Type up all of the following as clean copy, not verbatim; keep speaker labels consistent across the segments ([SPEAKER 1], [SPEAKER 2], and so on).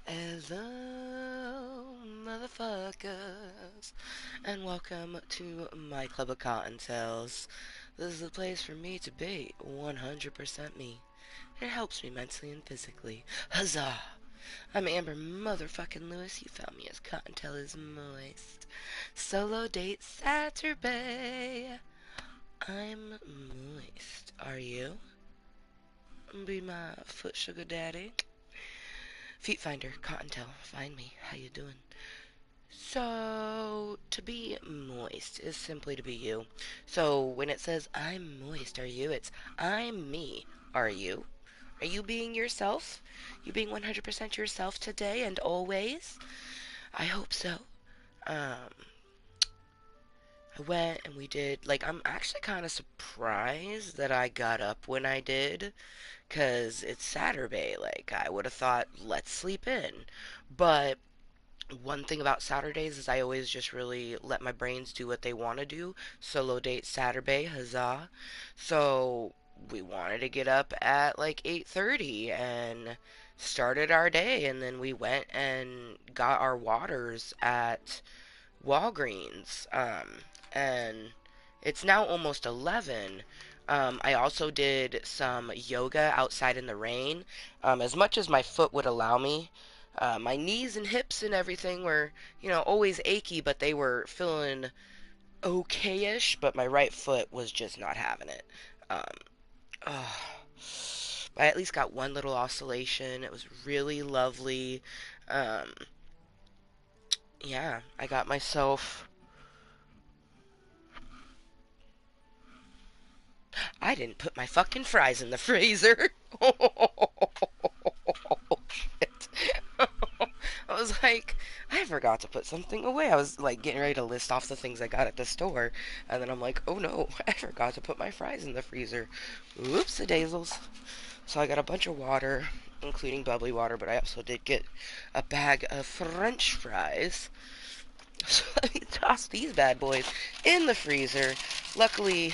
[SPEAKER 1] Hello, motherfuckers, and welcome to my club of Cottontales. This is the place for me to be 100% me. It helps me mentally and physically. Huzzah! I'm Amber motherfucking Lewis. You found me as Cottontale is moist. Solo date Saturbae. I'm moist. Are you? Be my foot sugar daddy. Feet finder, Cottontale. Find me. How you doing? So, to be moist is simply to be you. So, when it says, I'm moist, are you? It's, I'm me. Are you? Are you being yourself? You being 100% yourself today and always? I hope so. Um, I went and we did, like, I'm actually kind of surprised that I got up when I did, because it's Saturday. Like, I would have thought, let's sleep in. But one thing about Saturdays is I always just really let my brains do what they want to do. Solo date Saturday, huzzah. So we wanted to get up at like 8:30 and started our day, and then we went and got our waters at Walgreens. And it's now almost 11. I also did some yoga outside in the rain. As much as my foot would allow me, my knees and hips and everything were, always achy, but they were feeling okay-ish, but my right foot was just not having it. Um, ugh. I at least got one little oscillation. It was really lovely. Um, yeah, I got myself. I didn't put my fucking fries in the freezer. Oh, shit. I was like, I forgot to put something away. I was like getting ready to list off the things I got at the store, and then I'm like, oh no, I forgot to put my fries in the freezer. Oops, a daisels. So I got a bunch of water, including bubbly water, but I also did get a bag of French fries. So let me toss these bad boys in the freezer. Luckily,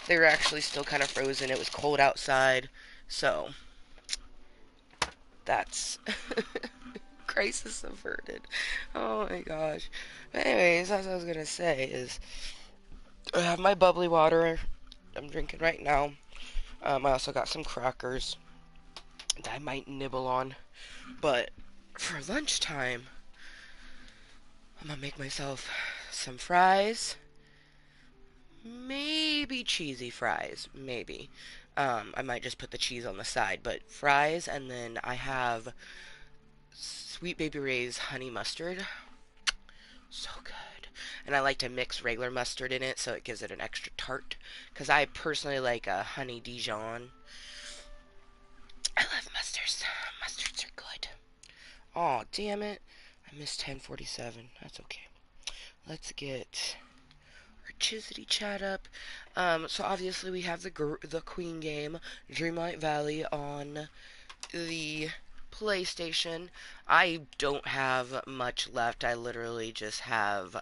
[SPEAKER 1] they were actually still kind of frozen. It was cold outside, so that's crisis averted. Oh my gosh. But anyways, as I was gonna say is, I have my bubbly water I'm drinking right now. I also got some crackers that I might nibble on. But for lunchtime, I'm gonna make myself some fries. Maybe cheesy fries. Maybe. I might just put the cheese on the side, but fries, and then I have Sweet Baby Ray's honey mustard. So good. And I like to mix regular mustard in it so it gives it an extra tart. Because I personally like a honey Dijon. I love mustards. Mustards are good. Oh, damn it. I missed 10:47. That's okay. Let's get our Chisity chat up. So obviously we have the Queen game, Dreamlight Valley, on the PlayStation. I don't have much left. I literally just have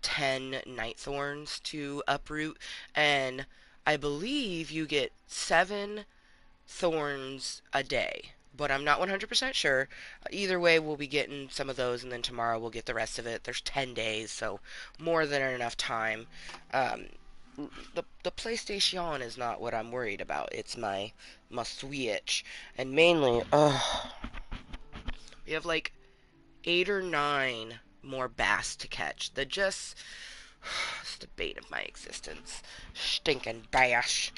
[SPEAKER 1] 10 night thorns to uproot, and I believe you get 7 thorns a day. But I'm not 100% sure. Either way, we'll be getting some of those, and then tomorrow we'll get the rest of it. There's 10 days, so more than enough time. Um, the PlayStation is not what I'm worried about. It's my Switch, and mainly, we have like 8 or 9 more bass to catch. The just it's the bane of my existence. Stinking bass.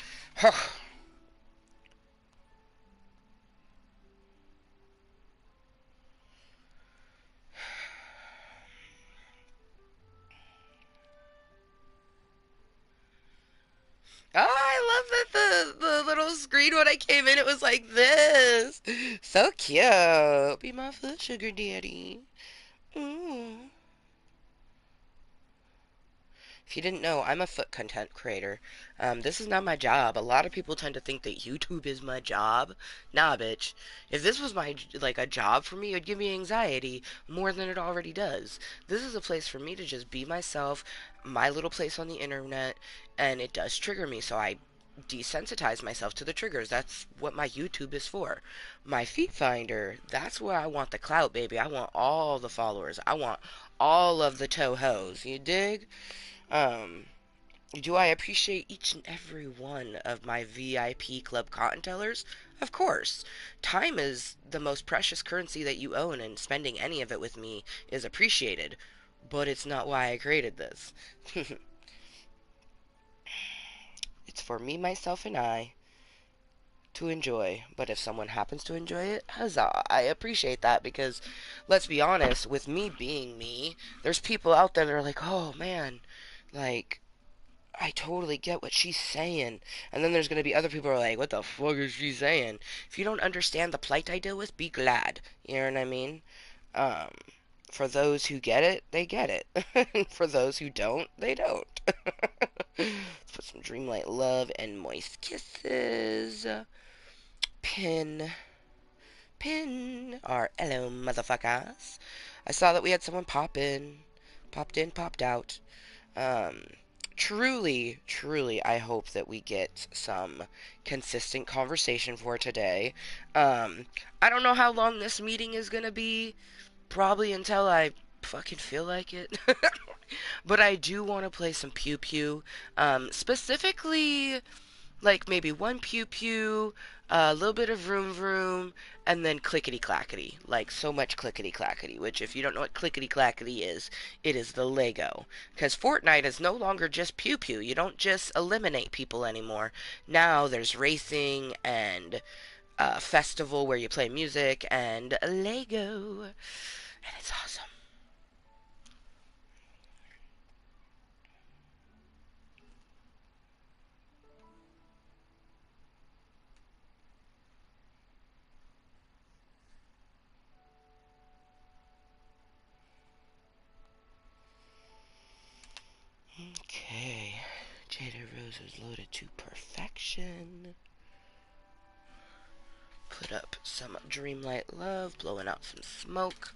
[SPEAKER 1] Oh, I love that the little screen when I came in, it was like this. So cute. Be my foot sugar daddy. Mm. If you didn't know, I'm a foot content creator. This is not my job. A lot of people tend to think that YouTube is my job. Nah, bitch. If this was my like a job for me, it'd give me anxiety more than it already does. This is a place for me to just be myself, my little place on the internet, and it does trigger me, so I desensitize myself to the triggers. That's what my YouTube is for. My feet finder, that's where I want the clout, baby. I want all the followers. I want all of the toho. You dig? Um, do I appreciate each and every one of my VIP Club Cotton tellers? Of course. Time is the most precious currency that you own, and spending any of it with me is appreciated. But it's not why I created this. It's for me, myself, and I to enjoy. But if someone happens to enjoy it, huzzah. I appreciate that because, let's be honest, with me being me, there's people out there that are like, oh man, like, I totally get what she's saying. And then there's going to be other people who are like, what the fuck is she saying? If you don't understand the plight I deal with, be glad. You know what I mean? Um, for those who get it, they get it. For those who don't, they don't. Let's put some Dreamlight Love and Moist Kisses. Pin. Pin. Our hello, motherfuckers. I saw that we had someone pop in. Popped in, popped out. Um, truly, I hope that we get some consistent conversation for today. Um, I don't know how long this meeting is gonna be. Probably until I fucking feel like it. But I do want to play some Pew Pew. Specifically, like maybe one Pew Pew, a little bit of Vroom Vroom, and then Clickety Clackety. Like so much Clickety Clackety, which if you don't know what Clickety Clackety is, it is the Lego. Because Fortnite is no longer just Pew Pew. You don't just eliminate people anymore. Now there's racing and festival where you play music and Lego. And it's awesome. Okay. Jada Rose is loaded to perfection. Put up some Dreamlight Love, blowing out some smoke.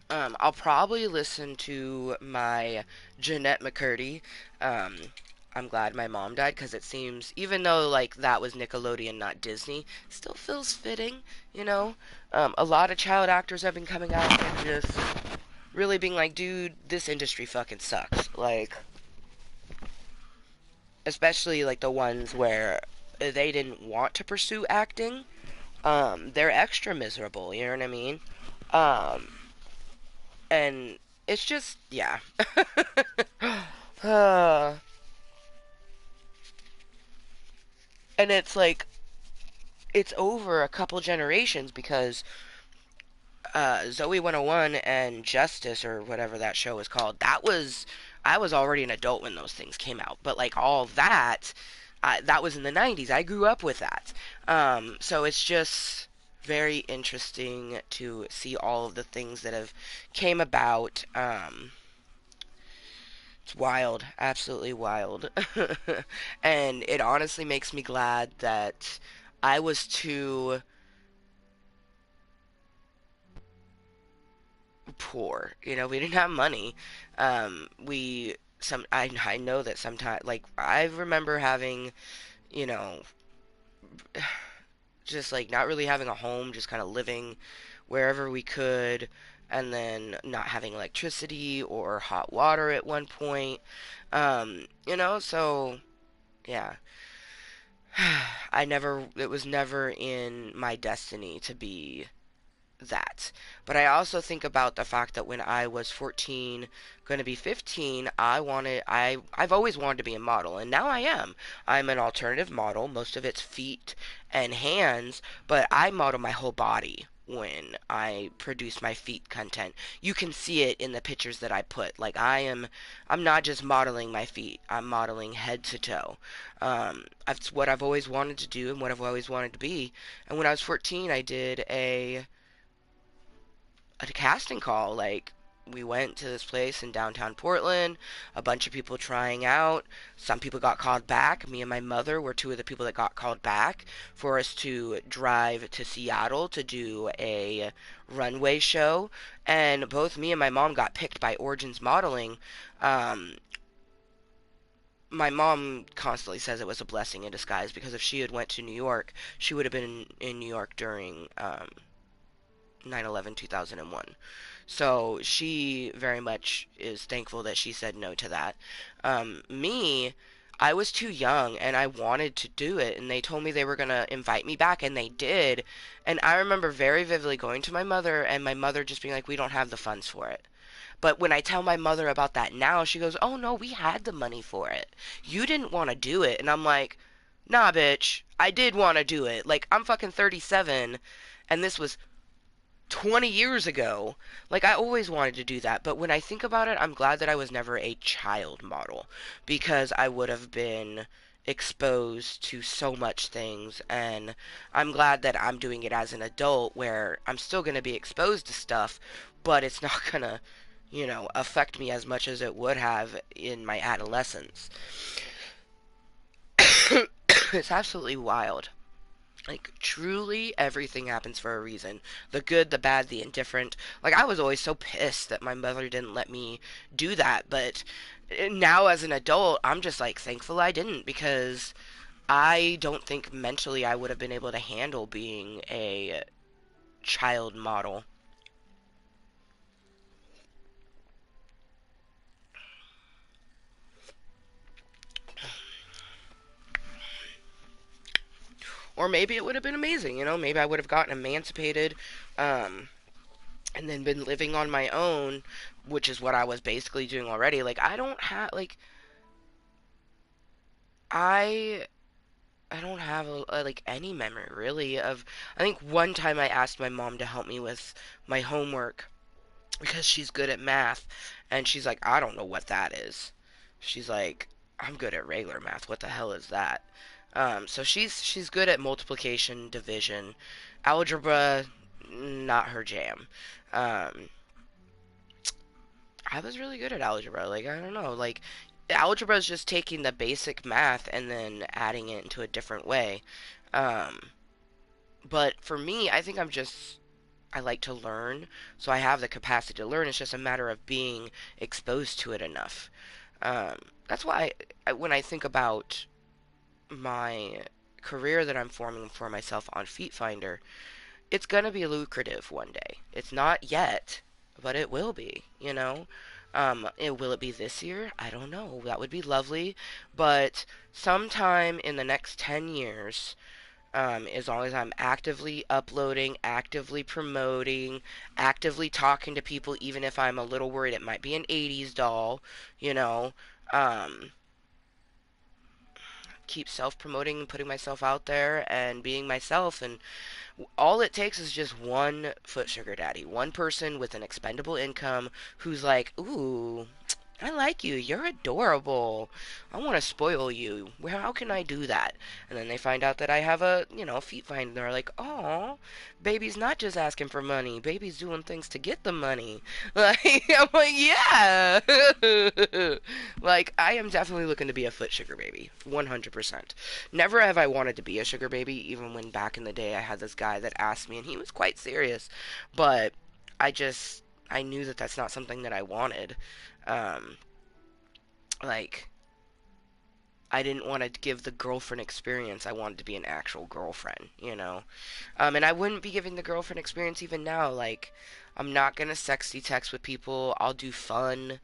[SPEAKER 1] I'll probably listen to my Jeanette McCurdy. Um, I'm glad my mom died because it seems, even though like that was Nickelodeon, not Disney, still feels fitting, you know. A lot of child actors have been coming out and just really being like, dude, this industry fucking sucks. Like, especially like the ones where they didn't want to pursue acting. They're extra miserable. You know what I mean? Um, and it's just yeah. uh, and it's like it's over a couple generations because Zoe 101 and Justice or whatever that show was called. That was I was already an adult when those things came out, but like all that that was in the 90s. I grew up with that. So it's just very interesting to see all of the things that have came about. It's wild, absolutely wild. And it honestly makes me glad that I was too poor. You know, we didn't have money. We some I know that sometimes like I remember having, you know, just like not really having a home, just kind of living wherever we could and then not having electricity or hot water at one point. You know, so yeah. It was never in my destiny to be that. But I also think about the fact that when I was 14, going to be 15, I've always wanted to be a model and now I am. I'm an alternative model, most of it's feet and hands, but I model my whole body when I produce my feet content. You can see it in the pictures that I put. Like I'm not just modeling my feet. I'm modeling head to toe. That's what I've always wanted to do and what I've always wanted to be. And when I was 14, I did a casting call like we went to this place in downtown Portland, a bunch of people trying out. Some people got called back. Me and my mother were two of the people that got called back for us to drive to Seattle to do a runway show. And both me and my mom got picked by Origins Modeling. Um, my mom constantly says it was a blessing in disguise because if she had went to New York, she would have been in New York during 9/11 2001. So she very much is thankful that she said no to that. Me, I was too young and I wanted to do it, and they told me they were going to invite me back, and they did. And I remember very vividly going to my mother, and my mother just being like, we don't have the funds for it. But when I tell my mother about that now, she goes, oh no, we had the money for it. You didn't want to do it. And I'm like, nah, bitch, I did want to do it. Like, I'm fucking 37, and this was 20 years ago. Like, I always wanted to do that, but when I think about it, I'm glad that I was never a child model because I would have been exposed to so much things, and I'm glad that I'm doing it as an adult where I'm still going to be exposed to stuff, but it's not going to, affect me as much as it would have in my adolescence. It's absolutely wild. Like, truly, everything happens for a reason. The good, the bad, the indifferent. Like, I was always so pissed that my mother didn't let me do that, but now as an adult, I'm just, like, thankful I didn't because I don't think mentally I would have been able to handle being a child model. Or maybe it would have been amazing, maybe I would have gotten emancipated, um, and then been living on my own, which is what I was basically doing already. Like, I don't have, like, I I don't have like any memory really of. I think one time I asked my mom to help me with my homework because she's good at math, and she's like, I don't know what that is. She's like, I'm good at regular math. What the hell is that? So she's good at multiplication, division, algebra, not her jam. Um, I was really good at algebra. Like, I don't know, like algebra is just taking the basic math and then adding it into a different way. Um, but for me, I think I like to learn, so I have the capacity to learn. It's just a matter of being exposed to it enough. Um, that's why when I think about my career that I'm forming for myself on Feet Finder, it's gonna be lucrative one day. It's not yet, but it will be, will it be this year? I don't know. That would be lovely. But sometime in the next 10 years, as long as I'm actively uploading, actively promoting, actively talking to people, even if I'm a little worried it might be an 80s doll, you know, um, keep self promoting and putting myself out there and being myself, and all it takes is just one foot sugar daddy, one person with an expendable income who's like, ooh, I like you. You're adorable. I want to spoil you. Well, how can I do that? And then they find out that I have a feet find. They're like, oh, baby's not just asking for money. Baby's doing things to get the money. Like, I'm like, yeah. Like, I am definitely looking to be a foot sugar baby. 100%. Never have I wanted to be a sugar baby, even when back in the day I had this guy that asked me, and he was quite serious. But I just, I knew that that's not something that I wanted. Um, like, I didn't want to give the girlfriend experience. I wanted to be an actual girlfriend. And I wouldn't be giving the girlfriend experience even now. Like, I'm not gonna sexy text with people. I'll do fun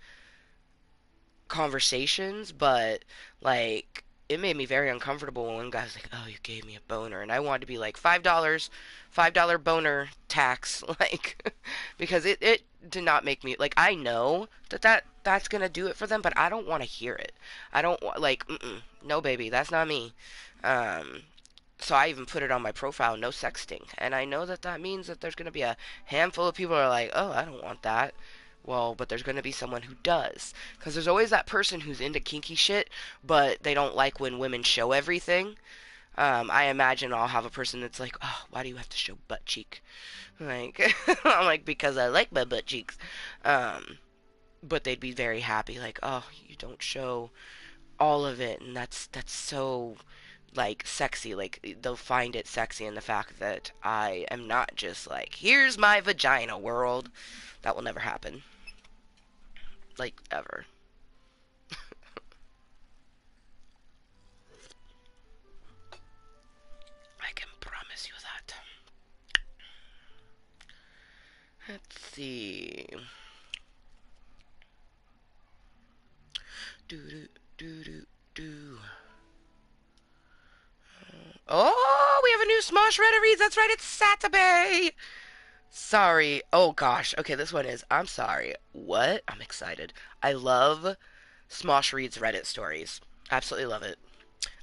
[SPEAKER 1] conversations, but like it made me very uncomfortable when one guy was like, "Oh, you gave me a boner," and I wanted to be like $5 boner tax, like because it did not make me like I know that's gonna do it for them, but I don't want to hear it. I don't want like no baby, that's not me. Um, so I even put it on my profile, no sexting, and I know that that means that there's gonna be a handful of people who are like, "Oh, I don't want that." Well, but there's going to be someone who does. Because there's always that person who's into kinky shit, but they don't like when women show everything. I imagine I'll have a person that's like, oh, why do you have to show butt cheek? Like, I'm like, because I like my butt cheeks. Um, but they'd be very happy, like, oh, you don't show all of it, and that's so like sexy. Like they'll find it sexy in the fact that I am not just like, here's my vagina world. That will never happen, like ever. I can promise you that. Let's see. Do do do do do. Oh, we have a new Smosh Reddit reads. That's right, it's Saturbae. Sorry. Oh gosh. Okay, this one is. I'm sorry. What? I'm excited. I love Smosh reads Reddit stories. Absolutely love it.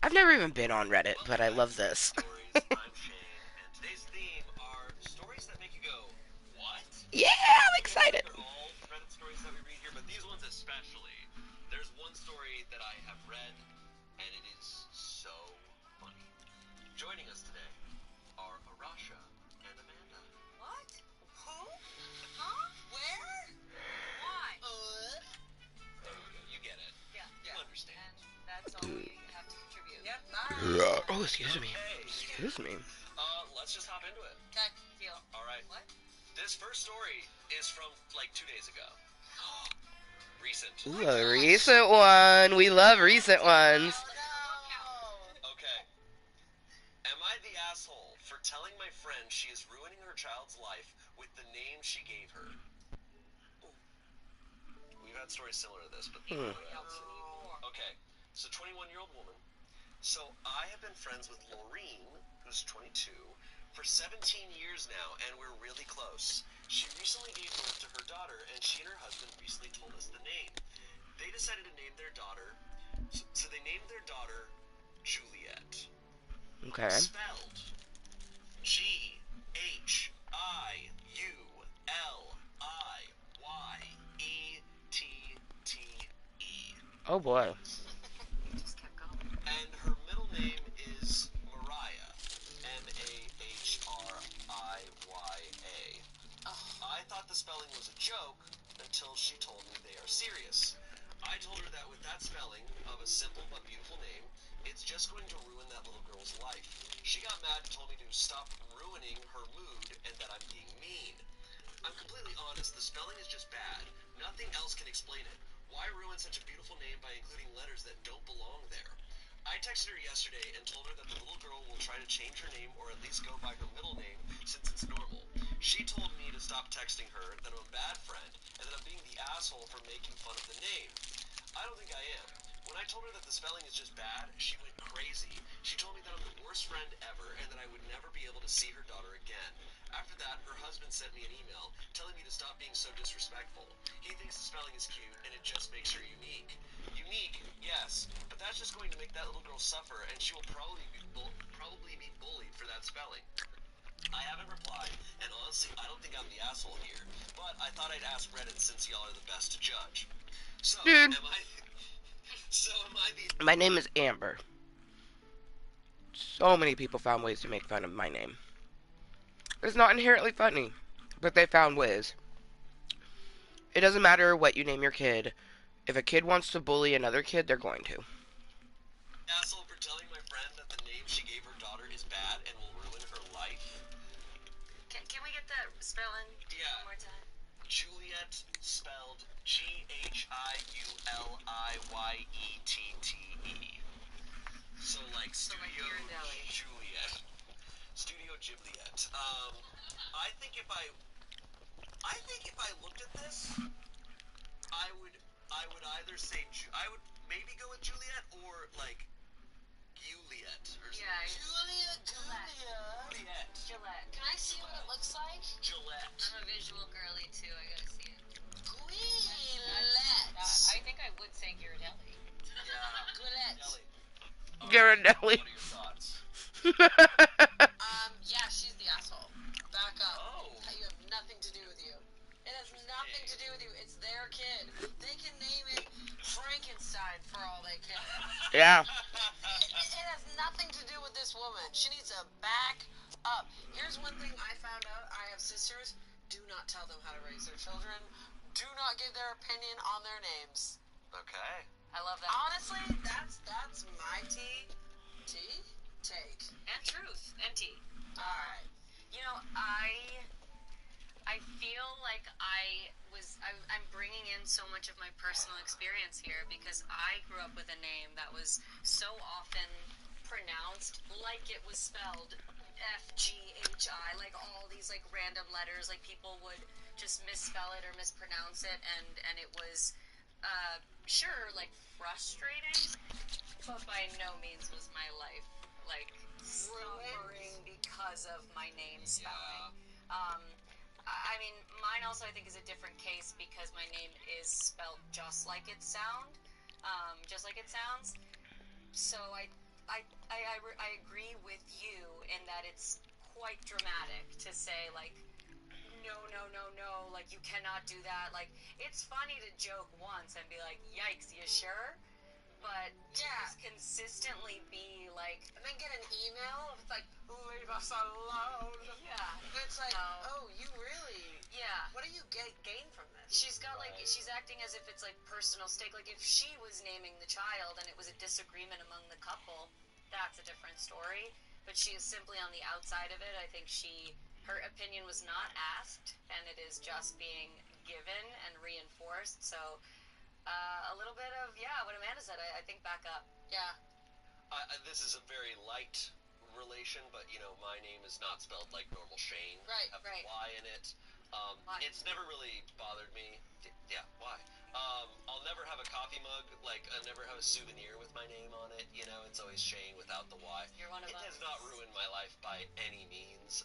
[SPEAKER 1] I've never even been on Reddit, but I love this. Yeah, I'm excited. Oh, excuse me. Excuse me. Ooh, a recent one. We love recent ones. Hmm. Okay. Oh boy. Dude, my name is Amber. So many people found ways to make fun of my name. It's not inherently funny, but they found ways. It doesn't matter what you name your kid. If a kid wants to bully another kid, they're going to. Ghirardelli. Yeah.
[SPEAKER 2] Here's one thing I found out. I have sisters. Do not tell them how to raise their children. Do not give their opinion on their names.
[SPEAKER 3] Okay.
[SPEAKER 2] I love that. Honestly, that's my take.
[SPEAKER 4] And truth. And tea.
[SPEAKER 2] Alright.
[SPEAKER 4] You know, I feel like I'm bringing in so much of my personal experience here because I grew up with a name that was so often pronounced like it was spelled FGHI, like all these like random letters, like people would just misspell it or mispronounce it, and it was sure like frustrating, but by no means was my life like suffering because of my name spelling. I mean, mine also I think is a different case because my name is spelled just like it sounds. So I agree with you in that it's quite dramatic to say like no, no, no, no, like you cannot do that. Like it's funny to joke once and be like, yikes, you sure? But to just consistently be like,
[SPEAKER 2] and then get an email. It's like, leave us alone.
[SPEAKER 4] Yeah.
[SPEAKER 2] It's like, oh, you really?
[SPEAKER 4] Yeah.
[SPEAKER 2] What do you gain from this?
[SPEAKER 4] She's got like, she's acting as if it's like personal stake. Like if she was naming the child and it was a disagreement among the couple, that's a different story. But she is simply on the outside of it. I think her opinion was not asked, and it is just being given and reinforced. So a little bit of what Amanda said. I think back up.
[SPEAKER 2] Yeah.
[SPEAKER 3] This is a very light relation, but my name is not spelled like normal Shane.
[SPEAKER 2] Right.
[SPEAKER 3] I have
[SPEAKER 4] right.
[SPEAKER 3] Y in it. It's never really bothered me. Yeah, why? I'll never have a coffee mug. Like I never have a souvenir with my name on it. It's always Shane without the Y.
[SPEAKER 4] You're one of
[SPEAKER 3] it
[SPEAKER 4] us.
[SPEAKER 3] Has not ruined my life by any means.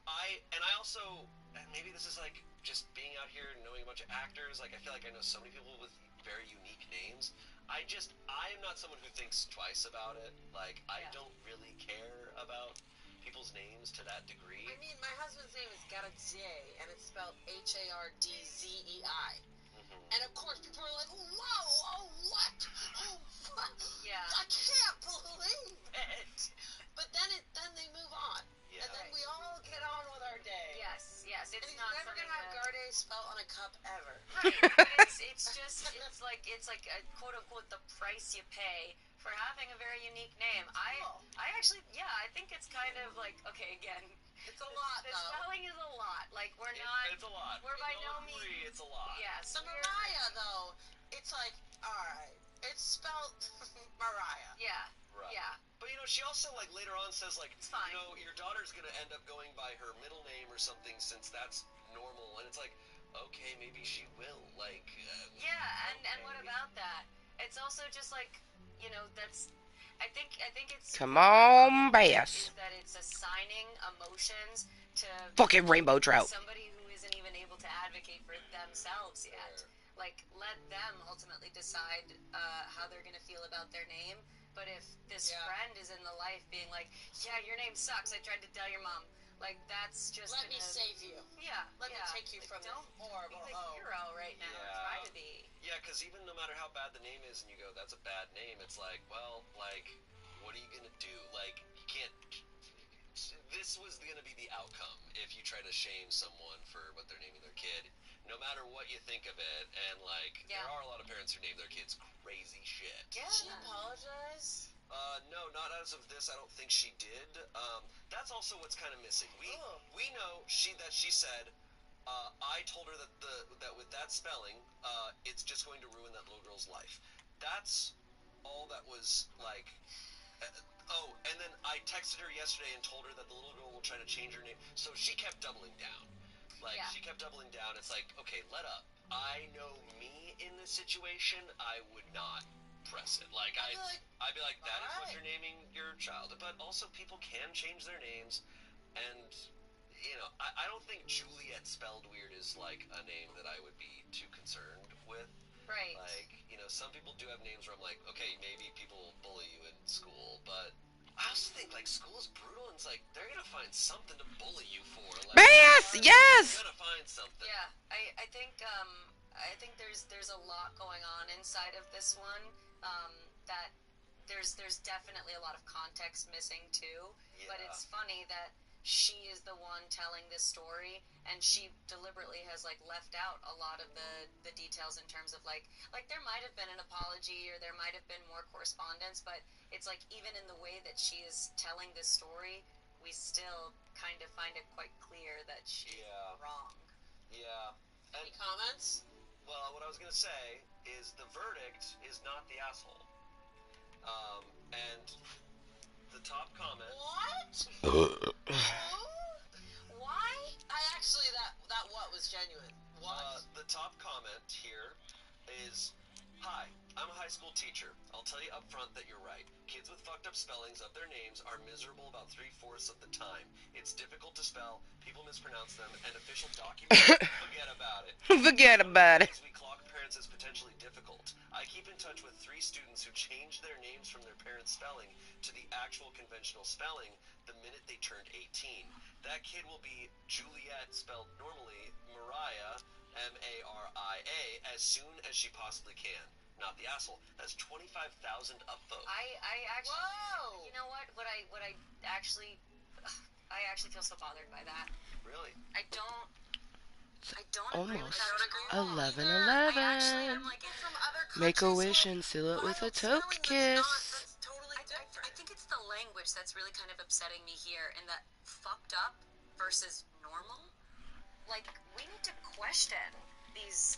[SPEAKER 3] I also, and maybe this is like just being out here and knowing a bunch of actors. Like I feel like I know so many people with very unique names. I am not someone who thinks twice about it. Like I don't really care about people's names to that degree.
[SPEAKER 2] I mean, my husband's name is got a J, and it's spelled Hardzei. And of course, people are like, "Whoa, oh what? Oh what?
[SPEAKER 4] Yeah.
[SPEAKER 2] I can't believe it." But then they move on, and then we all get on with our day.
[SPEAKER 4] Yes, it's
[SPEAKER 2] and he's
[SPEAKER 4] not
[SPEAKER 2] never gonna have Garde spelled on a cup ever.
[SPEAKER 4] Right. it's like a quote unquote the price you pay for having a very unique name. I actually I think it's kind of like okay again.
[SPEAKER 2] It's a lot.
[SPEAKER 4] The spelling is a lot. Like
[SPEAKER 3] It's a lot.
[SPEAKER 4] We're by no means.
[SPEAKER 3] It's a lot.
[SPEAKER 4] Yes.
[SPEAKER 2] So Mariah though, it's like all right. It's spelled Mariah.
[SPEAKER 4] Yeah.
[SPEAKER 3] Right.
[SPEAKER 4] Yeah.
[SPEAKER 3] But she also like later on says like
[SPEAKER 4] it's fine.
[SPEAKER 3] Your daughter's gonna end up going by her middle name or something since that's normal, and it's like okay maybe she will like.
[SPEAKER 4] And what about that? It's also just like that's. I think it's
[SPEAKER 1] come on, bass.
[SPEAKER 4] Is that it's assigning emotions to
[SPEAKER 1] fucking rainbow trout.
[SPEAKER 4] Somebody who isn't even able to advocate for themselves yet. Like let them ultimately decide how they're gonna feel about their name. But if this friend is in the life being like, yeah, your name sucks. I tried to tell your mom. Like that's just
[SPEAKER 2] let me save you.
[SPEAKER 4] Yeah.
[SPEAKER 2] Let me take you from this horrible
[SPEAKER 4] be the hero right now. Try to be.
[SPEAKER 3] Yeah, because even no matter how bad the name is, and you go, that's a bad name. It's like, well, like, what are you gonna do? Like, you can't. This was gonna be the outcome if you try to shame someone for what they're naming their kid. No matter what you think of it, and like, there are a lot of parents who name their kids crazy shit.
[SPEAKER 2] Yeah. Did she apologize?
[SPEAKER 3] No, not as of this. I don't think she did. That's also what's kind of missing. We know that she said, I told her that with that spelling, it's just going to ruin that little girl's life. That's all that was like. And then I texted her yesterday and told her that the little girl will try to change her name. So she kept doubling down. Like she kept doubling down. It's like, okay, let up. I know me in this situation. I would not press it. Like I'd be like, that is what you're naming your child. But also, people can change their names, and I don't think Juliet spelled weird is like a name that I would be too concerned with.
[SPEAKER 4] Right.
[SPEAKER 3] Like some people do have names where I'm like, okay, maybe people bully you in school, but I also think like school is brutal, and it's like they're gonna find something to bully you for. Like,
[SPEAKER 1] yes.
[SPEAKER 3] They're gonna find something.
[SPEAKER 4] Yeah, I think there's a lot going on inside of this one. That there's definitely a lot of context missing too. Yeah. But it's funny that she is the one telling this story, and she deliberately has like left out a lot of the details in terms of like there might have been an apology or there might have been more correspondence, but it's like even in the way that she is telling this story, we still kind of find it quite clear that she's wrong.
[SPEAKER 3] Yeah.
[SPEAKER 2] Any comments?
[SPEAKER 3] Well, what I was gonna say is the verdict is not the asshole. And the top comment.
[SPEAKER 2] What?
[SPEAKER 4] Why?
[SPEAKER 2] I actually that what was genuine. What?
[SPEAKER 3] The top comment here is, "Hi, I'm a high school teacher. I'll tell you up front that you're right. Kids with fucked up spellings of their names are miserable about 3/4 of the time. It's difficult to spell, people mispronounce them, and official documents forget about it.
[SPEAKER 1] Forget about it.
[SPEAKER 3] We clock parents as potentially difficult. I keep in touch with 3 students who changed their names from their parents' spelling to the actual conventional spelling the minute they turned 18. That kid will be Juliet spelled normally, Mariah, Maria, as soon as she possibly can. Not the asshole." That's 25,000 upvotes.
[SPEAKER 4] I actually,
[SPEAKER 2] Whoa!
[SPEAKER 4] you know what I actually feel so bothered by that.
[SPEAKER 3] Really?
[SPEAKER 4] I don't agree with
[SPEAKER 1] Almost
[SPEAKER 4] that at all.
[SPEAKER 1] 11:11.
[SPEAKER 2] I'm like, from other
[SPEAKER 1] Make a
[SPEAKER 2] countries,
[SPEAKER 1] wish and seal it with a
[SPEAKER 2] spelling
[SPEAKER 1] toke
[SPEAKER 2] that's
[SPEAKER 1] kiss.
[SPEAKER 2] That's totally different.
[SPEAKER 4] I think it's the language that's really kind of upsetting me here, in that fucked up versus normal. Like, we need to question these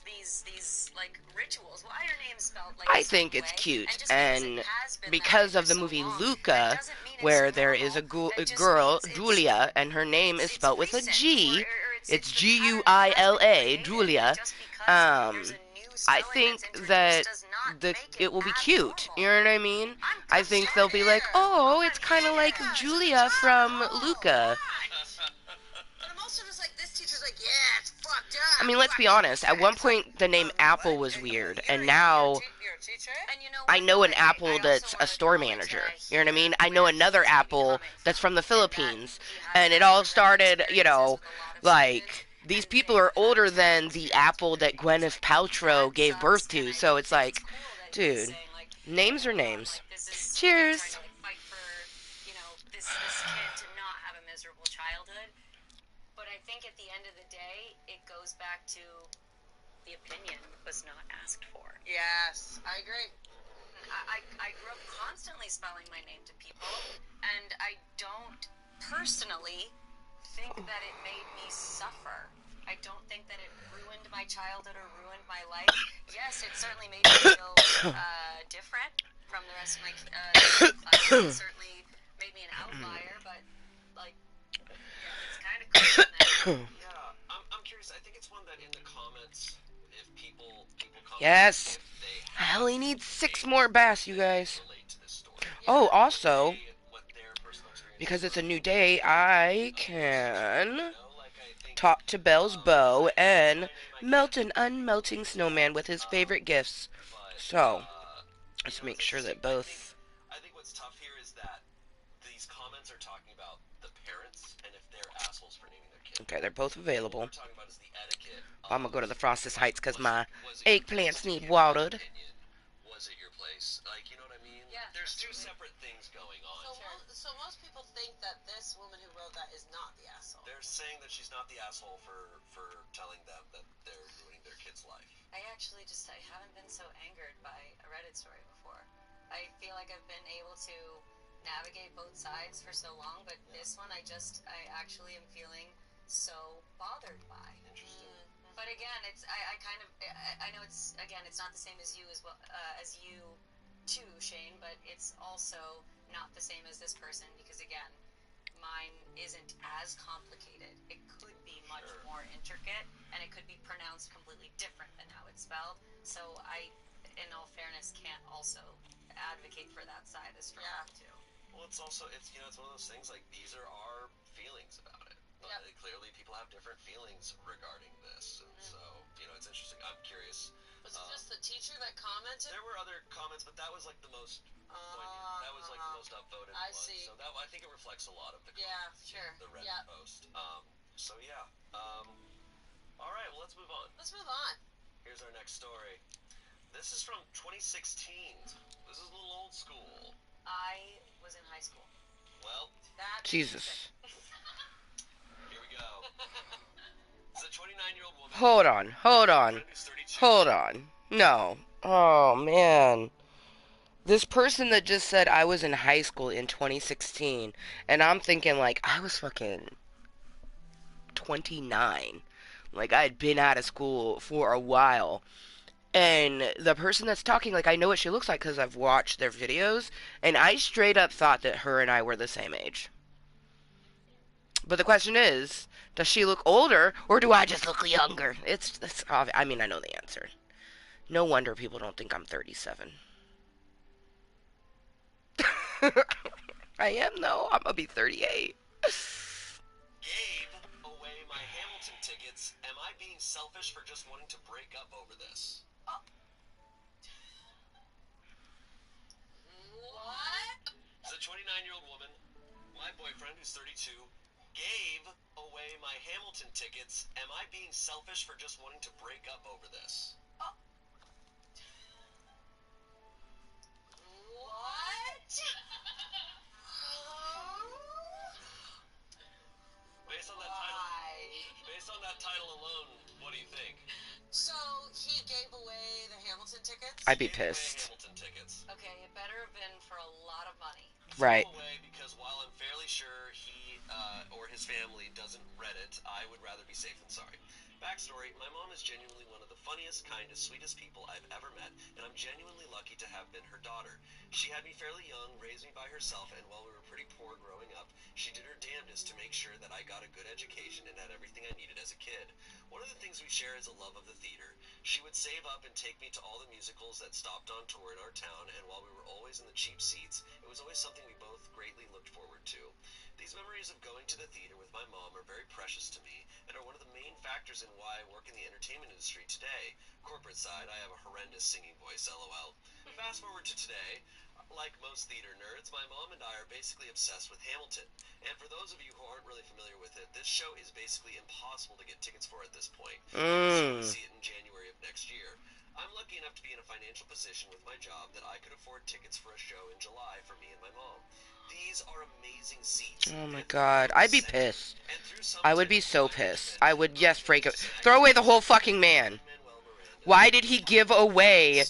[SPEAKER 4] like rituals. Why are names spelled like
[SPEAKER 1] I
[SPEAKER 4] a
[SPEAKER 1] think
[SPEAKER 4] certain
[SPEAKER 1] it's
[SPEAKER 4] way?
[SPEAKER 1] cute,
[SPEAKER 4] And just because
[SPEAKER 1] and
[SPEAKER 4] it has been that
[SPEAKER 1] because
[SPEAKER 4] way
[SPEAKER 1] of
[SPEAKER 4] for
[SPEAKER 1] the
[SPEAKER 4] so
[SPEAKER 1] movie
[SPEAKER 4] long,
[SPEAKER 1] Luca,
[SPEAKER 4] that doesn't mean it's
[SPEAKER 1] where there
[SPEAKER 4] normal.
[SPEAKER 1] is a
[SPEAKER 4] That just
[SPEAKER 1] girl,
[SPEAKER 4] means it's
[SPEAKER 1] Julia, and her name is
[SPEAKER 4] it's
[SPEAKER 1] spelled with a
[SPEAKER 4] recent,
[SPEAKER 1] G.
[SPEAKER 4] or
[SPEAKER 1] It's
[SPEAKER 4] the pattern that has been
[SPEAKER 1] Guila,
[SPEAKER 4] created.
[SPEAKER 1] Julia.
[SPEAKER 4] Just because there's a new
[SPEAKER 1] I
[SPEAKER 4] spelling
[SPEAKER 1] think
[SPEAKER 4] that's
[SPEAKER 1] that
[SPEAKER 4] introduced does not make
[SPEAKER 1] it will be cute.
[SPEAKER 4] abnormal.
[SPEAKER 1] You know what I mean?
[SPEAKER 4] I'm
[SPEAKER 1] I think they'll be like, oh, it's kind of like Julia from Luca.
[SPEAKER 2] But I'm also just like, this teacher's like, yeah, it's fucked up.
[SPEAKER 1] I mean, let's be honest. At one point, the name Apple was weird, and now
[SPEAKER 2] You're a teacher?
[SPEAKER 4] And you know
[SPEAKER 1] I
[SPEAKER 4] what,
[SPEAKER 1] know
[SPEAKER 4] though?
[SPEAKER 1] an Apple
[SPEAKER 4] I also
[SPEAKER 1] that's a
[SPEAKER 4] wanna
[SPEAKER 1] store
[SPEAKER 4] acknowledge
[SPEAKER 1] manager.
[SPEAKER 4] that
[SPEAKER 1] You know what I mean?
[SPEAKER 4] hear
[SPEAKER 1] I know
[SPEAKER 4] where
[SPEAKER 1] another
[SPEAKER 4] he's coming
[SPEAKER 1] Apple that's from the
[SPEAKER 4] and that
[SPEAKER 1] Philippines,
[SPEAKER 4] he has
[SPEAKER 1] and it
[SPEAKER 4] had
[SPEAKER 1] all
[SPEAKER 4] direct
[SPEAKER 1] started, you know,
[SPEAKER 4] experiences with a lot of
[SPEAKER 1] like,
[SPEAKER 4] students,
[SPEAKER 1] these
[SPEAKER 4] and
[SPEAKER 1] people
[SPEAKER 4] they
[SPEAKER 1] are
[SPEAKER 4] have had
[SPEAKER 1] older
[SPEAKER 4] direct
[SPEAKER 1] than the
[SPEAKER 4] experience
[SPEAKER 1] Apple
[SPEAKER 4] with
[SPEAKER 1] that
[SPEAKER 4] it.
[SPEAKER 1] Gwyneth
[SPEAKER 4] It's like,
[SPEAKER 1] Paltrow
[SPEAKER 4] that
[SPEAKER 1] gave birth
[SPEAKER 4] sucks, and
[SPEAKER 1] to,
[SPEAKER 4] I
[SPEAKER 1] so it's
[SPEAKER 4] think it's
[SPEAKER 1] like,
[SPEAKER 4] cool that he's
[SPEAKER 1] dude,
[SPEAKER 4] saying, like,
[SPEAKER 1] names are
[SPEAKER 4] hold on,
[SPEAKER 1] names.
[SPEAKER 4] like, this is
[SPEAKER 1] Cheers.
[SPEAKER 4] trying to, like, fight for, you know, this kid to not have a miserable childhood. But I think at the end of the day, it goes back to the opinion was not asked for.
[SPEAKER 2] Yes, I agree.
[SPEAKER 4] I grew up constantly spelling my name to people, and I don't personally think that it made me suffer. I don't think that it ruined my childhood or ruined my life. Yes, it certainly made me feel different from the rest of my class. It certainly made me an outlier, but, like, yeah, it's kind of cool.
[SPEAKER 3] Yeah, I'm curious. I think it's one that in the comments, if people comment,
[SPEAKER 1] Yes.
[SPEAKER 3] if they
[SPEAKER 1] I
[SPEAKER 3] have
[SPEAKER 1] only need 6 more bass, you guys.
[SPEAKER 3] relate to this story.
[SPEAKER 1] Oh, also,
[SPEAKER 3] What their personal experience
[SPEAKER 1] because it's
[SPEAKER 3] were.
[SPEAKER 1] a new day, I can
[SPEAKER 3] You know, like I think
[SPEAKER 1] talk to Belle's bow and melt an unmelting snowman with his favorite gifts.
[SPEAKER 3] but,
[SPEAKER 1] So,
[SPEAKER 3] you
[SPEAKER 1] let's
[SPEAKER 3] know,
[SPEAKER 1] make
[SPEAKER 3] it's
[SPEAKER 1] sure that
[SPEAKER 3] interesting.
[SPEAKER 1] both...
[SPEAKER 3] I think what's tough here is that these comments are talking about the parents and if they're assholes for naming their kid.
[SPEAKER 1] Okay, they're both
[SPEAKER 3] What
[SPEAKER 1] available.
[SPEAKER 3] we're talking about is the etiquette.
[SPEAKER 1] I'm gonna go to the Frosted Heights because my
[SPEAKER 3] Was it your
[SPEAKER 1] eggplants
[SPEAKER 3] place to
[SPEAKER 1] need
[SPEAKER 3] give that
[SPEAKER 1] watered.
[SPEAKER 3] opinion? Was it your place? Like, you know what I mean?
[SPEAKER 4] Yeah,
[SPEAKER 3] There's two
[SPEAKER 4] absolutely.
[SPEAKER 3] separate things going on.
[SPEAKER 2] So most people think that this woman who wrote that is not the asshole.
[SPEAKER 3] They're saying that she's not the asshole for telling them that they're ruining their kid's life.
[SPEAKER 4] I actually I haven't been so angered by a Reddit story before. I feel like I've been able to navigate both sides for so long, but this one I actually am feeling so bothered by.
[SPEAKER 3] Interesting.
[SPEAKER 4] But again, I know it's not the same as you as well as you too, Shane, but it's also not the same as this person because again, mine isn't as complicated. It could be much more intricate, and it could be pronounced completely different than how it's spelled. So I, in all fairness, can't also advocate for that side as strongly too.
[SPEAKER 3] Well, it's also it's one of those things like these are our feelings about it. But clearly people have different feelings regarding this, and so it's interesting. I'm curious.
[SPEAKER 2] Was it just the teacher that commented?
[SPEAKER 3] There were other comments, but that was like the most poignant. That was like the most upvoted
[SPEAKER 2] I
[SPEAKER 3] one.
[SPEAKER 2] see.
[SPEAKER 3] So I think it reflects a lot of the
[SPEAKER 2] sure.
[SPEAKER 3] the Reddit post. So yeah. All right. Well, let's move on.
[SPEAKER 2] Let's move on.
[SPEAKER 3] Here's our next story. This is from 2016. This is a little old school.
[SPEAKER 4] I was in high school.
[SPEAKER 3] Well,
[SPEAKER 2] That
[SPEAKER 1] Jesus. Hold on. Hold on. No. Oh, man. This person that just said I was in high school in 2016, and I'm thinking, like, I was fucking 29. Like, I had been out of school for a while. And the person that's talking, like, I know what she looks like because I've watched their videos, and I straight up thought that her and I were the same age. But the question is, does she look older, or do I just look younger? It's obvious. I mean, I know the answer. No wonder people don't think I'm 37. I am, though. I'm gonna be 38.
[SPEAKER 3] Gave away my Hamilton tickets. Am I being selfish for just wanting to break up over this?
[SPEAKER 2] What?
[SPEAKER 3] As a 29-year-old woman, my boyfriend, who's 32, gave away my Hamilton tickets. Am I being selfish for just wanting to break up over this?
[SPEAKER 2] What?
[SPEAKER 3] Based on that title alone, what do you think?
[SPEAKER 2] So he gave away the Hamilton tickets?
[SPEAKER 1] I'd be
[SPEAKER 3] Gave away
[SPEAKER 1] pissed.
[SPEAKER 3] Hamilton tickets.
[SPEAKER 4] Okay, it better have been for a lot of money.
[SPEAKER 1] Right.
[SPEAKER 3] Threw away because while I'm fairly sure he or his family doesn't Reddit, I would rather be safe than sorry. Backstory, my mom is genuinely one of the funniest, kindest, sweetest people I've ever met, and I'm genuinely lucky to have been her daughter. She had me fairly young, raised me by herself, and while we were pretty poor growing up, she did her damnedest to make sure that I got a good education and had everything I needed as a kid. One of the things we share is a love of the theater. She would save up and take me to all the musicals that stopped on tour in our town, and while we were always in the cheap seats, it was always something we both greatly looked forward to. These memories of going to the theater with my mom are very precious to me and are one of the main factors in why I work in the entertainment industry today. Corporate side, I have a horrendous singing voice, lol. Fast forward to today. Like most theater nerds, my mom and I are basically obsessed with Hamilton. And for those of you who aren't really familiar with it, this show is basically impossible to get tickets for at this point. We'll see it in January of next year. I'm lucky enough to be in a financial position with my job that I could afford tickets for a show in July for me and my mom. These are amazing seats.
[SPEAKER 1] Oh my god. I'd be pissed. I would be so pissed. I would, yes, break it. Throw away the whole fucking man. Why did he give away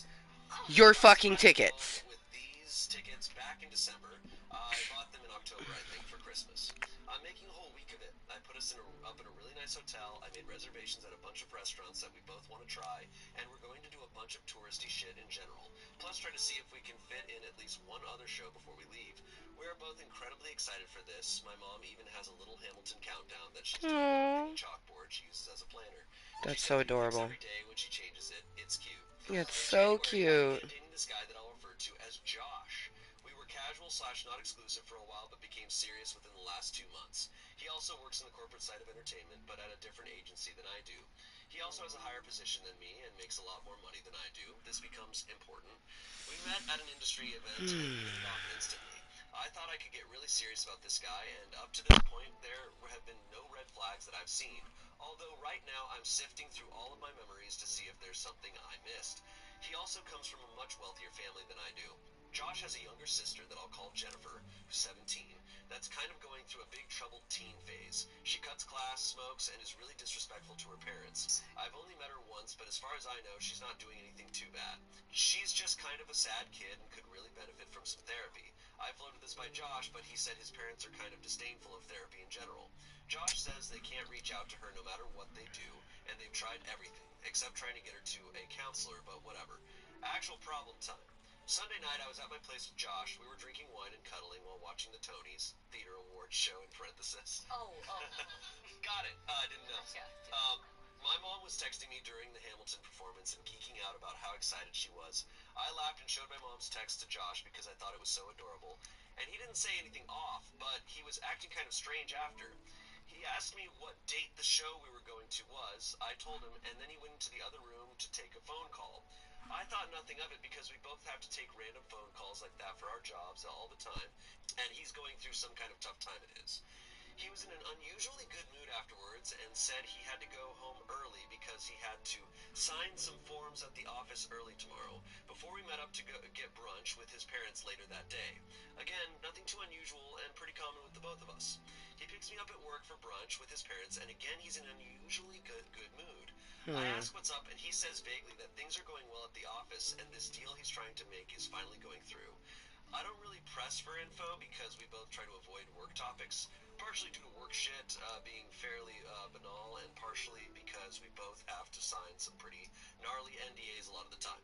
[SPEAKER 1] your fucking tickets?
[SPEAKER 3] With these tickets back in December, I bought them in October, I think, for Christmas. I'm making a whole week of it. I put us up in a really nice hotel. I made reservations at a bunch of restaurants that we both want to try, and we're going to do a bunch of touristy shit in general. Plus, try to see if we can fit in at least one other show before we leave. We are both incredibly excited for this. My mom even has a little Hamilton countdown that she's doing on a mini chalkboard she uses as a planner.
[SPEAKER 1] That's so adorable.
[SPEAKER 3] Every day when she changes it, it's cute.
[SPEAKER 1] It's
[SPEAKER 3] In
[SPEAKER 1] so
[SPEAKER 3] January,
[SPEAKER 1] cute.
[SPEAKER 3] I began dating this guy that I'll refer to as Josh. We were casual / not exclusive for a while, but became serious within the last 2 months. He also works in the corporate side of entertainment, but at a different agency than I do. He also has a higher position than me and makes a lot more money than I do. This becomes important. We met at an industry event and hit it off instantly. I thought I could get really serious about this guy, and up to this point, there have been no red flags that I've seen. Although right now I'm sifting through all of my memories to see if there's something I missed. He also comes from a much wealthier family than I do. Josh has a younger sister that I'll call Jennifer, who's 17, that's kind of going through a big troubled teen phase. She cuts class, smokes, and is really disrespectful to her parents. I've only met her once, but as far as I know, she's not doing anything too bad. She's just kind of a sad kid and could really benefit from some therapy. I floated this by Josh, but he said his parents are kind of disdainful of therapy in general. Josh says they can't reach out to her no matter what they do, and they've tried everything, except trying to get her to a counselor, but whatever. Actual problem time. Sunday night, I was at my place with Josh. We were drinking wine and cuddling while watching the Tonys, Theater Awards show in parenthesis.
[SPEAKER 4] Oh.
[SPEAKER 3] Got it. I didn't know.
[SPEAKER 4] Yeah.
[SPEAKER 3] My mom was texting me during the Hamilton performance and geeking out about how excited she was. I laughed and showed my mom's text to Josh because I thought it was so adorable. And he didn't say anything off, but he was acting kind of strange after. He asked me what date the show we were going to was. I told him, and then he went into the other room to take a phone call. I thought nothing of it because we both have to take random phone calls like that for our jobs all the time, and he's going through some kind of tough time it is. He was in an unusually good mood afterwards and said he had to go home early because he had to sign some forms at the office early tomorrow before we met up to go get brunch with his parents later that day. Again, nothing too unusual and pretty common with the both of us. He picks me up at work for brunch with his parents, and again he's in an unusually good mood. I ask what's up, and he says vaguely that things are going well at the office and this deal he's trying to make is finally going through. I don't really press for info because we both try to avoid work topics, partially due to work shit being fairly banal, and partially because we both have to sign some pretty gnarly NDAs a lot of the time.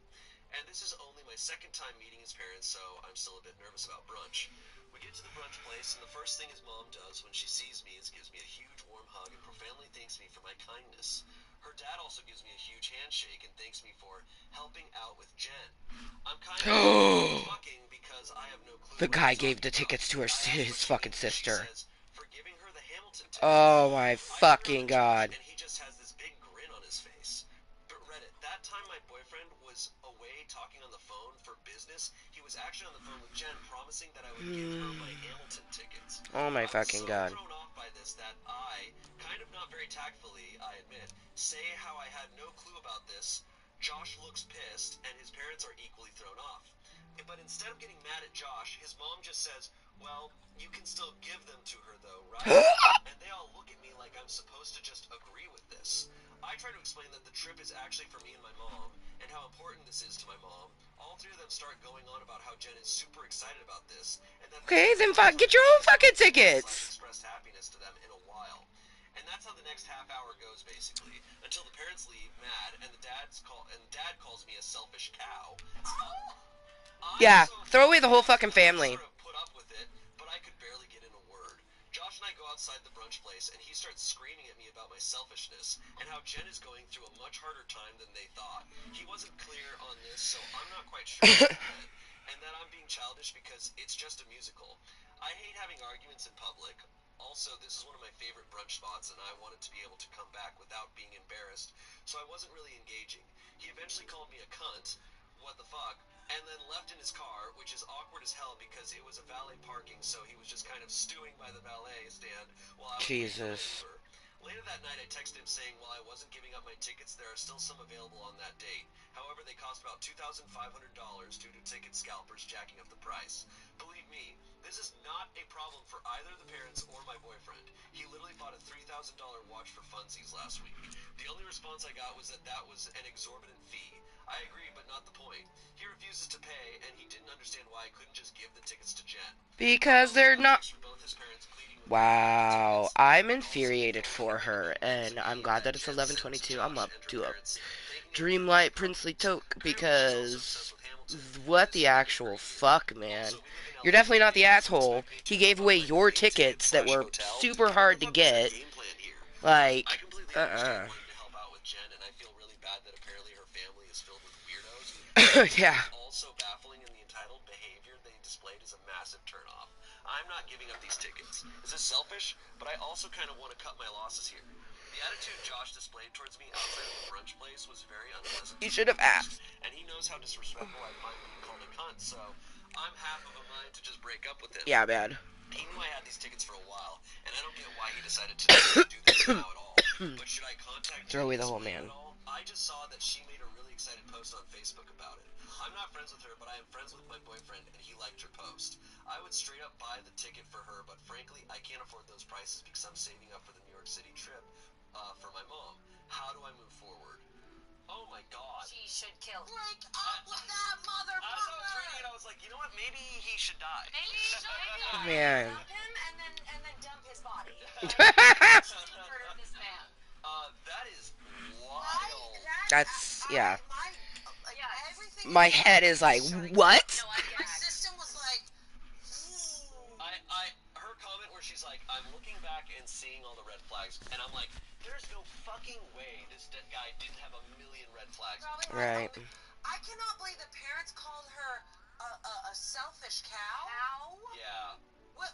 [SPEAKER 3] And this is only my second time meeting his parents, so I'm still a bit nervous about brunch. We get to the brunch place, and the first thing his mom does when she sees me is gives me a huge warm hug and profoundly thanks me for my kindness. Her dad also gives me a huge handshake and thanks me for helping out with Jen. I'm kind of fucking because I have no clue
[SPEAKER 1] The
[SPEAKER 3] what
[SPEAKER 1] guy
[SPEAKER 3] he's
[SPEAKER 1] gave
[SPEAKER 3] talking
[SPEAKER 1] the
[SPEAKER 3] about.
[SPEAKER 1] tickets to
[SPEAKER 3] I ask
[SPEAKER 1] his
[SPEAKER 3] what she
[SPEAKER 1] fucking
[SPEAKER 3] means, and she
[SPEAKER 1] sister.
[SPEAKER 3] says, for giving her the Hamilton tickets.
[SPEAKER 1] Oh my
[SPEAKER 3] I turn
[SPEAKER 1] fucking
[SPEAKER 3] over to Josh,
[SPEAKER 1] god.
[SPEAKER 3] and he just has this big grin on his face. But Reddit, that time my boyfriend was away talking on the phone for business, he was actually on the phone with Jen promising that I would give her my Hamilton tickets.
[SPEAKER 1] Oh my
[SPEAKER 3] I was
[SPEAKER 1] fucking
[SPEAKER 3] so
[SPEAKER 1] god.
[SPEAKER 3] thrown off by this that I, kind of not very tactfully, I admit, say how I had no clue about this. Josh looks pissed, and his parents are equally thrown off. But instead of getting mad at Josh, his mom just says, well, you can still give them to her though, right? And they all look at me like I'm supposed to just agree with this. I try to explain that the trip is actually for me and my mom, and how important this is to my mom. All three of them start going on about how Jen is super excited about this, and that
[SPEAKER 1] Okay, then get your own fucking tickets.
[SPEAKER 3] expressed happiness to them in a while. And that's how the next half hour goes, basically, until the parents leave mad, and dad calls me a selfish cow.
[SPEAKER 1] Yeah, throw away the whole fucking family.
[SPEAKER 3] Sort of put up with it, but I could barely get in a word. Josh and I go outside the brunch place, and he starts screaming at me about my selfishness and how Jen is going through a much harder time than they thought. He wasn't clear on this, so I'm not quite sure what he meant, and that I'm being childish because it's just a musical. I hate having arguments in public. Also, this is one of my favorite brunch spots, and I wanted to be able to come back without being embarrassed, so I wasn't really engaging. He eventually called me a cunt, what the fuck, and then left in his car, which is awkward as hell because it was a valet parking, so he was just kind of stewing by the valet stand while I was waiting for my
[SPEAKER 1] Jesus.
[SPEAKER 3] Uber. Later that night, I texted him saying while I wasn't giving up my tickets, there are still some available on that date. However, they cost about $2,500 due to ticket scalpers jacking up the price. Believe me, this is not a problem for either the parents or my boyfriend. He literally bought a $3,000 watch for funsies last week. The only response I got was that that was an exorbitant fee. I agree, but not the point. He refuses to pay, and he didn't understand why I couldn't just give the tickets to Jen.
[SPEAKER 1] Because they're not. Wow, I'm infuriated for her, and I'm glad that it's 11:22. I'm up to a dreamlight princely toke because what the actual fuck, man? You're definitely not the asshole. He gave away your tickets that were super hard to get. Like,
[SPEAKER 3] I completely understand wanting to help out with Jen, and I feel really bad that apparently her family is filled with weirdos.
[SPEAKER 1] Yeah.
[SPEAKER 3] Also baffling, and the entitled behavior they displayed is a massive turnoff. I'm not giving up these tickets. Is this selfish? But I also kind of want to cut my losses here. The attitude Josh displayed towards me outside of the brunch place was very unpleasant.
[SPEAKER 1] You should have asked.
[SPEAKER 3] And he knows how disrespectful I find being called a cunt, so I'm half of a mind to just break up with him.
[SPEAKER 1] Yeah, man.
[SPEAKER 3] He knew I had these tickets for a while, and I don't get why he decided to do this now at all. But should I contact
[SPEAKER 1] Throw away the
[SPEAKER 3] this
[SPEAKER 1] whole
[SPEAKER 3] woman
[SPEAKER 1] man.
[SPEAKER 3] at all? I just saw that she made a really excited post on Facebook about it. I'm not friends with her, but I am friends with my boyfriend, and he liked her post. I would straight up buy the ticket for her, but frankly, I can't afford those prices because I'm saving up for the New York City trip for my mom. How do I move forward? Oh my god.
[SPEAKER 4] She should kill.
[SPEAKER 2] Break up with that motherfucker!
[SPEAKER 3] As I was reading it, I was like, you know what? Maybe he should die.
[SPEAKER 4] Maybe
[SPEAKER 1] Man.
[SPEAKER 4] dump him and then dump his body. Murder this man.
[SPEAKER 3] That is wild.
[SPEAKER 1] That's, yeah.
[SPEAKER 2] Everything
[SPEAKER 1] My head is like, what?
[SPEAKER 4] No, I
[SPEAKER 2] My
[SPEAKER 4] gagged.
[SPEAKER 2] system was like,
[SPEAKER 3] Her comment where she's like, I'm looking back and seeing all the red flags, and I'm like, there's no fucking way this guy didn't have a million red flags.
[SPEAKER 2] probably
[SPEAKER 1] Right.
[SPEAKER 2] I cannot believe the parents called her a selfish cow.
[SPEAKER 3] Yeah.
[SPEAKER 2] What?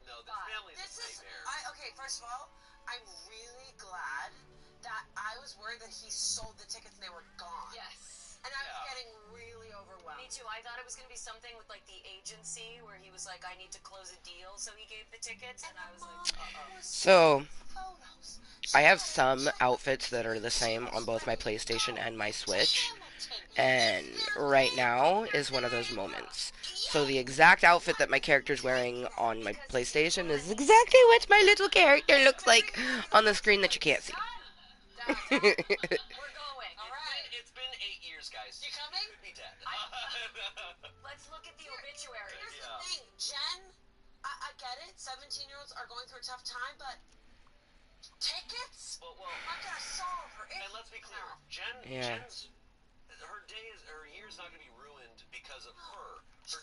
[SPEAKER 3] No, this family's
[SPEAKER 2] This
[SPEAKER 3] a
[SPEAKER 2] is
[SPEAKER 3] nightmare.
[SPEAKER 2] okay. First of all, I'm really glad that I was worried that he sold the tickets and they were gone.
[SPEAKER 4] Yes.
[SPEAKER 2] And I was
[SPEAKER 3] Yeah.
[SPEAKER 2] getting really overwhelmed.
[SPEAKER 4] Me too. I thought it was going to be something with like the agency where he was like, I need to close a deal, so he gave the tickets, and I was like,
[SPEAKER 1] So,
[SPEAKER 2] Photos.
[SPEAKER 1] I have some outfits that are the same on both my PlayStation and my Switch. And right now is one of those moments. So the exact outfit that my character's wearing on my PlayStation is exactly what my little character looks like on the screen that you can't see.
[SPEAKER 4] we're going.
[SPEAKER 2] All right.
[SPEAKER 3] It's been 8 years, guys.
[SPEAKER 2] You coming?
[SPEAKER 3] Could be dead.
[SPEAKER 4] Let's look at the obituaries.
[SPEAKER 2] Here's
[SPEAKER 3] Yeah.
[SPEAKER 2] the thing, Jen, I get it. 17-years-olds are going through a tough time, but tickets
[SPEAKER 3] well,
[SPEAKER 2] aren't going to solve her issue.
[SPEAKER 3] and let's be clear,
[SPEAKER 1] Yeah.
[SPEAKER 3] Jen's her year's not going to be ruined because of her.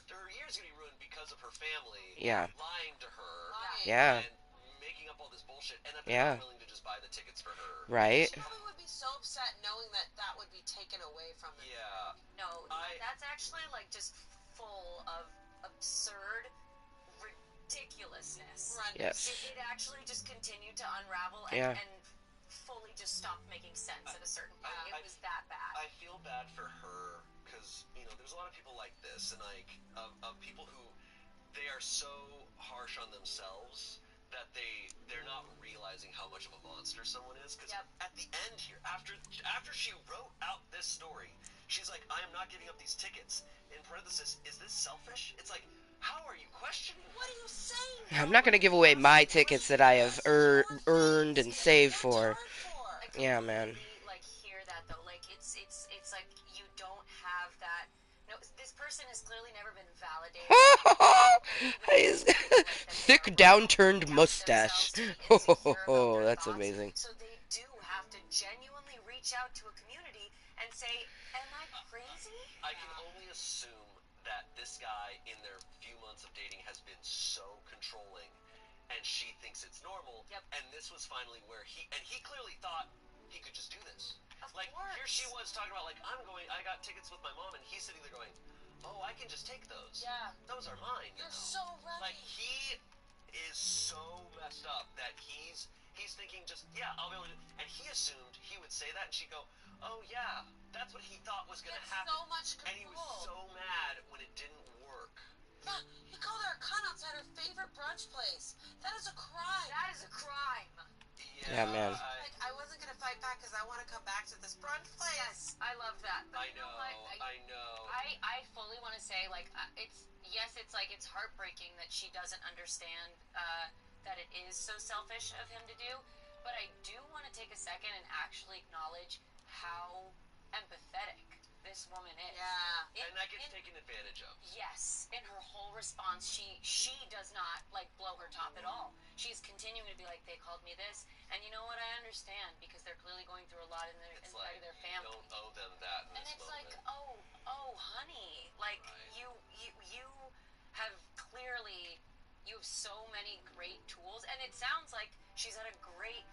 [SPEAKER 3] Her year's going to be ruined because of her family
[SPEAKER 1] Yeah.
[SPEAKER 3] lying to her
[SPEAKER 1] Yeah.
[SPEAKER 3] and making up all this bullshit, and that
[SPEAKER 1] Yeah.
[SPEAKER 3] they're not willing to just buy the tickets for her.
[SPEAKER 1] Right?
[SPEAKER 2] She probably would be so upset knowing that that would be taken away from them.
[SPEAKER 3] Yeah.
[SPEAKER 4] No, that's actually like just full of absurd ridiculousness.
[SPEAKER 1] Yes.
[SPEAKER 4] It actually just continued to unravel
[SPEAKER 1] Yeah.
[SPEAKER 4] and fully just stopped making sense at a certain point. It was that bad.
[SPEAKER 3] I feel bad for her because there's a lot of people like this, and like of people who they are so harsh on themselves that they're not realizing how much of a monster someone is. Because at the end here, after she wrote out this story, she's like, I am not giving up these tickets. In parenthesis, is this selfish? It's like, how are you questioning?
[SPEAKER 2] What are you saying?
[SPEAKER 1] I'm not going to give away my tickets that I have earned and saved for.
[SPEAKER 4] I
[SPEAKER 1] Yeah, man.
[SPEAKER 4] like hear that though. Like it's like you don't have that. No, this person has clearly never been validated.
[SPEAKER 1] His thick downturned mustache. Oh, that's amazing.
[SPEAKER 4] So they do have to genuinely reach out to a community and say, am I crazy?
[SPEAKER 3] I can only assume that this guy in their few months of dating has been so controlling, and she thinks it's normal.
[SPEAKER 4] Yep.
[SPEAKER 3] And this was finally where he clearly thought he could just do this.
[SPEAKER 4] Of
[SPEAKER 3] Like
[SPEAKER 4] course.
[SPEAKER 3] here she was talking about like I got tickets with my mom, and he's sitting there going, oh, I can just take those.
[SPEAKER 2] Yeah.
[SPEAKER 3] Those are mine.
[SPEAKER 2] You're so right.
[SPEAKER 3] Like he is so messed up that he's thinking just I'll be able to, and he assumed he would say that, and she'd go, oh yeah, that's what he thought was gonna happen.
[SPEAKER 2] So much control.
[SPEAKER 3] And he was so mad when it didn't work.
[SPEAKER 2] He called her a cunt outside her favorite brunch place. That is a crime.
[SPEAKER 4] That is a crime.
[SPEAKER 1] Yeah, man.
[SPEAKER 2] Like, I wasn't going to fight back because I want to come back to this brunch place.
[SPEAKER 4] Yes, I love that. But
[SPEAKER 3] I
[SPEAKER 4] you know
[SPEAKER 3] know.
[SPEAKER 4] what?
[SPEAKER 3] I know.
[SPEAKER 4] I fully want to say, like, it's like it's heartbreaking that she doesn't understand that it is so selfish of him to do. But I do want to take a second and actually acknowledge how empathetic this woman is.
[SPEAKER 2] Yeah.
[SPEAKER 3] And that gets taken advantage of.
[SPEAKER 4] Yes, in her whole response, she does not like blow her top at all. She's continuing to be like, they called me this, and you know what? I understand because they're clearly going through a lot
[SPEAKER 3] It's
[SPEAKER 4] inside
[SPEAKER 3] like
[SPEAKER 4] of their family.
[SPEAKER 3] you don't owe them that in
[SPEAKER 4] And
[SPEAKER 3] this
[SPEAKER 4] it's
[SPEAKER 3] moment.
[SPEAKER 4] like, oh, honey, like
[SPEAKER 3] Right.
[SPEAKER 4] you have clearly you have so many great tools, and it sounds like she's had a great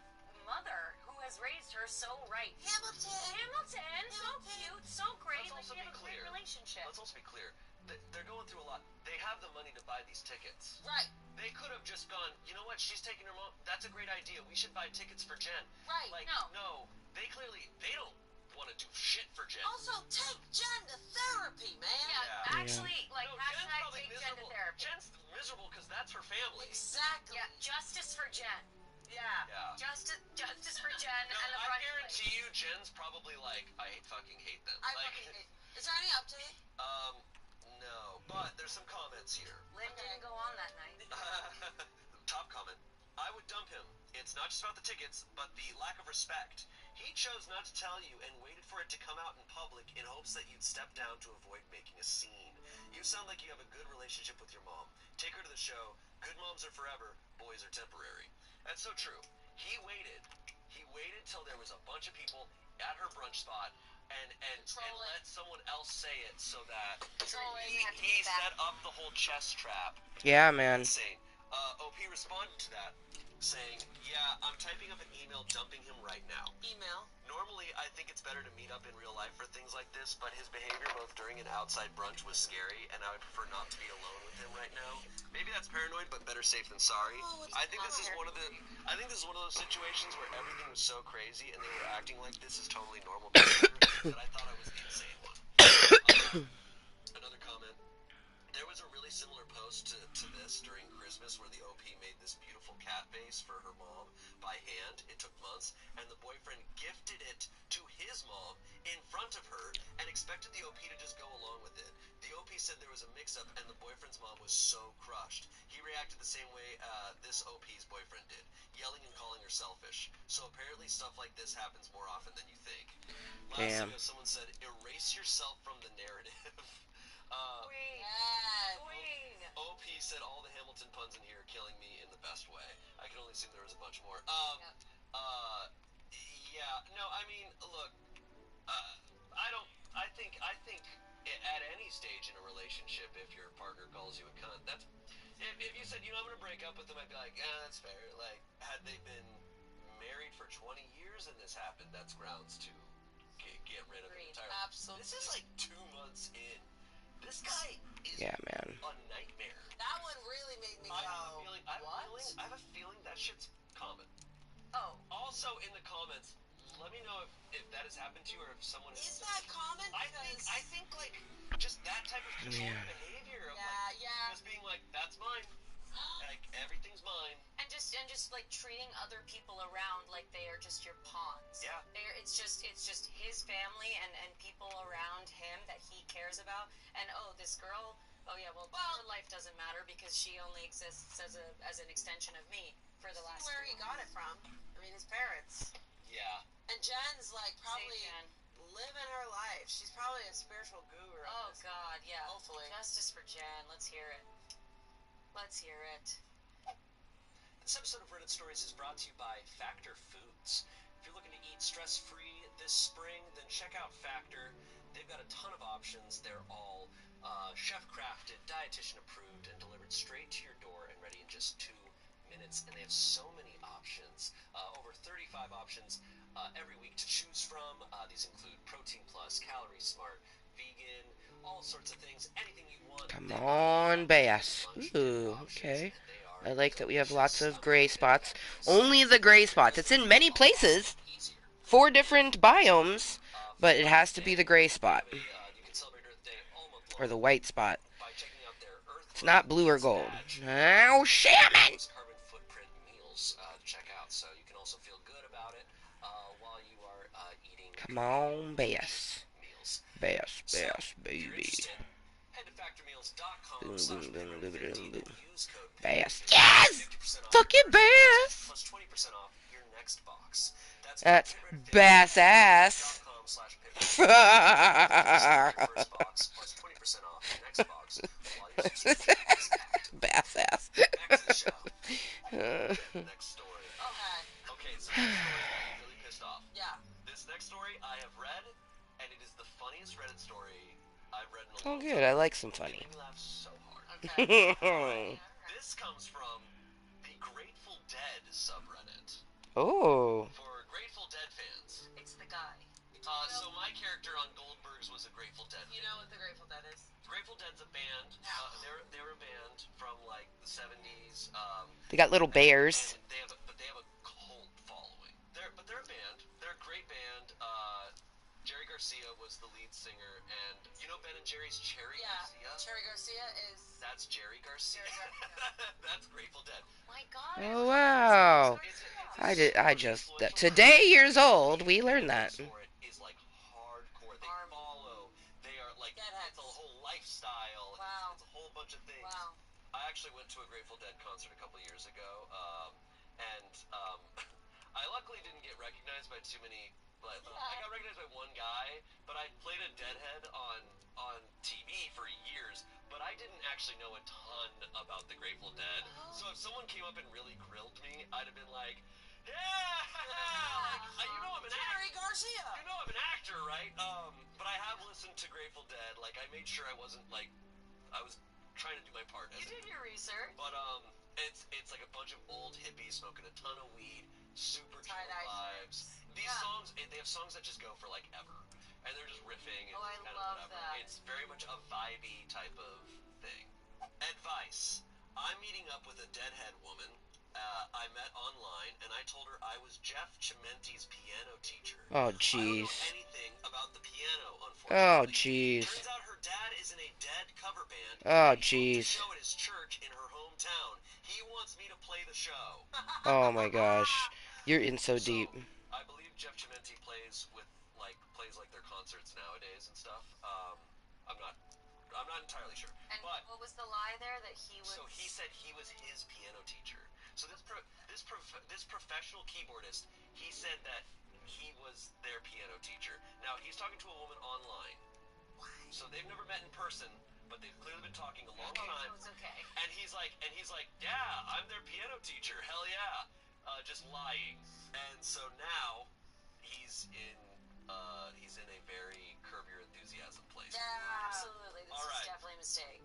[SPEAKER 4] mother who has raised her so right.
[SPEAKER 2] Hamilton,
[SPEAKER 4] so cute, so great.
[SPEAKER 3] Let's
[SPEAKER 4] Like
[SPEAKER 3] also
[SPEAKER 4] they have
[SPEAKER 3] be
[SPEAKER 4] a great
[SPEAKER 3] clear.
[SPEAKER 4] relationship.
[SPEAKER 3] Let's also be clear. They're going through a lot. They have the money to buy these tickets.
[SPEAKER 2] Right.
[SPEAKER 3] They could have just gone, you know what, she's taking her mom. That's a great idea. We should buy tickets for Jen.
[SPEAKER 2] Right.
[SPEAKER 3] Like, no. They don't want to do shit for Jen.
[SPEAKER 2] Also, take Jen to therapy, man.
[SPEAKER 4] Yeah, actually, like
[SPEAKER 3] No, Jen's
[SPEAKER 4] hashtag
[SPEAKER 3] probably
[SPEAKER 4] take Jen to
[SPEAKER 3] miserable.
[SPEAKER 4] therapy.
[SPEAKER 3] Jen's miserable because that's her family.
[SPEAKER 2] Exactly.
[SPEAKER 4] Yeah, justice for Jen.
[SPEAKER 2] Yeah.
[SPEAKER 3] Yeah.
[SPEAKER 4] Justice for Jen
[SPEAKER 3] No,
[SPEAKER 4] and the
[SPEAKER 3] I
[SPEAKER 4] brunch
[SPEAKER 3] guarantee
[SPEAKER 4] place.
[SPEAKER 3] you, Jen's probably like, I fucking hate them.
[SPEAKER 2] I
[SPEAKER 3] like,
[SPEAKER 2] fucking hate. Is there any update?
[SPEAKER 3] no. But there's some comments here.
[SPEAKER 4] Lynn didn't go on that night.
[SPEAKER 3] Top comment. I would dump him. It's not just about the tickets, but the lack of respect. He chose not to tell you and waited for it to come out in public in hopes that you'd step down to avoid making a scene. You sound like you have a good relationship with your mom. Take her to the show. Good moms are forever. Boys are temporary. That's so true. He waited. He waited till there was a bunch of people at her brunch spot and let someone else say it so that he set up the whole chest trap.
[SPEAKER 1] Yeah, man.
[SPEAKER 3] Insane. OP responded to that, saying, yeah, I'm typing up an email dumping him right now.
[SPEAKER 2] Email.
[SPEAKER 3] Normally, I think it's better to meet up in real life for things like this, but his behavior both during and outside brunch was scary, and I would prefer not to be alone with him right now. Maybe that's paranoid, but better safe than sorry. I think this is one of those situations where everything was so crazy, and they were acting like this is totally normal behavior, that I thought I was the insane one. Another comment. There was a really similar post to this during Christmas where the OP made this beautiful cat face for her mom by hand. It took months, and the boyfriend gifted it to his mom in front of her and expected the OP to just go along with it. The OP said there was a mix-up, and the boyfriend's mom was so crushed. He reacted the same way this OP's boyfriend did, yelling and calling her selfish. So apparently stuff like this happens more often than you think. Last
[SPEAKER 1] Damn.
[SPEAKER 3] ago, someone said, erase yourself from the narrative.
[SPEAKER 4] Queen.
[SPEAKER 2] Yes.
[SPEAKER 4] Queen.
[SPEAKER 3] OP said all the Hamilton puns in here are killing me in the best way. I can only assume there was a bunch more. Yeah, no, I mean, look, I think at any stage in a relationship, if your partner calls you a cunt, that's, if you said, I'm gonna break up with them, I'd be like, that's fair. Like, had they been married for 20 years and this happened, that's grounds to get rid of it entirely.
[SPEAKER 2] Absolutely.
[SPEAKER 3] This is like 2 months in. This guy is
[SPEAKER 1] Yeah, man.
[SPEAKER 3] a nightmare.
[SPEAKER 2] That one really made me go,
[SPEAKER 3] I have a feeling that shit's common.
[SPEAKER 4] Oh.
[SPEAKER 3] Also, in the comments, let me know if that has happened to you or if someone
[SPEAKER 2] is that common?
[SPEAKER 3] I think like just that type of controlling behavior of just being like, that's mine. Like everything's mine.
[SPEAKER 4] And just like treating other people around like they are just your pawns.
[SPEAKER 3] Yeah.
[SPEAKER 4] It's just his family and people around him that he cares about. And this girl, her life doesn't matter because she only exists as an extension of me for the last.
[SPEAKER 2] Where he got it from? I mean, his parents.
[SPEAKER 3] Yeah.
[SPEAKER 2] And Jen's like probably
[SPEAKER 4] Jen.
[SPEAKER 2] living her life. She's probably a spiritual guru.
[SPEAKER 4] Oh God, yeah.
[SPEAKER 2] Hopefully.
[SPEAKER 4] Justice for Jen. Let's hear it. Let's hear it.
[SPEAKER 3] This episode of Reddit Stories is brought to you by Factor Foods. If you're looking to eat stress-free this spring, then check out Factor. They've got a ton of options. They're all chef-crafted, dietitian-approved, and delivered straight to your door and ready in just 2 minutes. And they have so many options, over 35 options every week to choose from. These include Protein Plus, Calorie Smart, vegan, all sorts of things, anything you want.
[SPEAKER 1] Come on, Bass. Ooh, okay. I like that we have lots of gray spots. Only the gray spots. It's in many places. 4 different biomes, but it has to be the gray spot. Or the white spot. It's not blue or gold. Oh, shaman!
[SPEAKER 3] Carbon footprint meals to check out, so you can also feel good about it while you are eating.
[SPEAKER 1] Come on, Bass.
[SPEAKER 3] Meals.
[SPEAKER 1] Bass,
[SPEAKER 3] So,
[SPEAKER 1] baby.
[SPEAKER 3] if you're interested, head to factormeals.com/perfect and use code
[SPEAKER 1] Bass.
[SPEAKER 3] PERFECT
[SPEAKER 1] Yes!
[SPEAKER 3] 50% off
[SPEAKER 1] Fucking
[SPEAKER 3] your first
[SPEAKER 1] Bass!
[SPEAKER 3] plus 20% off your next box.
[SPEAKER 1] That's bass ass.
[SPEAKER 3] First box plus 20% off your next box while your subscription is active.
[SPEAKER 1] Bass ass.
[SPEAKER 3] Back to the show. Next story. Okay, so next story got me really pissed off.
[SPEAKER 2] Yeah.
[SPEAKER 3] This next story I have read, and it is the funniest Reddit story I've read in a
[SPEAKER 1] Oh,
[SPEAKER 3] long
[SPEAKER 1] good.
[SPEAKER 3] time.
[SPEAKER 1] I like some funny.
[SPEAKER 3] It made me laugh so hard.
[SPEAKER 2] Okay.
[SPEAKER 3] This comes from the Grateful Dead subreddit.
[SPEAKER 1] Oh.
[SPEAKER 3] For Grateful Dead fans.
[SPEAKER 4] It's the guy.
[SPEAKER 3] So my character on Goldberg's was a Grateful Dead fan.
[SPEAKER 2] You know what the Grateful Dead is?
[SPEAKER 3] Grateful Dead's a band. They're a band from like the 70s.
[SPEAKER 1] They got little bears.
[SPEAKER 3] And they have a cult following. They're a band. They're a great band. Jerry Garcia was the lead singer, and you know Ben and Jerry's Cherry Garcia?
[SPEAKER 2] Cherry Garcia is...
[SPEAKER 3] That's Jerry Garcia. That's Grateful Dead.
[SPEAKER 4] My God.
[SPEAKER 1] Oh, wow. Today years old, we learned that.
[SPEAKER 3] Is like hardcore. They
[SPEAKER 4] Army.
[SPEAKER 3] follow. They are like,
[SPEAKER 2] Deadheads.
[SPEAKER 3] it's a whole lifestyle.
[SPEAKER 4] Wow.
[SPEAKER 3] It's a whole bunch of things.
[SPEAKER 4] Wow.
[SPEAKER 3] I actually went to a Grateful Dead concert a couple years ago, and I luckily didn't get recognized by too many. I got recognized by one guy, but I played a Deadhead on TV for years, but I didn't actually know a ton about the Grateful Dead. So if someone came up and really grilled me, I'd have been like, yeah, like, you know I'm an actor.
[SPEAKER 2] Jerry Garcia!
[SPEAKER 3] You know I'm an actor, right? But I have listened to Grateful Dead. Like, I made sure I wasn't, like, I was trying to do my part.
[SPEAKER 4] You did your research.
[SPEAKER 3] But, it's like a bunch of old hippies smoking a ton of weed, super chill
[SPEAKER 2] Tie-dye
[SPEAKER 3] vibes. These songs, they have songs that just go for, like, ever. And they're just riffing and
[SPEAKER 4] I
[SPEAKER 3] kind
[SPEAKER 4] love
[SPEAKER 3] of whatever.
[SPEAKER 4] that.
[SPEAKER 3] It's very much a vibey type of thing. Advice. I'm meeting up with a deadhead woman. I met online, and I told her I was Jeff Chimente's piano teacher.
[SPEAKER 1] Oh,
[SPEAKER 3] I don't know
[SPEAKER 1] jeez.
[SPEAKER 3] anything about the piano,
[SPEAKER 1] Oh,
[SPEAKER 3] unfortunately.
[SPEAKER 1] jeez.
[SPEAKER 3] Turns out her dad is in a Dead cover band,
[SPEAKER 1] Oh,
[SPEAKER 3] and he booked a
[SPEAKER 1] jeez.
[SPEAKER 3] show at his church in her hometown. He wants me to play the show.
[SPEAKER 1] Oh my gosh. You're in so
[SPEAKER 3] So,
[SPEAKER 1] deep.
[SPEAKER 3] I believe Jeff Chimente plays their concerts nowadays and stuff. I'm not entirely sure.
[SPEAKER 4] And
[SPEAKER 3] But
[SPEAKER 4] what was the lie there that he was?
[SPEAKER 3] so he said he was his piano teacher. So this professional keyboardist, he said that he was their piano teacher. Now he's talking to a woman online, so they've never met in person, but they've clearly been talking a long time.
[SPEAKER 4] It's okay.
[SPEAKER 3] And he's like, yeah, I'm their piano teacher. Hell yeah, just lying. And so now he's in a very Curb Your Enthusiasm place.
[SPEAKER 4] Yeah, absolutely. This
[SPEAKER 3] All
[SPEAKER 4] is
[SPEAKER 3] right.
[SPEAKER 4] definitely a mistake.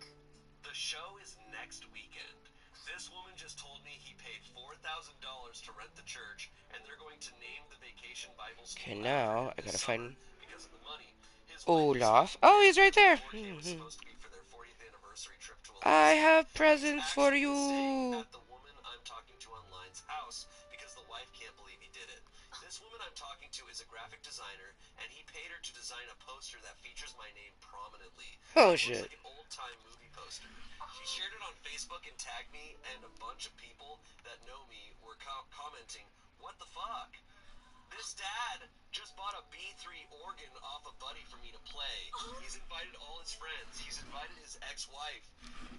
[SPEAKER 3] The show is next weekend. This woman just told me he paid $4,000 to rent the church, and they're going to name the vacation Bible school.
[SPEAKER 1] Okay, now I
[SPEAKER 3] this
[SPEAKER 1] gotta
[SPEAKER 3] summer
[SPEAKER 1] find
[SPEAKER 3] because of the money. His
[SPEAKER 1] Olaf. Oh, he's right there.
[SPEAKER 3] was supposed to be for their 40th anniversary trip to
[SPEAKER 1] I
[SPEAKER 3] Alaska.
[SPEAKER 1] have presents
[SPEAKER 3] He's
[SPEAKER 1] for
[SPEAKER 3] actually staying
[SPEAKER 1] you.
[SPEAKER 3] at the woman I'm talking to online's house because the wife can't believe he did it. This woman I'm talking to is a graphic designer, and he paid her to design a poster that features my name prominently.
[SPEAKER 1] Oh,
[SPEAKER 3] It looks
[SPEAKER 1] shit.
[SPEAKER 3] like an old-time movie poster. She shared it on Facebook and tagged me, and a bunch of people that know me were commenting, "What the fuck? This dad just bought a B3 organ off a buddy for me to play. He's invited all his friends. He's invited his ex-wife.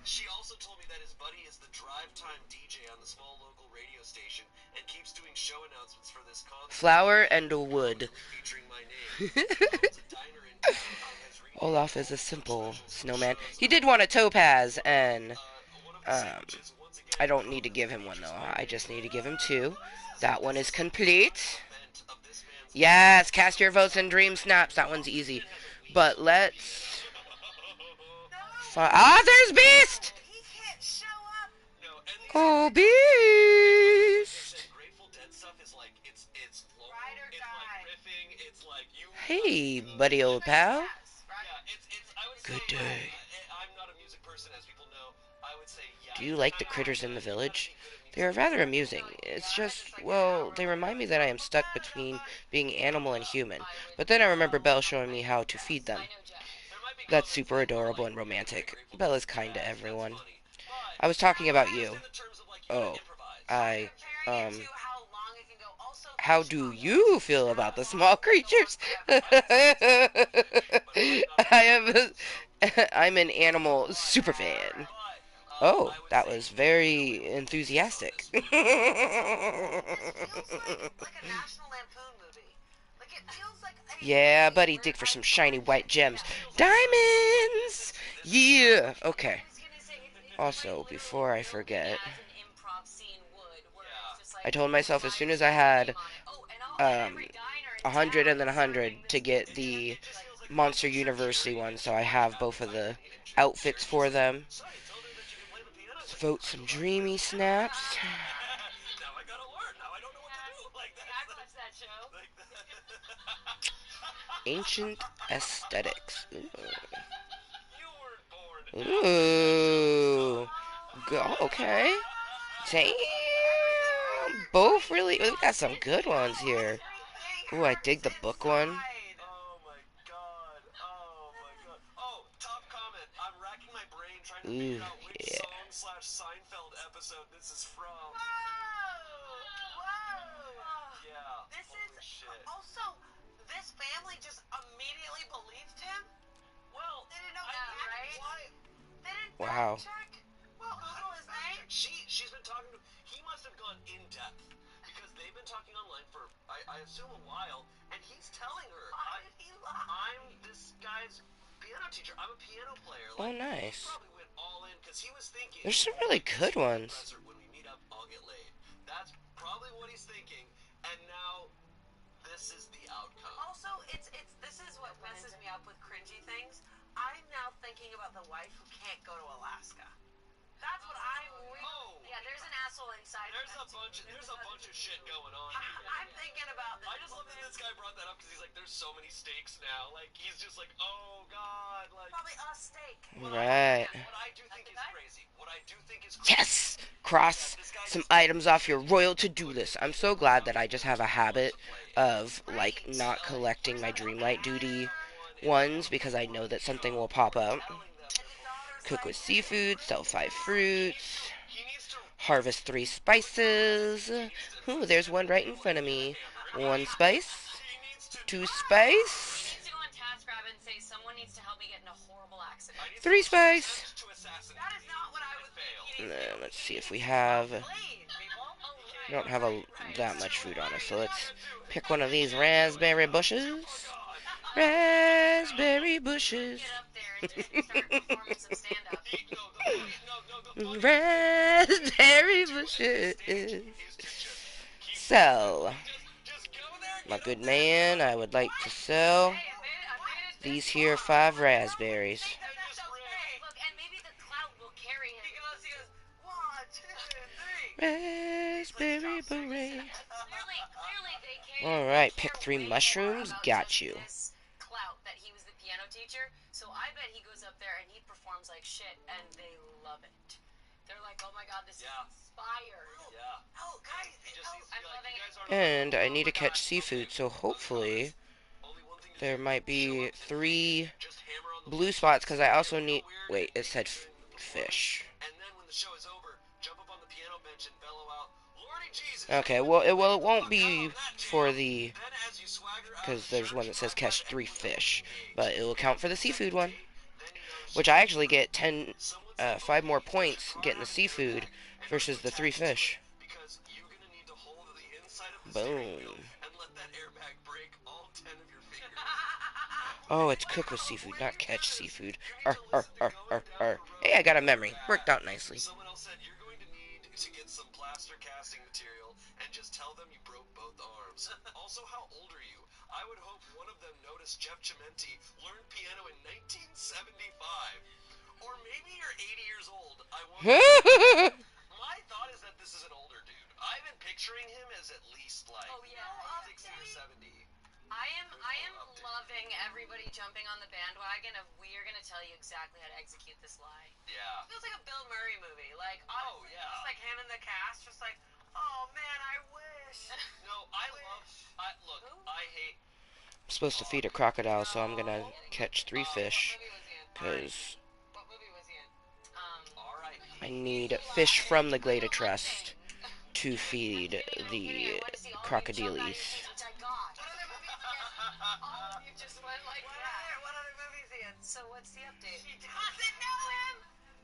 [SPEAKER 3] She also told me that his buddy is the drive time DJ on the small local radio station and keeps doing show announcements for this concert.
[SPEAKER 1] Flower and wood.
[SPEAKER 3] Featuring my name. He owns a diner in town and has renamed
[SPEAKER 1] Olaf
[SPEAKER 3] all
[SPEAKER 1] is a
[SPEAKER 3] the
[SPEAKER 1] simple
[SPEAKER 3] specials and
[SPEAKER 1] snowman.
[SPEAKER 3] shows
[SPEAKER 1] He did want a topaz, and
[SPEAKER 3] one of the sandwiches, once again,
[SPEAKER 1] I don't need to give him one though. I just need to give him two. That one is complete. Yes, cast your votes and dream snaps. That one's easy. But let's. There's Beast!
[SPEAKER 2] He can't show up.
[SPEAKER 1] Oh, Beast!
[SPEAKER 2] Ride or die.
[SPEAKER 1] Hey, buddy old pal. Good day.
[SPEAKER 3] I'm not a music person, as people know. I would say, yeah.
[SPEAKER 1] Do you like the critters in the village? They are rather amusing. It's just, well, they remind me that I am stuck between being animal and human. But then I remember Belle showing me how to feed them. That's super adorable and romantic. Belle is kind to everyone. I was talking about you. Oh, I,
[SPEAKER 2] Comparing it to how long it can go. Also,
[SPEAKER 1] how do you feel about the small creatures? I'm an animal super fan. Oh, that was very enthusiastic.
[SPEAKER 2] this feels like a National Lampoon movie. Like it feels like a
[SPEAKER 1] Yeah,
[SPEAKER 2] movie
[SPEAKER 1] buddy,
[SPEAKER 2] where
[SPEAKER 1] dig for some
[SPEAKER 2] I
[SPEAKER 1] shiny
[SPEAKER 2] can't
[SPEAKER 1] white
[SPEAKER 2] get
[SPEAKER 1] gems.
[SPEAKER 2] that.
[SPEAKER 1] Diamonds! Yeah, okay.
[SPEAKER 4] I was gonna say it's
[SPEAKER 1] Also,
[SPEAKER 4] like
[SPEAKER 1] before I
[SPEAKER 4] literally
[SPEAKER 1] forget,
[SPEAKER 4] building as an improv scene would, where it's just like
[SPEAKER 1] I told myself as soon as I had 100 and then 100 to get the Monster University one, so I have both of the outfits for them. Let's vote some dreamy snaps.
[SPEAKER 3] Now I gotta learn. Now I don't know what to do. Like that.
[SPEAKER 4] I watched that show.
[SPEAKER 1] Ancient aesthetics.
[SPEAKER 3] You weren't born.
[SPEAKER 1] Ooh. Okay. Damn. Both really. We got some good ones here. Ooh, I dig the book one.
[SPEAKER 3] Oh my god. Oh my god. Oh, top comment. I'm racking my brain trying to
[SPEAKER 1] Ooh,
[SPEAKER 3] figure out which
[SPEAKER 1] yeah.
[SPEAKER 3] song/Seinfeld episode this is from. Yeah.
[SPEAKER 2] This
[SPEAKER 3] Holy
[SPEAKER 2] is
[SPEAKER 3] shit.
[SPEAKER 2] also this family just immediately believed him.
[SPEAKER 3] Well,
[SPEAKER 2] They didn't know
[SPEAKER 3] I
[SPEAKER 2] that,
[SPEAKER 3] think
[SPEAKER 2] right?
[SPEAKER 3] why?
[SPEAKER 2] They didn't
[SPEAKER 1] Wow.
[SPEAKER 2] check. Well, who was name?
[SPEAKER 3] She's been talking to. He must have gone in depth because they've been talking online for I assume a while, and he's telling her
[SPEAKER 2] Why did he lie?
[SPEAKER 3] I'm this guy's piano teacher. I'm a piano player.
[SPEAKER 1] Oh,
[SPEAKER 3] Like,
[SPEAKER 1] nice.
[SPEAKER 3] He probably went all in because he was thinking.
[SPEAKER 1] There's some really good ones.
[SPEAKER 3] When we meet up, I'll get laid. That's probably what he's thinking, and now this is the outcome.
[SPEAKER 2] Also, it's this is what messes me up with cringy things. I'm now thinking about the wife who can't go to Alaska. That's what I'm really.
[SPEAKER 3] Oh,
[SPEAKER 4] Yeah, there's an asshole inside.
[SPEAKER 3] there's a bunch of shit going on here.
[SPEAKER 2] I'm thinking about this.
[SPEAKER 3] I just love that this guy brought that up because he's like, there's so many stakes now. Like, he's just like, oh god, like.
[SPEAKER 2] Probably a steak.
[SPEAKER 1] Right.
[SPEAKER 3] What I do think is crazy. What I do think is
[SPEAKER 1] Yes! Cross some items off your royal to-do list. I'm so glad that I just have a habit of, like, not collecting my Dreamlight Duty ones because I know that something will pop up. Cook with seafood, sell 5 fruits, harvest 3 spices. Ooh, there's one right in front of me. 1 spice, 2 spice,
[SPEAKER 4] To go on TaskRabbit and say someone needs to help me get in a horrible accident.
[SPEAKER 1] 3 spice.
[SPEAKER 2] That is not what I was thinking.
[SPEAKER 1] Let's see if we have. We don't have that much food on us, so let's pick one of these raspberry bushes. Raspberry bushes.
[SPEAKER 4] Get up there and start performing some stand-up.
[SPEAKER 1] Raspberry bushes. So, my good man, I would like to sell these here 5 raspberries.
[SPEAKER 4] Look, and maybe the clout will carry him.
[SPEAKER 2] He goes, 1, 2, 3.
[SPEAKER 1] Raspberry beret.
[SPEAKER 4] Clearly they care.
[SPEAKER 1] Alright, pick 3 mushrooms. Got you.
[SPEAKER 4] This clout that he was the piano teacher, so I bet he goes up there and he performs like shit, and they love it. They're like, oh my god, this is inspired.
[SPEAKER 3] Yeah.
[SPEAKER 2] Oh, guys.
[SPEAKER 4] I'm loving it.
[SPEAKER 1] And I need to catch seafood, so hopefully there might be 3 blue spots, because I also need... Wait, it said fish.
[SPEAKER 3] And then when the show is over, jump up on the piano bench and bellow out, Lordy Jesus.
[SPEAKER 1] Okay, well, it won't be for the... because there's one that says catch 3 fish. But it will count for the seafood one. Which I actually get 5 more points getting the seafood versus the 3 fish. Boom. Oh, it's cook with seafood, not catch seafood. Hey, I got a memory. Worked out nicely.
[SPEAKER 3] Someone else said you're going to need to get some plaster casting material and just tell them you broke both arms. Also, how old are you? I would hope one of them noticed Jeff Chimenti learned piano in 1975. Or maybe you're 80 years old. I wonder. My thought is that this is an older dude. I've been picturing him as at least like 60 or 70.
[SPEAKER 4] I am loving everybody jumping on the bandwagon of we are going to tell you exactly how to execute this lie.
[SPEAKER 3] Yeah.
[SPEAKER 2] It feels like a Bill Murray movie. Like,
[SPEAKER 3] Oh,
[SPEAKER 2] honestly,
[SPEAKER 3] yeah.
[SPEAKER 2] just like him and the cast, just like, oh man, I wish.
[SPEAKER 3] No, look, I hate.
[SPEAKER 1] I'm supposed to feed a crocodile, so I'm gonna catch 3 fish. Because
[SPEAKER 2] What movie was he in?
[SPEAKER 3] Alright.
[SPEAKER 1] I need fish from the Glade of Trust to feed the crocodiles.
[SPEAKER 4] Which I got.
[SPEAKER 2] Oh,
[SPEAKER 4] You just went like
[SPEAKER 2] what
[SPEAKER 4] that.
[SPEAKER 2] other movies he in?
[SPEAKER 4] So what's the update?
[SPEAKER 2] She doesn't know him.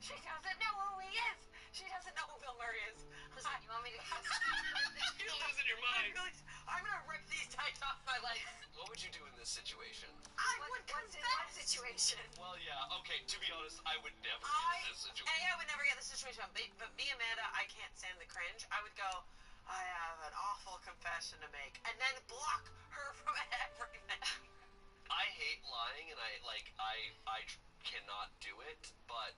[SPEAKER 2] She doesn't know who he is. She doesn't know who Bill Murray is.
[SPEAKER 4] Listen, you want me to
[SPEAKER 3] You're losing your mind.
[SPEAKER 2] I'm gonna rip these tights off my legs.
[SPEAKER 3] What would you do in this situation?
[SPEAKER 2] I would
[SPEAKER 4] what
[SPEAKER 2] confess.
[SPEAKER 4] situation?
[SPEAKER 3] Well, yeah, okay, to be honest, I would never get in this situation.
[SPEAKER 2] I would never get in this situation, but me, Amanda, I can't stand the cringe. I would go, I have an awful confession to make, and then block her from everything.
[SPEAKER 3] I hate lying, and I cannot do it, but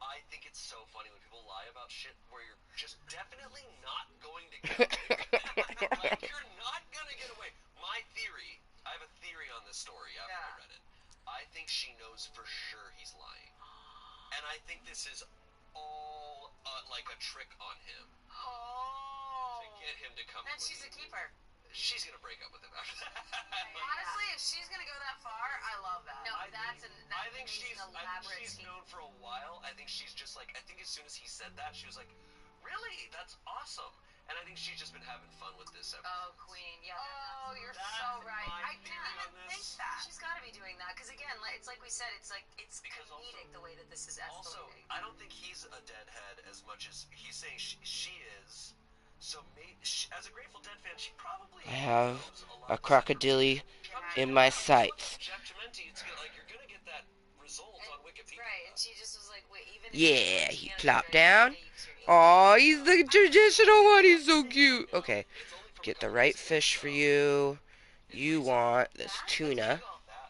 [SPEAKER 3] I think it's so funny when people lie about shit where you're just definitely not going to get away with it. Like, you're not gonna get away. My theory, I have a theory on this story after I read it. I think she knows for sure he's lying. And I think this is all like a trick on him
[SPEAKER 2] Oh.
[SPEAKER 3] to get him to come
[SPEAKER 2] And
[SPEAKER 3] with
[SPEAKER 2] she's a
[SPEAKER 3] you.
[SPEAKER 2] keeper.
[SPEAKER 3] She's gonna break up with him after that.
[SPEAKER 2] Honestly, if she's gonna go that far, I love that.
[SPEAKER 4] No,
[SPEAKER 3] I
[SPEAKER 4] that's
[SPEAKER 3] think-
[SPEAKER 4] an
[SPEAKER 3] I think she's
[SPEAKER 4] elaborate
[SPEAKER 3] she's
[SPEAKER 4] scheme.
[SPEAKER 3] known for a while. I think she's just like, I think as soon as he said that, she was like, really? That's awesome. And I think she's just been having fun with this ever
[SPEAKER 4] Oh,
[SPEAKER 3] since.
[SPEAKER 4] queen, yeah.
[SPEAKER 2] Oh, you're
[SPEAKER 3] That's
[SPEAKER 2] so right.
[SPEAKER 3] my
[SPEAKER 2] I
[SPEAKER 3] theory
[SPEAKER 2] didn't
[SPEAKER 3] on
[SPEAKER 2] even
[SPEAKER 3] this.
[SPEAKER 2] think that.
[SPEAKER 4] She's got to be doing that because again, it's like we said, it's
[SPEAKER 3] Because
[SPEAKER 4] comedic the way that this is
[SPEAKER 3] Also,
[SPEAKER 4] escalating.
[SPEAKER 3] I don't think he's a deadhead as much as he's saying she is. So, as a Grateful Dead fan, she probably
[SPEAKER 1] I have
[SPEAKER 3] knows a lot
[SPEAKER 1] a
[SPEAKER 3] of
[SPEAKER 1] crocodile in my sights.
[SPEAKER 3] Jeff Chimenti, it's like you're gonna get that result on Wikipedia.
[SPEAKER 4] Right, and she just was like, wait, even if
[SPEAKER 1] Yeah,
[SPEAKER 4] you
[SPEAKER 1] he
[SPEAKER 4] know,
[SPEAKER 1] plopped
[SPEAKER 4] you're
[SPEAKER 1] down.
[SPEAKER 4] right,
[SPEAKER 1] Oh, he's the traditional one. He's so cute. Okay, get the right fish for you. You want this tuna.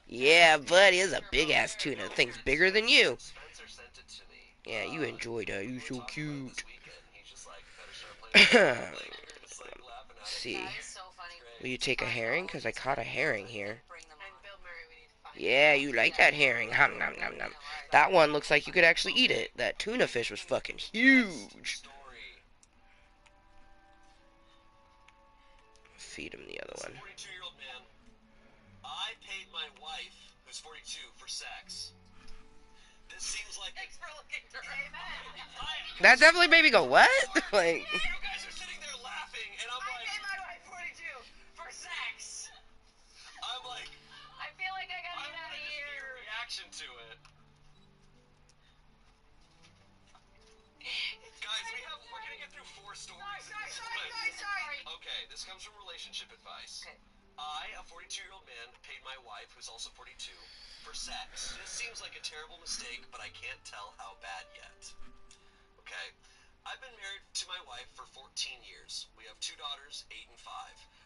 [SPEAKER 1] Yeah, buddy, it's a big ass tuna. Thing's bigger than you.
[SPEAKER 3] Spencer sent it to me.
[SPEAKER 1] Yeah, you enjoy that. You so
[SPEAKER 3] Talking about it this
[SPEAKER 1] cute.
[SPEAKER 3] weekend. He's just like, better start playing
[SPEAKER 1] Let's
[SPEAKER 3] like, it's like laughing at it.
[SPEAKER 1] see.
[SPEAKER 4] That is so funny.
[SPEAKER 1] Will you take a herring? Because I caught a herring here.
[SPEAKER 4] Bring them
[SPEAKER 2] And
[SPEAKER 4] on.
[SPEAKER 2] Bill Murray, we need to find
[SPEAKER 1] Yeah, you like that herring. Hum, nom, nom, nom. That one looks like you could actually eat it. That tuna fish was fucking huge.
[SPEAKER 3] Story.
[SPEAKER 1] Feed him the other
[SPEAKER 3] This
[SPEAKER 1] one.
[SPEAKER 3] 42-year-old man. I paid my wife, who's 42, for sex. This seems like.
[SPEAKER 2] Thanks for looking through. Amen.
[SPEAKER 1] That definitely made me go, what? Like,
[SPEAKER 3] You guys are sitting there laughing, and I'm
[SPEAKER 2] I
[SPEAKER 3] like,
[SPEAKER 2] paid my wife 42 for sex.
[SPEAKER 3] I'm like,
[SPEAKER 4] I feel like I gotta
[SPEAKER 3] I
[SPEAKER 4] get out
[SPEAKER 3] wanted
[SPEAKER 4] of
[SPEAKER 3] to see your
[SPEAKER 4] here.
[SPEAKER 3] reaction to it. Guys, we're gonna get through 4 stories.
[SPEAKER 2] Sorry.
[SPEAKER 3] Okay, this comes from relationship advice.
[SPEAKER 4] Okay.
[SPEAKER 3] I, a 42-year-old man, paid my wife, who's also 42, for sex. This seems like a terrible mistake, but I can't tell how bad yet. Okay. I've been married to my wife for 14 years. We have 2 daughters, 8 and 5.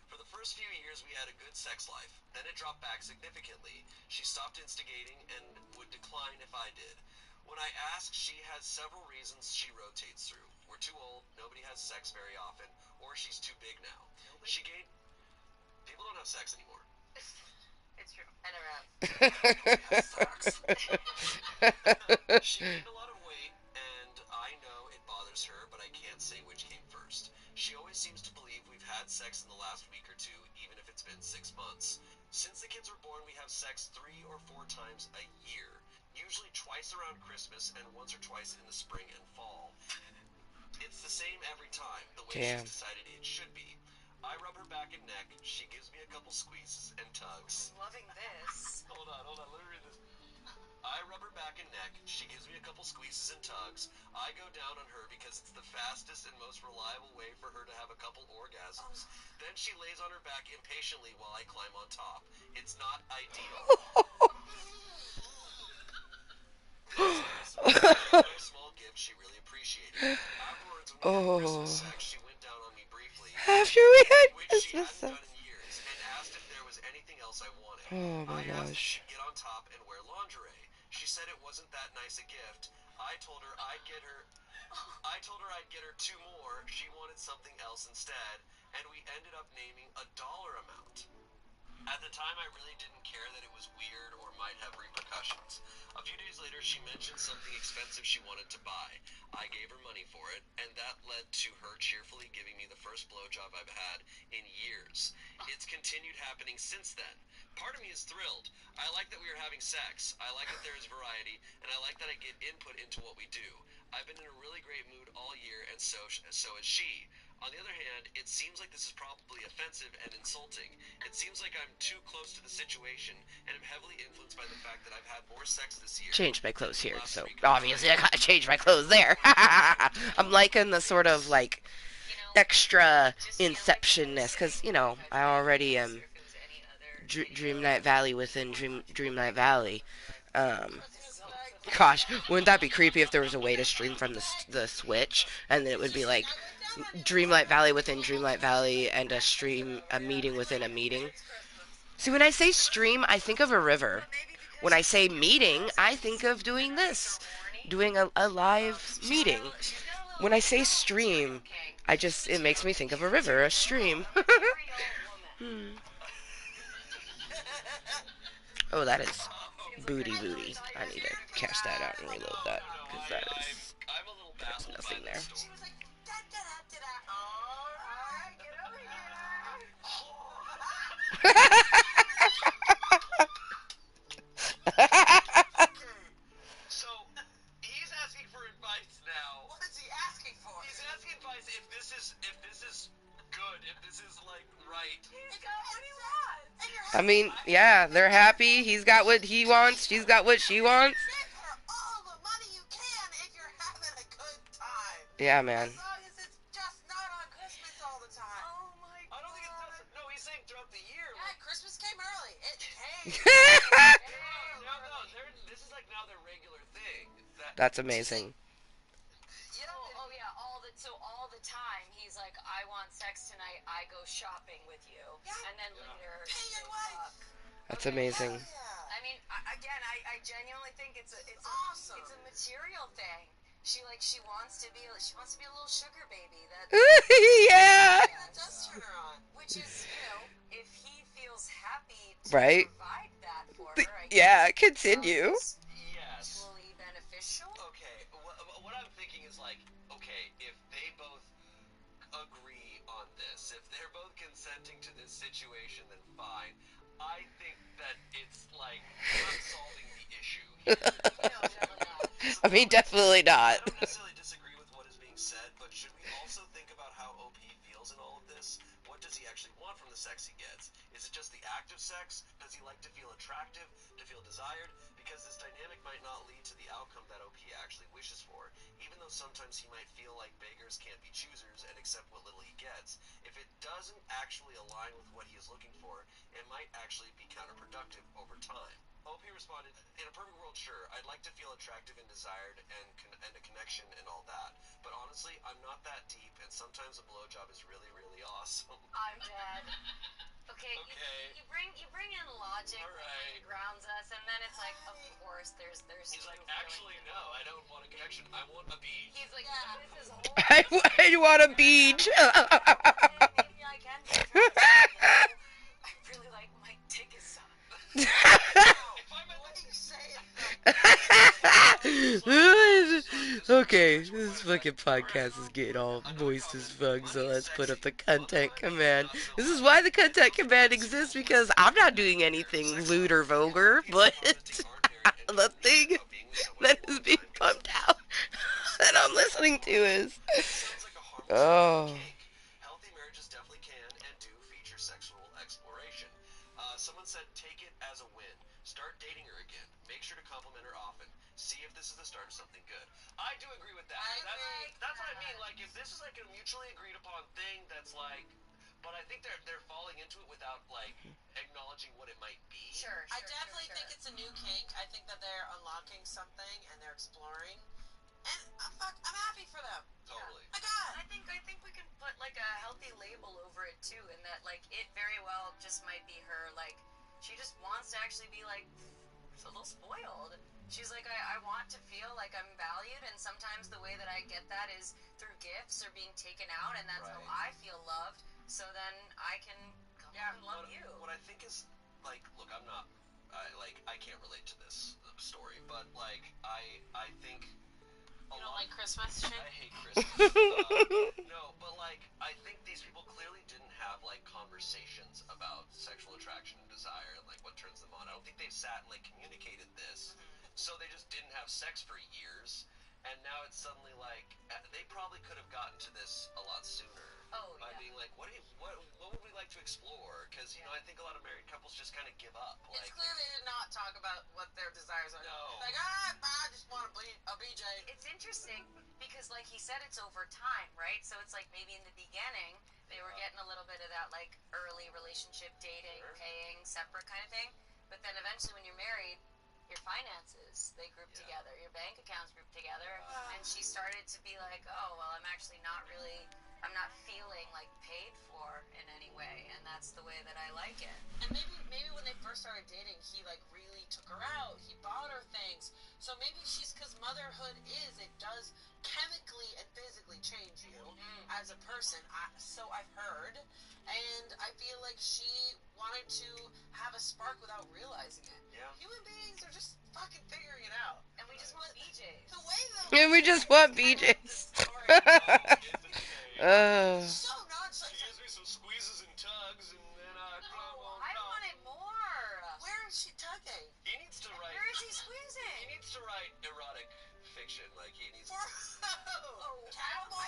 [SPEAKER 3] For the first few years, we had a good sex life. Then it dropped back significantly. She stopped instigating and would decline if I did. When I ask, she has several reasons she rotates through. We're too old, nobody has sex very often, or she's too big now. She gained... People don't have sex anymore.
[SPEAKER 2] It's true. I never have.
[SPEAKER 3] She gained a lot of weight, and I know it bothers her, but I can't say which came first. She always seems to believe we've had sex in the last week or 2, even if it's been 6 months. Since the kids were born, we have sex 3 or 4 times a year. Usually twice around Christmas and once or twice in the spring and fall. It's the same every time, the way
[SPEAKER 1] Damn.
[SPEAKER 3] she's decided it should be. I rub her back and neck, she gives me a couple squeezes and tugs.
[SPEAKER 2] I'm loving this.
[SPEAKER 3] Hold on, let me read this. I rub her back and neck, she gives me a couple squeezes and tugs. I go down on her because it's the fastest and most reliable way for her to have a couple orgasms. Then she lays on her back impatiently while I climb on top. It's not ideal. A small gift she really appreciated. Afterwards, when we had Christmas sex, she went down on me briefly,
[SPEAKER 1] after we had
[SPEAKER 3] which she
[SPEAKER 1] Christmas
[SPEAKER 3] hadn't
[SPEAKER 1] sex.
[SPEAKER 3] done in years, and asked if there was anything else I wanted.
[SPEAKER 1] Oh my
[SPEAKER 3] I asked if
[SPEAKER 1] gosh.
[SPEAKER 3] she'd get on top and wear lingerie. She said it wasn't that nice a gift. I told her I'd get her 2 more. She wanted something else instead, and we ended up naming a dollar amount. At the time, I really didn't care that it was weird or might have repercussions. A few days later, she mentioned something expensive she wanted to buy. I gave her money for it, and that led to her cheerfully giving me the first blowjob I've had in years. It's continued happening since then. Part of me is thrilled. I like that we are having sex. I like that there is variety, and I like that I get input into what we do. I've been in a really great mood all year, and so is she. On the other hand, it seems like this is probably offensive and insulting. It seems like I'm too close to the situation, and I'm heavily influenced by the fact that I've had more sex this year.
[SPEAKER 1] Changed my clothes here,
[SPEAKER 3] Last
[SPEAKER 1] so
[SPEAKER 3] week.
[SPEAKER 1] obviously I gotta change my clothes there. I'm liking the sort of like extra inceptionness, because you know I already am Dreamlight Valley within Dreamlight Valley. Gosh, wouldn't that be creepy if there was a way to stream from the Switch, and then it would be like Dreamlight Valley within Dreamlight Valley, and a meeting within a meeting. See, when I say stream, I think of a river. When I say meeting, I think of doing this, doing a live meeting. When I say stream, it makes me think of a river, a stream. Oh, that is booty. I need to catch that out and reload that, because
[SPEAKER 3] I'm a little
[SPEAKER 1] there's
[SPEAKER 3] baffled
[SPEAKER 1] nothing
[SPEAKER 3] by
[SPEAKER 1] there.
[SPEAKER 3] this story.
[SPEAKER 2] She was like, da-da-da-da-da. Alright, get over
[SPEAKER 3] So, he's asking for advice now.
[SPEAKER 2] What is he asking for?
[SPEAKER 3] He's asking advice if this is good, if this is like right.
[SPEAKER 2] He's got what he wants. And you're
[SPEAKER 1] I mean, yeah, they're happy. He's got what he wants. She's got what she wants.
[SPEAKER 2] give her all the money you can if you're having a good time.
[SPEAKER 1] Yeah, man.
[SPEAKER 2] As long as it's just not on Christmas all the time. Oh my god.
[SPEAKER 3] I don't think it does. No, he's saying throughout the year.
[SPEAKER 2] Yeah, Christmas came early. It came.
[SPEAKER 3] This is like now their regular thing.
[SPEAKER 1] That's amazing.
[SPEAKER 2] You know,
[SPEAKER 4] all the time he's like, I want sex tonight, I go shopping with you.
[SPEAKER 2] Yeah.
[SPEAKER 4] And then later
[SPEAKER 2] Pay your
[SPEAKER 4] they
[SPEAKER 2] wife.
[SPEAKER 4] fuck.
[SPEAKER 1] That's
[SPEAKER 2] hell
[SPEAKER 1] amazing.
[SPEAKER 2] yeah.
[SPEAKER 4] I mean, again, I genuinely think it's
[SPEAKER 2] awesome.
[SPEAKER 4] it's a material thing. she wants to be a little sugar baby.
[SPEAKER 1] Yeah.
[SPEAKER 2] That does turn her on.
[SPEAKER 4] Which is, if he feels happy to
[SPEAKER 1] Right.
[SPEAKER 4] provide that for her, I
[SPEAKER 1] Yeah,
[SPEAKER 4] guess
[SPEAKER 1] continue.
[SPEAKER 4] sounds
[SPEAKER 3] Yes.
[SPEAKER 4] mutually beneficial.
[SPEAKER 3] Okay, what I'm thinking is like, okay, if they both agree on this, if they're both consenting to this situation, then fine. I think that it's like not solving the issue here.
[SPEAKER 4] No, definitely not.
[SPEAKER 1] I mean, definitely
[SPEAKER 3] I
[SPEAKER 1] not.
[SPEAKER 3] don't necessarily disagree with what is being said, but should we also think about how OP feels in all of this? What does he actually want from the sex he gets? Is it just the act of sex? Does he like to feel attractive, to feel desired? Because this dynamic might not lead to the outcome that OP actually wishes for, even though sometimes he might feel like beggars can't be choosers and accept what little he gets. If it doesn't actually align with what he is looking for, it might actually be counterproductive over time. OP responded, in a perfect world, sure, I'd like to feel attractive and desired and a connection and all that. But honestly, I'm not that deep, and sometimes a blowjob is really, really awesome.
[SPEAKER 4] I'm dead. Okay,
[SPEAKER 3] Okay.
[SPEAKER 4] you bring in logic
[SPEAKER 3] Alright.
[SPEAKER 4] and grounds us, and then it's like, of course, there's.
[SPEAKER 3] He's like, actually, no, I don't want a connection. I want a beach.
[SPEAKER 4] He's like, this is
[SPEAKER 1] I,
[SPEAKER 4] horrible.
[SPEAKER 1] I want a beach.
[SPEAKER 4] Okay, maybe I can be attracted. I really like my dick is soft.
[SPEAKER 3] If I'm at
[SPEAKER 2] What
[SPEAKER 3] the
[SPEAKER 2] are you saying?
[SPEAKER 1] Okay, this fucking podcast is getting all moist as fuck, so let's put up the content command. This is why the content command exists, because I'm not doing anything lewd or vulgar, but the thing that is being pumped out that I'm listening to is...
[SPEAKER 3] sounds like a
[SPEAKER 1] Oh.
[SPEAKER 3] harmless kink. Healthy marriages definitely can and do feature sexual exploration. Someone said, take it as a win. Start dating her again. Make sure to compliment her often. See if this is the start of something good. I do agree with that.
[SPEAKER 2] I agree.
[SPEAKER 3] That's what I mean. Like, if this is like a mutually agreed upon thing that's like, but I think they're falling into it without like acknowledging what it might be.
[SPEAKER 4] Sure.
[SPEAKER 2] I definitely think it's a new kink. I think that they're unlocking something and they're exploring. And I'm happy for them.
[SPEAKER 3] Totally.
[SPEAKER 2] My God.
[SPEAKER 4] I think we can put like a healthy label over it too, in that like it very well just might be her like she just wants to actually be like a little spoiled. She's like, I want to feel like I'm valued, and sometimes the way that I get that is through gifts or being taken out, and that's how I feel loved. So then I can come and love you.
[SPEAKER 3] What I think is like, look, I'm not, I can't relate to this story, but like, I think.
[SPEAKER 2] You don't like Christmas shit?
[SPEAKER 3] I hate Christmas. No, but like, I think these people clearly didn't have like conversations about sexual attraction and desire and like what turns them on. I don't think they've sat and like communicated this. So they just didn't have sex for years, and now it's suddenly like they probably could have gotten to this a lot sooner.
[SPEAKER 4] Oh,
[SPEAKER 3] By
[SPEAKER 4] yeah.
[SPEAKER 3] being like, what would we like to explore? Because you know, I think a lot of married couples just kind of give up.
[SPEAKER 2] It's
[SPEAKER 3] Like,
[SPEAKER 2] clear they did not talk about what their desires are.
[SPEAKER 3] No.
[SPEAKER 2] Like, I just want a BJ.
[SPEAKER 4] It's interesting because, like he said, it's over time, right? So it's like maybe in the beginning they were getting a little bit of that like early relationship dating, paying, separate kind of thing. But then eventually, when you're married, your finances they group together, your bank accounts group together, and she started to be like, oh well, I'm not feeling like paid for in any way, and that's the way that I like it.
[SPEAKER 2] And maybe when they first started dating, he like really took her out. He bought her things. So maybe she's, because motherhood it does chemically and physically change you as a person. So I've heard, and I feel like she wanted to have a spark without realizing it.
[SPEAKER 3] Yeah.
[SPEAKER 2] Human beings are just fucking figuring it out.
[SPEAKER 4] And we just want BJs.
[SPEAKER 2] The way
[SPEAKER 1] And we just want BJs.
[SPEAKER 2] So nuts.
[SPEAKER 3] She gives me some squeezes and tugs, and then I
[SPEAKER 4] I wanted more.
[SPEAKER 2] Where is she tugging?
[SPEAKER 3] He needs to write.
[SPEAKER 4] Where is he squeezing?
[SPEAKER 3] He needs to write erotic fiction. Like he needs.
[SPEAKER 2] Cowboy?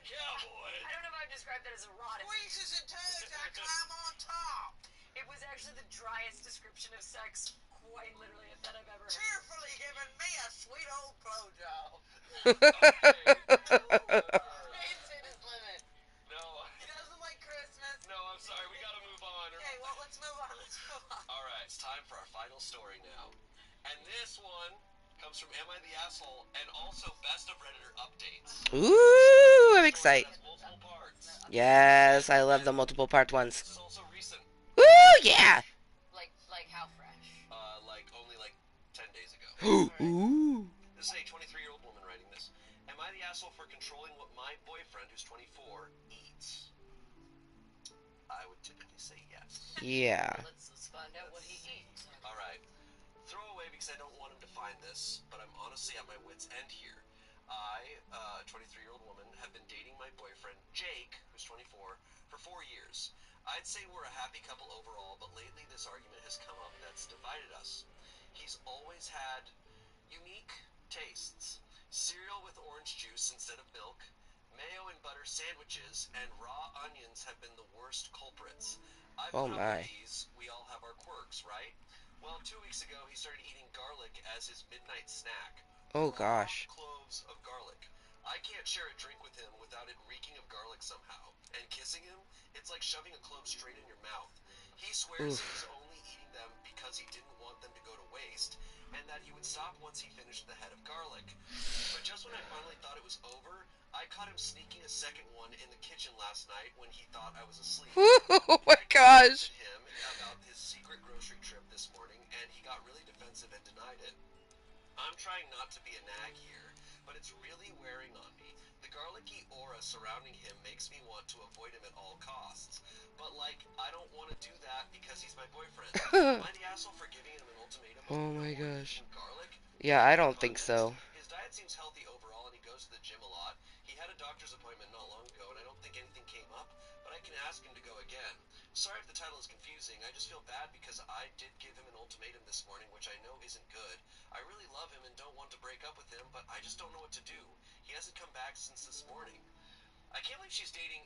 [SPEAKER 3] Cowboy.
[SPEAKER 4] I don't know if I would describe that as erotic.
[SPEAKER 2] Squeezes and tugs. I climb on top.
[SPEAKER 4] It was actually the driest description of sex, quite literally, that I've ever heard.
[SPEAKER 2] Cheerfully giving me a sweet old blowjob. Pain's in his limit.
[SPEAKER 3] No.
[SPEAKER 2] He doesn't like Christmas.
[SPEAKER 3] No, I'm sorry. We gotta move on.
[SPEAKER 2] Okay, well, let's move on.
[SPEAKER 3] All right, it's time for our final story now, and this one comes from Am I the Asshole and also Best of Redditor updates.
[SPEAKER 1] Ooh, I'm excited.
[SPEAKER 3] It has multiple parts.
[SPEAKER 1] Yes, I love the multiple part ones.
[SPEAKER 3] This is also recent.
[SPEAKER 1] Ooh, yeah.
[SPEAKER 4] Like how fresh?
[SPEAKER 3] Like only like 10 days ago.
[SPEAKER 1] Ooh.
[SPEAKER 3] This is a 23-year-old woman writing this. asshole for controlling what my boyfriend, who's 24, eats? I would typically say yes.
[SPEAKER 1] Yeah.
[SPEAKER 2] Let's find out what he eats.
[SPEAKER 3] Alright. Throw away because I don't want him to find this, but I'm honestly at my wit's end here. I, a 23-year-old woman, have been dating my boyfriend, Jake, who's 24, for 4 years. I'd say we're a happy couple overall, but lately this argument has come up that's divided us. He's always had unique tastes. Cereal with orange juice instead of milk, mayo and butter sandwiches, and raw onions have been the worst culprits. I
[SPEAKER 1] Oh
[SPEAKER 3] put up
[SPEAKER 1] my.
[SPEAKER 3] with these. We all have our quirks, right? Well, 2 weeks ago, he started eating garlic as his midnight snack.
[SPEAKER 1] Oh
[SPEAKER 3] 4
[SPEAKER 1] gosh.
[SPEAKER 3] cloves of garlic. I can't share a drink with him without it reeking of garlic somehow. And kissing him, it's like shoving a clove straight in your mouth. He swears he was only eating them because he didn't want them to go to waste, and that he would stop once he finished the head of garlic. But just when I finally thought it was over, I caught him sneaking a second one in the kitchen last night when he thought I was asleep.
[SPEAKER 1] Oh my
[SPEAKER 3] I
[SPEAKER 1] gosh.
[SPEAKER 3] confronted him about his secret grocery trip this morning, and he got really defensive and denied it. I'm trying not to be a nag here, but it's really wearing on me. The garlicky aura surrounding him makes me want to avoid him at all costs. But, like, I don't want to do that because he's my boyfriend. Am I the asshole for giving him an ultimatum of
[SPEAKER 1] Oh
[SPEAKER 3] no
[SPEAKER 1] my
[SPEAKER 3] more
[SPEAKER 1] gosh.
[SPEAKER 3] eating garlic?
[SPEAKER 1] Yeah, I don't think
[SPEAKER 3] Context.
[SPEAKER 1] so.
[SPEAKER 3] His diet seems healthy overall, and he goes to the gym a lot. He had a doctor's appointment not long ago, and I don't think anything came up, but I can ask him to go again. Sorry if the title is confusing. I just feel bad because I did give him an ultimatum this morning, which I know isn't good. I really love him and don't want to break up with him, but I just don't know what to do. He hasn't come back since this morning. I can't believe she's dating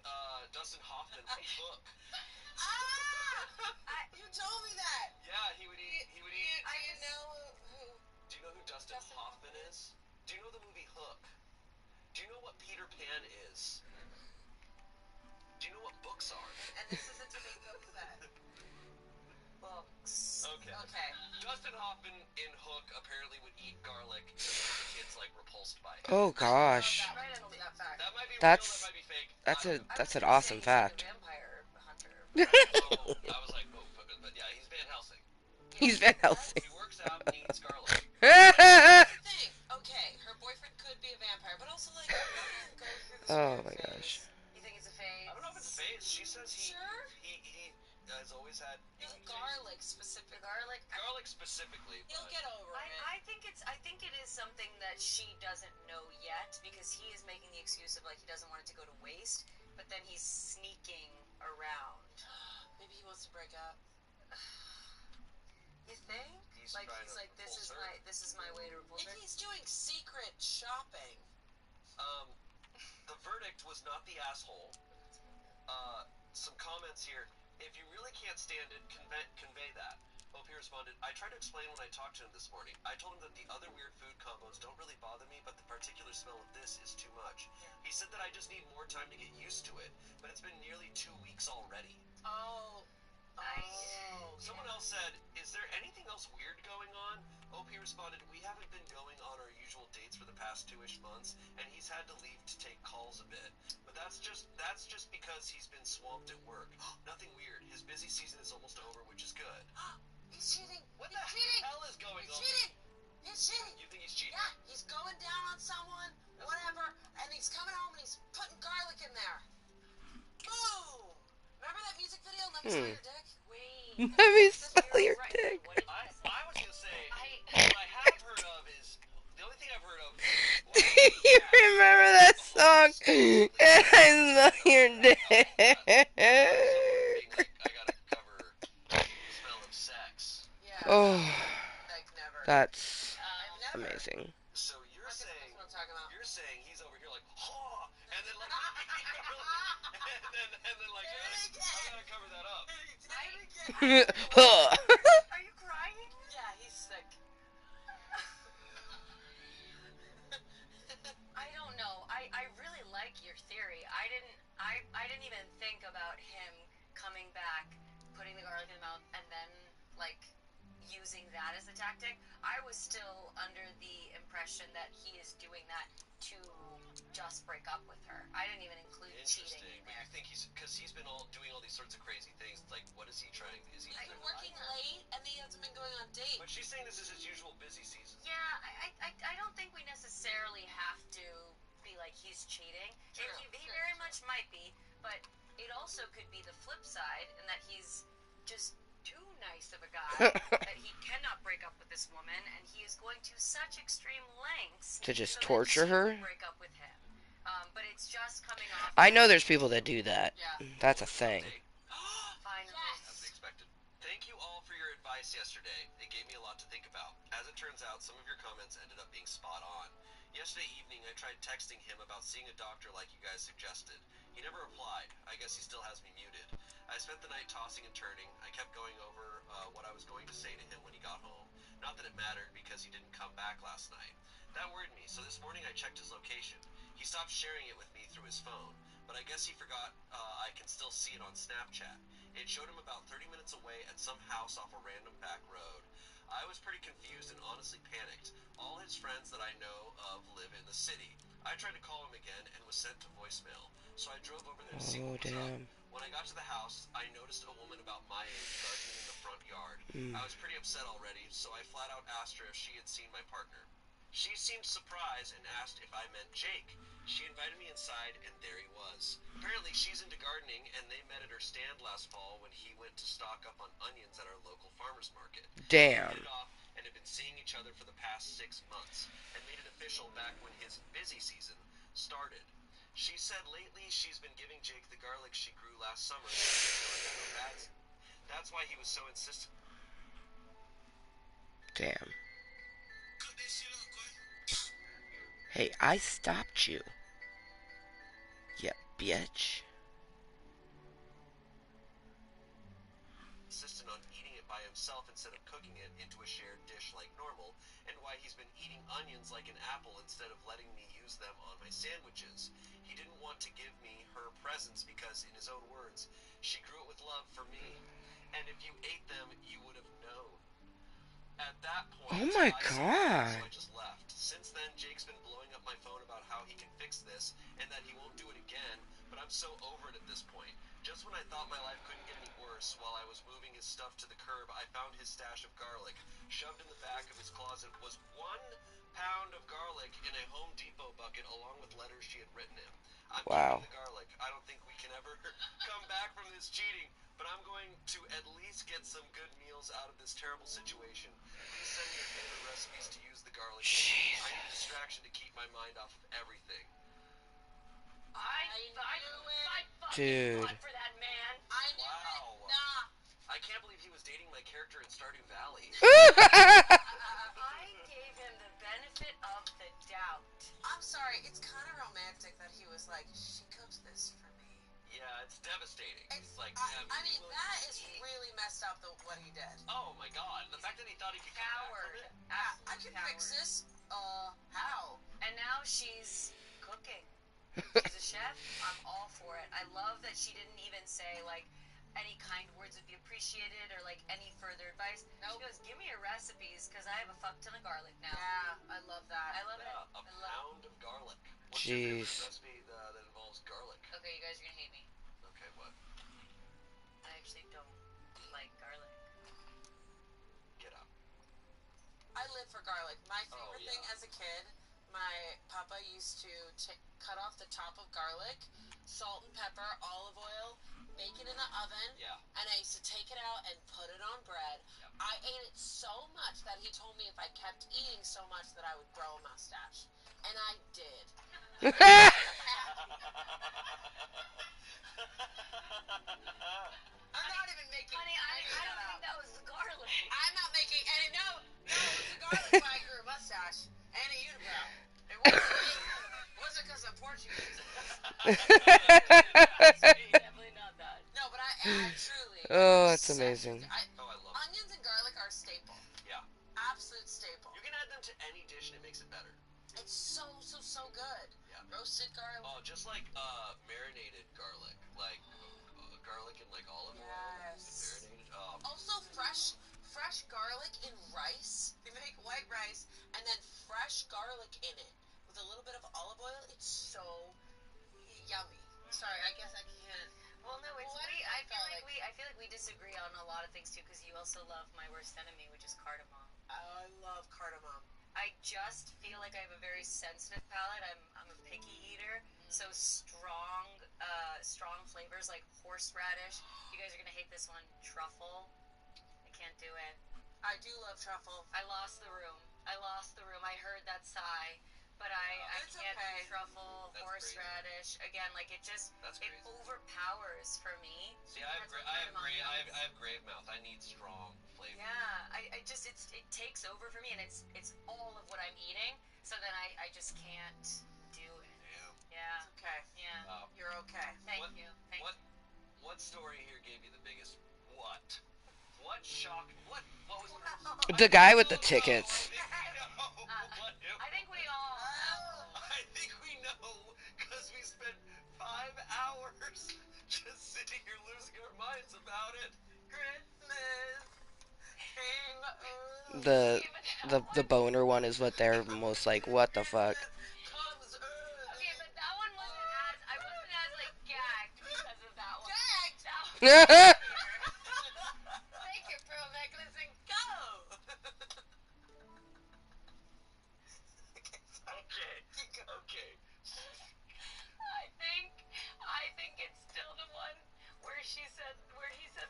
[SPEAKER 3] Dustin Hoffman from Hook.
[SPEAKER 2] You told me that.
[SPEAKER 3] Yeah, he would eat.
[SPEAKER 2] I didn't know who.
[SPEAKER 3] Do you know who Dustin Hoffman is? Do you know the movie Hook? Do you know what Peter Pan is? Do you know what books are?
[SPEAKER 2] And this isn't a big book set. Books.
[SPEAKER 3] Okay.
[SPEAKER 2] Okay.
[SPEAKER 3] Dustin Hoffman in Hook apparently would eat garlic to make the kids like repulsed by it.
[SPEAKER 1] Oh gosh.
[SPEAKER 2] Right into that fact.
[SPEAKER 3] That might be real,
[SPEAKER 1] That's
[SPEAKER 3] that might be fake.
[SPEAKER 1] that's an awesome fact.
[SPEAKER 2] He's like a vampire hunter.
[SPEAKER 3] Oh, I was like, oh, but yeah, he's Van Helsing.
[SPEAKER 1] He's Van Helsing.
[SPEAKER 3] He works out and eats garlic.
[SPEAKER 2] Here's the thing. Okay, her boyfriend could be a vampire, but also like, let him go through this
[SPEAKER 1] Oh
[SPEAKER 2] weird
[SPEAKER 1] my gosh.
[SPEAKER 2] phase. You think it's a phase?
[SPEAKER 3] I don't know if it's a phase. She says he
[SPEAKER 2] Sure.
[SPEAKER 3] he has always had
[SPEAKER 2] Garlic specific.
[SPEAKER 3] garlic specifically.
[SPEAKER 2] He'll
[SPEAKER 3] But
[SPEAKER 2] get over it.
[SPEAKER 4] I think it is something that she doesn't know yet because he is making the excuse of like he doesn't want it to go to waste, but then he's sneaking around.
[SPEAKER 2] Maybe he wants to break up.
[SPEAKER 4] You think?
[SPEAKER 3] He's
[SPEAKER 4] Like
[SPEAKER 3] trying
[SPEAKER 4] he's
[SPEAKER 3] to
[SPEAKER 4] like this is
[SPEAKER 3] repulse
[SPEAKER 4] my way to repulse her.
[SPEAKER 2] Maybe he's doing secret shopping.
[SPEAKER 3] the verdict was not the asshole. Some comments here. If you really can't stand it, convey that. OP responded, I tried to explain when I talked to him this morning. I told him that the other weird food combos don't really bother me, but the particular smell of this is too much.
[SPEAKER 4] Yeah.
[SPEAKER 3] He said that I just need more time to get used to it, but it's been nearly 2 weeks already.
[SPEAKER 2] Oh.
[SPEAKER 3] Someone else said, is there anything else weird going on? OP responded, we haven't been going on our usual dates for the past 2-ish months, and he's had to leave to take calls a bit. But that's just because he's been swamped at work. Nothing weird. His busy season is almost over, which is good.
[SPEAKER 2] He's cheating.
[SPEAKER 3] What
[SPEAKER 2] He's
[SPEAKER 3] the
[SPEAKER 2] cheating.
[SPEAKER 3] hell is going
[SPEAKER 2] He's
[SPEAKER 3] on?
[SPEAKER 2] cheating. He's cheating.
[SPEAKER 3] You think he's cheating?
[SPEAKER 2] Yeah, he's going down on someone, whatever, and he's coming home and he's putting garlic in there. Boom! Remember that music video, Let Me Smell Your Dick?
[SPEAKER 4] Wait.
[SPEAKER 1] Let me smell
[SPEAKER 4] You're
[SPEAKER 1] your
[SPEAKER 4] right.
[SPEAKER 1] dick.
[SPEAKER 4] What did
[SPEAKER 3] I
[SPEAKER 4] you say?
[SPEAKER 3] was gonna say, what I have heard of is, the only thing I've heard of
[SPEAKER 1] You remember that song? And I smell your dick.
[SPEAKER 3] being like, I gotta cover the smell of sex.
[SPEAKER 2] Yeah.
[SPEAKER 1] Oh,
[SPEAKER 2] Like never.
[SPEAKER 1] that's
[SPEAKER 2] Never.
[SPEAKER 1] amazing.
[SPEAKER 3] So you're
[SPEAKER 2] That's
[SPEAKER 3] saying
[SPEAKER 2] what I'm talking about.
[SPEAKER 3] he's over here like, ha, and then like, and then like, I gotta cover that up.
[SPEAKER 4] Are you crying?
[SPEAKER 2] Yeah, he's sick.
[SPEAKER 4] I don't know. I really like your theory. I didn't even think about him coming back, putting the garlic in the mouth, and then like using that as a tactic. I was still under the impression that he is doing that to just break up with her. I didn't even include cheating
[SPEAKER 3] Interesting,
[SPEAKER 4] in
[SPEAKER 3] but
[SPEAKER 4] there.
[SPEAKER 3] you think because he's been doing all these sorts of crazy things. Like, what is he trying? Is he?
[SPEAKER 2] He's been working late and he hasn't been going on dates.
[SPEAKER 3] But she's saying this is his usual busy season.
[SPEAKER 4] Yeah, I don't think we necessarily have to be like he's cheating.
[SPEAKER 2] True,
[SPEAKER 4] And he
[SPEAKER 2] true,
[SPEAKER 4] very
[SPEAKER 2] true.
[SPEAKER 4] much might be, but it also could be the flip side, in that he's just too nice of a guy that he cannot break up with this woman, and he is going to such extreme lengths
[SPEAKER 1] To just
[SPEAKER 4] so
[SPEAKER 1] torture
[SPEAKER 4] that she
[SPEAKER 1] her?
[SPEAKER 4] will break up with him. But it's just coming off.
[SPEAKER 1] I know there's people that do that.
[SPEAKER 2] Yeah.
[SPEAKER 1] That's a thing.
[SPEAKER 4] Finally.
[SPEAKER 3] As we expected. Thank you all for your advice yesterday. It gave me a lot to think about. As it turns out, some of your comments ended up being spot on. Yesterday evening, I tried texting him about seeing a doctor like you guys suggested. He never replied. I guess he still has me muted. I spent the night tossing and turning. I kept going over what I was going to say to him when he got home. Not that it mattered, because he didn't come back last night. That worried me, so this morning I checked his location. He stopped sharing it with me through his phone, but I guess he forgot I can still see it on Snapchat. It showed him about 30 minutes away at some house off a random back road. I was pretty confused and honestly panicked. All his friends that I know of live in the city. I tried to call him again and was sent to voicemail, so I drove over there to see
[SPEAKER 1] Oh,
[SPEAKER 3] what was up.
[SPEAKER 1] damn.
[SPEAKER 3] When I got to the house, I noticed a woman about my age gardening in the front yard.
[SPEAKER 1] Mm.
[SPEAKER 3] I was pretty upset already, so I flat out asked her if she had seen my partner. She seemed surprised and asked if I meant Jake. She invited me inside, and there he was. Apparently, she's into gardening, and they met at her stand last fall when he went to stock up on onions at our local farmer's market.
[SPEAKER 1] Damn.
[SPEAKER 3] They hit it off and have been seeing each other for the past 6 months, and made it official back when his busy season started. She said lately she's been giving Jake the garlic she grew last summer, that's why he was so insistent.
[SPEAKER 1] Damn. Hey, I stopped you. Yeah, bitch.
[SPEAKER 3] Insistent on eating it by himself instead of cooking it into a shared dish like normal, and why he's been eating onions like an apple instead of letting me use them on my sandwiches. He didn't want to give me her presents because, in his own words, she grew it with love for me, and if you ate them, you would have known. At that point,
[SPEAKER 1] Oh my
[SPEAKER 3] I said no,
[SPEAKER 1] God.
[SPEAKER 3] so I just left. Since then, Jake's been blowing up my phone about how he can fix this and that he won't do it again, but I'm so over it at this point. Just when I thought my life couldn't get any worse, while I was moving his stuff to the curb, I found his stash of garlic. Shoved in the back of his closet was 1 pound of garlic in a Home Depot bucket, along with letters she had written him. I'm
[SPEAKER 1] Wow.
[SPEAKER 3] keeping the garlic. I don't think we can ever come back from this cheating, but I'm going to at least get some good meals out of this terrible situation. Please send me your favorite recipes to use the garlic.
[SPEAKER 1] Jesus.
[SPEAKER 3] I need a distraction to keep my mind off of everything.
[SPEAKER 4] I fucking
[SPEAKER 1] Dude.
[SPEAKER 4] fought for that man.
[SPEAKER 2] I knew
[SPEAKER 3] Wow.
[SPEAKER 2] it. Nah.
[SPEAKER 3] I can't believe he was dating my character in Stardew Valley.
[SPEAKER 4] I gave him the benefit of the doubt.
[SPEAKER 2] I'm sorry. It's kind of romantic that he was like, she cooks this for me.
[SPEAKER 3] Yeah, it's devastating.
[SPEAKER 2] It's
[SPEAKER 3] like,
[SPEAKER 2] I mean, that is really messed up. What he did.
[SPEAKER 3] Oh my God! The fact that he thought he could come
[SPEAKER 4] Coward.
[SPEAKER 3] back from it.
[SPEAKER 2] Yeah, I can fix this. How?
[SPEAKER 4] And now she's cooking. She's a chef. I'm all for it. I love that she didn't even say, like, any kind words would be appreciated or, like, any further advice.
[SPEAKER 2] Nope.
[SPEAKER 4] She goes, give me your recipes, because I have a fuck ton of garlic now.
[SPEAKER 2] Yeah, I love that.
[SPEAKER 4] I love it.
[SPEAKER 3] Yeah, a
[SPEAKER 4] I love
[SPEAKER 3] pound of garlic. What's your favorite
[SPEAKER 1] Jeez.
[SPEAKER 3] recipe that involves garlic?
[SPEAKER 4] it. Okay, you guys are going to hate me.
[SPEAKER 3] Okay, what?
[SPEAKER 4] I actually don't like garlic.
[SPEAKER 3] Get out.
[SPEAKER 2] I live for garlic. My
[SPEAKER 3] Oh,
[SPEAKER 2] favorite
[SPEAKER 3] yeah.
[SPEAKER 2] thing as a kid, my papa used to cut off the top of garlic, salt and pepper, olive oil, bake it in the oven,
[SPEAKER 3] Yeah.
[SPEAKER 2] and I used to take it out and put it on bread.
[SPEAKER 3] Yep.
[SPEAKER 2] I ate it so much that he told me if I kept eating so much that I would grow a mustache. And I did. I'm not even making
[SPEAKER 4] Honey, I don't think that was the garlic.
[SPEAKER 2] I'm not making any. No, it was the garlic why I grew a mustache and a unibrow. It wasn't me. It wasn't because I'm Portuguese.
[SPEAKER 4] Definitely not that.
[SPEAKER 2] No, but I truly.
[SPEAKER 1] Oh,
[SPEAKER 2] I'm
[SPEAKER 1] it's
[SPEAKER 2] obsessed
[SPEAKER 1] amazing.
[SPEAKER 2] with
[SPEAKER 3] Oh, I love it.
[SPEAKER 2] onions and garlic are a staple.
[SPEAKER 3] Yeah.
[SPEAKER 2] Absolute staple.
[SPEAKER 3] You can add them to any dish and it makes it better.
[SPEAKER 2] It's so good.
[SPEAKER 3] Yeah.
[SPEAKER 2] Roasted garlic.
[SPEAKER 3] Oh, just like marinated garlic, like garlic and like olive oil.
[SPEAKER 2] Yes.
[SPEAKER 3] Marinated. Oh.
[SPEAKER 2] Also fresh garlic in rice. You make white rice and then fresh garlic in it with a little bit of olive oil. It's so yummy. Sorry, I guess I can't.
[SPEAKER 4] Well, Well, no, it's
[SPEAKER 2] What
[SPEAKER 4] we.
[SPEAKER 2] is
[SPEAKER 4] I
[SPEAKER 2] that,
[SPEAKER 4] feel like we disagree on a lot of things too, because you also love my worst enemy, which is cardamom.
[SPEAKER 2] I love cardamom.
[SPEAKER 4] I just feel like I have a very sensitive palate. I'm a picky eater, so strong flavors like horseradish. You guys are gonna hate this one. Truffle. I can't do it.
[SPEAKER 2] I do love truffle.
[SPEAKER 4] I lost the room. I heard that sigh. But I
[SPEAKER 2] It's
[SPEAKER 4] can't
[SPEAKER 2] okay.
[SPEAKER 4] do truffle,
[SPEAKER 3] That's
[SPEAKER 4] horseradish. Again, like it
[SPEAKER 3] That's
[SPEAKER 4] it
[SPEAKER 3] crazy.
[SPEAKER 4] overpowers for me.
[SPEAKER 3] See, I have grave mouth. I need strong flavor.
[SPEAKER 4] Yeah, I just it takes over for me, and it's all of what I'm eating. So then I just can't do it.
[SPEAKER 3] Damn.
[SPEAKER 4] Yeah.
[SPEAKER 2] It's okay.
[SPEAKER 4] Yeah.
[SPEAKER 2] You're okay.
[SPEAKER 4] Thank you. Thank
[SPEAKER 3] What
[SPEAKER 4] you.
[SPEAKER 3] what story here gave you the biggest what? What shocked? What was?
[SPEAKER 1] The guy with the
[SPEAKER 3] I
[SPEAKER 1] tickets.
[SPEAKER 3] think we know what it
[SPEAKER 4] I think we all.
[SPEAKER 3] I think we know because we spent 5 hours just sitting here losing our minds about it.
[SPEAKER 2] Christmas came early.
[SPEAKER 1] The boner one is what they're most like, what the fuck?
[SPEAKER 3] Comes early.
[SPEAKER 4] Okay, but that one wasn't as I wasn't as like gagged because of that one.
[SPEAKER 2] Gagged?
[SPEAKER 4] That one.
[SPEAKER 2] Take your pearl necklace and go.
[SPEAKER 3] Okay.
[SPEAKER 4] I think it's still the one where he said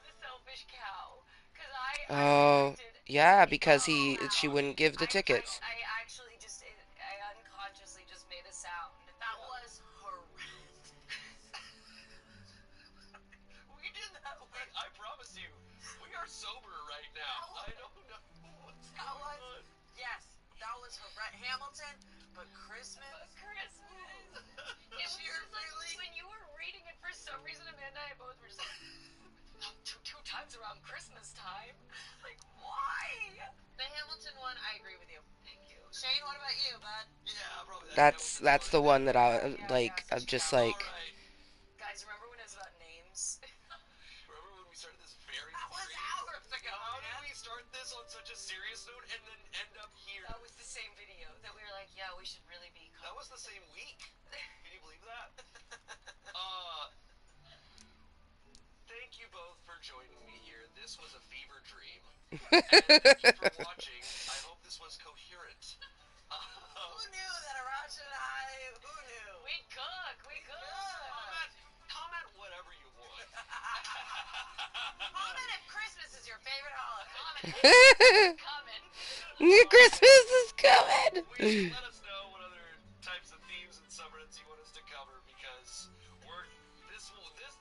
[SPEAKER 4] the selfish cow. Cause
[SPEAKER 1] Oh,
[SPEAKER 4] reacted.
[SPEAKER 1] yeah, because she wouldn't give the tickets.
[SPEAKER 4] I actually just I unconsciously just made a sound.
[SPEAKER 2] That was horrendous.
[SPEAKER 3] We did that. I promise you, we are sober right now. I don't know what's
[SPEAKER 2] That
[SPEAKER 3] going
[SPEAKER 2] was,
[SPEAKER 3] on.
[SPEAKER 2] yes, that was Hamilton, but Christmas.
[SPEAKER 4] Christmas. It was
[SPEAKER 2] You're
[SPEAKER 4] just like
[SPEAKER 2] really-
[SPEAKER 4] when you were reading it for some reason, Amanda and I both were just like two times around Christmas time. Like why?
[SPEAKER 2] The Hamilton one, I agree with you.
[SPEAKER 4] Thank you.
[SPEAKER 2] Shane, what about you, bud?
[SPEAKER 3] Yeah, probably
[SPEAKER 1] That's the one that I like.
[SPEAKER 4] Yeah,
[SPEAKER 1] I'm just
[SPEAKER 3] All
[SPEAKER 1] like,
[SPEAKER 3] right.
[SPEAKER 4] Guys, remember when it was about names?
[SPEAKER 3] Remember when we started this very
[SPEAKER 2] That was
[SPEAKER 3] serious?
[SPEAKER 2] hours ago,
[SPEAKER 3] How
[SPEAKER 2] man.
[SPEAKER 3] did we start this on such a serious note and then end up here?
[SPEAKER 4] That was the same video that we were like, yeah, we should really be.
[SPEAKER 3] That was the same week. Can you believe that? Thank you both for joining me here. This was a fever dream. And thank you for watching. I hope this was coherent.
[SPEAKER 2] Who knew that Arash and I, who knew?
[SPEAKER 4] We cook.
[SPEAKER 3] Comment whatever you want.
[SPEAKER 2] Comment if Christmas is your favorite holiday.
[SPEAKER 4] Coming.
[SPEAKER 1] Christmas is coming.
[SPEAKER 3] Let us know what other types of themes and subreddits you want us to cover because this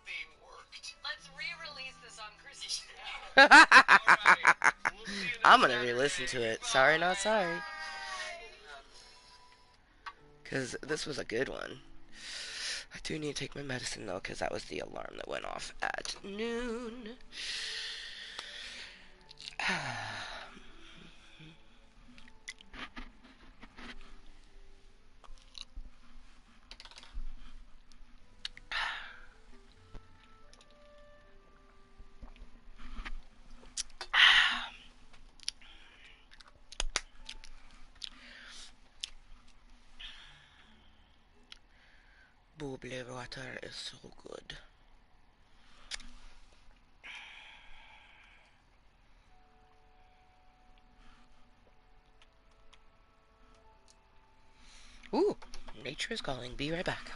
[SPEAKER 3] theme worked.
[SPEAKER 4] Let's re-release this on Christmas Day.
[SPEAKER 3] Alright, we'll see you next
[SPEAKER 1] I'm gonna
[SPEAKER 3] Saturday.
[SPEAKER 1] re-listen to it.
[SPEAKER 3] Bye.
[SPEAKER 1] Sorry, not sorry. Cause this was a good one. I do need to take my medicine though, cause that was the alarm that went off at noon. Bubbly water is so good. Ooh, nature is calling. Be right back.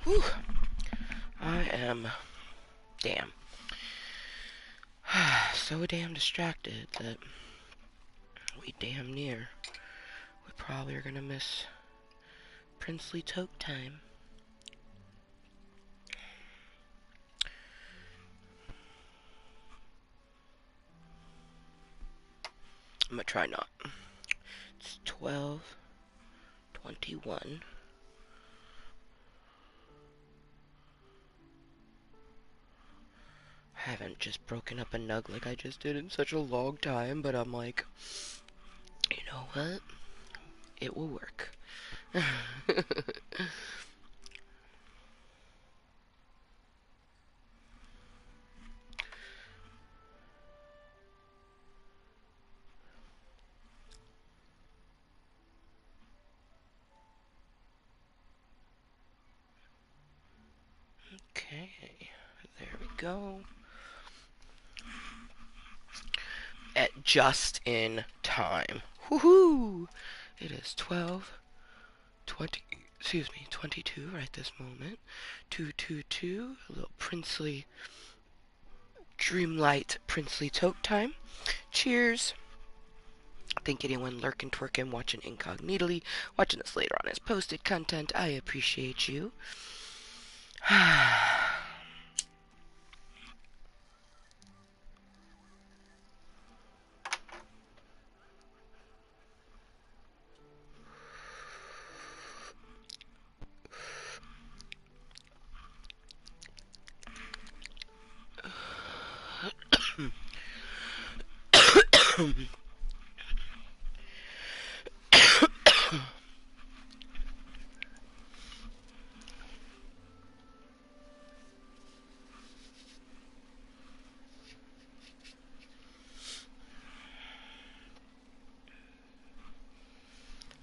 [SPEAKER 1] Whew. I am, damn, so damn distracted that we damn near, we probably are gonna miss princely toke time. I'm gonna try not. It's 12:21. I haven't just broken up a nug like I just did in such a long time, but I'm like, you know what? It will work. Okay, there we go. At just in time. Woohoo! It is 12:20. Excuse me, 22 right this moment. 222, a little princely, dreamlight, princely toke time. Cheers. Thank anyone lurking, twerking, watching incognitally, watching this later on as posted content. I appreciate you.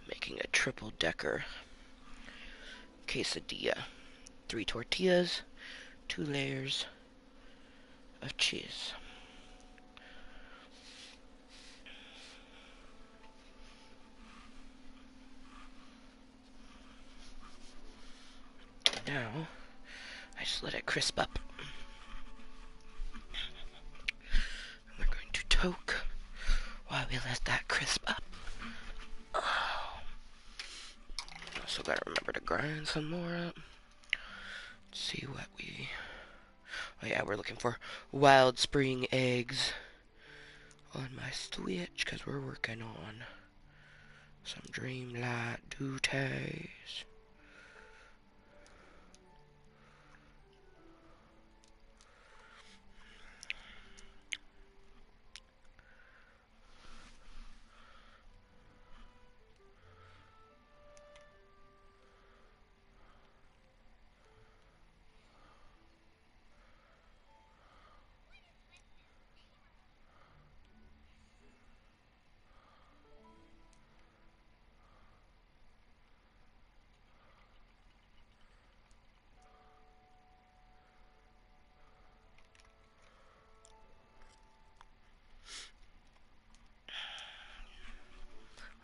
[SPEAKER 1] Making a triple-decker quesadilla. 3 tortillas, 2 layers of cheese. Now, I just let it crisp up. And we're going to toke while we let that crisp up. Oh. Also gotta remember to grind some more up. Let's see what we... Oh yeah, we're looking for wild spring eggs on my switch, because we're working on some dreamlight duties.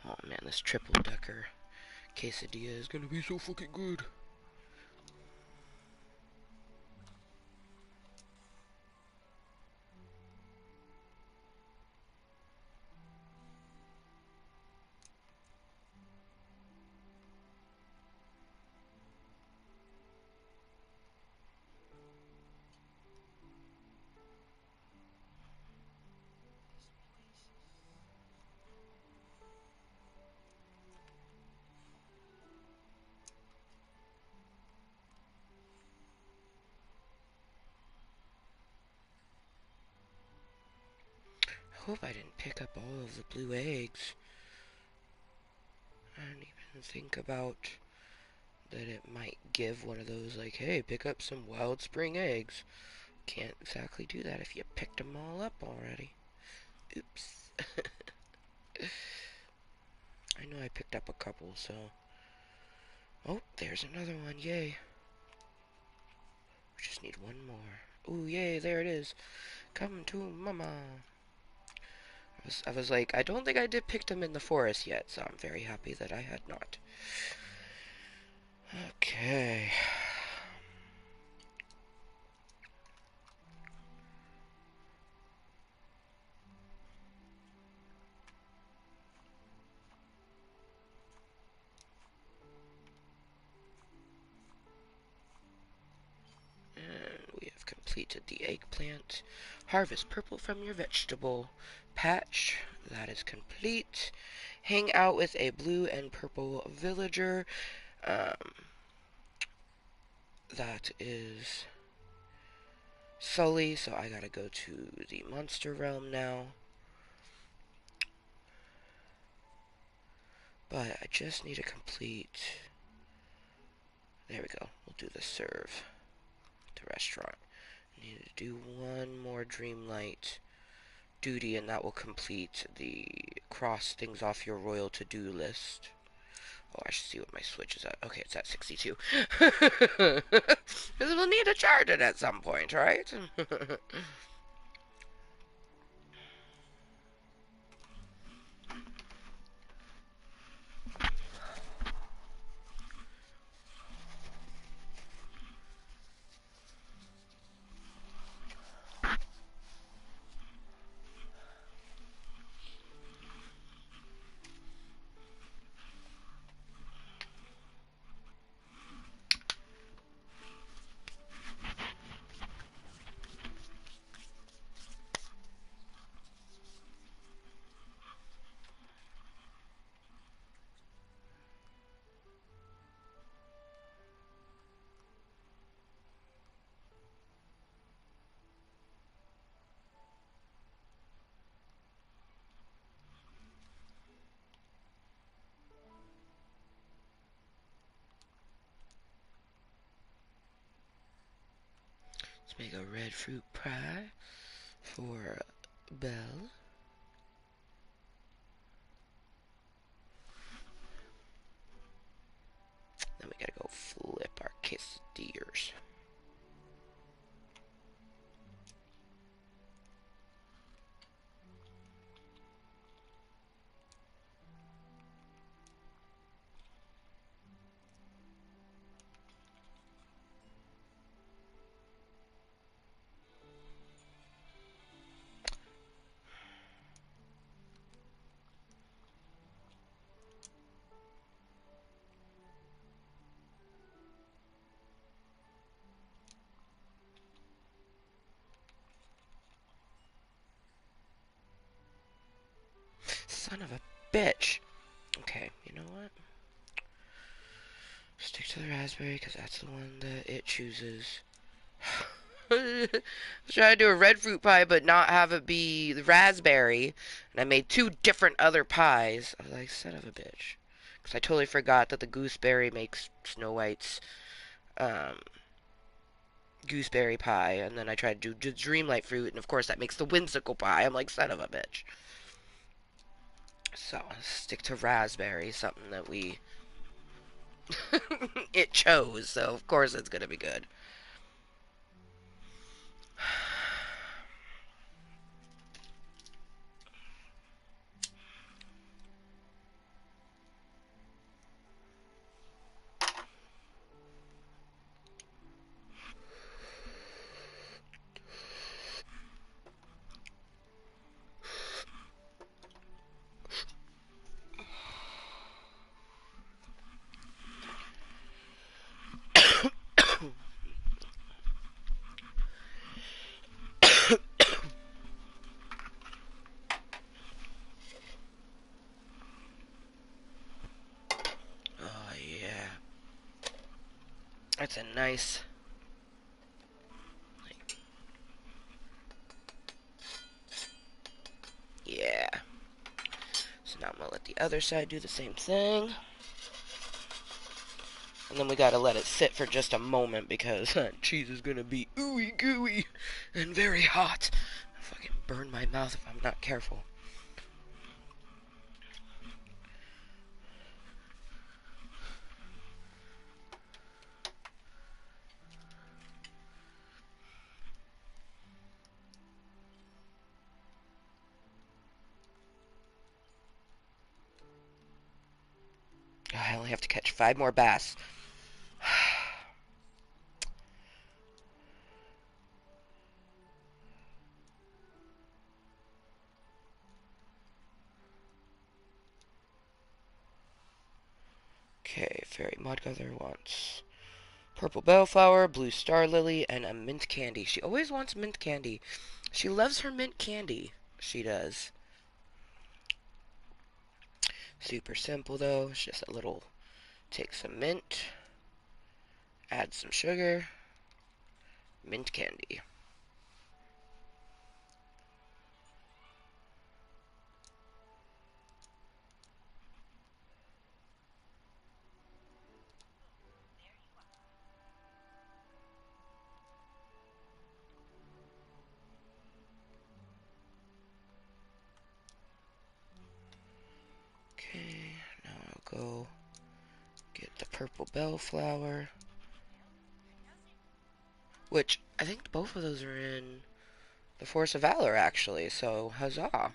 [SPEAKER 1] Oh man, this triple decker quesadilla is gonna be so fucking good. I hope I didn't pick up all of the blue eggs. I didn't even think about that it might give one of those, like, hey, pick up some wild spring eggs. Can't exactly do that if you picked them all up already. Oops. I know I picked up a couple, so... Oh, there's another one, yay. We just need one more. Ooh, yay, there it is. Come to mama. I was like, I don't think I did pick them in the forest yet, so I'm very happy that I had not. Okay. completed the eggplant. Harvest purple from your vegetable patch. That is complete. Hang out with a blue and purple villager. That is Sully, so I gotta go to the monster realm now. But I just need to complete... There we go. We'll do the serve. The restaurant. Need to do one more Dreamlight duty, and that will complete the cross things off your royal to-do list. Oh, I should see what my Switch is at. Okay, it's at 62. We'll need to charge it at some point, right? Let's make a red fruit pie for Belle. Then we gotta go flip our quesadillas. Son of a bitch. Okay, you know what? Stick to the raspberry, because that's the one that it chooses. I was trying to do a red fruit pie, but not have it be the raspberry. And I made two different other pies. I was like, son of a bitch. Because I totally forgot that the gooseberry makes Snow White's gooseberry pie. And then I tried to do Dreamlight fruit, and of course that makes the whimsical pie. I'm like, son of a bitch. So, stick to raspberry, something that we... it chose, so of course it's gonna be good. Oh, yeah. That's a nice... Yeah. So now I'm gonna let the other side do the same thing. And then we gotta let it sit for just a moment because cheese is gonna be ooey gooey and very hot. I'll fucking burn my mouth if I'm not careful. I only have to catch 5 more bass. Okay, Fairy Mudgutter wants Purple bellflower, blue star lily, and a mint candy. She always wants mint candy. She loves her mint candy. She does. Super simple though. It's just a little, take some mint, add some sugar, mint candy. Okay, now I'll go get the purple bellflower, which I think both of those are in the Force of Valor actually, so huzzah.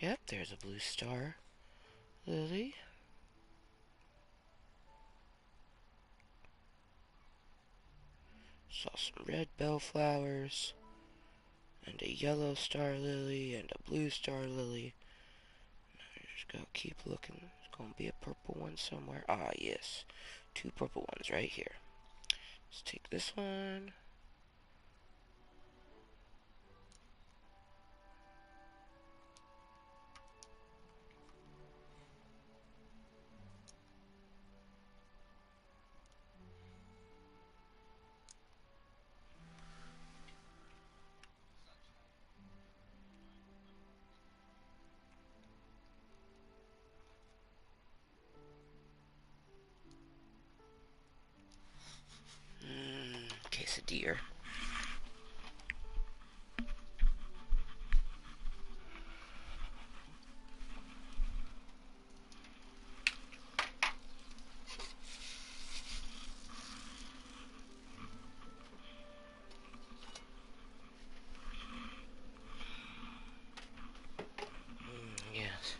[SPEAKER 1] Yep, there's a blue star lily. Saw some red bellflowers, and a yellow star lily, and a blue star lily. Just go keep looking. There's gonna be a purple one somewhere. Ah, yes. Two purple ones right here. Let's take this one. Quesadilla. Yes.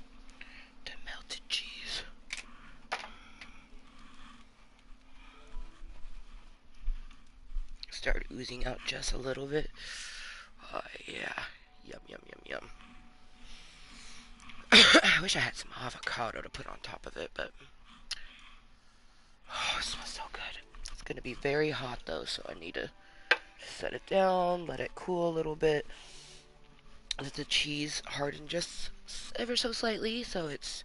[SPEAKER 1] The melted cheese. Start oozing out just a little bit. Oh, yeah. Yum, yum, yum, yum. I wish I had some avocado to put on top of it, but... Oh, it smells so good. It's going to be very hot, though, so I need to set it down, let it cool a little bit. Let the cheese harden just ever so slightly, so it's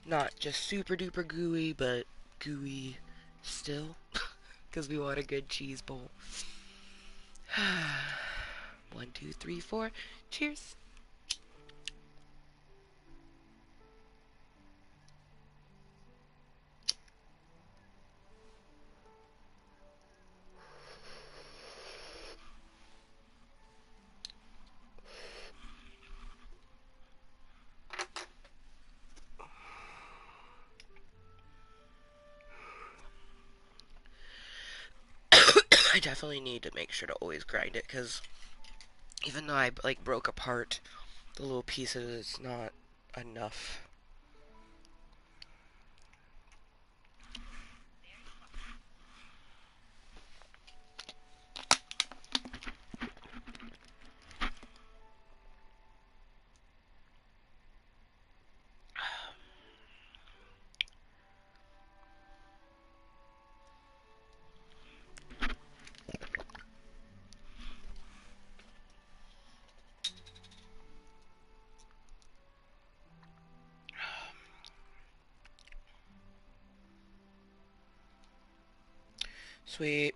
[SPEAKER 1] not just super duper gooey, but gooey still. Because we want a good cheese bowl. 1, 2, 3, 4. Cheers. I definitely need to make sure to always grind it, because even though I like broke apart the little pieces, it's not enough. Sweet.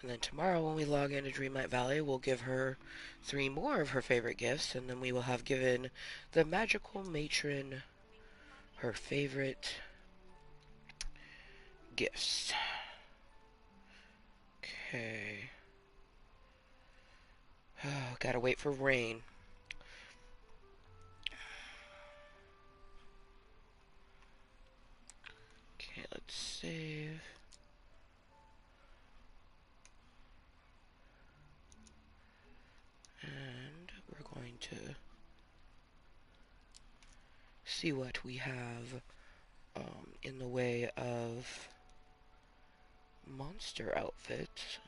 [SPEAKER 1] And then tomorrow when we log into Dreamlight Valley, we'll give her 3 more of her favorite gifts, and then we will have given the magical matron her favorite gifts. Okay. Oh, gotta wait for rain. Okay, let's save. And we're going to see what we have in the way of monster outfits.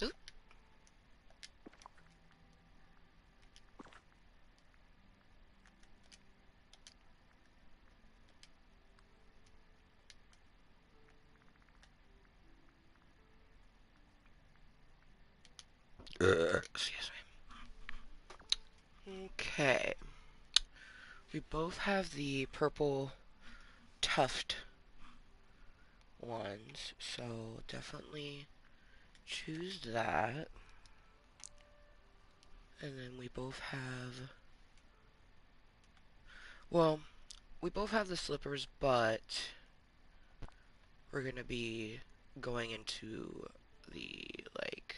[SPEAKER 1] Oop. Excuse me. Okay. We both have the purple tuft ones, so definitely choose that. And then we both have, well, we both have the slippers, but we're gonna be going into the, like,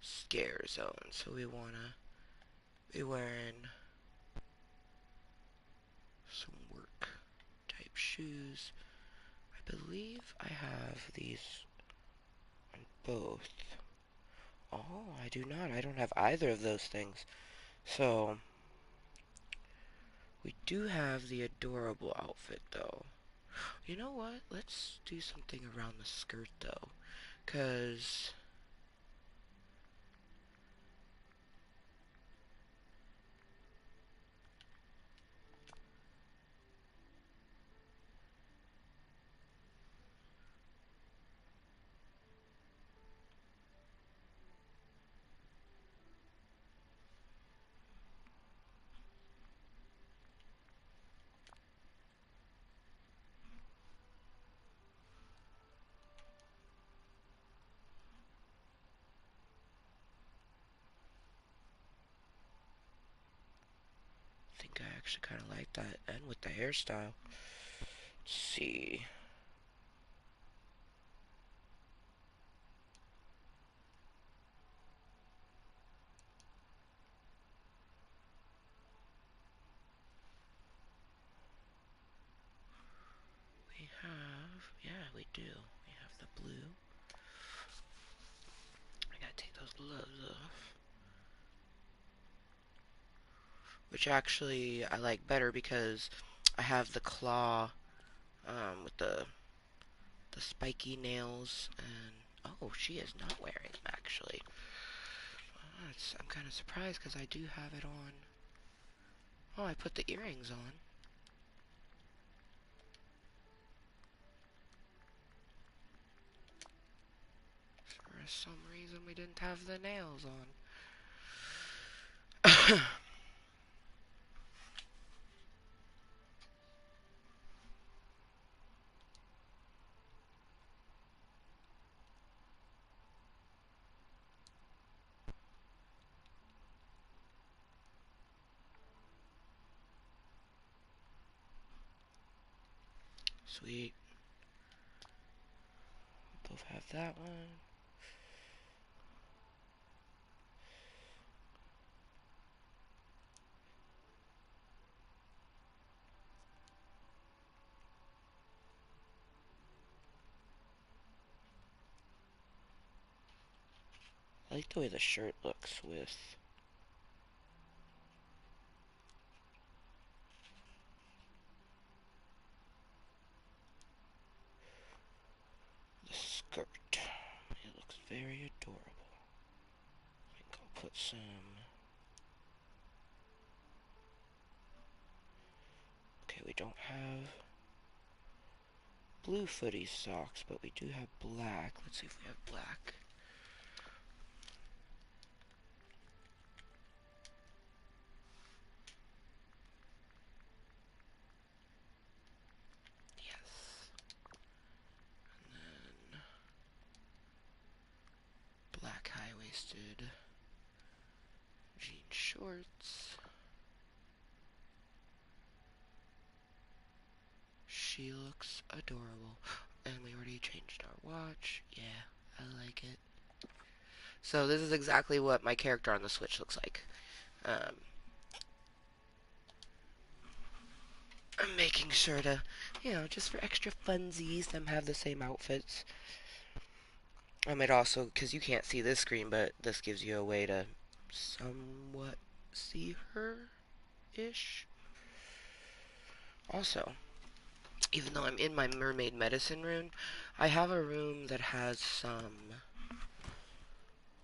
[SPEAKER 1] scare zone, so we wanna be wearing some work type shoes. I believe I have these on both. Oh, I do not. I don't have either of those things. So, we do have the adorable outfit, though. You know what? Let's do something around the skirt, though. Because I think I actually kind of like that. And with the hairstyle. Let's see. We have, yeah, we do. We have the blue. I gotta take those gloves off. Which actually I like better because I have the claw with the spiky nails, and oh, she is not wearing them actually. I'm kind of surprised because I do have it on. Oh, I put the earrings on. For some reason we didn't have the nails on. Sweet. Both have that one. I like the way the shirt looks with the skirt. It looks very adorable. I think I'll put some. Okay, we don't have blue footy socks, but we do have black. Let's see if we have black. Yes. And then black high-waisted jean shorts. She looks adorable. And we already changed our watch. Yeah, I like it. So this is exactly what my character on the Switch looks like. Um, I'm making sure to, just for extra funsies, them have the same outfits. I might also, because you can't see this screen, but this gives you a way to somewhat see her-ish. Also, even though I'm in my mermaid medicine room, I have a room that has some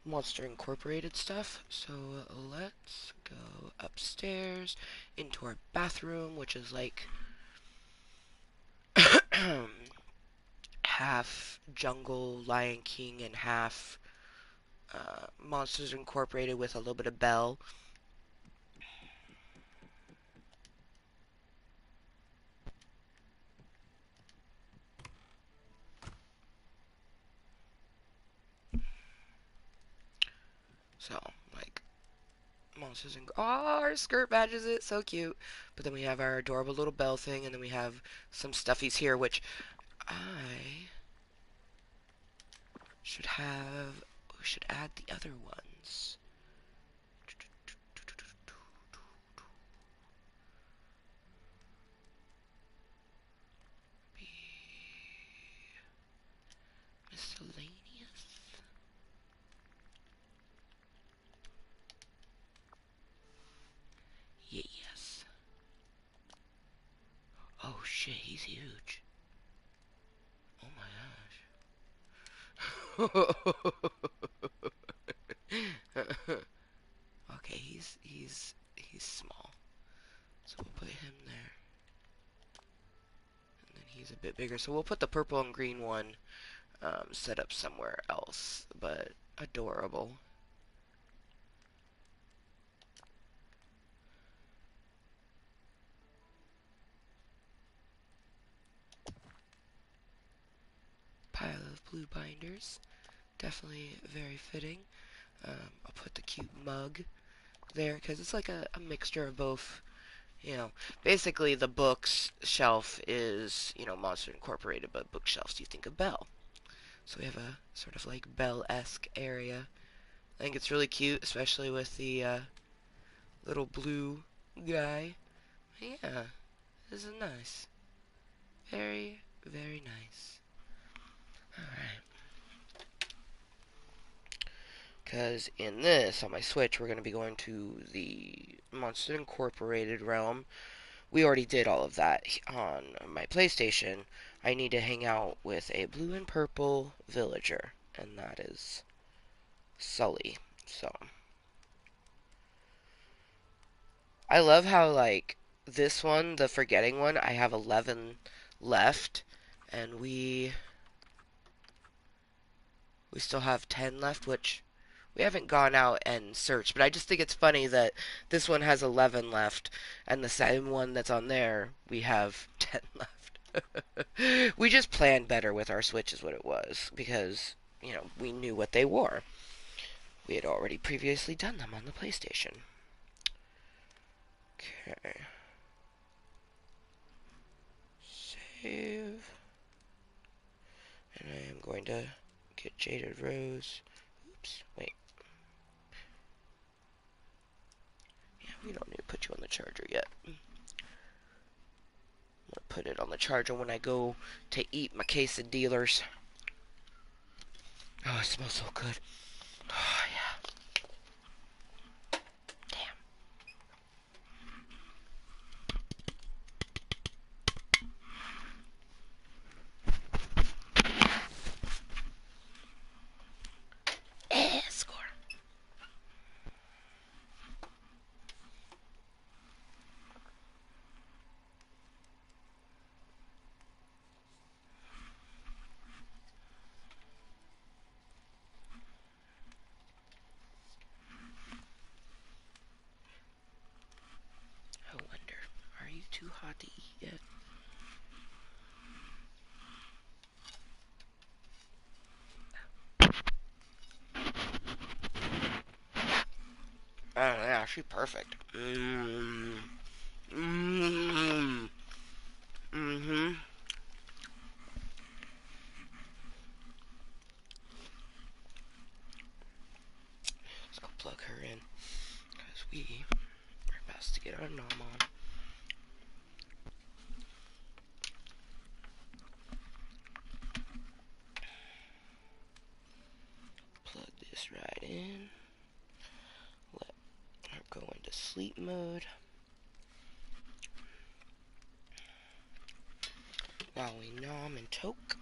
[SPEAKER 1] Monster Incorporated stuff. So let's go upstairs into our bathroom, which is like half Jungle, Lion King, and half Monsters Incorporated with a little bit of Belle. So, like, Monsters and oh, our skirt matches it, so cute. But then we have our adorable little Belle thing, and then we have some stuffies here, which I should have. We should add the other ones. Be miscellaneous. Yes. Oh shit, he's huge. Oh my gosh. Okay, he's small. So we'll put him there. And then he's a bit bigger. So we'll put the purple and green one set up somewhere else. But adorable. Pile of blue binders. Definitely very fitting. I'll put the cute mug there because it's like a mixture of both. Basically the books shelf is, Monster Incorporated, but bookshelves you think of Belle. So we have a sort of like Belle-esque area. I think it's really cute, especially with the little blue guy. Yeah, this is nice. Very, very nice. Alright. Because in this, on my Switch, we're going to be going to the Monster Incorporated realm. We already did all of that on my PlayStation. I need to hang out with a blue and purple villager, and that is Sully. So, I love how, like, this one, the Forgetting one, I have 11 left, and we still have 10 left, which we haven't gone out and searched, but I just think it's funny that this one has 11 left, and the same one that's on there, we have 10 left. We just planned better with our Switch is what it was, because, we knew what they were. We had already previously done them on the PlayStation. Okay. Save. And I am going to get Jaded Rose. Oops, wait. Yeah, we don't need to put you on the charger yet. I'm gonna put it on the charger when I go to eat my quesadillas. Oh, it smells so good. Oh, yeah. Damn. Score. I wonder, are you too hot to eat yet? Oh, yeah, she's perfect. Mmm. Mmm. Mm-hmm. Let's go plug her in. Because we are about to get our nom on. sleep mode. While we nom and toke.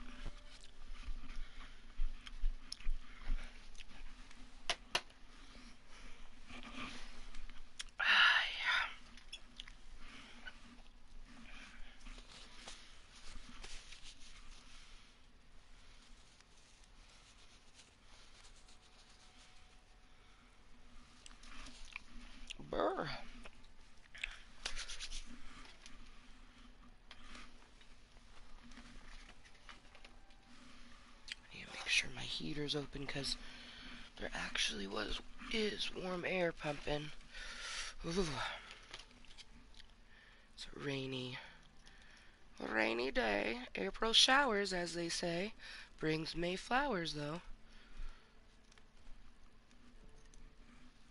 [SPEAKER 1] Brr. I need to make sure my heater's open because there actually is warm air pumping. Ooh. It's a rainy day. April showers, as they say. Brings May flowers, though.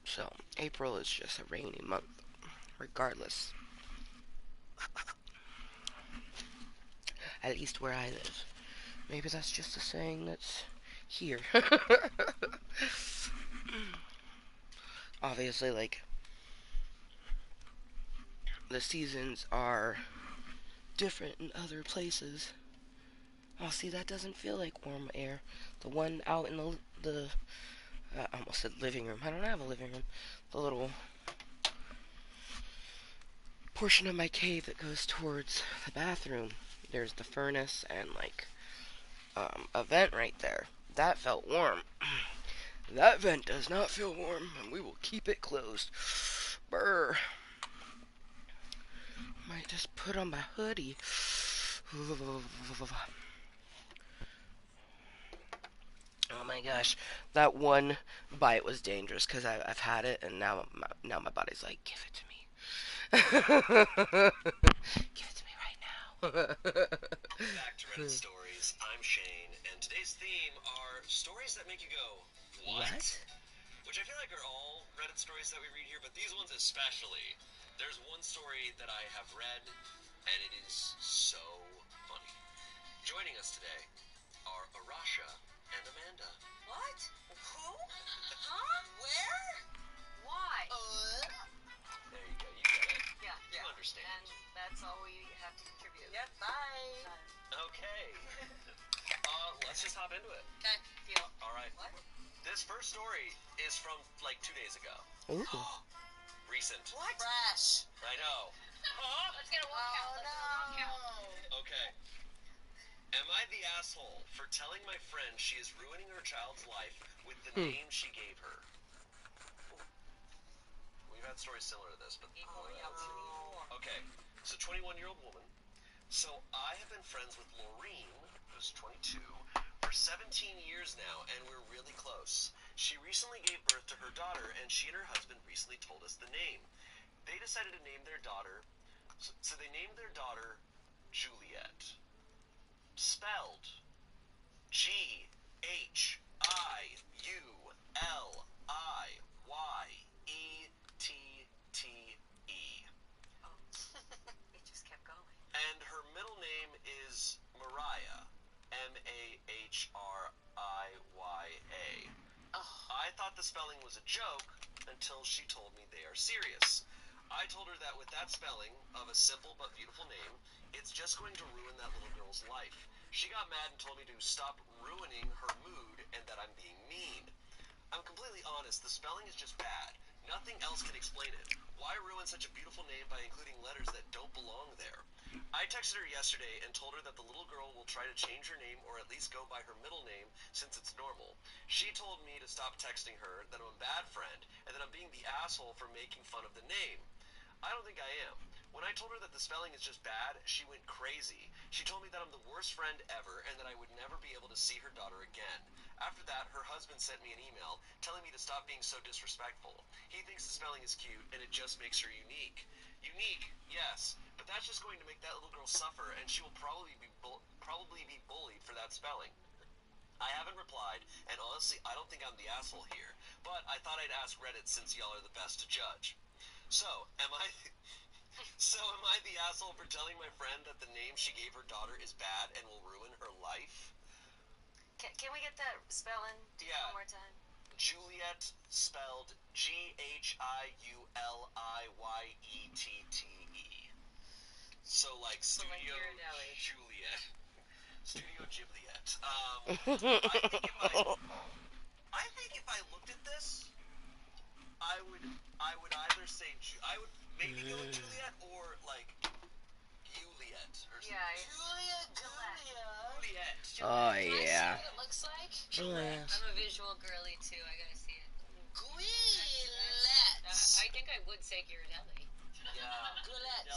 [SPEAKER 1] So, April is just a rainy month, regardless. At least where I live. Maybe that's just a saying that's here. Obviously, like, the seasons are different in other places. Oh, see, that doesn't feel like warm air. The one out in the I almost said living room. I don't have a living room. The little portion of my cave that goes towards the bathroom. There's the furnace and, like, a vent right there. That felt warm. That vent does not feel warm, and we will keep it closed. Brr. Might just put on my hoodie. Oh my gosh, that one bite was dangerous because I've had it, and now my body's like, give it to me. Give it to me right now.
[SPEAKER 3] Back to Reddit Stories. I'm Shane, and today's theme are stories that make you go, what? Which I feel like are all Reddit stories that we read here, but these ones especially. There's one story that I have read, and it is so funny. Joining us today are Arasha and Amanda.
[SPEAKER 2] What? Who? Huh? Where?
[SPEAKER 4] Why?
[SPEAKER 3] There you go, you get it.
[SPEAKER 4] Yeah.
[SPEAKER 3] You understand.
[SPEAKER 4] And that's all we have to contribute.
[SPEAKER 2] Yep, bye.
[SPEAKER 3] Okay. Let's just hop into it.
[SPEAKER 4] Okay, deal.
[SPEAKER 3] All right.
[SPEAKER 4] What?
[SPEAKER 3] This first story is from like 2 days ago.
[SPEAKER 1] Ooh.
[SPEAKER 3] Recent.
[SPEAKER 2] What? Fresh.
[SPEAKER 3] I know.
[SPEAKER 4] Let's get a walk out. Let's get a walk out.
[SPEAKER 3] Okay. Am I the asshole for telling my friend she is ruining her child's life with the name she gave her? We've had stories similar to this, but... Okay, so 21-year-old woman. So I have been friends with Laureen, who's 22, for 17 years now, and we're really close. She recently gave birth to her daughter, and she and her husband recently told us the name. They decided to name their daughter... So they named their daughter Juliet. Spelled Giuliette.
[SPEAKER 4] Oh. It just kept going.
[SPEAKER 3] And her middle name is Mariah. Mahriya. I thought the spelling was a joke until she told me they are serious. I told her that with that spelling of a simple but beautiful name, it's just going to ruin that little girl's life. She got mad and told me to stop ruining her mood and that I'm being mean. I'm completely honest, the spelling is just bad. Nothing else can explain it. Why ruin such a beautiful name by including letters that don't belong there? I texted her yesterday and told her that the little girl will try to change her name or at least go by her middle name since it's normal. She told me to stop texting her, that I'm a bad friend, and that I'm being the asshole for making fun of the name. I don't think I am. When I told her that the spelling is just bad, she went crazy. She told me that I'm the worst friend ever and that I would never be able to see her daughter again. After that, her husband sent me an email telling me to stop being so disrespectful. He thinks the spelling is cute and it just makes her unique. Unique, yes, but that's just going to make that little girl suffer and she will probably be bullied for that spelling. I haven't replied, and honestly, I don't think I'm the asshole here, but I thought I'd ask Reddit since y'all are the best to judge. So, am I the asshole for telling my friend that the name she gave her daughter is bad and will ruin her life?
[SPEAKER 4] Can we get that spelling
[SPEAKER 3] Yeah.
[SPEAKER 4] one more time?
[SPEAKER 3] Juliet spelled Giuliette. So like Studio
[SPEAKER 4] Ghirardelli.
[SPEAKER 3] Juliet. Studio Ghibliet. I think if I looked at this, I would either say I would maybe go with Juliet or like Juliet or something.
[SPEAKER 4] Yeah.
[SPEAKER 3] Juliet.
[SPEAKER 1] Oh,
[SPEAKER 2] Can I see
[SPEAKER 1] yeah.
[SPEAKER 2] what it looks like?
[SPEAKER 1] Juliet.
[SPEAKER 4] I'm a visual girly too. I gotta see it.
[SPEAKER 2] Guilet.
[SPEAKER 4] I think I would say Ghirardelli.
[SPEAKER 3] Yeah.
[SPEAKER 2] Guilet.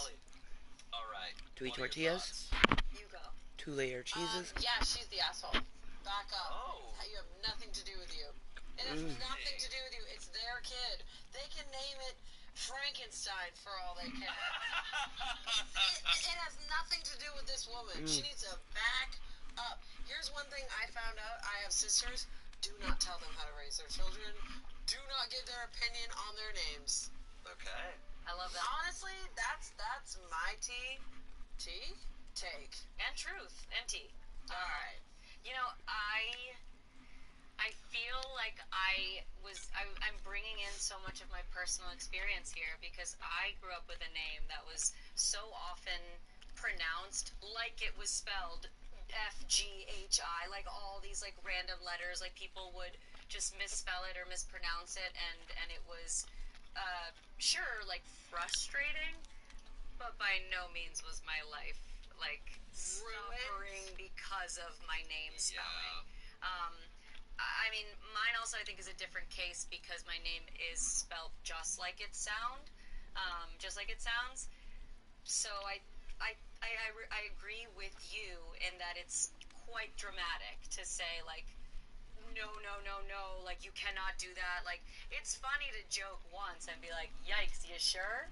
[SPEAKER 3] All right.
[SPEAKER 1] Do we
[SPEAKER 3] What are your
[SPEAKER 1] tortillas?
[SPEAKER 3] thoughts?
[SPEAKER 4] You go.
[SPEAKER 1] 2-layer cheeses?
[SPEAKER 2] Yeah, she's the asshole. Back up.
[SPEAKER 3] Oh.
[SPEAKER 2] You have nothing to do with you. It has nothing to do with you. It's their kid. They can name it Frankenstein for all they care. It has nothing to do with this woman. She needs to back up. Here's one thing I found out. I have sisters. Do not tell them how to raise their children. Do not give their opinion on their names.
[SPEAKER 3] Okay.
[SPEAKER 4] I love that.
[SPEAKER 2] Honestly, that's my take.
[SPEAKER 4] And truth. And tea.
[SPEAKER 2] All right.
[SPEAKER 4] You know, I feel like I'm bringing in so much of my personal experience here because I grew up with a name that was so often pronounced like it was spelled FGHI, like all these like random letters, like people would just misspell it or mispronounce it, and it was sure like frustrating, but by no means was my life like suffering because of my name spelling. I mean, mine also I think is a different case because my name is spelled just like it sounds. So I agree with you in that it's quite dramatic to say like, no, like you cannot do that. Like it's funny to joke once and be like, yikes, you sure?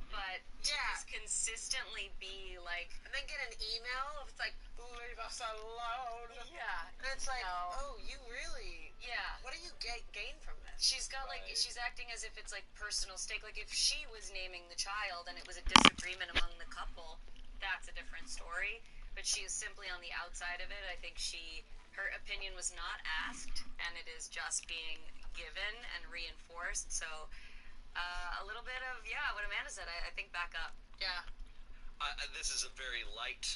[SPEAKER 4] But to just consistently be like,
[SPEAKER 2] and then get an email if it's like, leave us alone.
[SPEAKER 4] Yeah.
[SPEAKER 2] And it's like,
[SPEAKER 4] no.
[SPEAKER 2] oh, you really?
[SPEAKER 4] Yeah.
[SPEAKER 2] What do you gain from this?
[SPEAKER 4] She's got like, she's acting as if it's like personal stake. Like if she was naming the child and it was a disagreement among the couple, that's a different story. But she is simply on the outside of it. I think her opinion was not asked, and it is just being given and reinforced. So a little bit of what Amanda said. I think back up.
[SPEAKER 2] Yeah.
[SPEAKER 3] This is a very light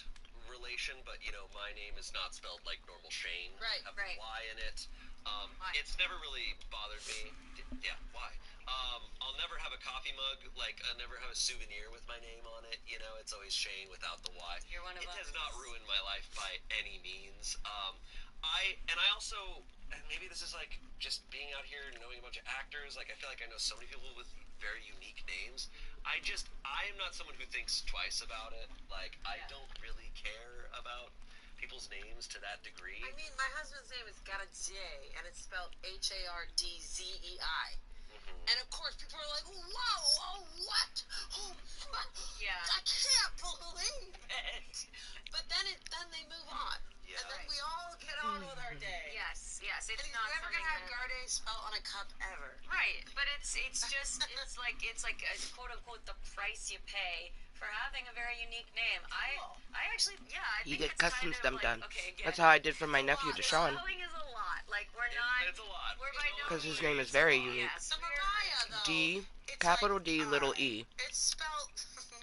[SPEAKER 3] relation, but you know my name is not spelled like normal Shane.
[SPEAKER 2] Right.
[SPEAKER 3] Have a Y in it. It's never really bothered me. Yeah, why? I'll never have a coffee mug. Like I never have a souvenir with my name on it. You know, it's always Shane without the Y.
[SPEAKER 4] You're one of us.
[SPEAKER 3] It has not ruined my life by any means. I also, and maybe this is like just being out here and knowing a bunch of actors. Like I feel like I know so many people with very unique names. I am not someone who thinks twice about it. Like I don't really care about people's names to that degree.
[SPEAKER 2] I mean, my husband's name is got a J, and it's spelled Hardzei. And of course, people are like, whoa, oh, what? Oh, what?
[SPEAKER 4] Yeah.
[SPEAKER 2] I can't believe it. But then they move on.
[SPEAKER 3] Yeah.
[SPEAKER 2] And then we all get on with our day.
[SPEAKER 4] Yes. It's
[SPEAKER 2] And he's
[SPEAKER 4] not
[SPEAKER 2] never going to have
[SPEAKER 4] something
[SPEAKER 2] Garde spelled on a cup ever.
[SPEAKER 4] Right, but it's just it's like a, quote unquote the price you pay for having a very unique name. I actually I
[SPEAKER 1] You
[SPEAKER 4] think
[SPEAKER 1] get
[SPEAKER 4] it's
[SPEAKER 1] customs
[SPEAKER 4] kind of
[SPEAKER 1] them
[SPEAKER 4] like,
[SPEAKER 1] done.
[SPEAKER 4] Okay, again,
[SPEAKER 1] That's how I did for my nephew, Deshaun.
[SPEAKER 4] Spelling is a lot. Like we're not.
[SPEAKER 3] It's a lot.
[SPEAKER 4] We're by no
[SPEAKER 1] Because his
[SPEAKER 4] means-
[SPEAKER 1] name is very unique.
[SPEAKER 4] Yes,
[SPEAKER 2] So Mariah, though,
[SPEAKER 1] D,
[SPEAKER 2] it's
[SPEAKER 1] capital
[SPEAKER 2] like,
[SPEAKER 1] D, little E.
[SPEAKER 2] It's spelled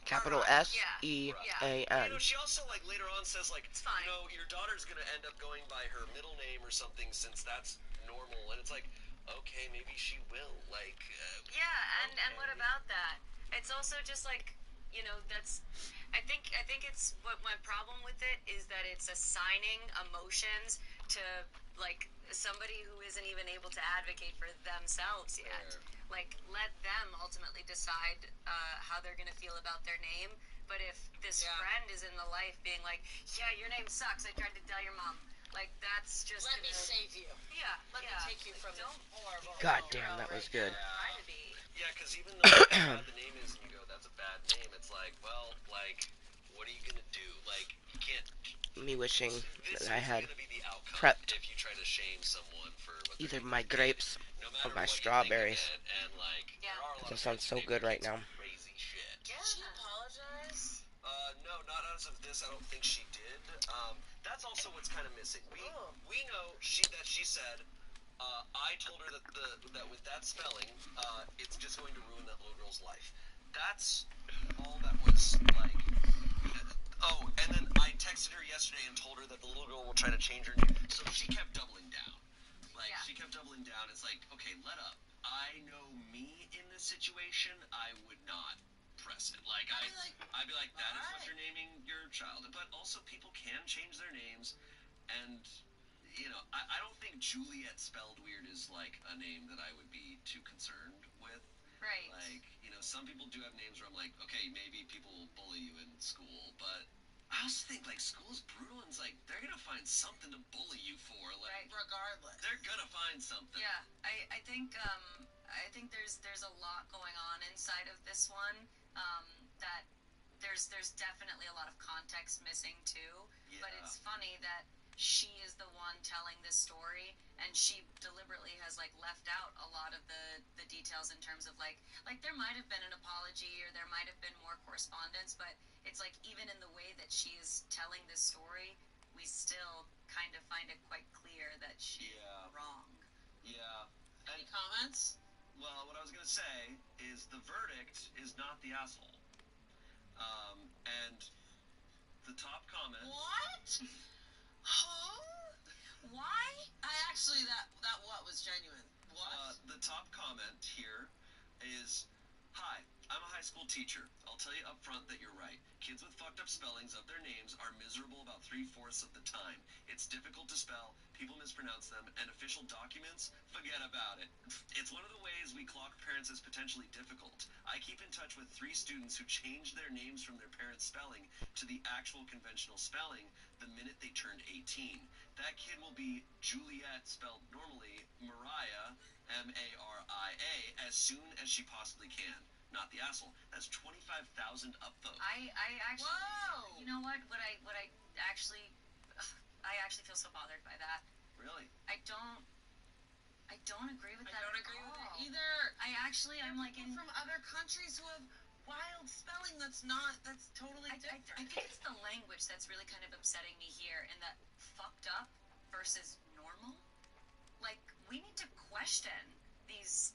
[SPEAKER 1] Capital
[SPEAKER 2] Mariah.
[SPEAKER 1] S-E-A-N.
[SPEAKER 3] You know, she also like later on says like,
[SPEAKER 4] It's fine.
[SPEAKER 3] you know, your daughter's gonna end up going by her middle name or something since that's normal, and it's like, okay, maybe she will. Like,
[SPEAKER 4] and what about that? It's also just like, you know, that's. I think it's what my problem with it is that it's assigning emotions to like somebody who isn't even able to advocate for themselves yet. Like let them ultimately decide how they're gonna feel about their name. But if this friend is in the life being like, yeah, your name sucks, I tried to tell your mom. Like that's just
[SPEAKER 2] Let me save you.
[SPEAKER 4] Yeah.
[SPEAKER 2] Let me take you from this horrible.
[SPEAKER 1] God damn, that was good.
[SPEAKER 4] Try to be.
[SPEAKER 3] yeah, because even though how bad the name is, and you go, that's a bad name. It's like, well, like, what are you gonna do? Like, you can't.
[SPEAKER 1] Me wishing
[SPEAKER 3] This
[SPEAKER 1] that I
[SPEAKER 3] is
[SPEAKER 1] had
[SPEAKER 3] gonna be the outcome
[SPEAKER 1] prepped
[SPEAKER 3] if you try to shame someone for what they're
[SPEAKER 1] either
[SPEAKER 3] doing.
[SPEAKER 1] my grapes
[SPEAKER 3] No
[SPEAKER 1] or
[SPEAKER 3] matter
[SPEAKER 1] my
[SPEAKER 3] what you think of
[SPEAKER 1] strawberries.
[SPEAKER 3] it, and like,
[SPEAKER 4] Yeah.
[SPEAKER 3] there are a lot
[SPEAKER 1] That
[SPEAKER 3] of
[SPEAKER 1] sounds
[SPEAKER 3] kids
[SPEAKER 1] so
[SPEAKER 3] who
[SPEAKER 1] good
[SPEAKER 3] maybe
[SPEAKER 1] right
[SPEAKER 3] do
[SPEAKER 1] now.
[SPEAKER 3] Crazy shit.
[SPEAKER 2] Did she apologize?
[SPEAKER 3] No, not as of this. I don't think she did. That's also what's kind of missing. We know that she said, I told her that with that spelling, it's just going to ruin that little girl's life. That's like, oh, and then I texted her yesterday and told her that the little girl will try to change her name. So she kept doubling down. Like,
[SPEAKER 4] Yeah.
[SPEAKER 3] she kept doubling down. It's like, okay, let up. I know me in this situation, I would not press it. Like, I'd be like, that is what you're naming your child. But also, people can change their names, and, you know, I don't think Juliet spelled weird is, like, a name that I would be too concerned with.
[SPEAKER 4] Right.
[SPEAKER 3] Like, you know, some people do have names where I'm like, okay, maybe people bully you in school, but I also think, like, school's brutal, and it's like, they're gonna find something to bully you for, like,
[SPEAKER 4] Right.
[SPEAKER 2] Regardless.
[SPEAKER 3] they're gonna find something.
[SPEAKER 4] Yeah, I think there's a lot going on inside of this one. That there's definitely a lot of context missing too.
[SPEAKER 3] Yeah.
[SPEAKER 4] But it's funny that she is the one telling this story, and she deliberately has like left out a lot of the details in terms of like there might have been an apology or there might have been more correspondence, but it's like even in the way that she is telling this story, we still kind of find it quite clear that she's
[SPEAKER 3] Yeah.
[SPEAKER 4] wrong.
[SPEAKER 3] Yeah.
[SPEAKER 2] Any comments?
[SPEAKER 3] Well, what I was gonna say is the verdict is not the asshole. And the top comment.
[SPEAKER 2] What? Who?
[SPEAKER 4] Why?
[SPEAKER 2] I actually that what was genuine. What?
[SPEAKER 3] The top comment here is, "Hi, I'm a high school teacher. I'll tell you up front that you're right. Kids with fucked up spellings of their names are miserable about 3/4 of the time. It's difficult to spell, people mispronounce them, and official documents, forget about it. It's one of the ways we clock parents as potentially difficult. I keep in touch with 3 students who changed their names from their parents' spelling to the actual conventional spelling the minute they turned 18. That kid will be Juliet spelled normally, Mariah, Maria, as soon as she possibly can. Not the asshole. That's 25,000 upvotes.
[SPEAKER 4] I actually,
[SPEAKER 2] Whoa!
[SPEAKER 4] you know what? What I actually, I actually feel so bothered by that.
[SPEAKER 3] Really?
[SPEAKER 4] I don't agree with
[SPEAKER 2] I
[SPEAKER 4] that.
[SPEAKER 2] don't
[SPEAKER 4] at
[SPEAKER 2] agree with
[SPEAKER 4] all.
[SPEAKER 2] it either.
[SPEAKER 4] I'm like
[SPEAKER 2] People from other countries who have wild spelling that's totally different.
[SPEAKER 4] I think it's the language that's really kind of upsetting me here, and that fucked up versus normal. Like, we need to question these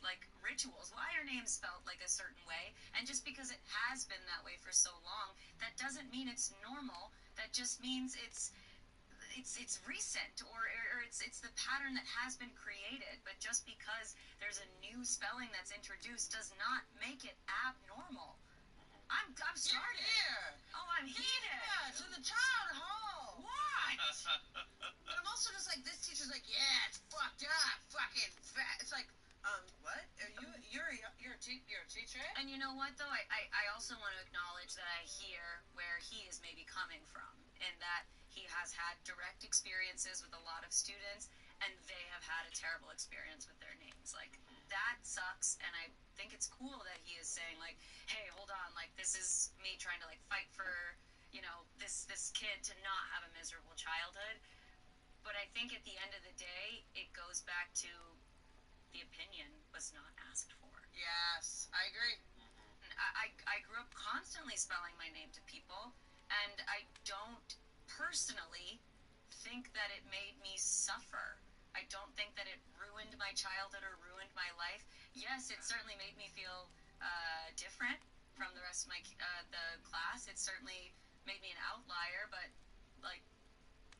[SPEAKER 4] like rituals. Why are names spelled like a certain way? And just because it has been that way for so long, that doesn't mean it's normal. That just means it's recent, or it's the pattern that has been created. But just because there's a new spelling that's introduced does not make it abnormal. I'm started.
[SPEAKER 2] Here.
[SPEAKER 4] Oh, I'm heated.
[SPEAKER 2] Yeah, to the child home.
[SPEAKER 4] What?
[SPEAKER 2] But I'm also just like, this teacher's like, yeah, it's fucked up, fucking fat. It's like, what? Are you're a teacher?
[SPEAKER 4] And you know what though? I also want to acknowledge that I hear where he is maybe coming from, and that he has had direct experiences with a lot of students, and they have had a terrible experience with their names. Like, that sucks, and I think it's cool that he is saying like, hey, hold on, like, this is me trying to like fight for, you know, this kid to not have a miserable childhood. But I think at the end of the day, it goes back to the opinion was not asked for.
[SPEAKER 2] Yes, I agree.
[SPEAKER 4] I grew up constantly spelling my name to people, and I don't personally think that it made me suffer. I don't think that it ruined my childhood or ruined my life. Yes, it certainly made me feel different from the rest of my the class. It certainly made me an outlier, but like,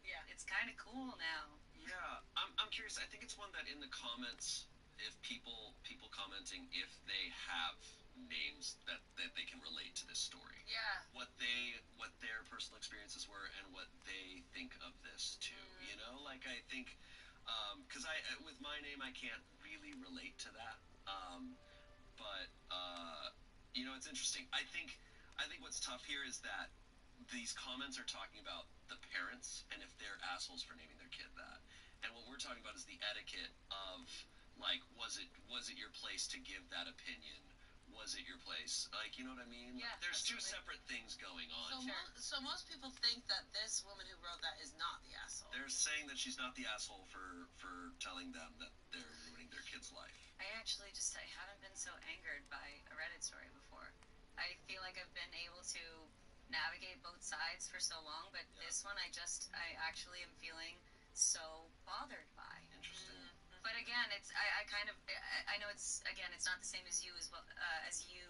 [SPEAKER 2] Yeah.
[SPEAKER 4] it's kind of cool now.
[SPEAKER 3] Yeah, I'm curious. I think it's one that in the comments, if people commenting if they have names that they can relate to this story,
[SPEAKER 2] Yeah.
[SPEAKER 3] what their personal experiences were and what they think of this too. You know, like, I think because I with my name I can't really relate to that. But you know, it's interesting. I think what's tough here is that these comments are talking about the parents and if they're assholes for naming their kid that. And what we're talking about is the etiquette of, like, was it your place to give that opinion? Was it your place? Like, you know what I mean?
[SPEAKER 4] Yeah,
[SPEAKER 3] There's two
[SPEAKER 4] absolutely.
[SPEAKER 3] separate things going
[SPEAKER 2] So,
[SPEAKER 3] on.
[SPEAKER 4] Sure.
[SPEAKER 2] so most people think that this woman who wrote that is not the asshole.
[SPEAKER 3] They're saying that she's not the asshole for telling them that they're ruining their kid's life.
[SPEAKER 4] I actually just I haven't been so angered by a Reddit story before. I feel like I've been able to navigate both sides for so long, but
[SPEAKER 3] Yeah.
[SPEAKER 4] this one I actually am feeling so bothered by.
[SPEAKER 3] Interesting.
[SPEAKER 4] But again, it's I kind of I know it's not the same as you as well as you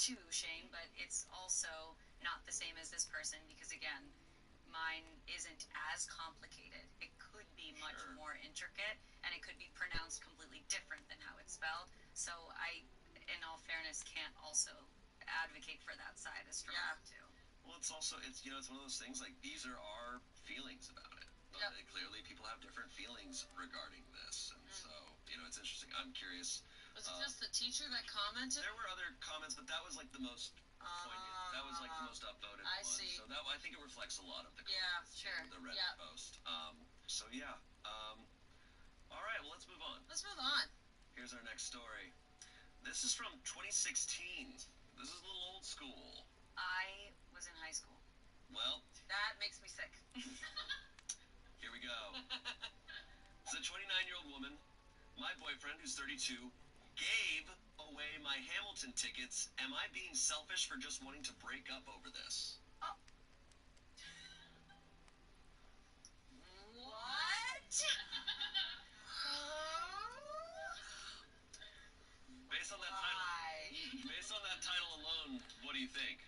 [SPEAKER 4] too, Shane, but it's also not the same as this person because, again, mine isn't as complicated. It could be much more intricate, and it could be pronounced completely different than how it's spelled. So I, in all fairness, can't also advocate for that side as strongly too.
[SPEAKER 3] Well, it's also, it's one of those things, like, these are our feelings about it. Clearly, people have different feelings regarding this, and so, it's interesting. I'm curious.
[SPEAKER 2] Was it just the teacher that commented?
[SPEAKER 3] There were other comments, but that was, like, the most poignant. That was, like, the most upvoted one.
[SPEAKER 2] I see.
[SPEAKER 3] So I think it reflects a lot of the comments. The Reddit post. So, yeah. All right, well, let's move on.
[SPEAKER 2] Let's move on.
[SPEAKER 3] Here's our next story. This is from 2016. This is a little old school.
[SPEAKER 4] I was in high school.
[SPEAKER 3] Well,
[SPEAKER 2] that makes me sick.
[SPEAKER 3] Here we go. It's a 29-year-old woman. My boyfriend, who's 32, gave away my Hamilton tickets. Am I being selfish for just wanting to break up over this?
[SPEAKER 2] What?
[SPEAKER 3] Based on that title alone, what do you think?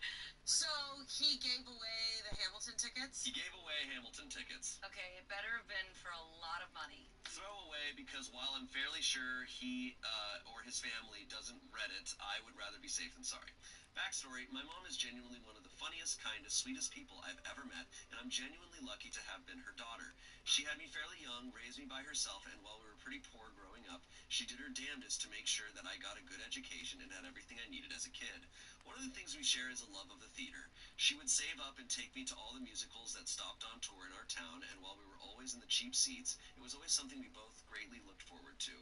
[SPEAKER 2] So he gave away the Hamilton tickets?
[SPEAKER 3] He gave away Hamilton tickets.
[SPEAKER 4] Okay, it better have been for a lot of money.
[SPEAKER 3] Throw away, because while I'm fairly sure he or his family doesn't Reddit, I would rather be safe than sorry. Backstory, my mom is genuinely one of the funniest, kindest, sweetest people I've ever met, and I'm genuinely lucky to have been her daughter. She had me fairly young, raised me by herself, and while we were pretty poor growing up, she did her damnedest to make sure that I got a good education and had everything I needed as a kid. One of the things we share is a love of the theater. She would save up and take me to all the musicals that stopped on tour in our town, and while we were always in the cheap seats, it was always something we both greatly looked forward to.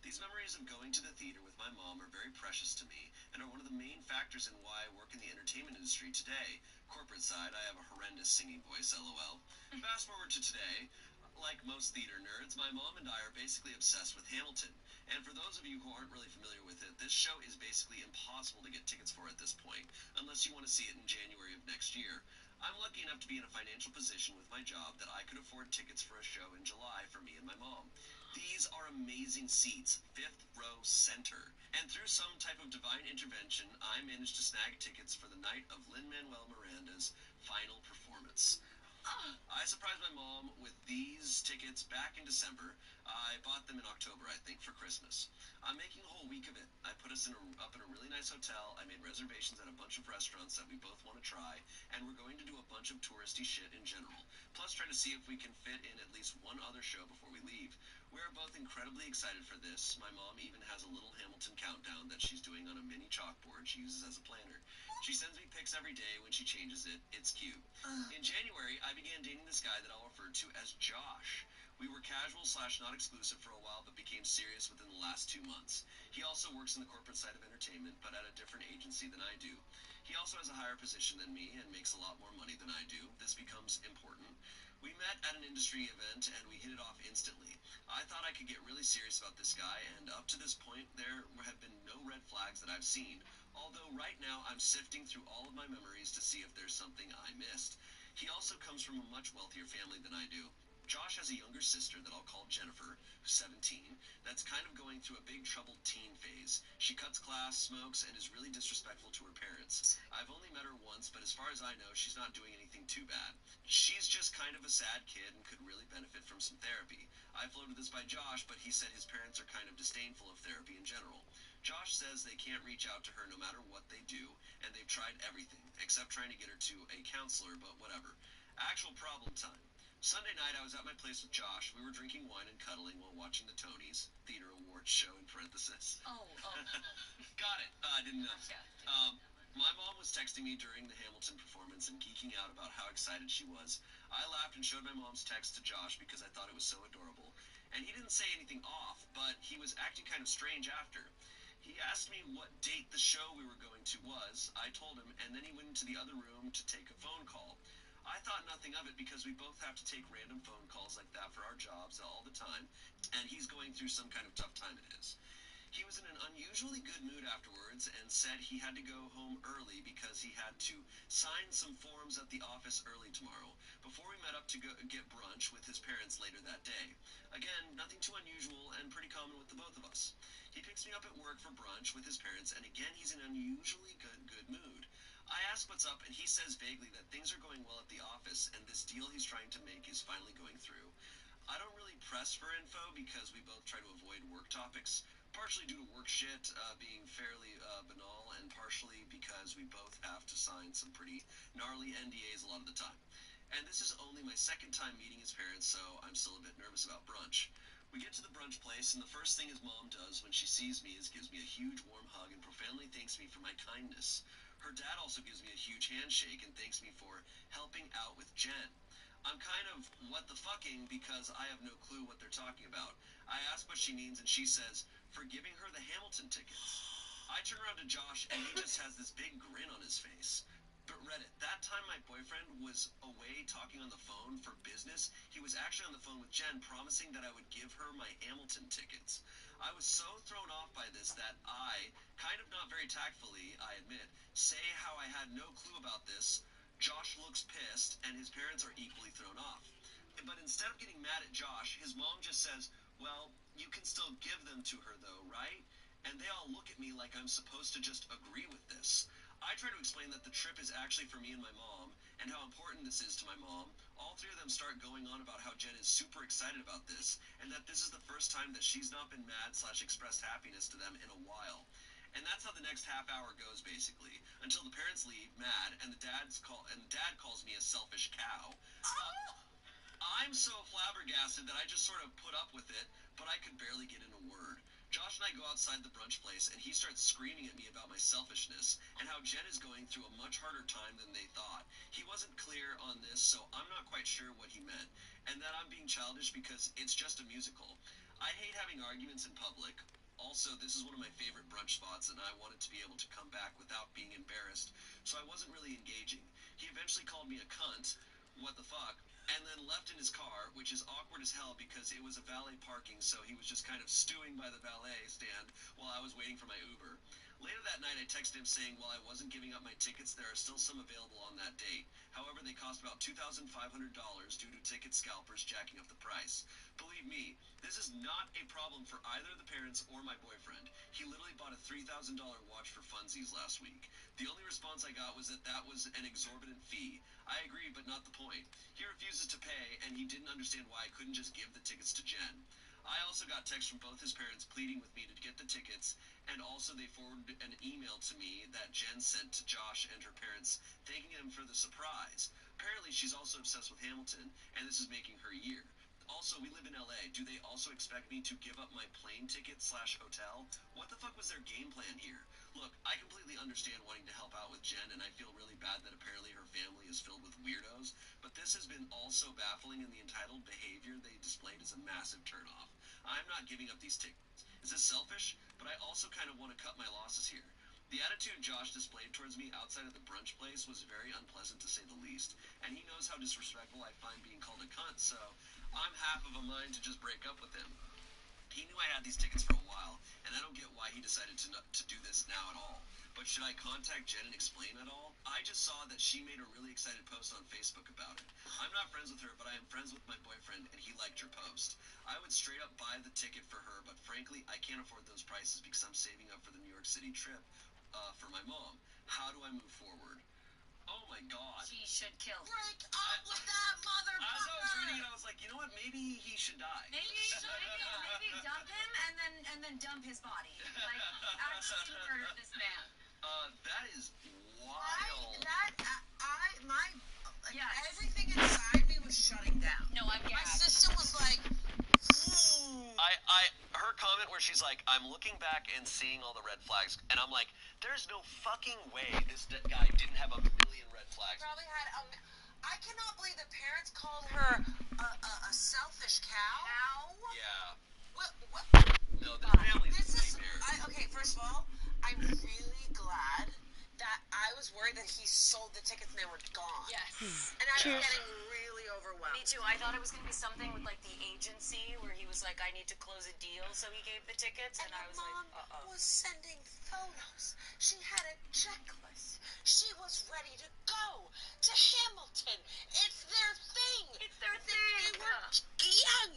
[SPEAKER 3] These memories of going to the theater with my mom are very precious to me, and are one of the main factors in why I work in the entertainment industry today. Corporate side, I have a horrendous singing voice, lol. Fast forward to today. Like most theater nerds, my mom and I are basically obsessed with Hamilton. And for those of you who aren't really familiar with it, this show is basically impossible to get tickets for at this point, unless you want to see it in January of next year. I'm lucky enough to be in a financial position with my job that I could afford tickets for a show in July for me and my mom. These are amazing seats, 5th row center. And through some type of divine intervention, I managed to snag tickets for the night of Lin-Manuel Miranda's final performance. I surprised my mom with these tickets back in December. I bought them in October, I think, for Christmas. I'm making a whole week of it. I put us up in a really nice hotel. I made reservations at a bunch of restaurants that we both want to try, and we're going to do a bunch of touristy shit in general. Plus try to see if we can fit in at least one other show before we leave. We are both incredibly excited for this. My mom even has a little Hamilton countdown that she's doing on a mini chalkboard she uses as a planner. She sends me pics every day when she changes it. It's cute. In January, I began dating this guy that I'll refer to as Josh. We were casual / not exclusive for a while, but became serious within the last 2 months. He also works in the corporate side of entertainment, but at a different agency than I do. He also has a higher position than me and makes a lot more money than I do. This becomes important. We met at an industry event and we hit it off instantly. I thought I could get really serious about this guy, and up to this point there have been no red flags that I've seen. Although right now I'm sifting through all of my memories to see if there's something I missed. He also comes from a much wealthier family than I do. Josh has a younger sister that I'll call Jennifer, who's 17, that's kind of going through a big troubled teen phase. She cuts class, smokes, and is really disrespectful to her parents. I've only met her once, but as far as I know, she's not doing anything too bad. She's just kind of a sad kid and could really benefit from some therapy. I floated this by Josh, but he said his parents are kind of disdainful of therapy in general. Josh says they can't reach out to her no matter what they do, and they've tried everything, except trying to get her to a counselor, but whatever. Actual problem time. Sunday night, I was at my place with Josh. We were drinking wine and cuddling while watching the Tonys, Theater Awards show in parenthesis.
[SPEAKER 4] Oh.
[SPEAKER 3] Got it. I didn't know.
[SPEAKER 4] Yeah.
[SPEAKER 3] My mom was texting me during the Hamilton performance and geeking out about how excited she was. I laughed and showed my mom's text to Josh because I thought it was so adorable. And he didn't say anything off, but he was acting kind of strange after. He asked me what date the show we were going to was. I told him, and then he went into the other room to take a phone call. I thought nothing of it because we both have to take random phone calls like that for our jobs all the time, and he's going through some kind of tough time it is. He was in an unusually good mood afterwards and said he had to go home early because he had to sign some forms at the office early tomorrow before we met up to go get brunch with his parents later that day. Again, nothing too unusual and pretty common with the both of us. He picks me up at work for brunch with his parents, and again he's in an unusually good ask what's up, and he says vaguely that things are going well at the office, and this deal he's trying to make is finally going through. I don't really press for info because we both try to avoid work topics, partially due to work shit being fairly banal, and partially because we both have to sign some pretty gnarly NDAs a lot of the time. And this is only my second time meeting his parents, so I'm still a bit nervous about brunch. We get to the brunch place, and the first thing his mom does when she sees me is gives me a huge warm hug and profoundly thanks me for my kindness. Her dad also gives me a huge handshake and thanks me for helping out with Jen. I'm kind of what the fucking because I have no clue what they're talking about. I ask what she means, and she says, for giving her the Hamilton tickets. I turn around to Josh, and he just has this big grin on his face. But Reddit, that time my boyfriend was away talking on the phone for business, he was actually on the phone with Jen promising that I would give her my Hamilton tickets. I was so thrown off by this that I, kind of not very tactfully, I admit, say how I had no clue about this. Josh looks pissed, and his parents are equally thrown off. But instead of getting mad at Josh, his mom just says, well, you can still give them to her though, right? And they all look at me like I'm supposed to just agree with this. I try to explain that the trip is actually for me and my mom, and how important this is to my mom. All three of them start going on about how Jen is super excited about this, and that this is the first time that she's not been mad/expressed happiness to them in a while. And that's how the next half hour goes, basically, until the parents leave mad, and dad calls me a selfish cow. I'm so flabbergasted that I just sort of put up with it, but I could barely get in a word. Josh and I go outside the brunch place, and he starts screaming at me about my selfishness and how Jen is going through a much harder time than they thought. He wasn't clear on this, so I'm not quite sure what he meant, and that I'm being childish because it's just a musical. I hate having arguments in public. Also, this is one of my favorite brunch spots, and I wanted to be able to come back without being embarrassed, so I wasn't really engaging. He eventually called me a cunt, what the fuck, and then left in his car, which is awkward as hell because it was a valet parking, so he was just kind of stewing by the valet stand while I was waiting for my Uber. Later that night, I texted him saying while I wasn't giving up my tickets, there are still some available on that date. However, they cost about $2,500 due to ticket scalpers jacking up the price. Believe me, this is not a problem for either the parents or my boyfriend. He literally bought a $3,000 watch for funsies last week. The only response I got was that was an exorbitant fee. I agree, but not the point. He refuses to pay, and he didn't understand why I couldn't just give the tickets to Jen. I also got texts from both his parents pleading with me to get the tickets, and also they forwarded an email to me that Jen sent to Josh and her parents, thanking them for the surprise. Apparently, she's also obsessed with Hamilton, and this is making her year. Also, we live in LA. Do they also expect me to give up my plane ticket/hotel? What the fuck was their game plan here? Look, I completely understand wanting to help out with Jen, and I feel really bad that apparently her family is filled with weirdos, but this has been all so baffling, and the entitled behavior they displayed is a massive turnoff. I'm not giving up these tickets. Is this selfish? But I also kind of want to cut my losses here. The attitude Josh displayed towards me outside of the brunch place was very unpleasant to say the least, and he knows how disrespectful I find being called a cunt, so I'm half of a mind to just break up with him. He knew I had these tickets for a while, and I don't get why he decided to do this now at all. But should I contact Jen and explain at all? I just saw that she made a really excited post on Facebook about it. I'm not friends with her, but I am friends with my boyfriend, and he liked her post. I would straight up buy the ticket for her, but frankly, I can't afford those prices because I'm saving up for the New York City trip for my mom. How do I move forward? Oh my god.
[SPEAKER 4] He should kill.
[SPEAKER 2] Break up with that motherfucker!
[SPEAKER 3] As I was reading it, I was like, you know what? Maybe he should die.
[SPEAKER 4] Maybe dump him and then dump his body. Like actually murder this man.
[SPEAKER 3] That is wild.
[SPEAKER 4] Yes.
[SPEAKER 2] Everything inside me was shutting down.
[SPEAKER 4] No, I'm
[SPEAKER 2] My
[SPEAKER 4] gagged.
[SPEAKER 2] system was like,
[SPEAKER 3] Her comment where she's like, I'm looking back and seeing all the red flags, and I'm like, there's no fucking way this guy didn't have a million red flags.
[SPEAKER 2] probably had I cannot believe the parents called her a selfish cow.
[SPEAKER 3] Yeah.
[SPEAKER 2] What?
[SPEAKER 3] No, this family's
[SPEAKER 2] This is
[SPEAKER 3] nightmare.
[SPEAKER 2] okay. First of all, I'm really glad that I was worried that he sold the tickets and they were gone.
[SPEAKER 4] Yes.
[SPEAKER 2] And I was
[SPEAKER 1] Cheers.
[SPEAKER 2] getting really overwhelmed.
[SPEAKER 4] Me too. I thought it was gonna be something with like the agency where he was like, I need to close a deal, so he gave the tickets, and I was
[SPEAKER 2] mom
[SPEAKER 4] like,
[SPEAKER 2] was sending photos. She had a checklist. She was ready to go to Hamilton. It's their thing.
[SPEAKER 4] It's their
[SPEAKER 2] They
[SPEAKER 4] thing.
[SPEAKER 2] were young.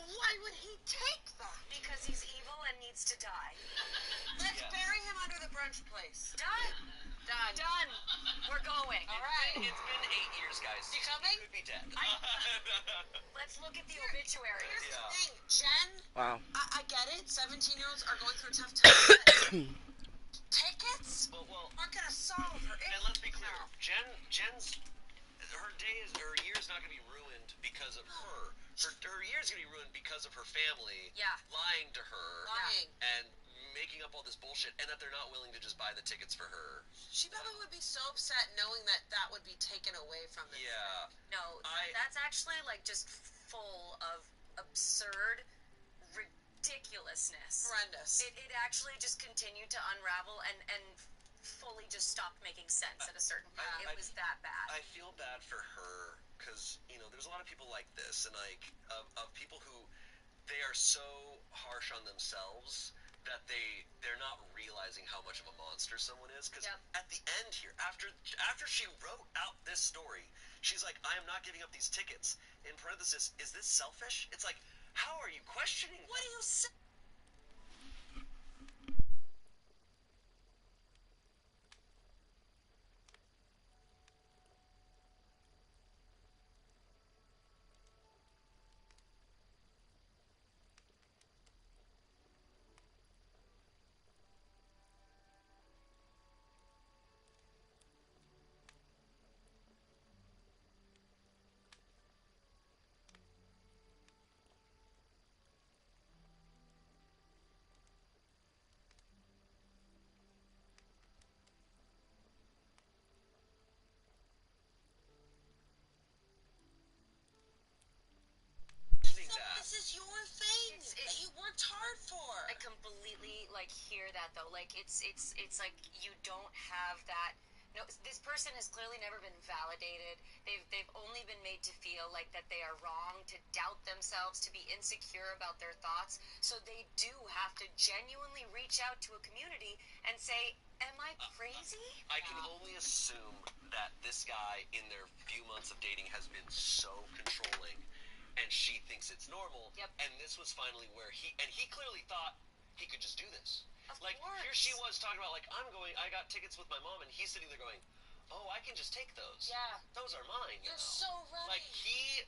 [SPEAKER 2] Why would he take that?
[SPEAKER 4] Because he's evil and needs to die.
[SPEAKER 2] Let's
[SPEAKER 3] Yeah.
[SPEAKER 2] bury him under the brunch place.
[SPEAKER 4] Done. Done. We're going.
[SPEAKER 2] All right.
[SPEAKER 3] It's been 8 years, guys.
[SPEAKER 2] You coming?
[SPEAKER 3] He could be dead.
[SPEAKER 4] Let's look at the obituary.
[SPEAKER 2] Here's
[SPEAKER 3] Yeah.
[SPEAKER 2] the thing, Jen.
[SPEAKER 1] Wow.
[SPEAKER 2] I get it. 17-year-olds are going through a tough time. But tickets
[SPEAKER 3] well,
[SPEAKER 2] aren't gonna solve her issue.
[SPEAKER 3] and let's be clear, Jen's her year's not gonna be ruined because of her. Her year's gonna be ruined because of her family lying to her
[SPEAKER 2] Lying.
[SPEAKER 3] and making up all this bullshit, and that they're not willing to just buy the tickets for her.
[SPEAKER 2] She probably would be so upset knowing that that would be taken away from them.
[SPEAKER 3] Yeah.
[SPEAKER 4] No, that's actually like just full of absurd ridiculousness.
[SPEAKER 2] Horrendous.
[SPEAKER 4] It actually just continued to unravel and fully just stopped making sense at a certain point. It was that bad.
[SPEAKER 3] I feel bad for her because, there's a lot of people like this, and like of people who they are so harsh on themselves that they're not realizing how much of a monster someone is. Because at the end here, after she wrote out this story, she's like, I am not giving up these tickets. In parenthesis, is this selfish? It's like, how are you questioning?
[SPEAKER 2] What do you say? This is your thing that you worked hard for.
[SPEAKER 4] I completely hear that though. It's like you don't have that. No, this person has clearly never been validated. They've only been made to feel like that they are wrong, to doubt themselves, to be insecure about their thoughts. So they do have to genuinely reach out to a community and say, am I crazy?
[SPEAKER 3] I can only assume that this guy in their few months of dating has been so controlling, and she thinks it's normal.
[SPEAKER 4] Yep.
[SPEAKER 3] And this was finally where he clearly thought he could just do this.
[SPEAKER 4] Of
[SPEAKER 3] Like,
[SPEAKER 4] course.
[SPEAKER 3] here she was talking about, like, I got tickets with my mom, and he's sitting there going, oh, I can just take those.
[SPEAKER 2] Yeah.
[SPEAKER 3] Those are mine.
[SPEAKER 2] You're so right.
[SPEAKER 3] Like, he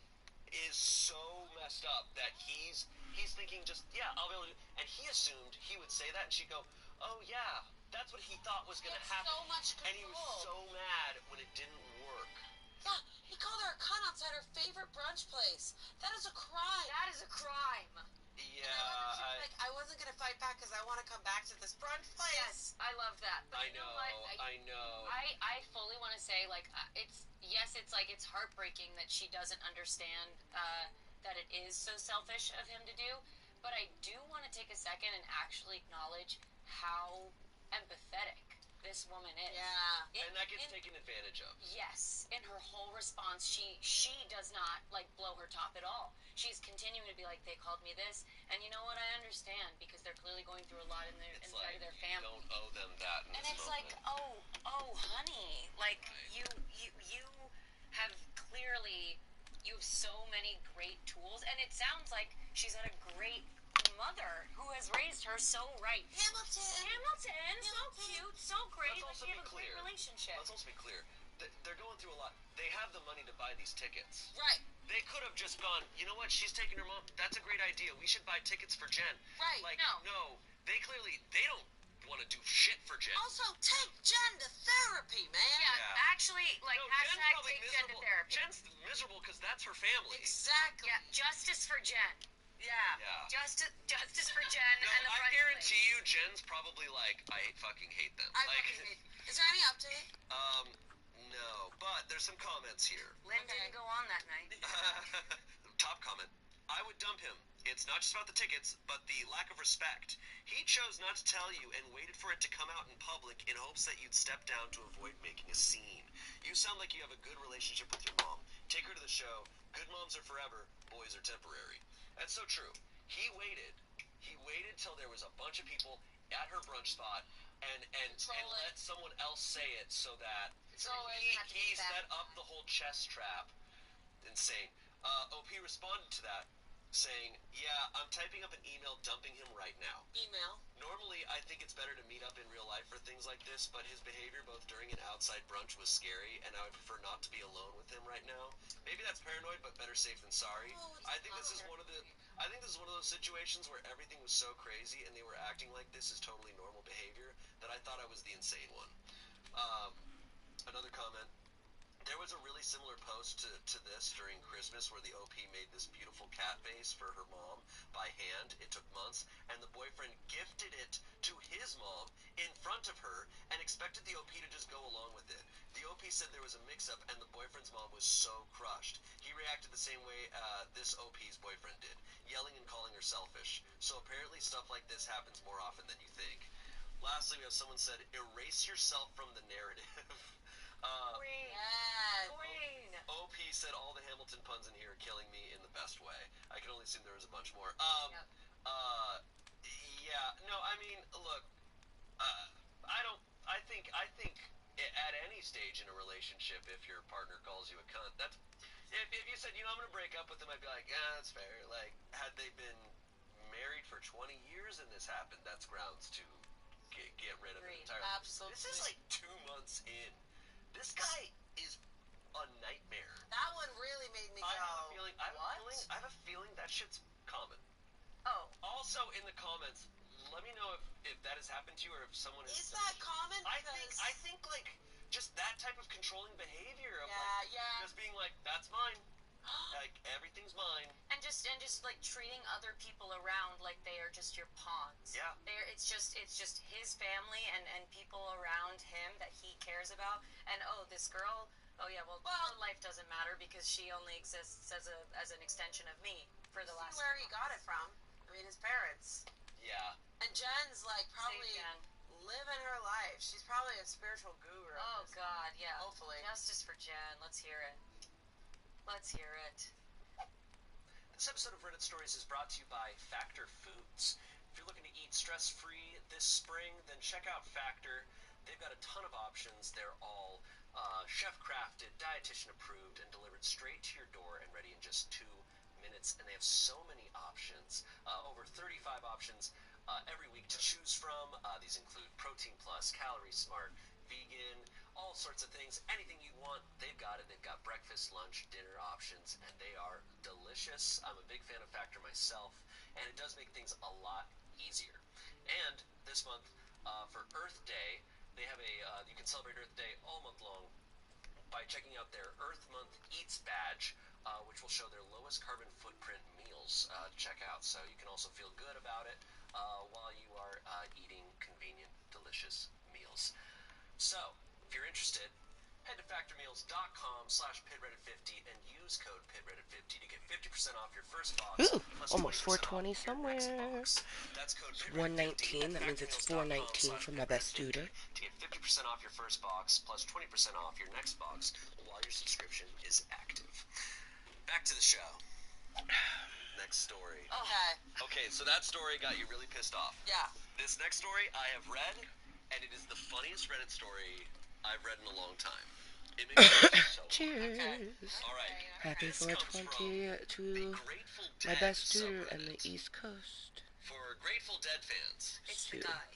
[SPEAKER 3] is so messed up that he's thinking just, I'll be able to, and he assumed he would say that, and she'd go, oh, yeah, that's what he thought was going to happen.
[SPEAKER 2] So much control.
[SPEAKER 3] And he was so mad when it didn't work.
[SPEAKER 2] Yeah, he called her a cunt outside her favorite brunch place. That is a crime.
[SPEAKER 4] That is a crime.
[SPEAKER 3] Yeah,
[SPEAKER 2] I wasn't gonna fight back because I want to come back to this brunch place.
[SPEAKER 4] Yes, I love that. But
[SPEAKER 3] I
[SPEAKER 4] you
[SPEAKER 3] know,
[SPEAKER 4] what?
[SPEAKER 3] I know.
[SPEAKER 4] I fully want to say it's heartbreaking that she doesn't understand that it is so selfish of him to do. But I do want to take a second and actually acknowledge how empathetic this woman is.
[SPEAKER 2] Yeah.
[SPEAKER 3] And that gets taken advantage of.
[SPEAKER 4] Yes, in her whole response, she does not blow her top at all. She's continuing to be like, they called me this, and you know what? I understand because they're clearly going through a lot inside of their family.
[SPEAKER 3] You don't owe them that.
[SPEAKER 4] And it's like, oh, honey, you have clearly, you have so many great tools, and it sounds like she's had a great mother who has raised her so right.
[SPEAKER 2] Hamilton,
[SPEAKER 4] so cute, so great.
[SPEAKER 3] Let's also
[SPEAKER 4] They
[SPEAKER 3] be
[SPEAKER 4] have a
[SPEAKER 3] clear.
[SPEAKER 4] great relationship.
[SPEAKER 3] Let's also be clear. They're going through a lot. They have the money to buy these tickets.
[SPEAKER 2] Right.
[SPEAKER 3] They could have just gone, you know what, she's taking her mom. That's a great idea. We should buy tickets for Jen.
[SPEAKER 2] Right.
[SPEAKER 3] No. They don't want to do shit for Jen.
[SPEAKER 2] Also, take Jen to therapy, man.
[SPEAKER 4] Yeah, actually, hashtag take Jen to therapy.
[SPEAKER 3] Jen's miserable because that's her family.
[SPEAKER 2] Exactly.
[SPEAKER 4] Yeah, justice for Jen.
[SPEAKER 2] Yeah.
[SPEAKER 4] Justice for Jen
[SPEAKER 3] No,
[SPEAKER 4] and the
[SPEAKER 3] I
[SPEAKER 4] brunch
[SPEAKER 3] guarantee
[SPEAKER 4] place.
[SPEAKER 3] you Jen's probably like, I fucking hate them.
[SPEAKER 2] I fucking hate. Is there any update?
[SPEAKER 3] No, but there's some comments here.
[SPEAKER 4] Lynn didn't go on that night.
[SPEAKER 3] Top comment. I would dump him. It's not just about the tickets, but the lack of respect. He chose not to tell you and waited for it to come out in public in hopes that you'd step down to avoid making a scene. You sound like you have a good relationship with your mom. Take her to the show. Good moms are forever. Boys are temporary. That's so true. He waited. He waited till there was a bunch of people at her brunch spot and let someone else say it so that he set up the whole chess trap. Insane. OP responded to that. saying, yeah, I'm typing up an email dumping him right now.
[SPEAKER 2] Email.
[SPEAKER 3] Normally, I think it's better to meet up in real life for things like this, but his behavior both during and outside brunch was scary, and I would prefer not to be alone with him right now. Maybe that's paranoid, but better safe than sorry.
[SPEAKER 2] Oh,
[SPEAKER 3] I think this is one of those situations where everything was so crazy and they were acting like this is totally normal behavior that I thought I was the insane one. Another comment. There was a really similar post to this during Christmas where the OP made this beautiful cat vase for her mom by hand. It took months, and the boyfriend gifted it to his mom in front of her and expected the OP to just go along with it. The OP said there was a mix-up, and the boyfriend's mom was so crushed. He reacted the same way this OP's boyfriend did, yelling and calling her selfish. So apparently stuff like this happens more often than you think. Lastly, we have someone said, erase yourself from the narrative.
[SPEAKER 4] Queen.
[SPEAKER 2] Yes.
[SPEAKER 4] Queen.
[SPEAKER 3] OP said all the Hamilton puns in here are killing me in the best way. I can only assume there was a bunch more.
[SPEAKER 4] Yep.
[SPEAKER 3] Yeah, no, I mean, look, I think at any stage in a relationship, if your partner calls you a cunt, that's, if you said, I'm going to break up with them, I'd be like, yeah, that's fair. Like, had they been married for 20 years and this happened, that's grounds to get rid of it entirely.
[SPEAKER 2] Absolutely.
[SPEAKER 3] This is like 2 months in. This guy is a nightmare.
[SPEAKER 2] That one really made me go,
[SPEAKER 3] I have a feeling that shit's common.
[SPEAKER 4] Oh.
[SPEAKER 3] Also, in the comments, let me know if that has happened to you or if someone has.
[SPEAKER 2] is that common?
[SPEAKER 3] I think like just that type of controlling behavior of just being like, that's mine. Like everything's mine.
[SPEAKER 4] And just like treating other people around like they are just your pawns.
[SPEAKER 3] Yeah.
[SPEAKER 4] It's just his family and people around him that he cares about. And this girl, well, her life doesn't matter because she only exists as an extension of me for the last.
[SPEAKER 2] Where he got it from? I mean, his parents.
[SPEAKER 3] Yeah.
[SPEAKER 2] And Jen's like probably
[SPEAKER 4] Jen.
[SPEAKER 2] living her life. She's probably a spiritual guru.
[SPEAKER 4] Oh God, yeah.
[SPEAKER 2] Hopefully.
[SPEAKER 4] Justice for Jen. Let's hear it. Let's hear it.
[SPEAKER 3] This episode of Reddit Stories is brought to you by Factor Foods. If you're looking to eat stress-free this spring, then check out Factor. They've got a ton of options. They're all chef-crafted, dietitian-approved, and delivered straight to your door and ready in just 2 minutes. And they have so many options, over 35 options every week to choose from. These include Protein Plus, Calorie Smart, vegan, all sorts of things. Anything you want, they've got it. They've got breakfast, lunch, dinner options, and they are delicious. I'm a big fan of Factor myself, and it does make things a lot easier. And this month, for Earth Day, they have you can celebrate Earth Day all month long by checking out their Earth Month Eats badge, which will show their lowest carbon footprint meals to check out. So you can also feel good about it while you are eating convenient, delicious meals. So, if you're interested, head to factormeals.com/pitreddit50 and use code pitreddit50 to get 50% off your first box.
[SPEAKER 1] Ooh,
[SPEAKER 3] plus
[SPEAKER 1] almost
[SPEAKER 3] 20% off
[SPEAKER 1] 420
[SPEAKER 3] your
[SPEAKER 1] somewhere.
[SPEAKER 3] next box. That's code
[SPEAKER 1] It's
[SPEAKER 3] pitreddit50
[SPEAKER 1] 119. That means it's 419 for my best student.
[SPEAKER 3] to get 50% off your first box plus 20% off your next box while your subscription is active. Back to the show. Next story. Okay, so that story got you really pissed off.
[SPEAKER 2] Yeah.
[SPEAKER 3] This next story I have read, and it is the funniest Reddit story I've read in a long time. It makes me so
[SPEAKER 1] Cheers.
[SPEAKER 3] All right.
[SPEAKER 1] Happy
[SPEAKER 3] This comes
[SPEAKER 1] 420
[SPEAKER 3] from
[SPEAKER 1] to
[SPEAKER 3] the Grateful
[SPEAKER 1] my
[SPEAKER 3] Dead
[SPEAKER 1] best student in the
[SPEAKER 3] subreddit.
[SPEAKER 1] East Coast.
[SPEAKER 3] For Grateful Dead fans.
[SPEAKER 4] It's the
[SPEAKER 1] Dude.
[SPEAKER 4] guy.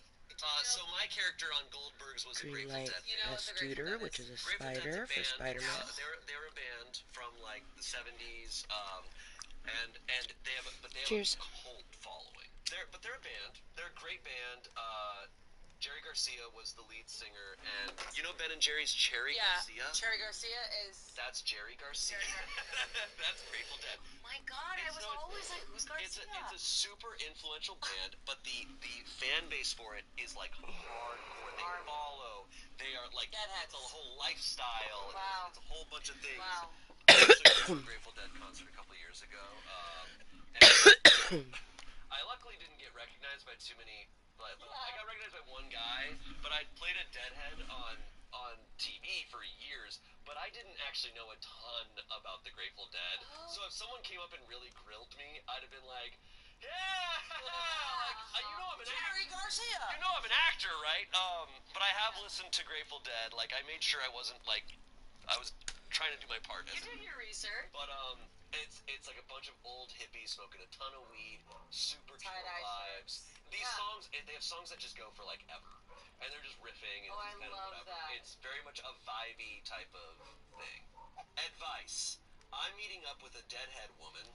[SPEAKER 3] So my character on Goldberg's was a
[SPEAKER 1] Green
[SPEAKER 3] Grateful
[SPEAKER 1] Light
[SPEAKER 3] Dead
[SPEAKER 2] You know
[SPEAKER 3] fan.
[SPEAKER 2] what the Grateful
[SPEAKER 1] Scooter,
[SPEAKER 2] Dead
[SPEAKER 1] which
[SPEAKER 2] is?
[SPEAKER 1] is a
[SPEAKER 3] Grateful Dead's
[SPEAKER 1] spider
[SPEAKER 3] a
[SPEAKER 1] for
[SPEAKER 3] band,
[SPEAKER 1] Spider-Man.
[SPEAKER 3] They're a band from like the 70s, and they have a
[SPEAKER 1] Cheers.
[SPEAKER 3] cult following. They're a band. They're a great band. Jerry Garcia was the lead singer, and you know Ben and Jerry's Cherry Garcia?
[SPEAKER 2] Cherry Garcia is.
[SPEAKER 3] That's Jerry Garcia. That's Grateful Dead.
[SPEAKER 4] My God, I was always like, who's Garcia?
[SPEAKER 3] It's a super influential band, but the fan base for it is like hardcore. They follow. They are like
[SPEAKER 2] Deadheads.
[SPEAKER 3] it's a whole lifestyle.
[SPEAKER 4] Wow.
[SPEAKER 3] It's a whole bunch of things.
[SPEAKER 4] Wow.
[SPEAKER 3] I actually went to a Grateful Dead concert a couple years ago, and I luckily didn't get recognized by too many. I got recognized by one guy, but I played a Deadhead on TV for years, but I didn't actually know a ton about the Grateful Dead. So if someone came up and really grilled me, I'd have been like, yeah, like, you know I'm an
[SPEAKER 2] Jerry Garcia.
[SPEAKER 3] you know I'm an actor, right? But I have listened to Grateful Dead. Like I made sure I wasn't like I was trying to do my part.
[SPEAKER 4] You did your research.
[SPEAKER 3] But it's like a bunch of old hippies smoking a ton of weed, super chill
[SPEAKER 2] Tie-dye
[SPEAKER 3] vibes.
[SPEAKER 2] shirts.
[SPEAKER 3] These
[SPEAKER 4] Yeah.
[SPEAKER 3] songs, they have songs that just go for like ever, and they're just riffing. And
[SPEAKER 4] Oh, I
[SPEAKER 3] it's kind
[SPEAKER 4] love
[SPEAKER 3] of whatever.
[SPEAKER 4] that.
[SPEAKER 3] It's very much a vibey type of thing. Advice: I'm meeting up with a deadhead woman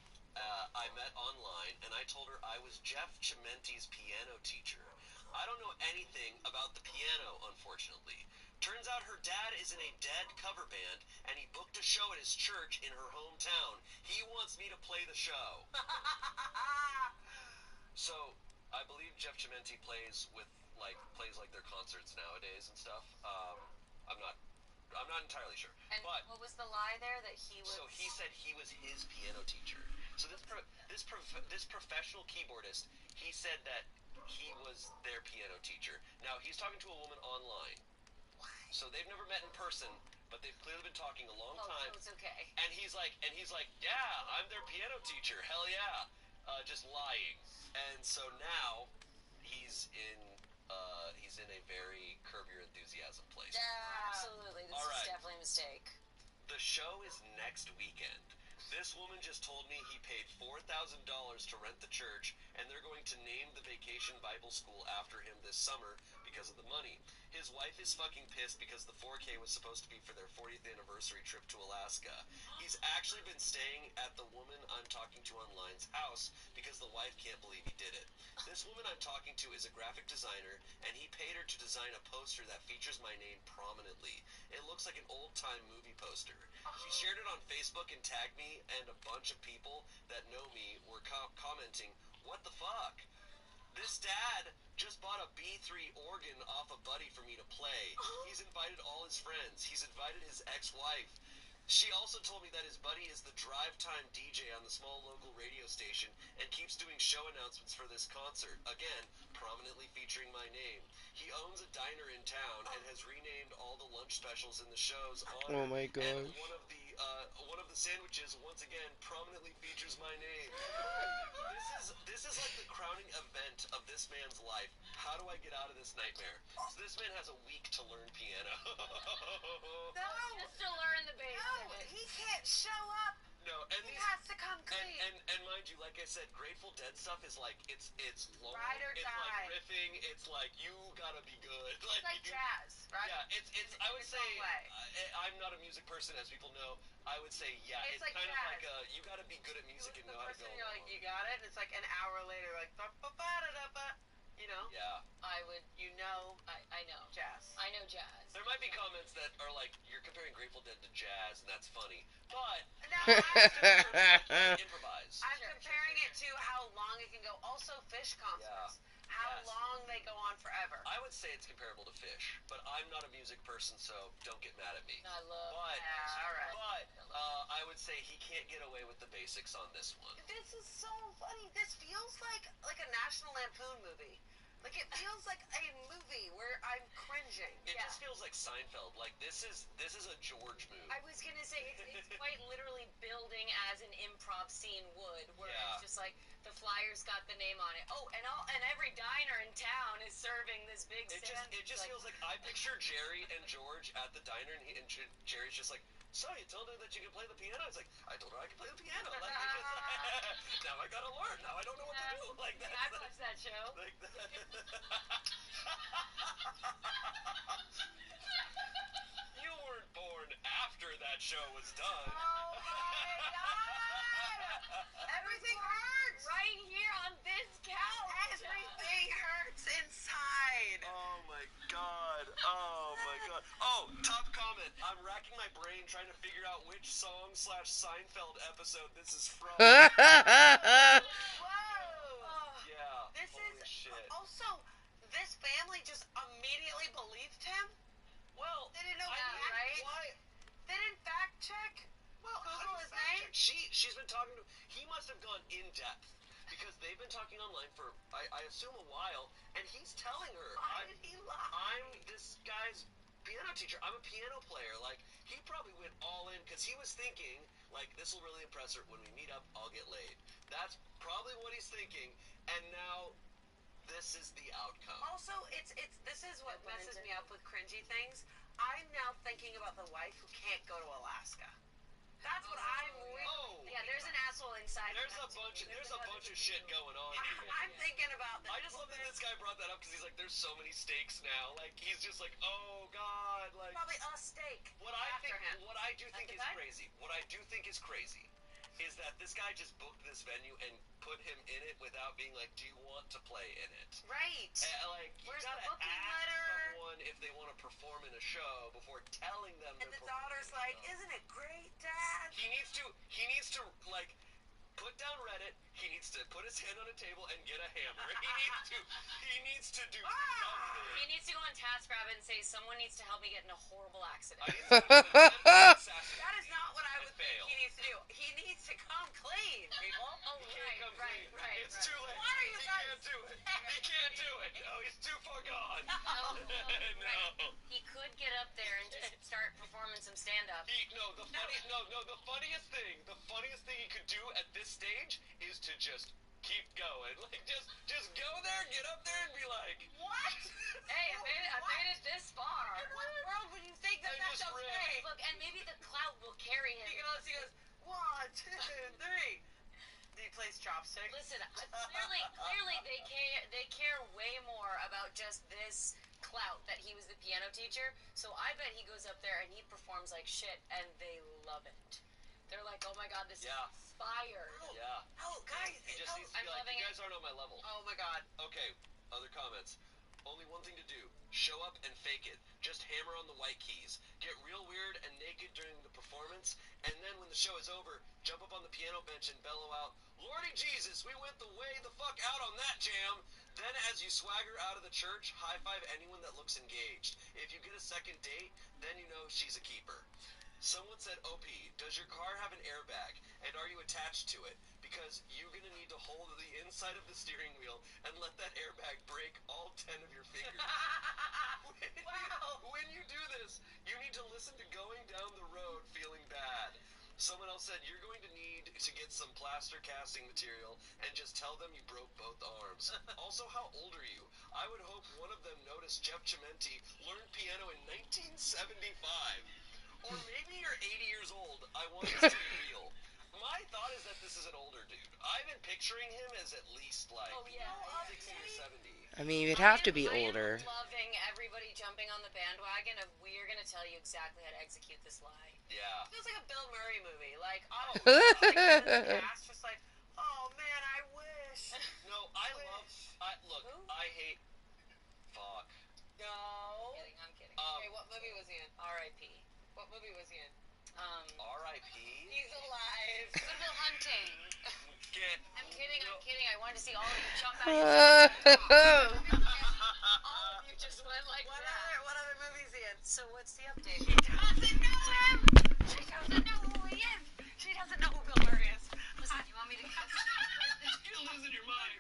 [SPEAKER 3] I met online, and I told her I was Jeff Chimenti's piano teacher. I don't know anything about the piano, unfortunately. Turns out her dad is in a Dead cover band, and he booked a show at his church in her hometown. He wants me to play the show. So, I believe Jeff Chimenti plays like their concerts nowadays and stuff. I'm not entirely sure.
[SPEAKER 4] And
[SPEAKER 3] But
[SPEAKER 4] what was the lie there that he was?
[SPEAKER 3] so he said he was his piano teacher. So this professional keyboardist, he said that he was their piano teacher. Now he's talking to a woman online. So they've never met in person, but they've clearly been talking a long time.
[SPEAKER 4] So it's okay.
[SPEAKER 3] And he's like, yeah, I'm their piano teacher. Hell yeah. Just lying. And so now he's in a very Curb Your Enthusiasm place.
[SPEAKER 4] Yeah, absolutely. This
[SPEAKER 3] All right.
[SPEAKER 4] is definitely a mistake.
[SPEAKER 3] The show is next weekend. This woman just told me he paid $4,000 to rent the church, and they're going to name the Vacation Bible School after him this summer because of the money. His wife is fucking pissed because the 4K was supposed to be for their 40th anniversary trip to Alaska. He's actually been staying at the woman I'm talking to online's house because the wife can't believe he did it. This woman I'm talking to is a graphic designer, and he paid her to design a poster that features my name prominently. It looks like an old-time movie poster. She shared it on Facebook and tagged me, and a bunch of people that know me were commenting, "What the fuck? This dad just bought a B3 organ off a buddy for me to play. He's invited all his friends. He's invited his ex-wife. She also told me that his buddy is the drive time DJ on the small local radio station and keeps doing show announcements for this concert. Again, prominently featuring my name. He owns a diner in town and has renamed all the lunch specials in the shows on
[SPEAKER 1] Oh my gosh.
[SPEAKER 3] And one of the sandwiches once again prominently features my name. This is like the crowning event of this man's life. How do I get out of this nightmare? So this man has a week to learn piano.
[SPEAKER 2] No,
[SPEAKER 4] Just to learn the basics.
[SPEAKER 2] no, he can't show up.
[SPEAKER 3] No, and
[SPEAKER 2] He
[SPEAKER 3] these
[SPEAKER 2] has to come clean.
[SPEAKER 3] and mind you, like I said, Grateful Dead stuff is like it's long,
[SPEAKER 2] Ride or
[SPEAKER 3] it's
[SPEAKER 2] die.
[SPEAKER 3] like riffing, it's like you gotta be good.
[SPEAKER 2] It's like jazz, right?
[SPEAKER 3] Yeah, it's I would
[SPEAKER 2] its
[SPEAKER 3] say
[SPEAKER 2] own way.
[SPEAKER 3] I'm not a music person, as people know. I would say
[SPEAKER 2] It's
[SPEAKER 3] it's
[SPEAKER 2] like
[SPEAKER 3] kind
[SPEAKER 2] jazz.
[SPEAKER 3] of like you gotta be good at music and
[SPEAKER 2] The
[SPEAKER 3] know how to
[SPEAKER 2] person
[SPEAKER 3] go.
[SPEAKER 2] you're like,
[SPEAKER 3] along.
[SPEAKER 2] you got it. And it's like an hour later, like ba-ba-ba-da-da-ba. You know,
[SPEAKER 3] Yeah,
[SPEAKER 4] I would. I know.
[SPEAKER 2] jazz.
[SPEAKER 4] I know jazz.
[SPEAKER 3] there might be comments that are like you're comparing Grateful Dead to jazz, and that's funny. But
[SPEAKER 2] No,
[SPEAKER 3] improvise.
[SPEAKER 2] I'm comparing it to how long it can go. Also, Fish concerts. How
[SPEAKER 3] Yes.
[SPEAKER 2] long they go on forever.
[SPEAKER 3] I would say it's comparable to Fish, but I'm not a music person, so don't get mad at me.
[SPEAKER 4] I love.
[SPEAKER 3] But
[SPEAKER 2] Yeah, all right.
[SPEAKER 3] I would say he can't get away with the basics on this one.
[SPEAKER 2] This is so funny. This feels like a National Lampoon movie. Like it feels like a movie where I'm cringing.
[SPEAKER 3] It just feels like Seinfeld. Like this is a George movie.
[SPEAKER 4] I was gonna say it's quite literally building as an improv scene would, where
[SPEAKER 3] Yeah.
[SPEAKER 4] it's just like the flyer's got the name on it. Oh, and every diner in town is serving this big
[SPEAKER 3] It
[SPEAKER 4] sandwich.
[SPEAKER 3] just feels like I picture Jerry and George at the diner, and Jerry's just like, "So you told her that you can play the piano?" It's like, "I told her I can play the piano." Like, now I gotta learn. Now I don't know what to do. Like that.
[SPEAKER 4] I've watched that show.
[SPEAKER 3] Like that. You weren't born after that show was done.
[SPEAKER 2] Oh my god! Everything hurts!
[SPEAKER 4] Right here on this couch.
[SPEAKER 2] Everything hurts inside.
[SPEAKER 3] Oh my god. Oh my god. Oh, top comment. I'm racking my brain trying to figure out which song/Seinfeld episode this is from.
[SPEAKER 2] Whoa!
[SPEAKER 3] Yeah.
[SPEAKER 2] This
[SPEAKER 3] Holy
[SPEAKER 2] is
[SPEAKER 3] shit.
[SPEAKER 2] also this family just immediately believed him.
[SPEAKER 3] Well,
[SPEAKER 2] They didn't know
[SPEAKER 3] I mean,
[SPEAKER 2] right?
[SPEAKER 3] why?
[SPEAKER 2] They didn't fact check.
[SPEAKER 3] Well,
[SPEAKER 2] Google
[SPEAKER 3] how do you
[SPEAKER 2] his
[SPEAKER 3] fact
[SPEAKER 2] name?
[SPEAKER 3] check? She's been talking to. He must have gone in depth because they've been talking online for I assume a while, and he's telling her
[SPEAKER 2] Why did he lie?
[SPEAKER 3] I'm this guy's piano teacher. I'm a piano player. Like he probably went all in because he was thinking like this will really impress her. When we meet up, I'll get laid. That's probably what he's thinking. And now this is the outcome.
[SPEAKER 2] Also, it's this is what messes me up with cringy things. I'm now thinking about the wife who can't go to Alaska. That's what I'm really.
[SPEAKER 3] Oh,
[SPEAKER 4] Yeah, there's an asshole inside.
[SPEAKER 3] there's a bunch of shit going on here.
[SPEAKER 2] I'm thinking about this.
[SPEAKER 3] I just love that this guy brought that up because he's like, there's so many stakes now. Like, he's just like, oh god, like.
[SPEAKER 2] Probably a steak.
[SPEAKER 3] What I do think is crazy is that this guy just booked this venue and put him in it without being like, do you want to play in it?
[SPEAKER 4] Right.
[SPEAKER 3] Like, you
[SPEAKER 4] Where's the
[SPEAKER 3] gotta
[SPEAKER 4] booking
[SPEAKER 3] ask
[SPEAKER 4] letter?
[SPEAKER 3] someone if they want to perform in a show before telling them.
[SPEAKER 2] And the daughter's like, isn't it great, Dad?
[SPEAKER 3] He needs to like put down Reddit. He needs to put his hand on a table and get a hammer. He needs to do something.
[SPEAKER 4] He needs to go on TaskRabbit and say, someone needs to help me get in a horrible accident.
[SPEAKER 3] I need to do an assassination.
[SPEAKER 2] That is not what I would think
[SPEAKER 3] fail.
[SPEAKER 2] he needs to do. He needs to come clean, people.
[SPEAKER 4] Oh,
[SPEAKER 3] He can't come clean.
[SPEAKER 4] right.
[SPEAKER 3] It's too late.
[SPEAKER 2] What are you
[SPEAKER 3] He
[SPEAKER 2] guys
[SPEAKER 3] can't do it. He can't do it. No, he's too far gone.
[SPEAKER 4] Oh,
[SPEAKER 3] No.
[SPEAKER 4] right. He could get up there and just start performing some stand-up.
[SPEAKER 3] The funniest thing he could do at this stage is to just keep going. Like, just go there, get up there, and be like,
[SPEAKER 2] What?
[SPEAKER 4] Hey, I made it this far.
[SPEAKER 2] In what world would you think that
[SPEAKER 3] And
[SPEAKER 2] that's
[SPEAKER 3] just
[SPEAKER 2] okay?
[SPEAKER 4] Look, and maybe the clout will carry him.
[SPEAKER 2] He goes, 1, 2, 3. He plays chopsticks.
[SPEAKER 4] Listen, clearly they care way more about just this clout that he was the piano teacher. So I bet he goes up there and he performs like shit, and they love it. They're like, oh my god, this is inspired.
[SPEAKER 3] yeah.
[SPEAKER 2] Oh, guys.
[SPEAKER 3] He just needs to be
[SPEAKER 4] I'm
[SPEAKER 3] like,
[SPEAKER 4] loving
[SPEAKER 3] you
[SPEAKER 4] it.
[SPEAKER 3] guys aren't on my level.
[SPEAKER 2] Oh my god.
[SPEAKER 3] Okay, other comments. Only one thing to do. Show up and fake it. Just hammer on the white keys. Get real weird and naked during the performance, and then when the show is over, jump up on the piano bench and bellow out, Lordy Jesus, we went the way the fuck out on that jam. Then as you swagger out of the church, high-five anyone that looks engaged. If you get a second date, then you know she's a keeper. Someone said, OP, does your car have an airbag, and are you attached to it? Because you're going to need to hold the inside of the steering wheel and let that airbag break all 10 of your fingers.
[SPEAKER 2] Wow.
[SPEAKER 3] When you do this, you need to listen to Going Down the Road Feeling Bad. Someone else said, you're going to need to get some plaster casting material and just tell them you broke both arms. Also, how old are you? I would hope one of them noticed Jeff Chimenti learned piano in 1975. Or maybe you're 80 years old. I want this to be real. My thought is that this is an older dude. I've been picturing him as at least like 60 or 70.
[SPEAKER 1] I mean, you'd have to be
[SPEAKER 4] I
[SPEAKER 1] older.
[SPEAKER 4] am loving everybody jumping on the bandwagon of we're going to tell you exactly how to execute this lie.
[SPEAKER 3] Yeah.
[SPEAKER 2] Feels like a Bill Murray movie. Like, the cast just like, oh man, I wish.
[SPEAKER 3] No, look,
[SPEAKER 2] Who?
[SPEAKER 3] I hate, fuck.
[SPEAKER 2] No.
[SPEAKER 4] I'm kidding.
[SPEAKER 2] Okay, what movie was he in?
[SPEAKER 4] R.I.P.
[SPEAKER 2] What movie was he in?
[SPEAKER 3] R.I.P.
[SPEAKER 2] He's alive.
[SPEAKER 4] Good Will Hunting.
[SPEAKER 3] Get,
[SPEAKER 4] I'm kidding. I wanted to see all of you jump out of your all of you just went like
[SPEAKER 2] What
[SPEAKER 4] that.
[SPEAKER 2] other movie is he in?
[SPEAKER 4] So what's the update?
[SPEAKER 2] She doesn't know him. She doesn't know who he is. She doesn't know who Bill Murray is.
[SPEAKER 4] Listen, you want me to
[SPEAKER 3] You're losing your mind.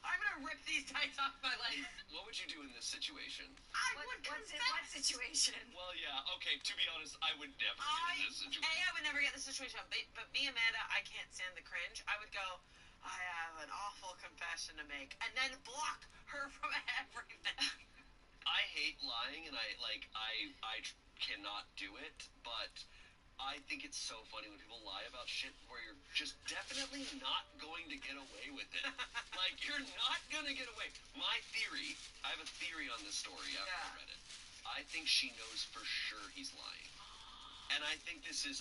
[SPEAKER 2] I'm gonna rip these tights off my legs.
[SPEAKER 3] What would you do in this situation?
[SPEAKER 2] I would
[SPEAKER 4] what
[SPEAKER 2] confess.
[SPEAKER 4] situation?
[SPEAKER 3] Well, yeah, okay, to be honest, I would never get in this situation.
[SPEAKER 2] I would never get in this situation. But me, Amanda, I can't stand the cringe. I would go, I have an awful confession to make, and then block her from everything.
[SPEAKER 3] I hate lying, and I cannot do it, but I think it's so funny when people lie about shit where you're just definitely not going to get away with it. Like, you're not gonna get away. My theory, I have a theory on this story after I read it. I think she knows for sure he's lying. And I think this is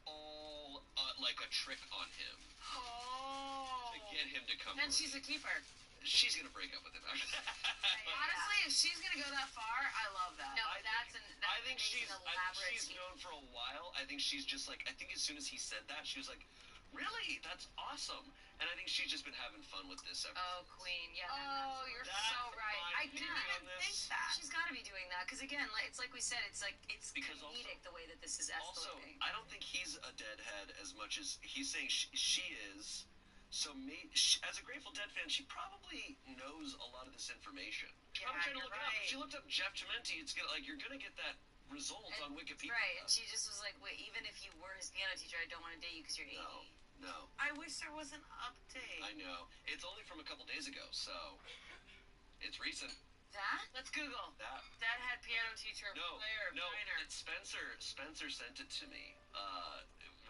[SPEAKER 3] all like a trick on him
[SPEAKER 2] Oh.
[SPEAKER 3] to get him to come.
[SPEAKER 2] Then she's a keeper.
[SPEAKER 3] She's gonna break up with him after that.
[SPEAKER 2] Honestly, if she's gonna go that far, I love that.
[SPEAKER 4] No,
[SPEAKER 3] I think
[SPEAKER 4] she's
[SPEAKER 3] she's known for a while. I think she's just like, I think as soon as he said that, she was like, really? That's awesome. And I think she's just been having fun with this ever
[SPEAKER 4] Oh,
[SPEAKER 3] since.
[SPEAKER 4] Queen. Yeah.
[SPEAKER 2] Oh, you're
[SPEAKER 3] That's
[SPEAKER 2] so right.
[SPEAKER 3] my
[SPEAKER 2] I didn't
[SPEAKER 3] theory
[SPEAKER 2] even
[SPEAKER 3] on this.
[SPEAKER 2] think that.
[SPEAKER 4] She's got to be doing that because again, it's like we said, it's
[SPEAKER 3] Because
[SPEAKER 4] comedic the way that this is
[SPEAKER 3] Also,
[SPEAKER 4] escalating.
[SPEAKER 3] I don't think he's a deadhead as much as he's saying she is. So as a Grateful Dead fan, she probably knows a lot of this information. She's probably trying to look it up. If she looked up Jeff Chimenti, it's gonna you're gonna get that result on Wikipedia.
[SPEAKER 4] Right, and she just was like, wait, even if you were his piano teacher, I don't want to date you because you're 80.
[SPEAKER 3] No.
[SPEAKER 2] I wish there was an update.
[SPEAKER 3] I know. It's only from a couple days ago, so it's recent.
[SPEAKER 4] That? Let's Google.
[SPEAKER 3] That.
[SPEAKER 2] Dad had piano teacher, player,
[SPEAKER 3] No,
[SPEAKER 2] minor.
[SPEAKER 3] it's Spencer. Spencer sent it to me.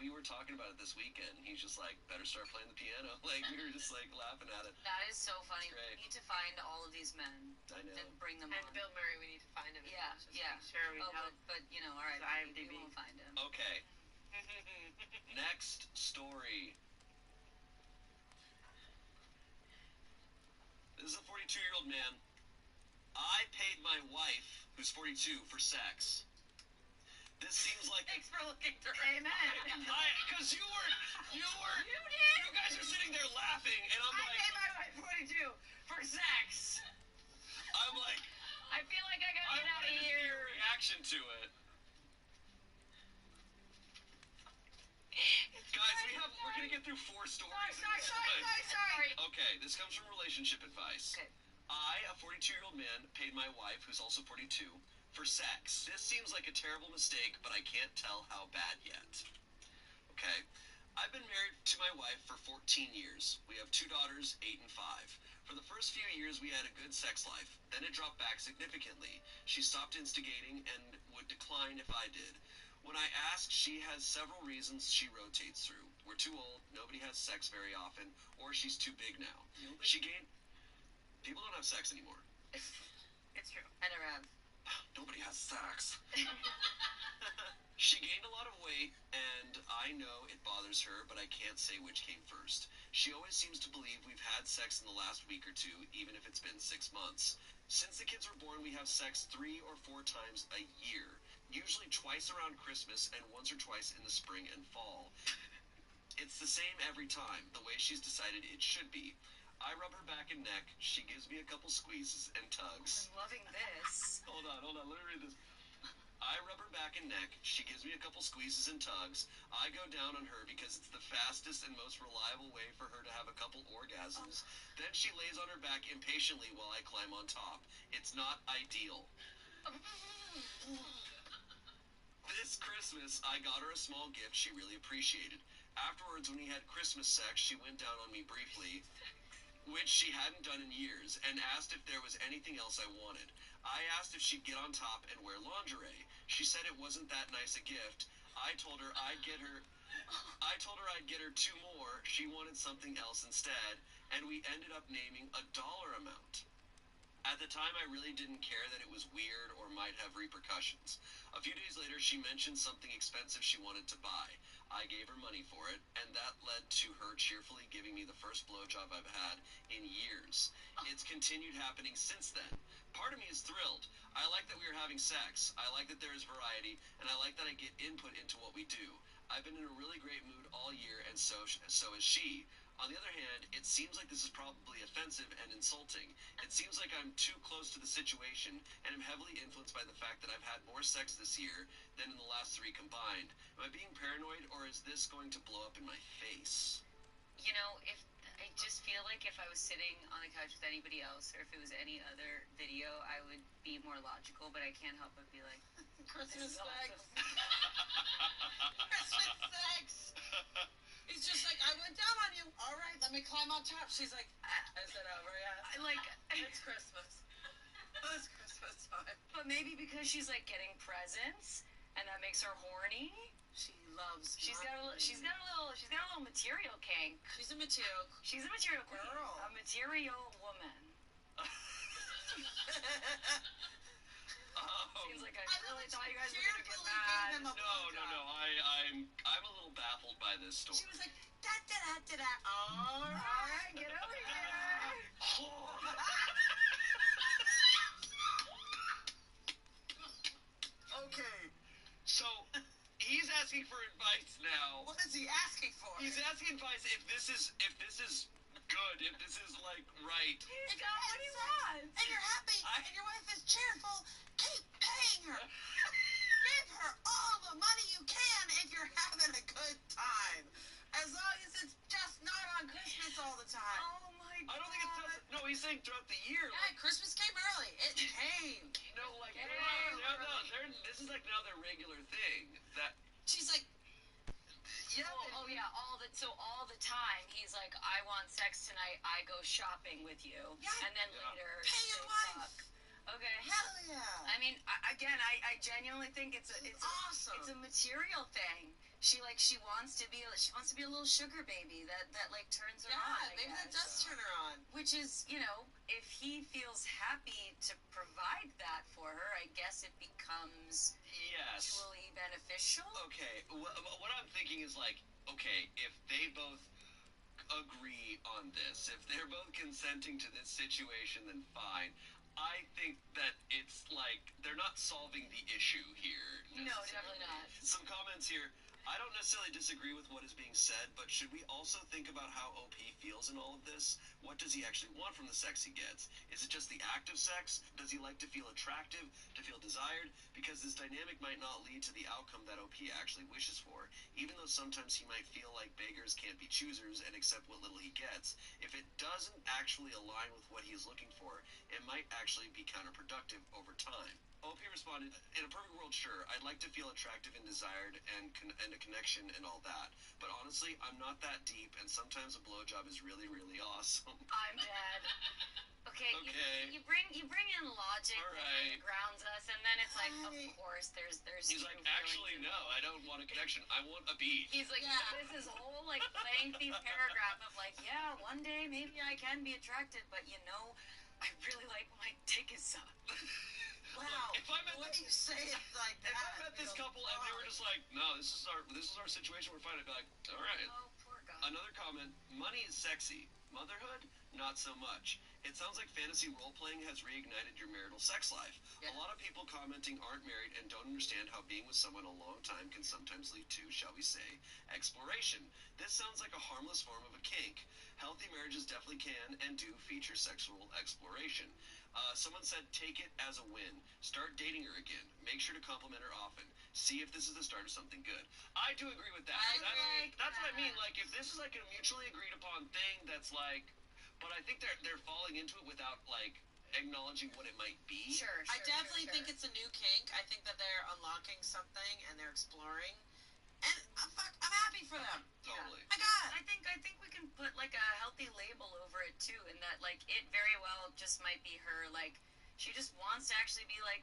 [SPEAKER 3] We were talking about it this weekend. He's just like, better start playing the piano. Like, we were just like laughing at it.
[SPEAKER 4] That is so funny.
[SPEAKER 3] It's great.
[SPEAKER 4] We need to find all of these men
[SPEAKER 3] I know.
[SPEAKER 4] and bring them
[SPEAKER 2] And
[SPEAKER 4] on.
[SPEAKER 2] Bill Murray, we need to find him.
[SPEAKER 4] Yeah,
[SPEAKER 2] Just
[SPEAKER 4] yeah.
[SPEAKER 2] Make sure we
[SPEAKER 4] Oh,
[SPEAKER 2] know.
[SPEAKER 4] but you know, all right,
[SPEAKER 2] His
[SPEAKER 4] we
[SPEAKER 2] IMDb.
[SPEAKER 4] won't find him.
[SPEAKER 3] Okay, next story. This is a 42-year-old man. I paid my wife, who's 42, for sex. This seems like
[SPEAKER 2] Thanks for looking through.
[SPEAKER 4] Amen.
[SPEAKER 3] because you
[SPEAKER 2] You did?
[SPEAKER 3] you guys are sitting there laughing, and I'm
[SPEAKER 2] I
[SPEAKER 3] like,
[SPEAKER 2] paid my wife 42 for sex.
[SPEAKER 3] I'm like,
[SPEAKER 4] I feel like I
[SPEAKER 3] I
[SPEAKER 4] gotta get out
[SPEAKER 3] wanted
[SPEAKER 4] of
[SPEAKER 3] to see your
[SPEAKER 4] here.
[SPEAKER 3] reaction to it. Guys, we're gonna get through 4 stories.
[SPEAKER 2] Sorry.
[SPEAKER 3] Okay, this comes from relationship advice.
[SPEAKER 4] Okay.
[SPEAKER 3] I, a 42-year-old man, paid my wife, who's also 42, for sex. This seems like a terrible mistake, but I can't tell how bad yet. Okay? I've been married to my wife for 14 years. We have 2 daughters, 8 and 5. For the first few years, we had a good sex life. Then it dropped back significantly. She stopped instigating and would decline if I did. When I ask, she has several reasons she rotates through. We're too old, nobody has sex very often, or she's too big now. She gained... People don't have sex anymore.
[SPEAKER 2] It's true.
[SPEAKER 4] I never have.
[SPEAKER 3] Nobody has sex. She gained a lot of weight, and I know it bothers her, but I can't say which came first. She always seems to believe we've had sex in the last week or 2, even if it's been 6 months. Since the kids were born, we have sex 3 or 4 times a year, usually twice around Christmas and once or twice in the spring and fall. It's the same every time, the way she's decided it should be. I rub her back and neck, she gives me a couple squeezes and tugs.
[SPEAKER 4] I'm loving this.
[SPEAKER 3] Hold on, let me read this. I rub her back and neck, she gives me a couple squeezes and tugs. I go down on her because it's the fastest and most reliable way for her to have a couple orgasms. Then she lays on her back impatiently while I climb on top. It's not ideal. This Christmas, I got her a small gift she really appreciated. Afterwards, when we had Christmas sex, she went down on me briefly, which she hadn't done in years, and asked if there was anything else I wanted. I asked if she'd get on top and wear lingerie. She said it wasn't that nice a gift. I told her I'd get her 2 more. She wanted something else instead, and we ended up naming a dollar amount. At the time, I really didn't care that it was weird or might have repercussions. A few days later, she mentioned something expensive she wanted to buy. I gave her money for it, and that led to her cheerfully giving me the first blowjob I've had in years. It's continued happening since then. Part of me is thrilled. I like that we are having sex. I like that there is variety, and I like that I get input into what we do. I've been in a really great mood all year, and so is she. On the other hand, it seems like this is probably offensive and insulting. It seems like I'm too close to the situation, and am heavily influenced by the fact that I've had more sex this year than in the last 3 combined. Am I being paranoid, or is this going to blow up in my face?
[SPEAKER 4] You know, if I just feel like if I was sitting on the couch with anybody else, or if it was any other video, I would be more logical. But I can't help but be like,
[SPEAKER 2] Christmas
[SPEAKER 4] This is
[SPEAKER 2] sex.
[SPEAKER 4] awesome.
[SPEAKER 2] Christmas sex. He's just like, I went down on you. All right, let me climb on top. She's like, is it over yet? It's Christmas. It's Christmas time.
[SPEAKER 4] But maybe because she's like getting presents, and that makes her horny.
[SPEAKER 2] She loves.
[SPEAKER 4] She's got a little material kink.
[SPEAKER 2] She's a material.
[SPEAKER 4] She's a material queen.
[SPEAKER 2] Girl.
[SPEAKER 4] A material woman. Seems like I really thought you guys were gonna get mad.
[SPEAKER 3] No. I'm a little baffled by this story.
[SPEAKER 2] She was like, da da da da da. All
[SPEAKER 4] Alright, get over here.
[SPEAKER 3] Okay, so he's asking for advice now.
[SPEAKER 2] What is he asking for?
[SPEAKER 3] He's asking advice if this is good, if this is like right.
[SPEAKER 4] He's got what he wants.
[SPEAKER 2] And you're happy, and your wife is cheerful. Keep paying her. Give her all the money you can if you're having a good time. As long as it's just not on Christmas all the time.
[SPEAKER 4] Oh my god.
[SPEAKER 3] I don't think it does. No, he's saying throughout the year.
[SPEAKER 2] Yeah, Christmas came early. It came.
[SPEAKER 3] No, like
[SPEAKER 4] Yeah.
[SPEAKER 3] this is like now their regular thing. That
[SPEAKER 2] She's like,
[SPEAKER 3] yeah.
[SPEAKER 4] Oh yeah, all the time he's like, I want sex tonight. I go shopping with you.
[SPEAKER 2] Yeah.
[SPEAKER 4] And then
[SPEAKER 3] Yeah.
[SPEAKER 4] later
[SPEAKER 2] Pay your
[SPEAKER 4] they
[SPEAKER 2] wife.
[SPEAKER 4] fuck. Okay.
[SPEAKER 2] Hell yeah.
[SPEAKER 4] I mean, I genuinely think it's
[SPEAKER 2] awesome.
[SPEAKER 4] It's a material thing. She wants to be a little sugar baby that like turns her on.
[SPEAKER 2] Yeah, maybe that does turn her on.
[SPEAKER 4] Which is, if he feels happy to provide that for her, I guess it becomes mutually beneficial.
[SPEAKER 3] Okay, what I'm thinking is like, okay, if they both agree on this, if they're both consenting to this situation, then fine. I think that it's like they're not solving the issue here.
[SPEAKER 4] No, definitely not.
[SPEAKER 3] Some comments here. I don't necessarily disagree with what is being said, but should we also think about how OP feels in all of this? What does he actually want from the sex he gets? Is it just the act of sex? Does he like to feel attractive, to feel desired? Because this dynamic might not lead to the outcome that OP actually wishes for, even though sometimes he might feel like beggars can't be choosers and accept what little he gets. If it doesn't actually align with what he is looking for, it might actually be counterproductive over time. OP responded, in a perfect world, sure, I'd like to feel attractive and desired and a connection and all that. But honestly, I'm not that deep, and sometimes a blowjob is really, really awesome.
[SPEAKER 4] I'm dead. Okay. You bring in logic that grounds us, and then it's like, of course, there's.
[SPEAKER 3] He's like, actually, no, I don't want a connection. I want a beat.
[SPEAKER 4] He's like, this is whole like lengthy paragraph of like, yeah, one day maybe I can be attracted, but I really like when my dick is sucked.
[SPEAKER 2] Wow.
[SPEAKER 3] Look, if I met
[SPEAKER 2] the way you say it like that.
[SPEAKER 3] If I met this couple and they were just like, no, this is our situation, we're fine, I'd be like, all right.
[SPEAKER 4] Oh, poor guy.
[SPEAKER 3] Another comment, money is sexy. Motherhood, not so much. It sounds like fantasy role-playing has reignited your marital sex life. Yeah. A lot of people commenting aren't married and don't understand how being with someone a long time can sometimes lead to, shall we say, exploration. This sounds like a harmless form of a kink. Healthy marriages definitely can and do feature sexual exploration. Someone said, take it as a win. Start dating her again. Make sure to compliment her often. See if this is the start of something good. I do agree with that. That's what I mean. Like, if this is like a mutually agreed upon thing that's like, but I think they're falling into it without like acknowledging what it might be.
[SPEAKER 4] Sure.
[SPEAKER 2] I definitely think it's a new kink. I think that they're unlocking something and they're exploring. And I'm happy for them.
[SPEAKER 3] Totally.
[SPEAKER 2] My God.
[SPEAKER 4] I think we can put like a healthy label over it too, in that like it very well just might be her like she just wants to actually be like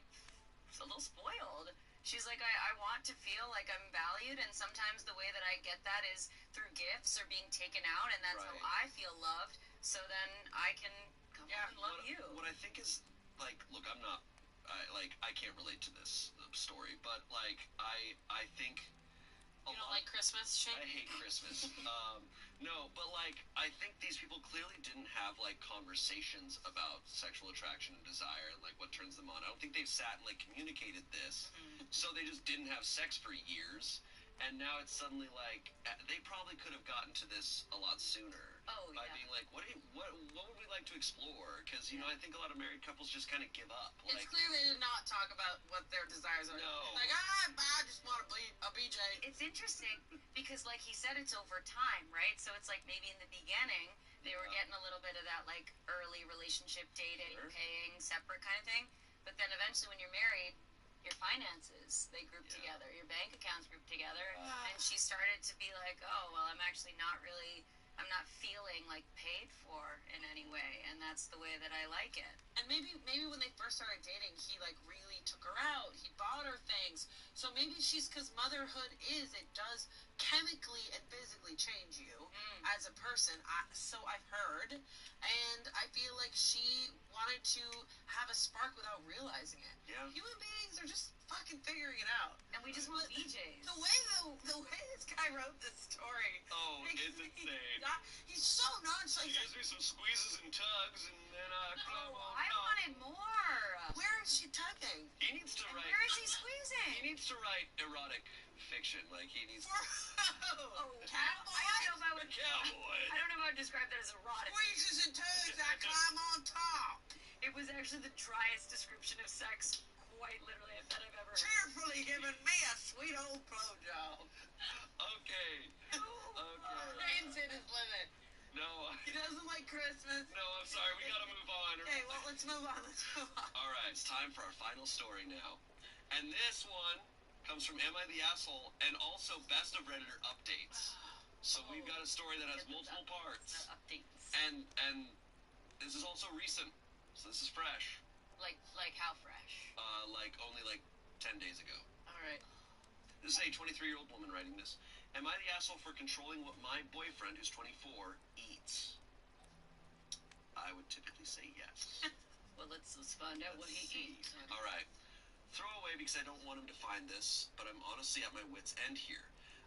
[SPEAKER 4] a little spoiled. She's like, I want to feel like I'm valued, and sometimes the way that I get that is through gifts or being taken out, and that's how I feel loved. So then I can come and love you.
[SPEAKER 3] What I think is like, look, I can't relate to this story, but like I think.
[SPEAKER 2] You don't like Christmas, Shane?
[SPEAKER 3] I hate Christmas. No, but like, I think these people clearly didn't have like conversations about sexual attraction and desire and like what turns them on. I don't think they've sat and like communicated this. So they just didn't have sex for years. And now it's suddenly like, they probably could have gotten to this a lot sooner. By being like, what would we like to explore? Because, I think a lot of married couples just kind of give up.
[SPEAKER 2] It's clear they did not talk about what their desires are.
[SPEAKER 3] No.
[SPEAKER 2] Like, I just want to be a BJ.
[SPEAKER 4] It's interesting because, like he said, it's over time, right? So it's like maybe in the beginning they were getting a little bit of that, like, early relationship dating, paying separate kind of thing. But then eventually when you're married, your finances, they group together. Your bank accounts group together. And she started to be like, oh, well, I'm not feeling like paid for in any way, and that's the way that I like it.
[SPEAKER 2] And maybe when they first started dating, he like really took her out. He bought her things. So maybe because motherhood it does chemically and physically change you as a person. So I've heard, and I feel like she wanted to have a spark without realizing it.
[SPEAKER 3] Yeah.
[SPEAKER 2] Human beings are just fucking figuring it out.
[SPEAKER 4] And we just want BJs.
[SPEAKER 2] The way this guy wrote this story.
[SPEAKER 3] Oh, it's insane.
[SPEAKER 2] He's so nonchalant.
[SPEAKER 3] He gives me some squeezes and tugs, and then I come on
[SPEAKER 4] I
[SPEAKER 3] top.
[SPEAKER 4] wanted more.
[SPEAKER 2] Where is she tugging?
[SPEAKER 3] He needs to write.
[SPEAKER 4] Where is he squeezing?
[SPEAKER 3] He needs to write erotic fiction. Like he needs.
[SPEAKER 2] Cowboy.
[SPEAKER 4] I don't know if I would describe that as erotic.
[SPEAKER 2] Squeezes and tugs. I climb on top.
[SPEAKER 4] It was actually the driest description of sex, quite literally, that I've ever heard.
[SPEAKER 2] Cheerfully giving me a sweet old blowjob.
[SPEAKER 3] Okay.
[SPEAKER 2] Shane's hit his limit.
[SPEAKER 3] No.
[SPEAKER 2] He doesn't like Christmas.
[SPEAKER 3] No, I'm sorry. We gotta move on.
[SPEAKER 2] Okay, well, let's move on.
[SPEAKER 3] All right, it's time for our final story now. And this one comes from Am I the Asshole and also Best of Redditor Updates. So we've got a story that has multiple parts.
[SPEAKER 4] Updates.
[SPEAKER 3] And this is also recent. So this is fresh.
[SPEAKER 4] Like how fresh?
[SPEAKER 3] Like only like 10 days ago.
[SPEAKER 2] All right.
[SPEAKER 3] This is a 23-year-old woman writing this. Am I the asshole for controlling what my boyfriend, who's 24, eats? I would typically say yes.
[SPEAKER 4] Well, let's find out what he eats.
[SPEAKER 3] All right. Throw away because I don't want him to find this, but I'm honestly at my wit's end here.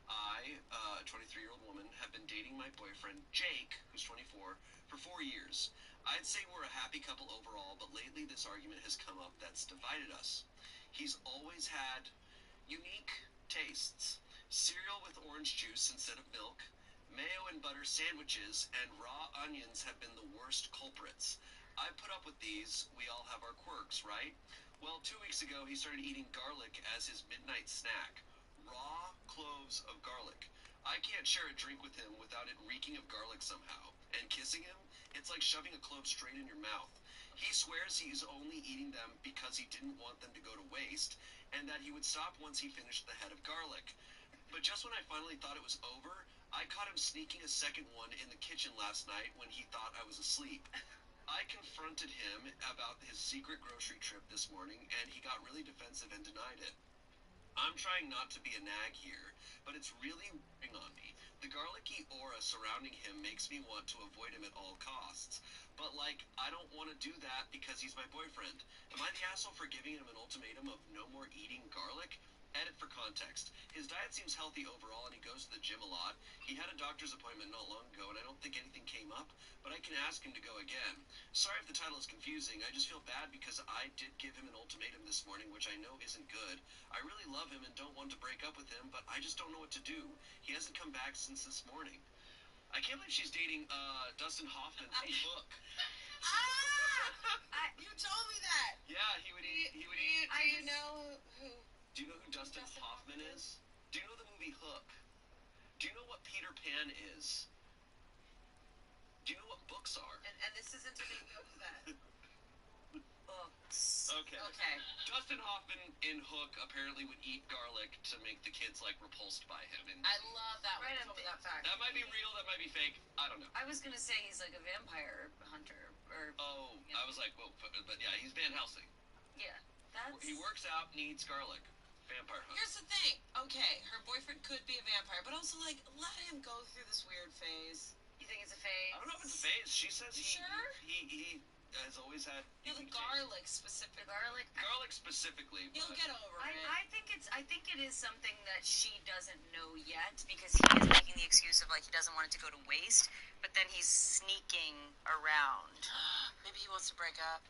[SPEAKER 3] I, a 23-year-old woman, have been dating my boyfriend, Jake, who's 24, for 4 years. I'd say we're a happy couple overall, but lately this argument has come up that's divided us. He's always had unique tastes. Cereal with orange juice instead of milk, mayo and butter sandwiches, and raw onions have been the worst culprits. I put up with these. We all have our quirks, right? Well, 2 weeks ago, he started eating garlic as his midnight snack. Raw cloves of garlic. I can't share a drink with him without it reeking of garlic somehow. And kissing him, it's like shoving a clove straight in your mouth. He swears he's only eating them because he didn't want them to go to waste, and that he would stop once he finished the head of garlic. But just when I finally thought it was over, I caught him sneaking a second one in the kitchen last night when he thought I was asleep. I confronted him about his secret grocery trip this morning, and he got really defensive and denied it. I'm trying not to be a nag here, but it's really weighing on me. The garlicky aura surrounding him makes me want to avoid him at all costs. But, I don't want to do that because he's my boyfriend. Am I the asshole for giving him an ultimatum of no more eating garlic? Edit for context. His diet seems healthy overall, and he goes to the gym a lot. He had a doctor's appointment not long ago, and I don't think anything came up, but I can ask him to go again. Sorry if the title is confusing. I just feel bad because I did give him an ultimatum this morning, which I know isn't good. I really love him and don't want to break up with him, but I just don't know what to do. He hasn't come back since this morning. I can't believe she's dating Dustin Hoffman from Hook.
[SPEAKER 2] You told me that.
[SPEAKER 3] Yeah, he would eat.
[SPEAKER 2] Do you know who?
[SPEAKER 3] Do you know who Dustin Hoffman is? Do you know the movie Hook? Do you know what Peter Pan is? Do you know what books are?
[SPEAKER 2] And this isn't a big deal for that.
[SPEAKER 4] Books.
[SPEAKER 3] Okay. Dustin Hoffman in Hook apparently would eat garlic to make the kids repulsed by him. And
[SPEAKER 2] I love that.
[SPEAKER 4] Right,
[SPEAKER 2] When you told me that fact.
[SPEAKER 3] that might be real, that might be fake. I don't know.
[SPEAKER 4] I was gonna say he's like a vampire hunter, or
[SPEAKER 3] Oh, I was like, whoa, but yeah, he's Van Helsing.
[SPEAKER 4] yeah, that's.
[SPEAKER 3] He works out and eats garlic. Vampire hunter.
[SPEAKER 2] Here's the thing. Okay, her boyfriend could be a vampire, but also let him go through this weird phase.
[SPEAKER 4] You think it's a phase?
[SPEAKER 3] I don't know if it's a phase. She says
[SPEAKER 2] You sure?
[SPEAKER 3] he has always had
[SPEAKER 2] The
[SPEAKER 3] unique
[SPEAKER 2] garlic
[SPEAKER 4] The
[SPEAKER 2] specifically.
[SPEAKER 4] garlic.
[SPEAKER 3] garlic specifically.
[SPEAKER 2] He'll
[SPEAKER 3] But
[SPEAKER 2] get over it.
[SPEAKER 4] I think it is something that she doesn't know yet because he is making the excuse of he doesn't want it to go to waste, but then he's sneaking around.
[SPEAKER 2] Maybe he wants to break up.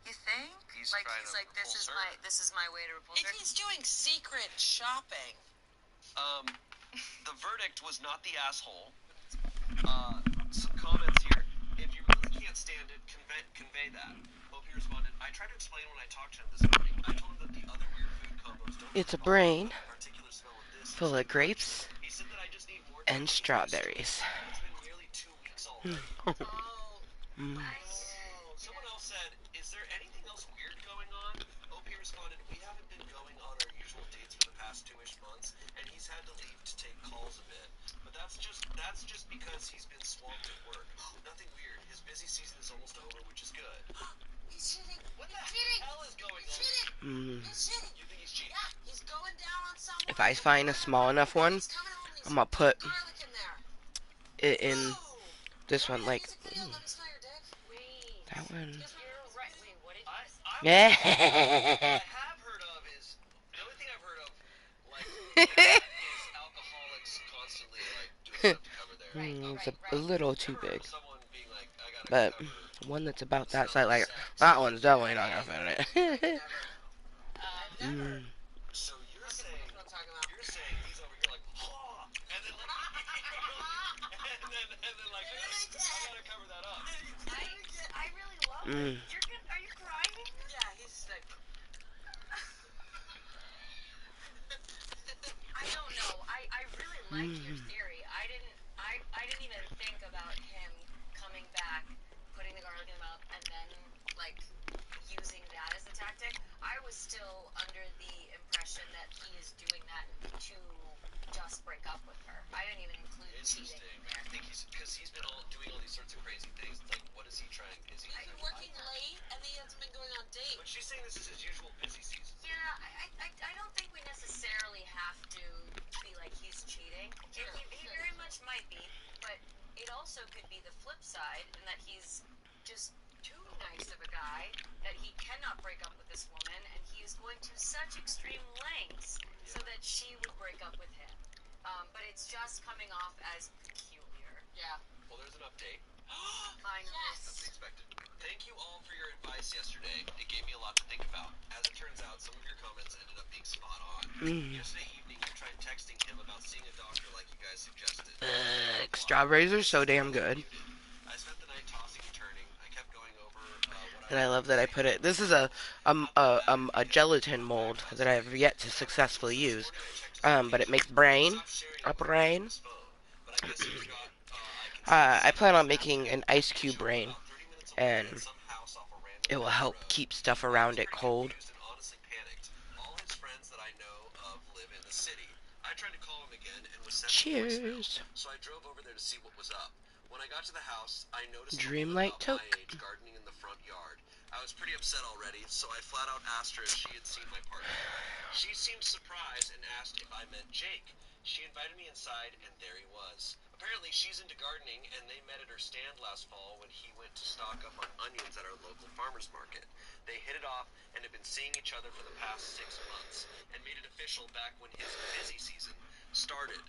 [SPEAKER 4] You think?
[SPEAKER 3] He's
[SPEAKER 4] he's
[SPEAKER 3] trying to
[SPEAKER 4] like this is
[SPEAKER 3] repulse her.
[SPEAKER 4] this is my way to repulse
[SPEAKER 2] If
[SPEAKER 4] her.
[SPEAKER 2] he's doing secret shopping.
[SPEAKER 3] The verdict was not the asshole. Some comments here. If you really can't stand it, convey that. Hope he responded. I tried to explain when I talked to him this morning. I told him that the other weird food combos don't.
[SPEAKER 1] It's a brain
[SPEAKER 3] particular smell of this.
[SPEAKER 1] full of grapes
[SPEAKER 3] He said that I just need more
[SPEAKER 1] and strawberries.
[SPEAKER 3] It's been nearly 2 weeks already.
[SPEAKER 1] Mm.
[SPEAKER 3] Someone else said, "Is there anything else weird going on?" Hope he responded, "We haven't been going on our usual dates for the past 2-ish months, and he's had to leave to take calls a bit. But that's just because he's been swamped at work. Nothing weird. His busy season is almost over, which is good."
[SPEAKER 2] He's cheating.
[SPEAKER 3] What the
[SPEAKER 2] cheating.
[SPEAKER 3] hell is going on?
[SPEAKER 1] Mm.
[SPEAKER 2] He's cheating.
[SPEAKER 3] You think he's cheating?
[SPEAKER 2] Yeah, he's going down on someone.
[SPEAKER 1] If I find a small enough one,
[SPEAKER 2] He's coming home and he's
[SPEAKER 1] I'm gonna put
[SPEAKER 2] garlic in there.
[SPEAKER 1] it in
[SPEAKER 2] Ooh.
[SPEAKER 1] this one.
[SPEAKER 2] Music video, let me smell your dick.
[SPEAKER 4] Wait.
[SPEAKER 1] That one.
[SPEAKER 4] You're right. Wait, what did you
[SPEAKER 3] I
[SPEAKER 1] Yeah.
[SPEAKER 3] have heard of is the only thing I've heard of is alcoholics constantly doing stuff to cover their.
[SPEAKER 1] It's a little too
[SPEAKER 3] Never heard
[SPEAKER 1] big,
[SPEAKER 3] of someone being like, I gotta
[SPEAKER 1] but
[SPEAKER 3] cover
[SPEAKER 1] one that's about that size, that one's definitely not gonna fit in it.
[SPEAKER 2] Never.
[SPEAKER 3] So you're saying
[SPEAKER 2] What I'm talking about.
[SPEAKER 3] he's over here ha, and then and then I gotta cover that up.
[SPEAKER 4] I really love
[SPEAKER 1] Mm.
[SPEAKER 4] it. Are you crying?
[SPEAKER 2] Yeah, he's like.
[SPEAKER 4] I don't know. I really like your theory. I didn't even think about him coming back, putting the garlic in the mouth, and then using that as a tactic. I was still under the impression that he is doing that to just break up with her. I didn't even include cheating in there.
[SPEAKER 3] think because he's been doing all these sorts of crazy things. It's like, what is he trying? Is he?
[SPEAKER 2] He's been working late, and he hasn't been going on dates.
[SPEAKER 3] But she's saying this is his usual busy season.
[SPEAKER 4] Yeah, I don't think we necessarily have to be like he's cheating. He very much might be, but it also could be the flip side, in that he's just too nice of a guy that he cannot break up with this woman, and he is going to such extreme lengths so that she would break up with him. But it's just coming off as peculiar.
[SPEAKER 2] Yeah.
[SPEAKER 3] Well, there's an update.
[SPEAKER 4] Finally.
[SPEAKER 3] That's expected. Thank you all for your advice yesterday. It gave me a lot to think about. As it turns out, some of your comments ended up being spot on. Yesterday evening, I tried texting him about seeing a doctor like you guys suggested.
[SPEAKER 1] Strawberries are so damn good.
[SPEAKER 3] I spent the night tossing and turning. I kept going over what
[SPEAKER 1] And I love that I put it. This is a gelatin mold that I have yet to successfully use. But it makes brain, a brain.
[SPEAKER 3] But I guess he forgot
[SPEAKER 1] I plan on making an ice cube brain, and it will help keep stuff around it cold.
[SPEAKER 3] and honestly panicked. All his friends that I know of live in the city. I tried to call him again and was sent a voicemail,
[SPEAKER 1] Cheers.
[SPEAKER 3] so I drove over there to see what was up. When I got to the house, I noticed a
[SPEAKER 1] Dreamlight
[SPEAKER 3] woman about my
[SPEAKER 1] toque.
[SPEAKER 3] age gardening in the front yard. I was pretty upset already, so I flat out asked her if she had seen my partner. She seemed surprised and asked if I meant Jake. She invited me inside, and there he was. Apparently, she's into gardening, and they met at her stand last fall when he went to stock up on onions at our local farmer's market. They hit it off and have been seeing each other for the past 6 months, and made it official back when his busy season started.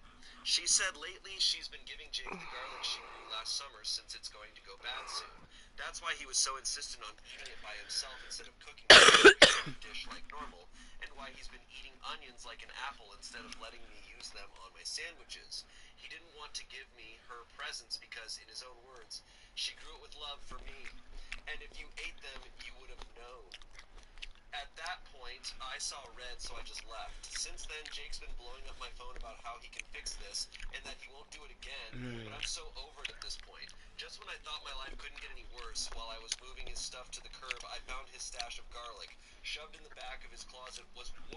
[SPEAKER 3] She said lately she's been giving Jake the garlic she grew last summer since it's going to go bad soon. That's why he was so insistent on eating it by himself instead of cooking it in a dish like normal, and why he's been eating onions like an apple instead of letting me use them on my sandwiches. He didn't want to give me her presents because, in his own words, she grew it with love for me, and if you ate them, you would have known. At that point, I saw red, so I just left. Since then, Jake's been blowing up my phone about how he can fix this and that he won't do it again, but I'm so over it at this point. Just when I thought my life couldn't get any worse, while I was moving his stuff to the curb, I found his stash of garlic. Shoved in the back of his closet was 1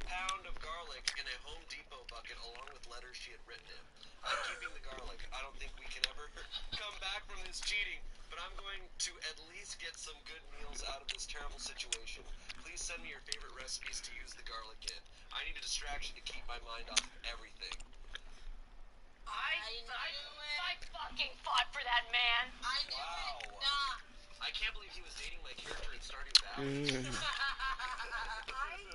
[SPEAKER 3] pound of garlic in a Home Depot bucket along with letters she had written him. I'm keeping the garlic. I don't think we can ever come back from this cheating, but I'm going to at least get some good meals out of this terrible situation. Please send me your favorite recipes to use the garlic in. I need a distraction to keep my mind off everything.
[SPEAKER 4] I fucking fought for that man.
[SPEAKER 2] I knew
[SPEAKER 3] Wow.
[SPEAKER 2] it. Nah.
[SPEAKER 3] I can't believe he was dating my character and starting back.
[SPEAKER 4] I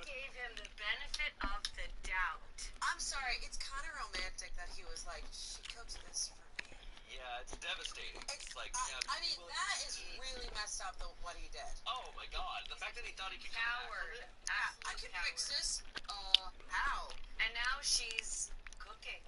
[SPEAKER 4] gave him the benefit of the doubt.
[SPEAKER 2] I'm sorry. It's kind of romantic that he was like, she cooks this for me.
[SPEAKER 3] Yeah, it's devastating. It's like,
[SPEAKER 2] I mean, that is really messed up, what he did.
[SPEAKER 3] oh my god, the fact that he thought he could come
[SPEAKER 4] Coward.
[SPEAKER 3] back
[SPEAKER 2] I
[SPEAKER 4] Absolute
[SPEAKER 2] can
[SPEAKER 4] coward.
[SPEAKER 2] fix this. How?
[SPEAKER 4] And now she's cooking.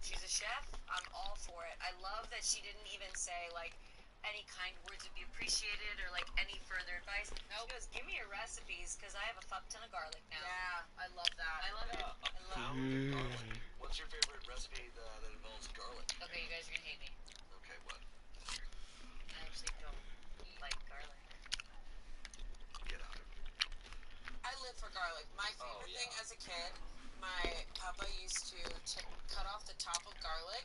[SPEAKER 4] She's a chef. I'm all for it. I love that she didn't even say, like, any kind words would be appreciated or, like, any further advice.
[SPEAKER 2] Nope.
[SPEAKER 4] She goes, give me your recipes because I have a fuck ton of garlic now.
[SPEAKER 2] Yeah, I love that.
[SPEAKER 4] I love it.
[SPEAKER 3] A
[SPEAKER 4] I love
[SPEAKER 3] pound of garlic. What's your favorite recipe that involves garlic?
[SPEAKER 4] Okay, you guys are going to hate me.
[SPEAKER 3] Okay, what?
[SPEAKER 4] I actually don't like garlic.
[SPEAKER 3] Get out.
[SPEAKER 2] I live for garlic. My favorite thing as a kid, my papa used to cut off the top of garlic,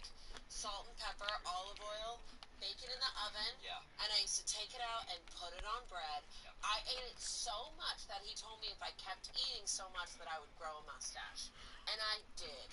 [SPEAKER 2] salt and pepper, olive oil, bake it in the oven,
[SPEAKER 3] Yeah.
[SPEAKER 2] and I used to take it out and put it on bread.
[SPEAKER 3] Yeah.
[SPEAKER 2] I ate it so much that he told me if I kept eating so much that I would grow a mustache. And I did.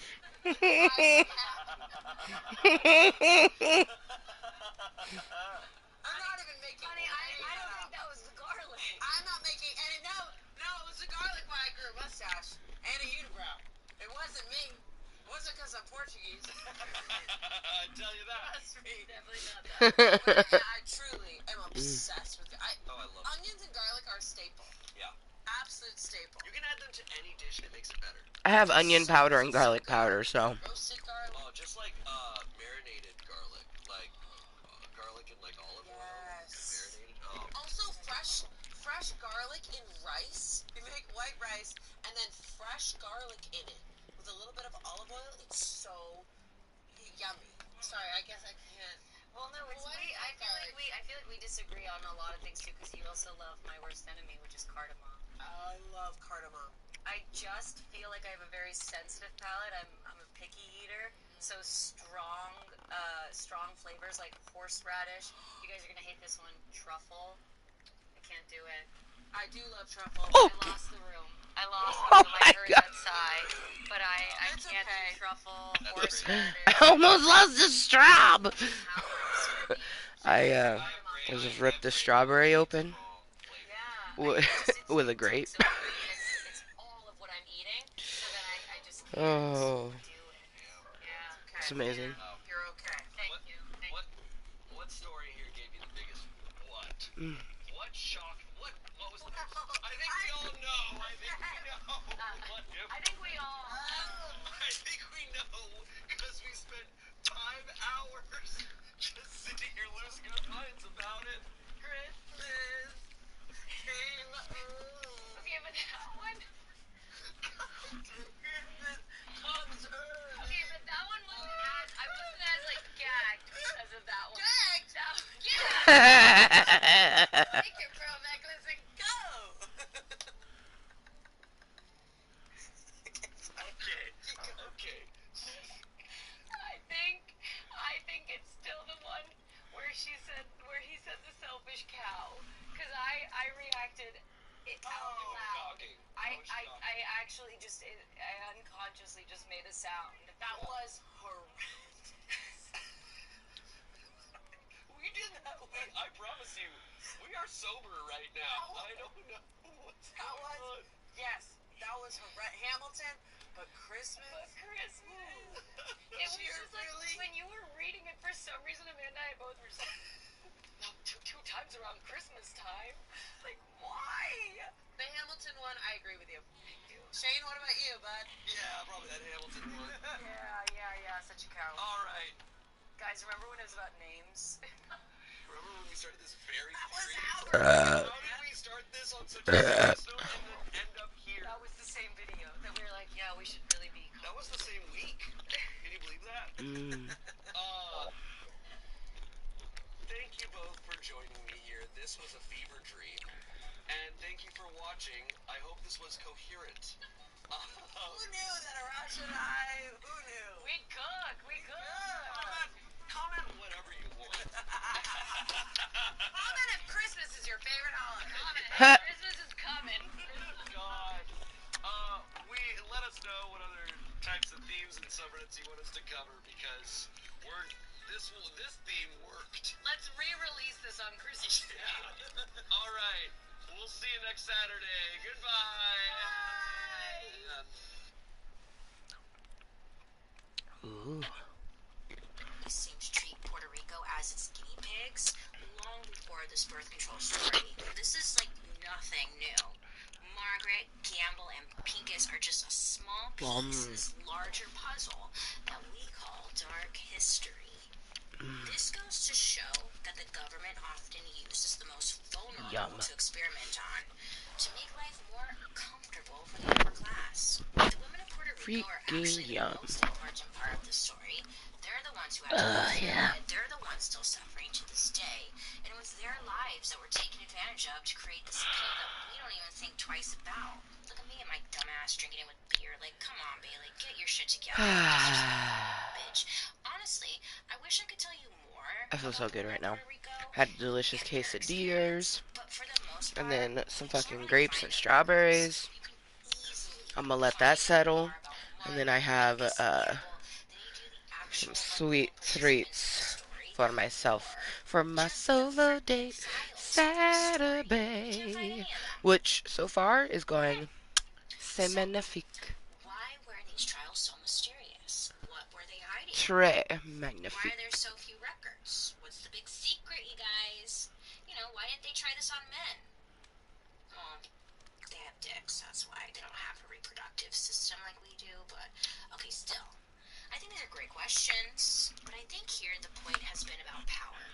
[SPEAKER 2] I'm not even making
[SPEAKER 4] Honey, I don't think that was the garlic.
[SPEAKER 2] I'm not making any. No, it was the garlic why I grew a mustache and a unibrow. It wasn't me. It wasn't because I'm Portuguese.
[SPEAKER 3] I tell you that.
[SPEAKER 2] Trust me.
[SPEAKER 4] Definitely not that.
[SPEAKER 2] But I truly am obsessed with it.
[SPEAKER 3] Oh, I love it.
[SPEAKER 2] Onions and garlic are a staple.
[SPEAKER 3] Yeah.
[SPEAKER 2] Absolute staple.
[SPEAKER 3] You can add them to any dish and it makes it better.
[SPEAKER 1] I have onion powder and garlic powder, so
[SPEAKER 2] Roasted garlic.
[SPEAKER 3] Oh, just like marinated garlic. Like garlic and like olive oil.
[SPEAKER 2] Yes.
[SPEAKER 3] Marinated. Oh.
[SPEAKER 2] Also, fresh garlic in rice. You make white rice and then fresh garlic in it with a little bit of olive oil. It's so yummy. Sorry, I guess I can't.
[SPEAKER 4] Well, no, it's
[SPEAKER 2] Why do you
[SPEAKER 4] I
[SPEAKER 2] like
[SPEAKER 4] feel like we disagree on a lot of things too, because you also love my worst enemy, which is cardamom.
[SPEAKER 2] I love cardamom.
[SPEAKER 4] I just feel like I have a very sensitive palate. I'm a picky eater, so strong flavors like horseradish. You guys are gonna hate this one. Truffle. I can't do it.
[SPEAKER 2] I do love truffle.
[SPEAKER 1] Oh.
[SPEAKER 4] I lost the room. I lost the
[SPEAKER 1] Oh
[SPEAKER 4] room.
[SPEAKER 1] my
[SPEAKER 4] I heard
[SPEAKER 1] God.
[SPEAKER 4] that sigh, but I
[SPEAKER 2] That's
[SPEAKER 4] can't
[SPEAKER 2] okay.
[SPEAKER 4] do truffle,
[SPEAKER 3] That's
[SPEAKER 4] horseradish.
[SPEAKER 1] I almost lost the straw.
[SPEAKER 4] Calories.
[SPEAKER 1] I just ripped the strawberry open
[SPEAKER 4] Yeah,
[SPEAKER 1] with, with a
[SPEAKER 4] it
[SPEAKER 1] grape.
[SPEAKER 4] takes over. It's all of what I'm eating, so then I just can't
[SPEAKER 1] Oh,
[SPEAKER 4] do it. Yeah.
[SPEAKER 1] it's amazing.
[SPEAKER 2] You're okay.
[SPEAKER 4] Thank you. Thank
[SPEAKER 3] What story here gave you the biggest what?
[SPEAKER 1] Mm.
[SPEAKER 3] What shocked? What was the I think we all know. I think we know. What
[SPEAKER 4] I think we all.
[SPEAKER 3] I think we know because we spent 5 hours just sitting here losing our minds about it.
[SPEAKER 2] Christmas came.
[SPEAKER 4] Okay, but that one.
[SPEAKER 2] Christmas comes early.
[SPEAKER 4] Okay, but that one wasn't as. I wasn't as like gagged because of that one.
[SPEAKER 2] Gagged?
[SPEAKER 4] That,
[SPEAKER 1] I
[SPEAKER 2] Take your pearl necklace and go.
[SPEAKER 3] Okay.
[SPEAKER 4] I think it's still the one where he said the selfish cow, because I reacted out loud.
[SPEAKER 3] Shocking.
[SPEAKER 4] I actually just I unconsciously just made a sound. That was horrendous.
[SPEAKER 3] We did that. I promise you, we are sober right now. I don't know what's
[SPEAKER 2] That
[SPEAKER 3] going on.
[SPEAKER 2] was, yes, that was Hamilton, but Christmas.
[SPEAKER 4] It was just like when you were reading it, for some reason Amanda and I both were just like, two times around Christmas time. Like, why?
[SPEAKER 2] The Hamilton one, I agree with you. Shane, what about you, bud?
[SPEAKER 3] Yeah, probably that Hamilton one.
[SPEAKER 4] Yeah, such a cow.
[SPEAKER 3] All right.
[SPEAKER 4] Guys, remember when it was about names?
[SPEAKER 3] Remember when we started this very
[SPEAKER 2] was
[SPEAKER 3] serious?
[SPEAKER 2] ours.
[SPEAKER 3] How did we start this on such a serious note and then end up here?
[SPEAKER 4] That was the same video that we were like, yeah, we should really be.
[SPEAKER 3] That was the same week. Can you believe that? Thank you both for joining me here. This was a fever dream. And thank you for watching. I hope this was coherent.
[SPEAKER 2] Who knew that Arash and I, who knew?
[SPEAKER 4] We cook.
[SPEAKER 3] Comment whatever you want.
[SPEAKER 2] Comment if Christmas is your favorite holiday.
[SPEAKER 4] Christmas is coming.
[SPEAKER 3] God. Let us know what other types of themes and subreddits you want us to cover because this theme worked.
[SPEAKER 4] Let's re-release this on Christmas.
[SPEAKER 3] Yeah. All right. We'll see you next Saturday. Goodbye.
[SPEAKER 1] Ooh.
[SPEAKER 5] Seemed to treat Puerto Rico as its guinea pigs long before this birth control story. This is like nothing new. Margaret, Gamble, and Pincus are just a small piece of this larger puzzle that we call dark history. This goes to show that the government often uses the most vulnerable to experiment on to make life more comfortable for the upper class. The women of Puerto Rico are actually the most important part of the story. They're the ones who have to it. They're the ones still suffering to this day. And it was their lives that were taken advantage of to create this pill that we don't even think twice about. Look at me and my dumbass drinking it with beer. Like, come on, Bailey, get your shit together. Bitch. Honestly, I wish I could tell you more.
[SPEAKER 1] I feel so good right now.
[SPEAKER 5] Puerto Rico
[SPEAKER 1] Had delicious quesadillas,
[SPEAKER 5] but for the most
[SPEAKER 1] and
[SPEAKER 5] part,
[SPEAKER 1] then some
[SPEAKER 5] you can't
[SPEAKER 1] fucking
[SPEAKER 5] really
[SPEAKER 1] grapes
[SPEAKER 5] find
[SPEAKER 1] and
[SPEAKER 5] the
[SPEAKER 1] strawberries.
[SPEAKER 5] You can easily
[SPEAKER 1] I'm gonna let
[SPEAKER 5] find
[SPEAKER 1] that settle,
[SPEAKER 5] more about
[SPEAKER 1] and
[SPEAKER 5] one
[SPEAKER 1] then I have
[SPEAKER 5] Pincus and Gamble than you do the
[SPEAKER 1] some
[SPEAKER 5] actual
[SPEAKER 1] sweet
[SPEAKER 5] unknown participants in the
[SPEAKER 1] treats
[SPEAKER 5] story,
[SPEAKER 1] for myself
[SPEAKER 5] or
[SPEAKER 1] for my
[SPEAKER 5] just the
[SPEAKER 1] solo
[SPEAKER 5] freaking
[SPEAKER 1] date,
[SPEAKER 5] files of the story. You can't find
[SPEAKER 1] Saturbae,
[SPEAKER 5] any of them.
[SPEAKER 1] which so far is going c'est magnifique,
[SPEAKER 5] Why were these trials so mysterious? What were they hiding?
[SPEAKER 1] très
[SPEAKER 5] Why
[SPEAKER 1] magnifique.
[SPEAKER 5] are there so few records? What's the big secret, you guys? You know, why didn't they try this on men? Well, they have dicks, that's why. They don't have a reproductive system like we do, but okay, still. I think these are great questions, but I think here the point has been about power.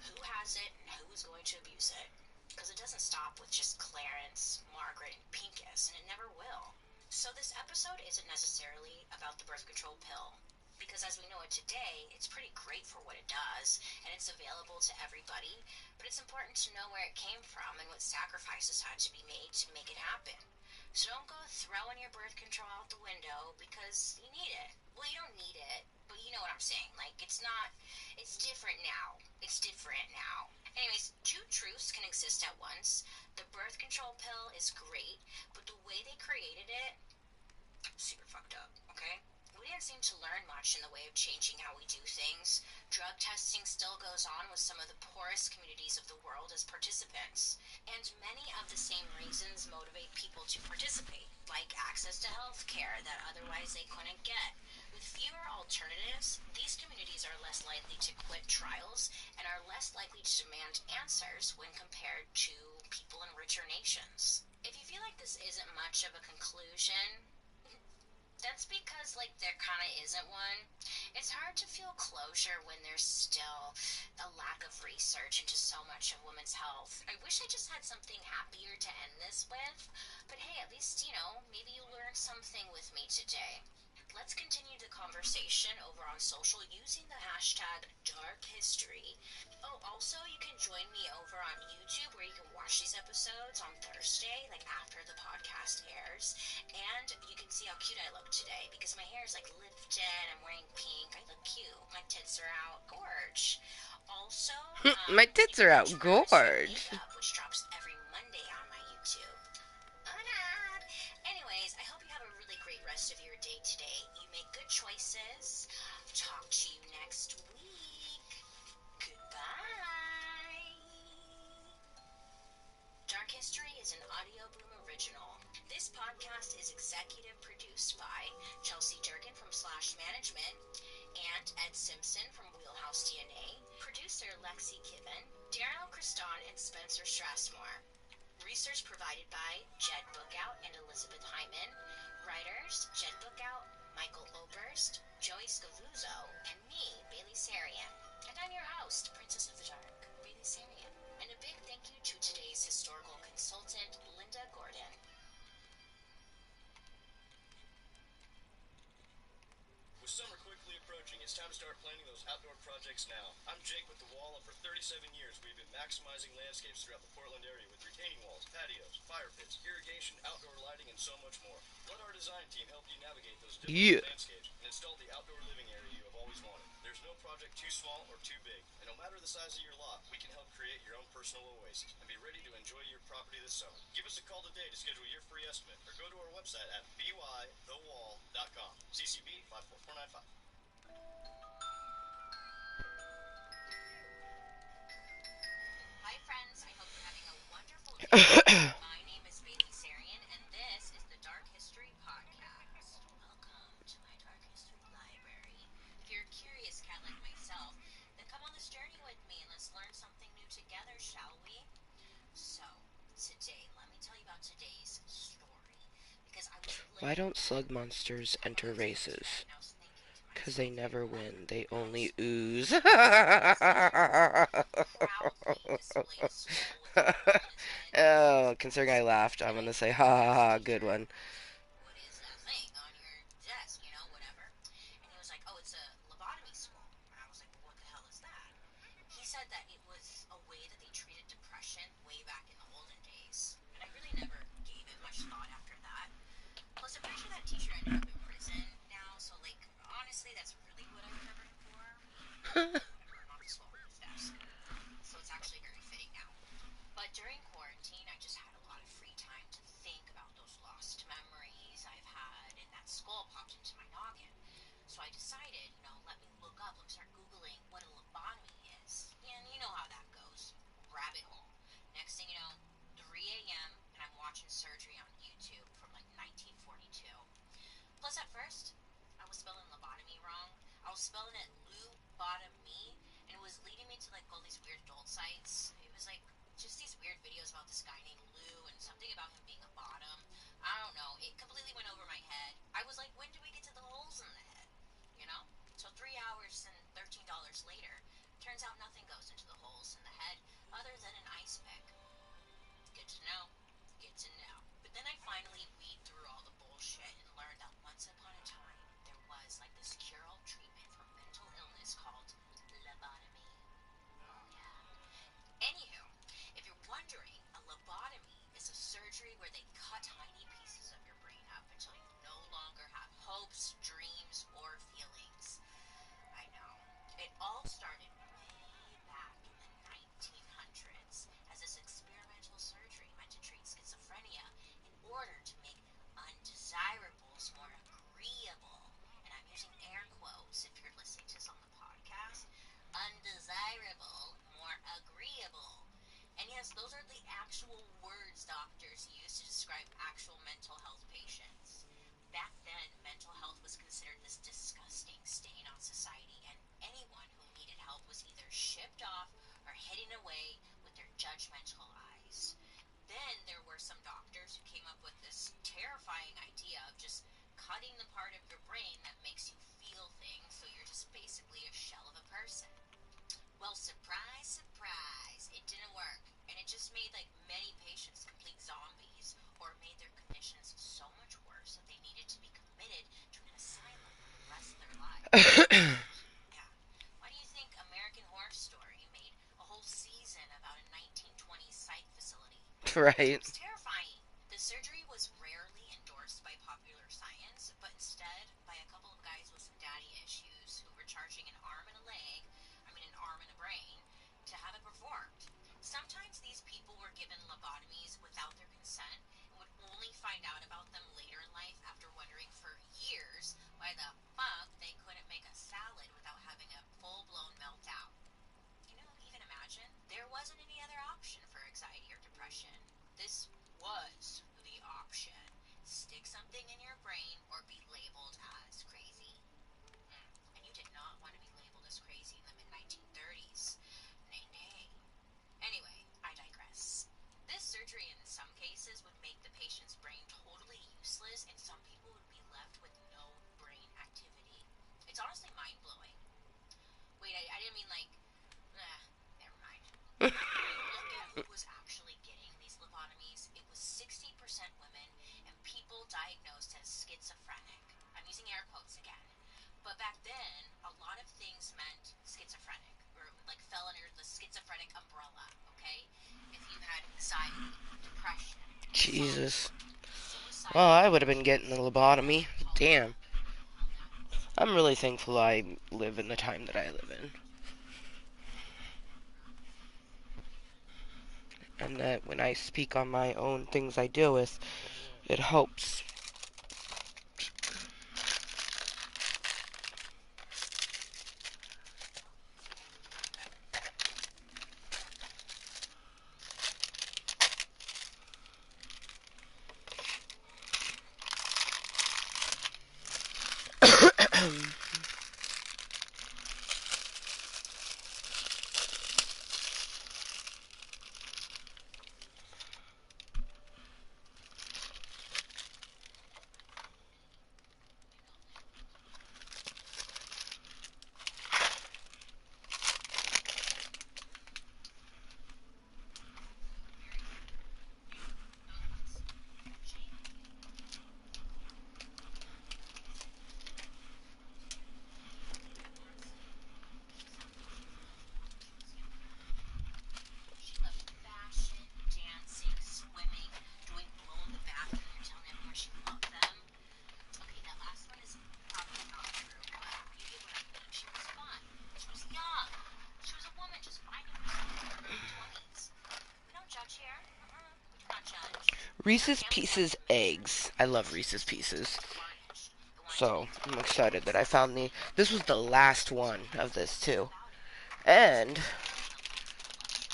[SPEAKER 5] Who has it and who is going to abuse it? Because it doesn't stop with just Clarence, Margaret, and Pincus, and it never will. So this episode isn't necessarily about the birth control pill, because as we know it today, it's pretty great for what it does, and it's available to everybody, but it's important to know where it came from and what sacrifices had to be made to make it happen. So don't go throwing your birth control out the window because you need it. Well, you don't need it, but you know what I'm saying. Like, it's different now. It's different now. Anyways, two truths can exist at once. The birth control pill is great, but the way they created it, super fucked up, okay? We didn't seem to learn much in the way of changing how we do things. Drug testing still goes on with some of the poorest communities of the world as participants. And many of the same reasons motivate people to participate, like access to health care that otherwise they couldn't get. With fewer alternatives, these communities are less likely to quit trials and are less likely to demand answers when compared to people in richer nations. If you feel like this isn't much of a conclusion, that's because, like, there kind of isn't one. It's hard to feel closure when there's still a lack of research into so much of women's health. I wish I just had something happier to end this with, but hey, at least, maybe you learned something with me today. Let's continue the conversation over on social using the hashtag Dark History. Oh, also, you can join me over on YouTube where you can watch these episodes on Thursday, like after the podcast airs. And you can see how cute I look today because my hair is like lifted, I'm wearing pink, I look cute, my tits are out, gorge. Also,
[SPEAKER 1] My
[SPEAKER 5] you
[SPEAKER 1] tits
[SPEAKER 5] can
[SPEAKER 1] are out.
[SPEAKER 5] watch Murder's
[SPEAKER 1] Gorge.
[SPEAKER 5] Makeup, which drops every Monday on my YouTube. Oh God. Anyways, I hope you have a really great rest of your day today. You make good choices. Talk to you next week. Goodbye. Dark History is an Audio Boom original. This podcast is executive produced by Chelsea Durkin from Slash Management and Ed Simpson from Wheelhouse DNA, producer Lexi Kiven, Daryl Christon, and Spencer Strassmore. Research provided by Jed Bookout and Elizabeth Hyman. Writers, Jed Bookout, Michael Oberst, Joey Scavuzzo, and me, Bailey Sarian. And I'm your host, Princess of the Dark, Bailey Sarian. And a big thank you to today's historical consultant, Linda Gordon.
[SPEAKER 6] With summer quickly approaching, it's time to start planning those outdoor projects now. I'm Jake with The Wall, and for 37 years we've been maximizing landscapes throughout the Portland area with retaining walls, patios, fire pits, irrigation, outdoor lighting, and so much more. Let our design team help you navigate those difficult landscapes and install the outdoor living area you have always wanted. There's no project too small or too big, and no matter the size of your lot, we can help create your own personal oasis and be ready to enjoy your property this summer. Give us a call today to schedule your free estimate, or go to our website at bythewall.com. CCB 54495.
[SPEAKER 5] Hi friends, I hope you're having a wonderful day. My name is Bailey Sarian, and this is the Dark History Podcast. Welcome to my Dark History Library. If you're a curious cat like myself, then come on this journey with me and let's learn something new together, shall we? So, today, let me tell you about today's story. Because I was
[SPEAKER 1] Why
[SPEAKER 5] living
[SPEAKER 1] don't slug monsters enter races?
[SPEAKER 5] and I was thinking to myself,
[SPEAKER 1] Because they never win. They only ooze.
[SPEAKER 5] proudly display a skull with a hole in its head.
[SPEAKER 1] Oh, considering I laughed, I'm gonna say, ha ha ha, good one.
[SPEAKER 5] What is that thing on your desk, whatever. And he was like, oh, it's a lobotomy skull. And I was like, well, what the hell is that? He said that it was a way that they treated depression way back in the olden days. And I really never gave it much thought after that. Plus, I'm pretty sure that teacher ended up in prison now, so, like, honestly, that's really what I remember him for. Not the skull on his desk. So it's actually very fitting now. But during quarantine, I just had a lot of free time to think about those lost memories I've had, and that skull popped into my noggin. So I decided, let me start Googling what a lobotomy is. And you know how that goes. Rabbit hole. Next thing you know, 3 a.m., and I'm watching surgery on YouTube from like 1942. Plus, at first, I was spelling lobotomy wrong. I was spelling it Lou-bottom-me, and it was leading me to like all these weird adult sites. It was like just these weird videos about this guy named Lou and something about him being a bottom. I don't know. It completely went over my head. I was like, when do we get to the holes in the head? So 3 hours and $13 later, turns out nothing goes into the holes in the head other than an ice pick. Good to know. Good to know. But then I finally weed through all the bullshit and learned that once upon a time, there was like this cure-all treatment for mental illness called lobotomy. Yeah. Anywho, if you're wondering, a lobotomy is a surgery where they cut tiny pieces prescribe actual mental health patients. Back then, mental health was considered this disgusting stain on society, and anyone who needed help was either shipped off or hidden away with their judgmental eyes. Then there were some doctors who came up with this terrifying idea of just cutting the part of your brain that makes you feel things, so you're just basically a shell of a person. Well, surprise, surprise, it didn't work, and it just made like many patients complete zombies, or made their conditions so much worse that they needed to be committed to an asylum for the rest of their lives. Yeah. Why do you think American Horror Story made a whole season about a 1920s psych facility?
[SPEAKER 1] Right.
[SPEAKER 5] It was terrifying. The surgery was rarely endorsed by popular science, but instead by a couple of guys with some daddy issues who were charging an arm and a leg, an arm and a brain, to have it performed. Sometimes these people were given lobotomies without their consent and would only find out about them later in life after wondering for years why the fuck they couldn't make a salad without having a full-blown meltdown. Can you even imagine? There wasn't any other option for anxiety or depression. This was the option. Stick something in your brain or be labeled as crazy. And you did not want to be labeled as crazy in the mid-1930s. Nay, nay. Anyway, I digress. This surgery in some cases would make the patient's brain totally useless, and some people would be left with no brain activity. It's honestly mind-blowing. Wait, I didn't mean like... never mind. When you look at who was actually getting these lobotomies, it was 60% women and people diagnosed as schizophrenic. I'm using air quotes again. But back then, a lot of things meant schizophrenic, or like fell under the schizophrenic umbrella, okay? If you had anxiety, depression,
[SPEAKER 1] Jesus.
[SPEAKER 5] suicide,
[SPEAKER 1] Well, I would have been getting the lobotomy. Damn. I'm really thankful I live in the time that I live in. And that when I speak on my own things I deal with, it helps.
[SPEAKER 5] she loved fashion, dancing, swimming, doing blow in the bathroom, and telling everyone she loved them. Okay, that last one is probably not true, but you get what I mean. She was fun. She was young. She was a woman just finding herself in her early 20s. We don't judge here. We do not judge. Her
[SPEAKER 1] Reese's
[SPEAKER 5] family wanted
[SPEAKER 1] Pieces
[SPEAKER 5] to make sure that
[SPEAKER 1] eggs. I love Reese's Pieces.
[SPEAKER 5] tarnished. They wanted to
[SPEAKER 1] So,
[SPEAKER 5] maintain
[SPEAKER 1] I'm
[SPEAKER 5] her
[SPEAKER 1] excited that I
[SPEAKER 5] innocence.
[SPEAKER 1] found the... This was the last one of this, too.
[SPEAKER 5] About it.
[SPEAKER 1] And
[SPEAKER 5] Around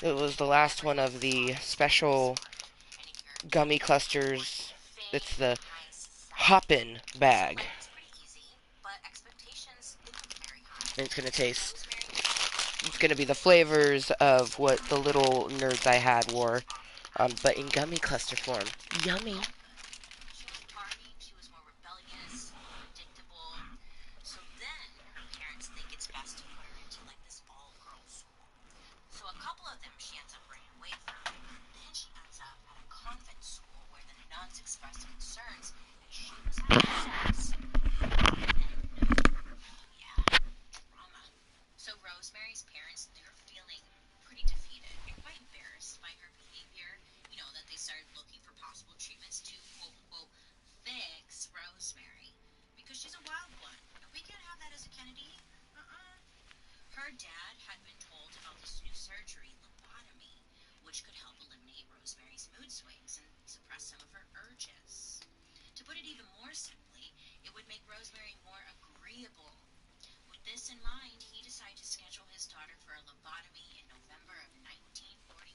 [SPEAKER 5] the left
[SPEAKER 1] it was the last one of the special
[SPEAKER 5] and if you're
[SPEAKER 1] gummy
[SPEAKER 5] anything like
[SPEAKER 1] clusters.
[SPEAKER 5] fame
[SPEAKER 1] It's
[SPEAKER 5] and
[SPEAKER 1] the
[SPEAKER 5] high society.
[SPEAKER 1] Hoppin'
[SPEAKER 5] So
[SPEAKER 1] bag.
[SPEAKER 5] life was pretty easy, but expectations they looked very high.
[SPEAKER 1] And it's gonna taste...
[SPEAKER 5] Rosemary was
[SPEAKER 1] It's gonna be the flavors of what the little nerds I had wore. But in gummy cluster form. Yummy.
[SPEAKER 5] she was partying, she was more rebellious, unpredictable. So then her parents think it's best to put her into like this all girls school. So a couple of them she ends up running away from. Then she ends up at a convent school where the nuns expressed concerns that she was having sex. Yeah, drama. So Rosemary's parents, they're feeling pretty defeated and quite embarrassed by her behavior. You know, that they started looking for possible treatments to quote unquote fix Rosemary. Because she's a wild one. And we can't have that as a Kennedy. Her dad had been told about this new surgery, lobotomy, which could help eliminate Rosemary's mood swings and suppress some of her urges. To put it even more simply, it would make Rosemary more agreeable. With this in mind, he decided to schedule his daughter for a lobotomy in November of 1941.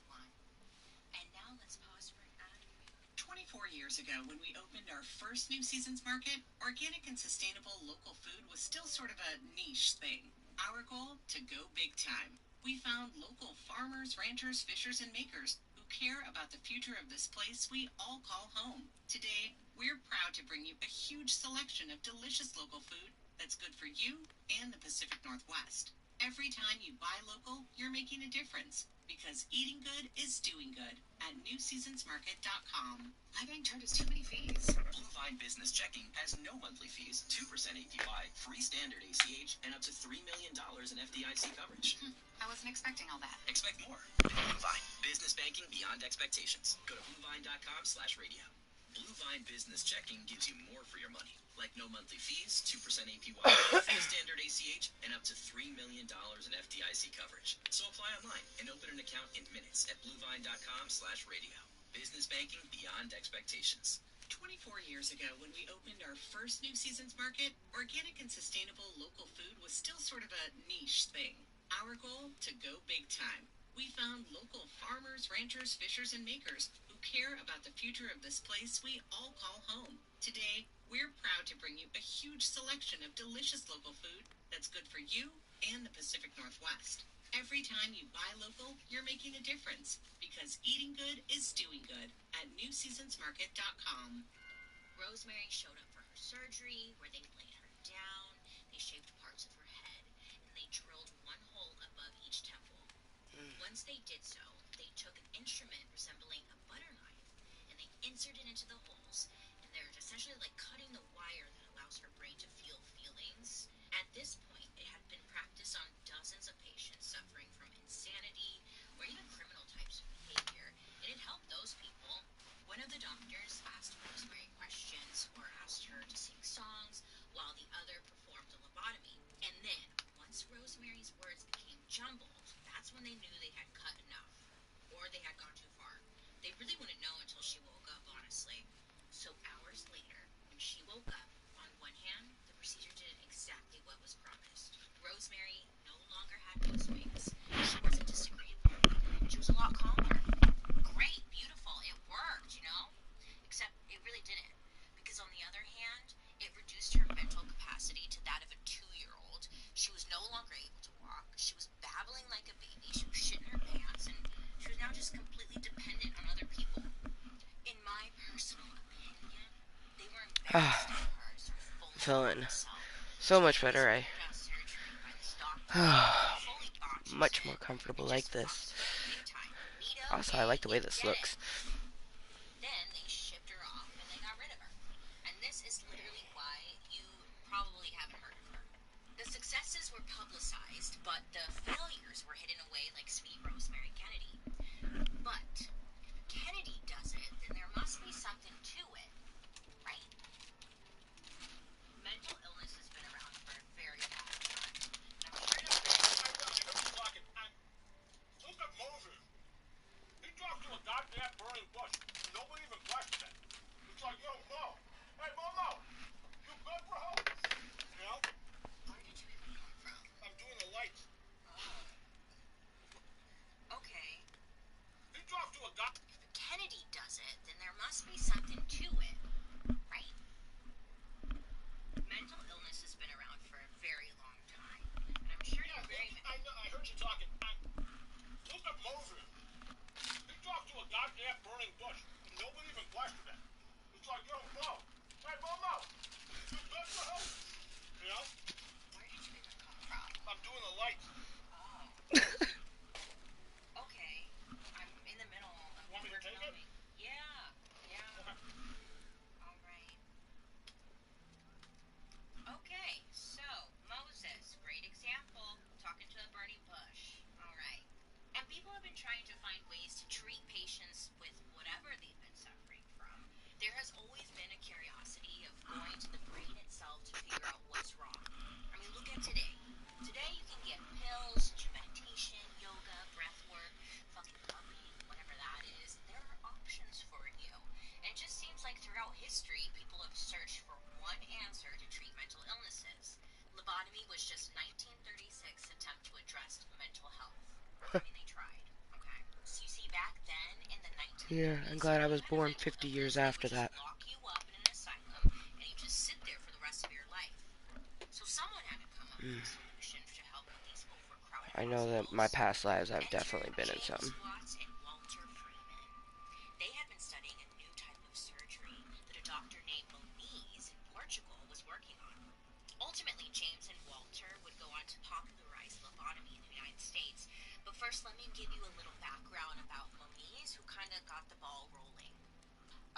[SPEAKER 5] And now let's pause for an ad.
[SPEAKER 7] 24 years ago, when we opened our first New Seasons Market, organic and sustainable local food was still sort of a niche thing. Our goal? To go big time. We found local farmers, ranchers, fishers, and makers who care about the future of this place we all call home. Today, we're proud to bring you a huge selection of delicious local food that's good for you and the Pacific Northwest. Every time you buy local, you're making a difference, because eating good is doing good at newseasonsmarket.com.
[SPEAKER 8] My bank charges too many fees. Blue Vine Business Checking has no monthly fees, 2% APY, free standard ACH, and up to $3 million in FDIC coverage.
[SPEAKER 7] I wasn't expecting all that.
[SPEAKER 8] Expect more. Blue Vine, business banking beyond expectations. Go to bluevine.com/radio. Blue Vine Business Checking gives you more for your money, like no monthly fees, 2% APY, free standard ACH, and up to $3 million in FDIC coverage. So apply online and open an account in minutes at bluevine.com/radio. Business banking beyond expectations.
[SPEAKER 7] 24 years ago, when we opened our first New Seasons Market, organic and sustainable local food was still sort of a niche thing. Our goal? To go big time. We found local farmers, ranchers, fishers, and makers who care about the future of this place we all call home. Today, we're proud to bring you a huge selection of delicious local food that's good for you and the Pacific Northwest. Every time you buy local, you're making a difference, because eating good is doing good at newseasonsmarket.com.
[SPEAKER 5] Rosemary showed up for her surgery, where they laid her down, they shaved parts of her head, and they drilled one hole above each temple. Once they did so, they took an instrument resembling a butter knife, and they inserted it into the holes, and they're essentially like cutting the wire that allows her brain to feel feelings. At this point, it had been practiced on dozens of patients suffering from insanity or even criminal types of behavior, and it helped those people. One of the doctors asked Rosemary questions or asked her to sing songs, while the other performed a lobotomy. And then, once Rosemary's words became jumbled, that's when they knew they had cut enough, or they had gone too far. They really wouldn't know until she woke up, honestly. So hours later, when she woke up, on one hand, the procedure did exactly what was promised. Rosemary no longer had those wings. She wasn't disagreeable. She was a lot calmer. Great, beautiful, it worked, you know? Except it really didn't. Because on the other hand, it reduced her mental capacity to that of a 2-year-old. She was no longer able to walk. She was babbling like a baby. She was shitting her pants, and she was now just completely dependent on other people. In my personal opinion, they were embarrassed of her sort of fully
[SPEAKER 1] Feeling
[SPEAKER 5] herself.
[SPEAKER 1] so much
[SPEAKER 5] She was
[SPEAKER 1] better.
[SPEAKER 5] ordered on surgery by this doctor. Fully thought she
[SPEAKER 1] Much
[SPEAKER 5] said,
[SPEAKER 1] more comfortable
[SPEAKER 5] "I
[SPEAKER 1] like
[SPEAKER 5] just
[SPEAKER 1] this.
[SPEAKER 5] fucked big time. Neato,
[SPEAKER 1] Also, I like the way
[SPEAKER 5] you
[SPEAKER 1] this
[SPEAKER 5] get
[SPEAKER 1] looks.
[SPEAKER 5] it." Then they shipped her off and they got rid of her. And this is literally why you probably haven't heard of her. The successes were publicized, but the failures were hidden away like sweet Rosemary Kennedy. But if Kennedy does it, then there must be something to it, right? Mental illness has been around for a very long time. And I'm sure you're
[SPEAKER 6] Look at Moses. He talked to a goddamn burning bush. Nobody even questioned it. It's like, yo, Mo. Hey, Mo. You good, bro? You know?
[SPEAKER 5] Where did you even come from?
[SPEAKER 6] I'm doing the lights.
[SPEAKER 5] Okay.
[SPEAKER 6] He talked to a guy.
[SPEAKER 5] If Kennedy does it, then there must be something to it, right? Mental illness has been around for a very long time, and I'm sure you're very...
[SPEAKER 6] I heard you talking. Look at Moses. He talked to a goddamn burning bush. Nobody even questioned it. It's like, yo, Mo. Hey, Mo. You good, bro? You know?
[SPEAKER 5] Where did you even come from?
[SPEAKER 6] I'm doing the lights.
[SPEAKER 5] Okay. I'm in the middle of
[SPEAKER 6] Want me to take it?
[SPEAKER 5] filming. Yeah. All right. Okay, so Moses, great example, talking to a burning bush. All right. And people have been trying to find ways to treat patients with whatever they've been suffering from. There has always been a curiosity of going to the brain itself to figure out what's wrong. I mean, look at today. Today you can get pills, do meditation, yoga, breath work, fucking cupping, whatever that is. There are options for you. And it just seems like throughout history, people have searched for one answer to treat mental illnesses. Lobotomy was just 1936's attempt to address mental health. I mean, they tried, okay? So you see, back then, in the
[SPEAKER 1] Yeah, I'm glad I was born 50 years after that.
[SPEAKER 5] Lock you up in an asylum, and you just sit there for the rest of your life. So someone had to come up with a solution to help with these overcrowded
[SPEAKER 1] I know that
[SPEAKER 5] hospitals.
[SPEAKER 1] my past lives I've
[SPEAKER 5] Enter
[SPEAKER 1] definitely been in
[SPEAKER 5] James
[SPEAKER 1] some.
[SPEAKER 5] Watts and Walter Freeman. They had been studying a new type of surgery that a doctor named Mooiisstt in Portugal was working on. Ultimately, James and Walter would go on to popularize lobotomy in the United States. But first, let me give you a little background about Mooiisstt, who kind of got the ball rolling.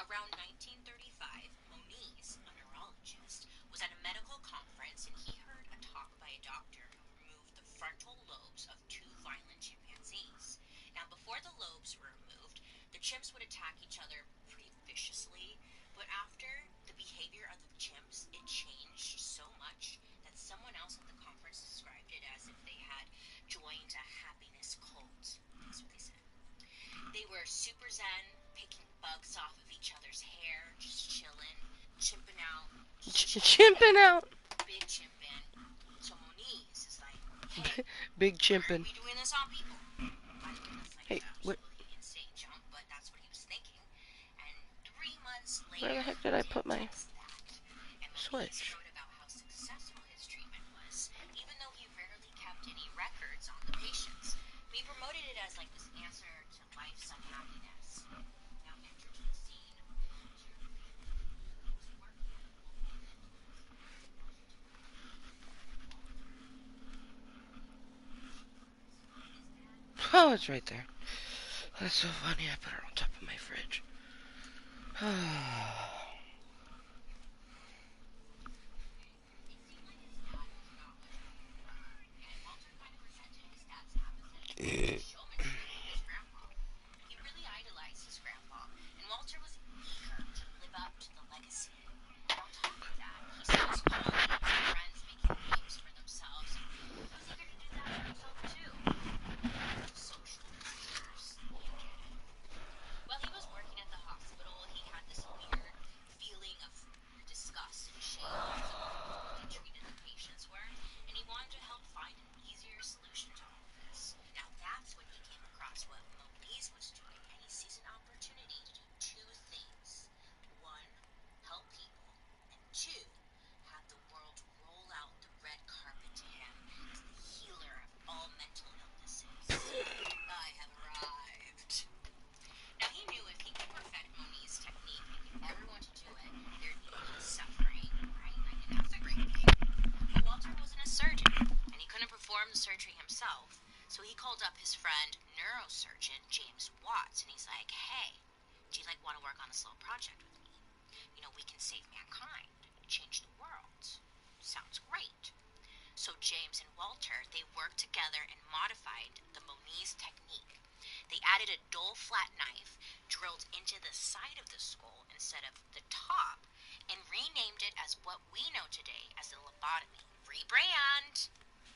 [SPEAKER 5] Around 1935, Mooiisstt, a neurologist, was at a medical conference and he heard a talk by a doctor who removed the frontal lobes of two violent chimpanzees. Now, before the lobes were removed, the chimps would attack each other pretty viciously, but after the behavior of the chimps, it changed so much that someone else at the conference described it as if they had joined a happiness cult. That's what they said. They were super zen, picking bugs off of each other's hair, just chilling, chimping out.
[SPEAKER 1] Chimping out.
[SPEAKER 5] Big chimping. So Moniz is like, hey,
[SPEAKER 1] Big
[SPEAKER 5] why aren't
[SPEAKER 1] chimping.
[SPEAKER 5] we doing this on people? By the way, that's like
[SPEAKER 1] Hey, what?
[SPEAKER 5] absolutely insane jump, but that's what he was thinking. And 3 months later,
[SPEAKER 1] Where the heck did I put my
[SPEAKER 5] just that. And Moniz
[SPEAKER 1] switch?
[SPEAKER 5] wrote about how successful his treatment was, even though he rarely kept any records on the patients. He promoted it as like this answer to life's unhappiness. Now enter to the scene Walter Freeman, who was working at a local mental hospital in Washington.
[SPEAKER 1] Oh, it's right there. That's so funny. I put it on top of my fridge.
[SPEAKER 5] It seemed like his dad was not much of a helper, and Walter kind of resented his dad's absence and showmanship of his grandpa. He really idolized his grandpa, and Walter was eager to live up to the legacy. And on top of that, he saw his colleagues and friends making names for themselves, and he was eager to do that for himself too. Social pressures, you get it. While he was working at the hospital, he had this weird feeling of disgust and shame because of how poorly treated the patients were, and he wanted to help find an easier solution to all this. Now that's when he came across what Mooiisstt was doing, and he sees an opportunity to do two things. One, help people, and two, have the world roll out the red carpet to him as the healer of all mental illnesses. I have arrived. Now he knew if he could perfect Monizz's technique and get everyone to do it, there'd be less suffering, right? Like, and that's a great thing. But Walter wasn't a surgeon, and he couldn't perform the surgery himself. So he called up his friend, neurosurgeon James Watts, and he's like, hey, do you want to work on this little project with me? We can save mankind, change the world. Sounds great. So James and Walter, they worked together and modified the Mooiisstt technique. They added a dull flat knife drilled into the side of the skull instead of the top and renamed it as what we know today as the lobotomy. Rebrand!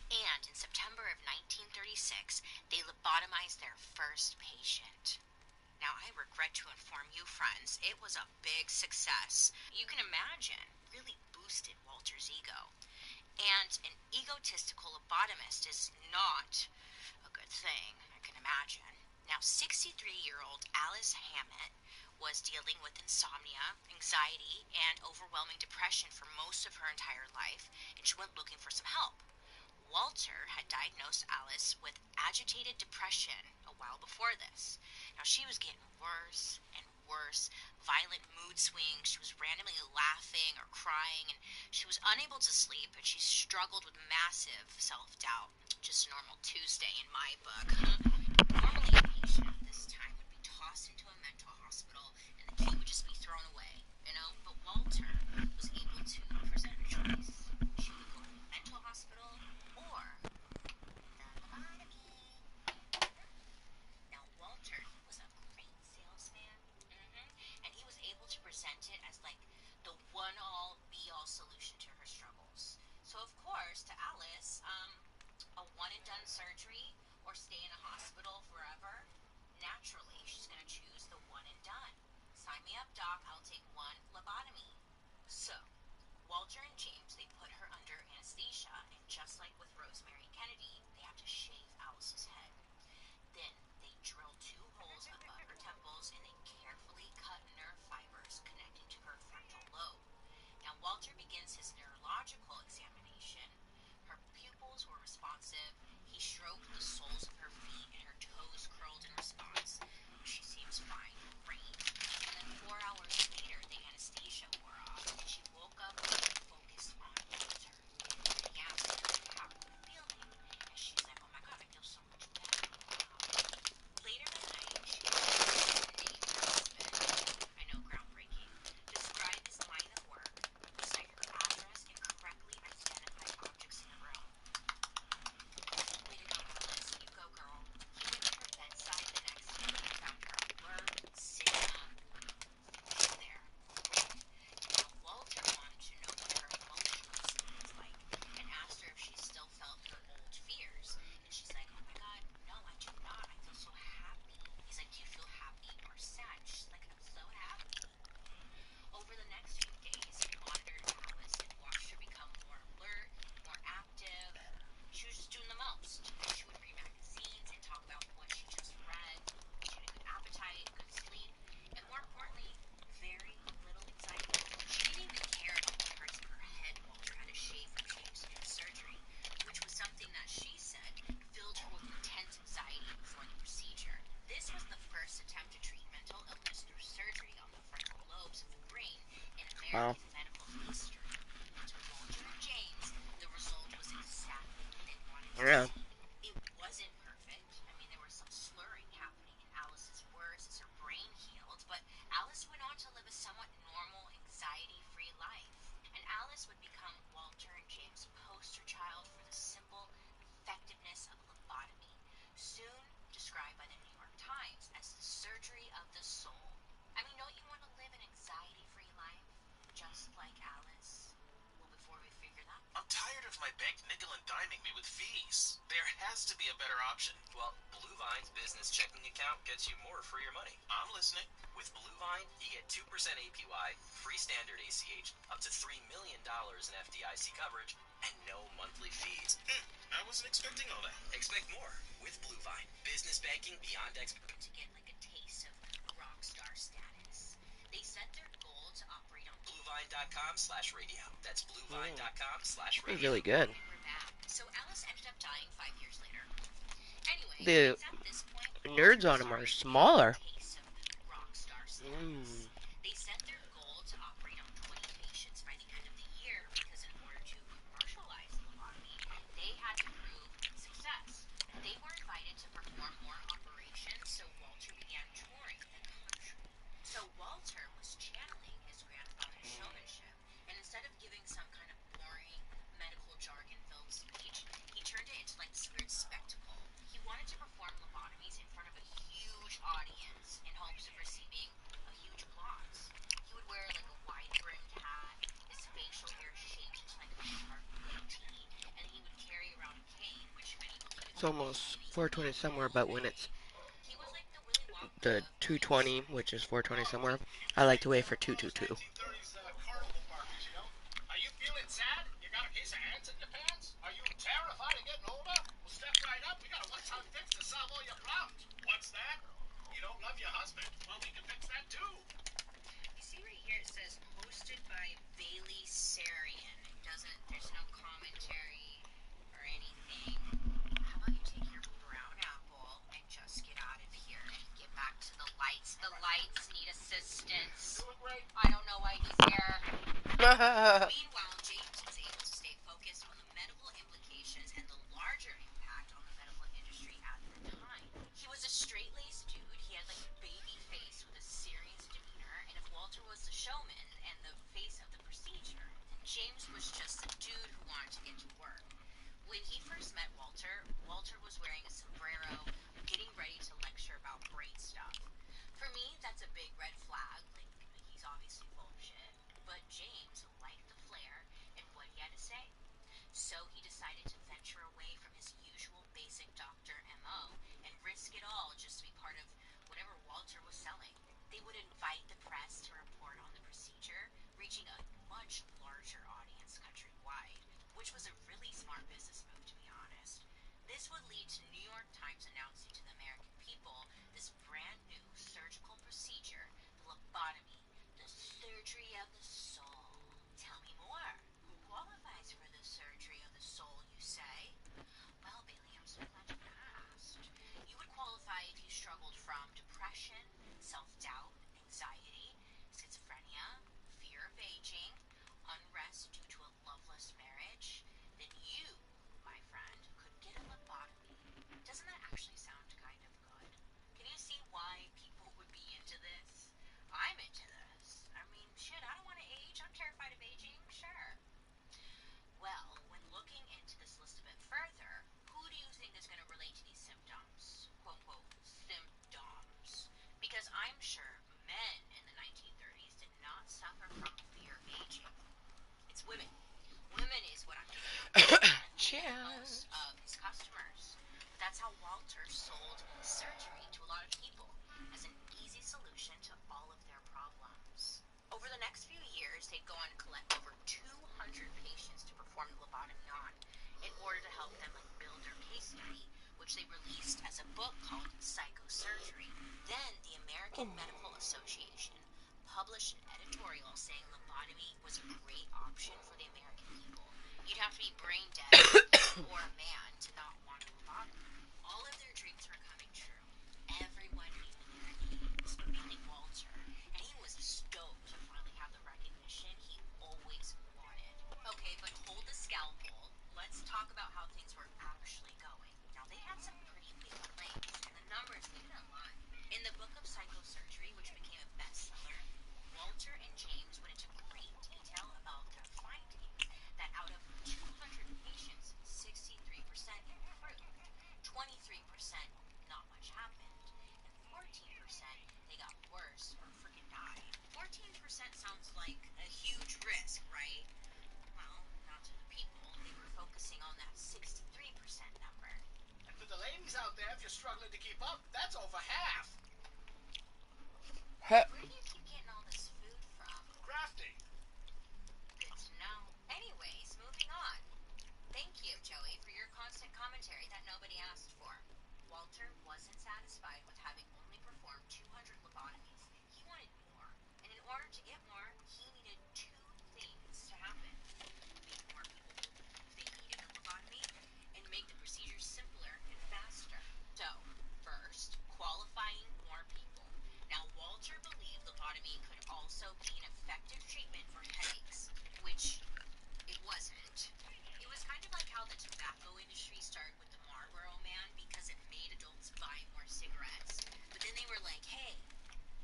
[SPEAKER 5] And in September of 1936, they lobotomized their first patient. Now, I regret to inform you, friends, it was a big success. You can imagine, really boosted Walter's ego. And an egotistical lobotomist is not a good thing, I can imagine. Now, 63-year-old Alice Hammett was dealing with insomnia, anxiety, and overwhelming depression for most of her entire life, and she went looking for some help. Walter had diagnosed Alice with agitated depression a while before this. Now, she was getting worse and worse, violent mood swings. She was randomly laughing or crying, and she was unable to sleep, and she struggled with massive self-doubt. Just a normal Tuesday in my book. Normally, a patient at this time would be tossed into a mental hospital, and the key would just be thrown away, But Walter was able to present a choice. She would go to the mental hospital or the lobotomy. Now, Walter, he was a great salesman, and he was able to present it as the one-all, be-all solution to her struggles. So, of course, to Alice, a one-and-done surgery or stay in a hospital forever, naturally, she's going to choose the one-and-done. Sign me up, doc. I'll take one lobotomy. So, Walter and James, they put her under anesthesia, and just like with Rosemary Kennedy, they have to shave Alice's head. Then they drill 2 holes above her temples, and they Walter begins his neurological examination. Her pupils were responsive. He stroked the soles of her feet and her toes curled in response. She seems fine, great. And then 4 hours later, the anesthesia wore off, and she woke up and focused on Walter. And he asked her, how are you feeling? And she's like, oh my god, I feel so much better now. Later that night, she named her husband. I know, groundbreaking. Described his line of work, recite her address, and correctly identify objects in the room. Way to go, Alice. You go, girl. He went to her bedside the next day and found her alert, sitting up, there. Now, Walter wanted to know what her emotional state was like and asked her if she still felt her old fears. And she's like, oh my god, no, I do not. I feel so happy. He's like, do you feel happy or sad? She's like, I'm so happy. Over the next few days, he monitored Alice and watched her become more alert, more active. She was just doing the most. She would read magazines and talk about what she just read. She had a good appetite, good sleep, and more importantly, very little anxiety. She didn't even care about the parts of her head Walter had to shave from James' new surgery, which was something that she said filled her with intense anxiety before the procedure. This was the first attempt to treat mental illness through surgery on the frontal lobes of the brain in
[SPEAKER 1] Wow.
[SPEAKER 5] American medical history. To Walter and James, the result was exactly what they wanted to
[SPEAKER 1] Yeah.
[SPEAKER 5] see. It wasn't perfect. I mean, there was some slurring happening in Alice's words as her brain healed, but Alice went on to live a somewhat normal, anxiety-free life. And Alice would become Walter and James' poster child for the simple effectiveness of lobotomy, soon described by the New York Times as the surgery of the soul. I mean, don't you want to live an anxiety-free life, just like Alice? Well, before we figure that,
[SPEAKER 8] I'm tired of my bank nickel and diming me with fees. There has to be a better option. Well, Blue Vine's business checking account gets you more for your money. I'm listening. With Blue Vine, you get 2% APY, free standard ACH, up to $3 million in FDIC coverage, and no monthly fees.
[SPEAKER 6] I wasn't expecting all that.
[SPEAKER 8] Expect more with Blue Vine. Business banking beyond expectations.
[SPEAKER 5] to get like a taste of rock star status. They set their goal to operate on
[SPEAKER 8] BlueVine.com/radio. That's
[SPEAKER 1] It's
[SPEAKER 8] BlueVine.com/radio.
[SPEAKER 1] really good.
[SPEAKER 5] and we're back. So Alice ended up dying 5 years later. Anyway,
[SPEAKER 1] The
[SPEAKER 5] it's at this point
[SPEAKER 1] nerds on them are smaller.
[SPEAKER 5] taste of rock star status. They set their goal to operate on 20 patients by the end of the year because in order to commercialize lobotomy, they had to prove success. They were invited to perform more operations, so Walter began touring the country. So Walter was channeling his grandfather's showmanship, and instead of giving some kind of boring medical jargon-filled speech, he turned it into like this weird spectacle. He wanted to perform lobotomies in front of a huge audience in hopes of receiving a huge applause. He would wear like a wide-brimmed hat, his facial hair shaped into like a sharp goatee, and he would carry around a cane, which many believe
[SPEAKER 1] It's almost 420 somewhere, but when it's
[SPEAKER 5] he was like the Willy Wonka
[SPEAKER 1] the 220, which is 420 somewhere, I like to wait for 222.
[SPEAKER 6] 1930s carnival barkers, you know? Are you feeling sad? You got a case of ants in your pants? Are you terrified of getting older? Well, step right up. We got a one-time fix to solve all your problems. What's that? You don't love your husband? Well, we can fix that too.
[SPEAKER 5] You see right here it says hosted by Bailey Sarian. There's no commentary or anything. How about you take your brown apple and just get out of here and get back to the lights? The lights need assistance.
[SPEAKER 6] Doing great.
[SPEAKER 5] I don't know why he's here. Meanwhile, James was able to stay focused on the medical implications and the larger impact on the medical industry at the time. He was a straight-laced dude. He had like a baby face with a serious demeanor, and if Walter was the showman and the face of the procedure, then James was just a dude who wanted to get to work. When he first met Walter, Walter was wearing a sombrero, getting ready to lecture about brain stuff. For me, that's a big red flag. Like, he's obviously full of shit. But James liked the flair and what he had to say. So he decided to venture away from his usual basic doctor MO and risk it all just to be part of whatever Walter was selling. They would invite the press to report on the procedure, reaching a much larger audience countrywide, which was a really smart business move, to be honest. This would lead to New York Times announcing to the American people this brand new surgical procedure, the lobotomy, the surgery of the soul. Tell me more. Women. Women is what I'm getting at.
[SPEAKER 1] Cheers.
[SPEAKER 5] Most of his customers. That's how Walter sold surgery to a lot of people as an easy solution to all of their problems. Over the next few years, they'd go on to collect over 200 patients to perform the lobotomy on in order to help them build their case study, which they released as a book called Psychosurgery. Then the American Medical Association published an editorial saying lobotomy was a great option for the American people. You'd have to be brain dead or a man to not want a lobotomy. All of their dreams were coming true. Everyone knew their names, but mainly Walter, and he was stoked to finally have the recognition he always wanted. Okay, but hold the scalpel. Let's talk about how things were actually going. Now, they had some pretty big claims, and the numbers, they didn't lie. In the book of Psychosurgery, which became a bestseller, Walter and James went into great detail about their findings that out of 200 patients, 63% improved, 23% not much happened, and 14% they got worse or freaking died. 14% sounds like a huge risk, right? Well, not to the people. They were focusing on that 63% number.
[SPEAKER 6] And for the ladies out there, if you're struggling to keep up, that's over half.
[SPEAKER 1] Huh.
[SPEAKER 5] Where do you keep getting all this food from?
[SPEAKER 6] Crafty.
[SPEAKER 5] Good to know. Anyways, moving on. Thank you, Joey, for your constant commentary that nobody asked for. Walter wasn't satisfied with having only performed 200 lobotomies. He wanted more. And in order to get more, he needed two things to happen. Make more people believe they needed a lobotomy, and make the procedure simpler and faster. So, first, qualifying more people. Now, Walter believed lobotomy could also be an effective treatment for headaches, which it wasn't. It was kind of like how the tobacco industry started with the Marlboro Man because it made adults buy more cigarettes. But then they were like, hey,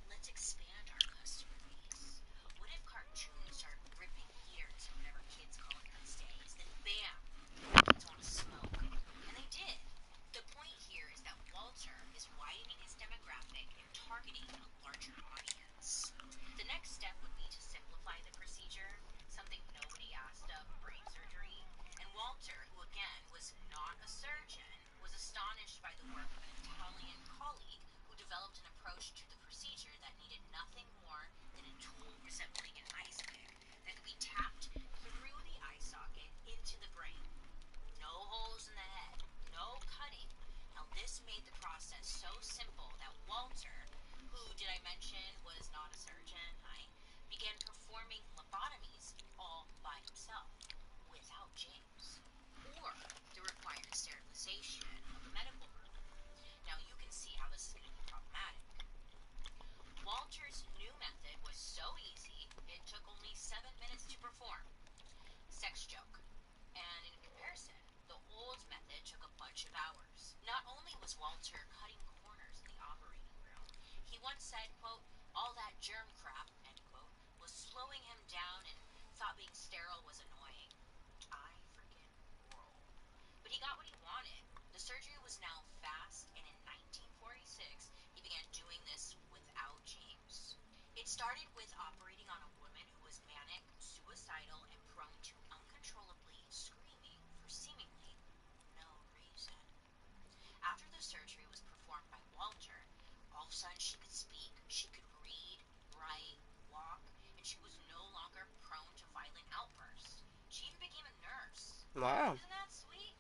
[SPEAKER 5] let's expand our customer base. What if cartoons started ripping heaters or whatever kids call it these days? Then bam, kids want to smoke. And they did. The point here is that Walter is widening his demographic and targeting a larger audience. The next step would be to simplify the procedure, something nobody asked of brain surgery. And Walter, who again was not a surgeon, was astonished by the work of an Italian colleague who developed an approach to the procedure that needed nothing more than a tool resembling an ice pick that could be tapped through the eye socket into the brain. No holes in the head, no cutting. Now, this made the process so simple that Walter, who, did I mention, was not a surgeon, began performing lobotomies all by himself, without James, or the required sterilization of the medical room. Now, you can see how this is going to be problematic. Walter's new method was so easy, it took only 7 minutes to perform. Sex joke. And in comparison, the old method took a bunch of hours. Not only was Walter cutting corners in the operating room, he once said, quote, all that germ crap, end quote, was slowing him down and thought being sterile was annoying. I freaking roll. But he got what he wanted. The surgery was now fast, and in 1946, he began doing this without James. It started with operating on a woman who was manic, suicidal, and prone to uncontrollably screaming for seemingly no reason. After the surgery was performed by Walter, all of a sudden she could speak, she could read, write, walk, and she was no longer prone to violent outbursts. She even became a nurse.
[SPEAKER 1] Wow.
[SPEAKER 5] Isn't that sweet?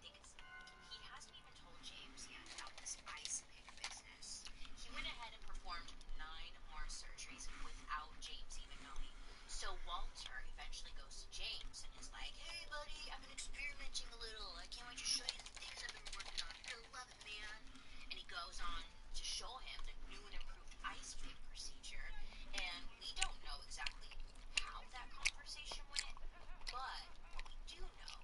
[SPEAKER 5] Think it's he hasn't even told James yet about this ice pick business. He went ahead and performed 9 more surgeries without James even knowing. So Walter eventually goes to James and is like, hey buddy, I've been experimenting a little. I can't wait to show you the things I've been working on. You're gonna love it, man. And he goes on to show him the new and improved ice pick procedure. And we don't know exactly how that conversation went, but what we do know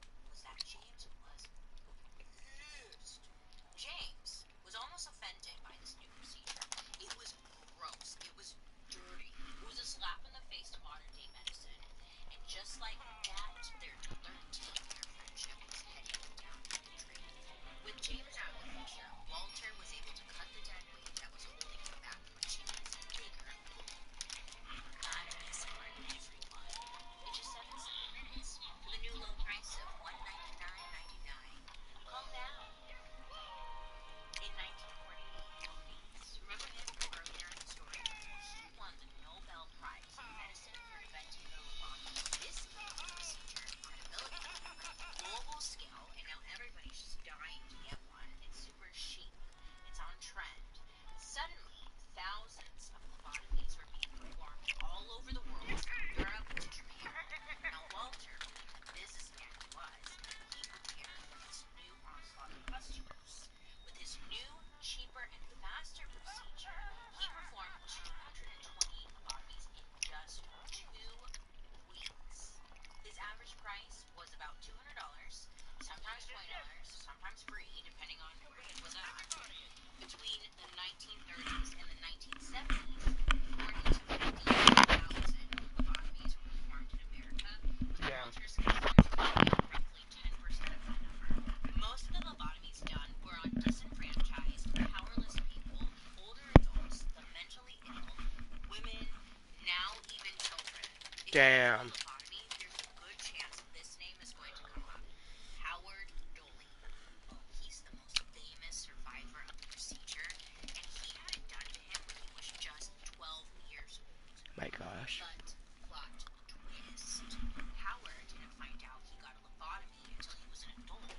[SPEAKER 5] free, depending on where it was at. Between the 1930s and the 1970s, 40 to 50,000 lobotomies were performed in America, with
[SPEAKER 1] Damn.
[SPEAKER 5] Walters considered to be roughly 10% of that number. Most of the lobotomies done were on disenfranchised, powerless people, older adults, the mentally ill, women, now even children. If you think
[SPEAKER 1] Damn.
[SPEAKER 5] of lobotomy, there's a good chance this name is going to come up. Howard Doley. Oh, he's the most famous survivor of the procedure, and he had it done to him when he was just 12 years old.
[SPEAKER 1] My gosh.
[SPEAKER 5] But plot twist. Howard didn't find out he got a lobotomy until he was an adult.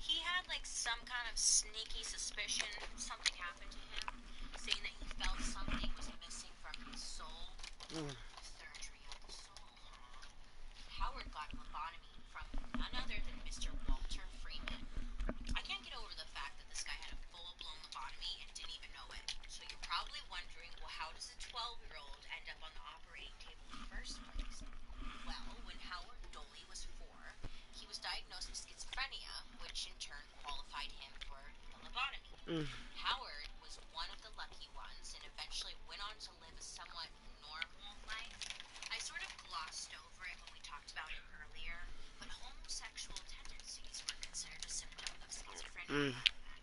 [SPEAKER 5] He had like some kind of sneaky suspicion something happened to him, saying that he felt something was missing from his soul.
[SPEAKER 1] Mm.
[SPEAKER 5] Surgery of the soul, huh? Howard got a lobotomy from none other than Mr. Walter Freeman. I can't get over the fact that this guy had a full-blown lobotomy and didn't even know it. So you're probably wondering, well, how does a 12-year-old end up on the operating table in the first place? Well, when Howard Doley was 4, he was diagnosed with schizophrenia, which in turn qualified him for the lobotomy.
[SPEAKER 1] Mm.
[SPEAKER 5] Howard was one of the lucky ones and eventually went on to live a somewhat normal life. I sort of glossed over it when we talked about it earlier, but homosexual tendencies were considered a symptom of schizophrenia
[SPEAKER 1] Mm.
[SPEAKER 5] back then.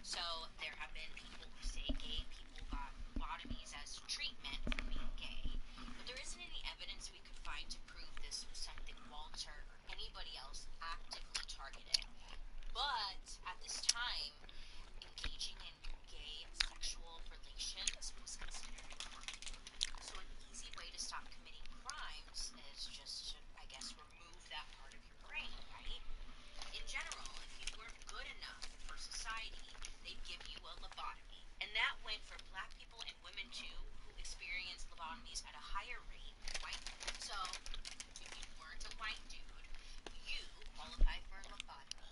[SPEAKER 5] So there have been people who say gay people got lobotomies as treatment for being gay, but there isn't any evidence we could find to prove this was something Walter or anybody else actively targeted. But at this time, engaging in gay sexual relations was considered a crime. So an easy way to stop committing crimes is just to, I guess, remove that part of your brain, right? In general, if you weren't good enough for society, they'd give you a lobotomy. And that went for black people and women too, who experienced lobotomies at a higher rate than white people. So, if you weren't a white dude, you qualified for a lobotomy.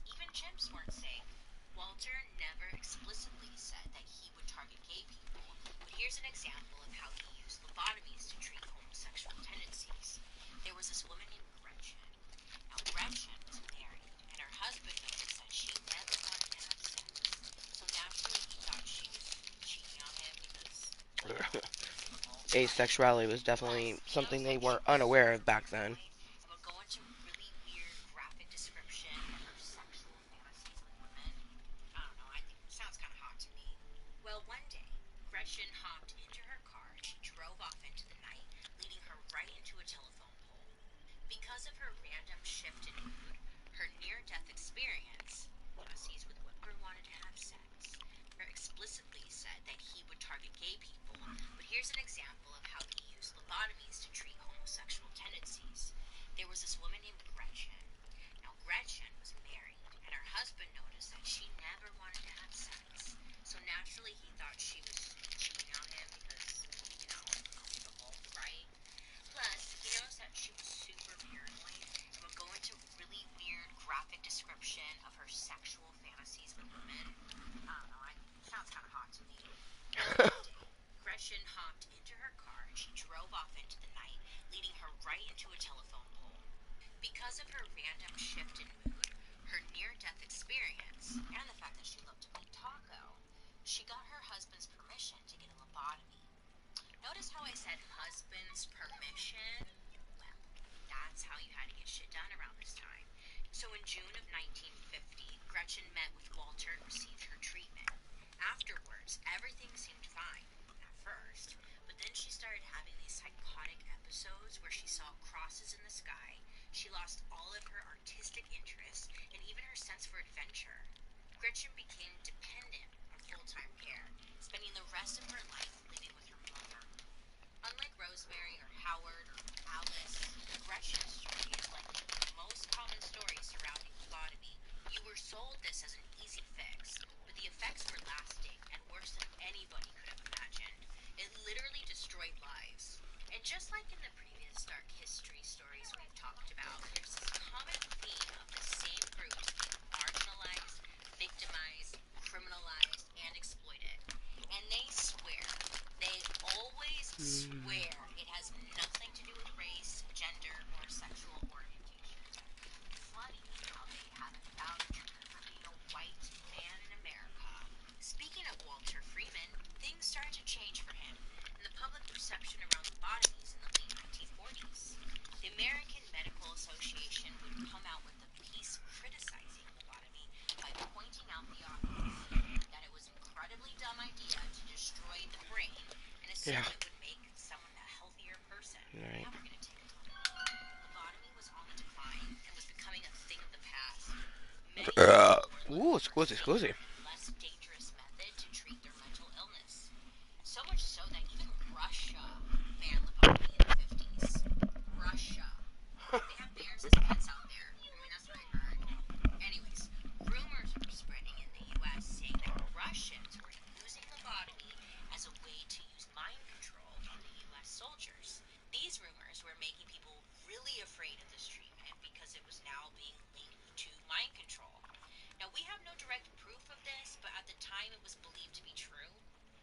[SPEAKER 5] Even chimps weren't safe. Walter never explicitly said that he would target gay people, but here's an example of how he used lobotomies to treat homosexual tendencies. There was this woman named Gretchen. Now, Gretchen was married, and her husband noticed that she never wanted to have sex. So naturally, he thought she was cheating on him because, well,
[SPEAKER 1] Asexuality was
[SPEAKER 5] plus,
[SPEAKER 1] definitely
[SPEAKER 5] he
[SPEAKER 1] something
[SPEAKER 5] noticed
[SPEAKER 1] they
[SPEAKER 5] that she
[SPEAKER 1] weren't
[SPEAKER 5] was
[SPEAKER 1] unaware
[SPEAKER 5] super
[SPEAKER 1] of back then.
[SPEAKER 5] paranoid and would go into really weird graphic description of her sexual fantasies with women. I don't know, I think it sounds kind of hot to me. Well, one day, Gretchen hopped into her car and she drove off into the night, leading her right into a telephone pole. Because of her random shift in mood, her near-death experience, fantasies with women, never wanted to have sex. Her explicitly said that he would target gay people, but here's an example of how he used lobotomies to treat homosexual tendencies. There was this woman named Gretchen. Now, Gretchen was married, and her husband noticed that she never wanted to have sex. So naturally, he thought she was cheating on him because, comfortable, right? Plus, he noticed that she was super paranoid and would go into really weird graphic description of her sexual fantasies with women. I don't know, it sounds kind of hot to me. Well, one day, Gretchen hopped into her car and she drove off into the night, leading her right into a telephone pole. Because of her random shift in mood, her near-death experience, and the fact that she loved to play taco, she got her husband's permission to get a lobotomy. Notice how I said husband's permission? Well, that's how you had to get shit done around this time. So in June of 1950, Gretchen met with Walter and received her treatment. Afterwards, everything seemed fine, at first, but then she started having these psychotic episodes where she saw crosses in the sky, she lost all of her artistic interests, and even her sense for adventure. Gretchen became dependent on full-time care, spending the rest of her life living with her mother. Unlike Rosemary or Howard or Alice, Gretchen's story is like most common stories surrounding lobotomy. You were sold this as an easy fix, but the effects were lasting and worse than anybody could have imagined. It literally destroyed lives. And just like in the previous dark history stories we've talked about, there's this common theme of the same groups being marginalized, victimized, criminalized, and exploited. And they always swear it has nothing to do with race, gender, or sexual orientation. So
[SPEAKER 1] Yeah.
[SPEAKER 5] it would make someone a healthier person.
[SPEAKER 1] Right.
[SPEAKER 5] Now we're gonna take a look. Lobotomy was on the decline and was becoming a thing of the past. Many people were
[SPEAKER 1] Ooh,
[SPEAKER 5] looking for a
[SPEAKER 1] scusi.
[SPEAKER 5] safer and less dangerous method to treat their mental illness. So much so that even Russia banned lobotomy in the 50s. Russia. They have bears as pets out there. I mean, that's what I heard. Anyways, rumors were spreading in the US saying that Russians were using lobotomy as a way to use mind control on the US soldiers. These rumors were making people really afraid of this treatment because it was now being linked to mind control. Now, we have no direct proof of this, but at the time it was believed to be true.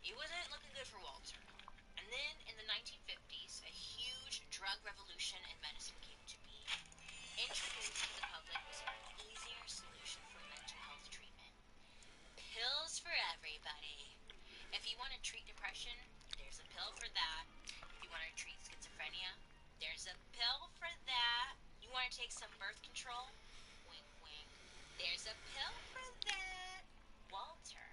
[SPEAKER 5] It wasn't looking good for Walter. And then in the 1950s, a huge drug revolution in medicine came to be. Introduced to the public was an easier solution for mental health treatment. Pills for everybody. If you want to treat depression, there's a pill for that. If you want to treat schizophrenia, there's a pill for that. You want to take some birth control? Wink, wink. There's a pill for that. Walter,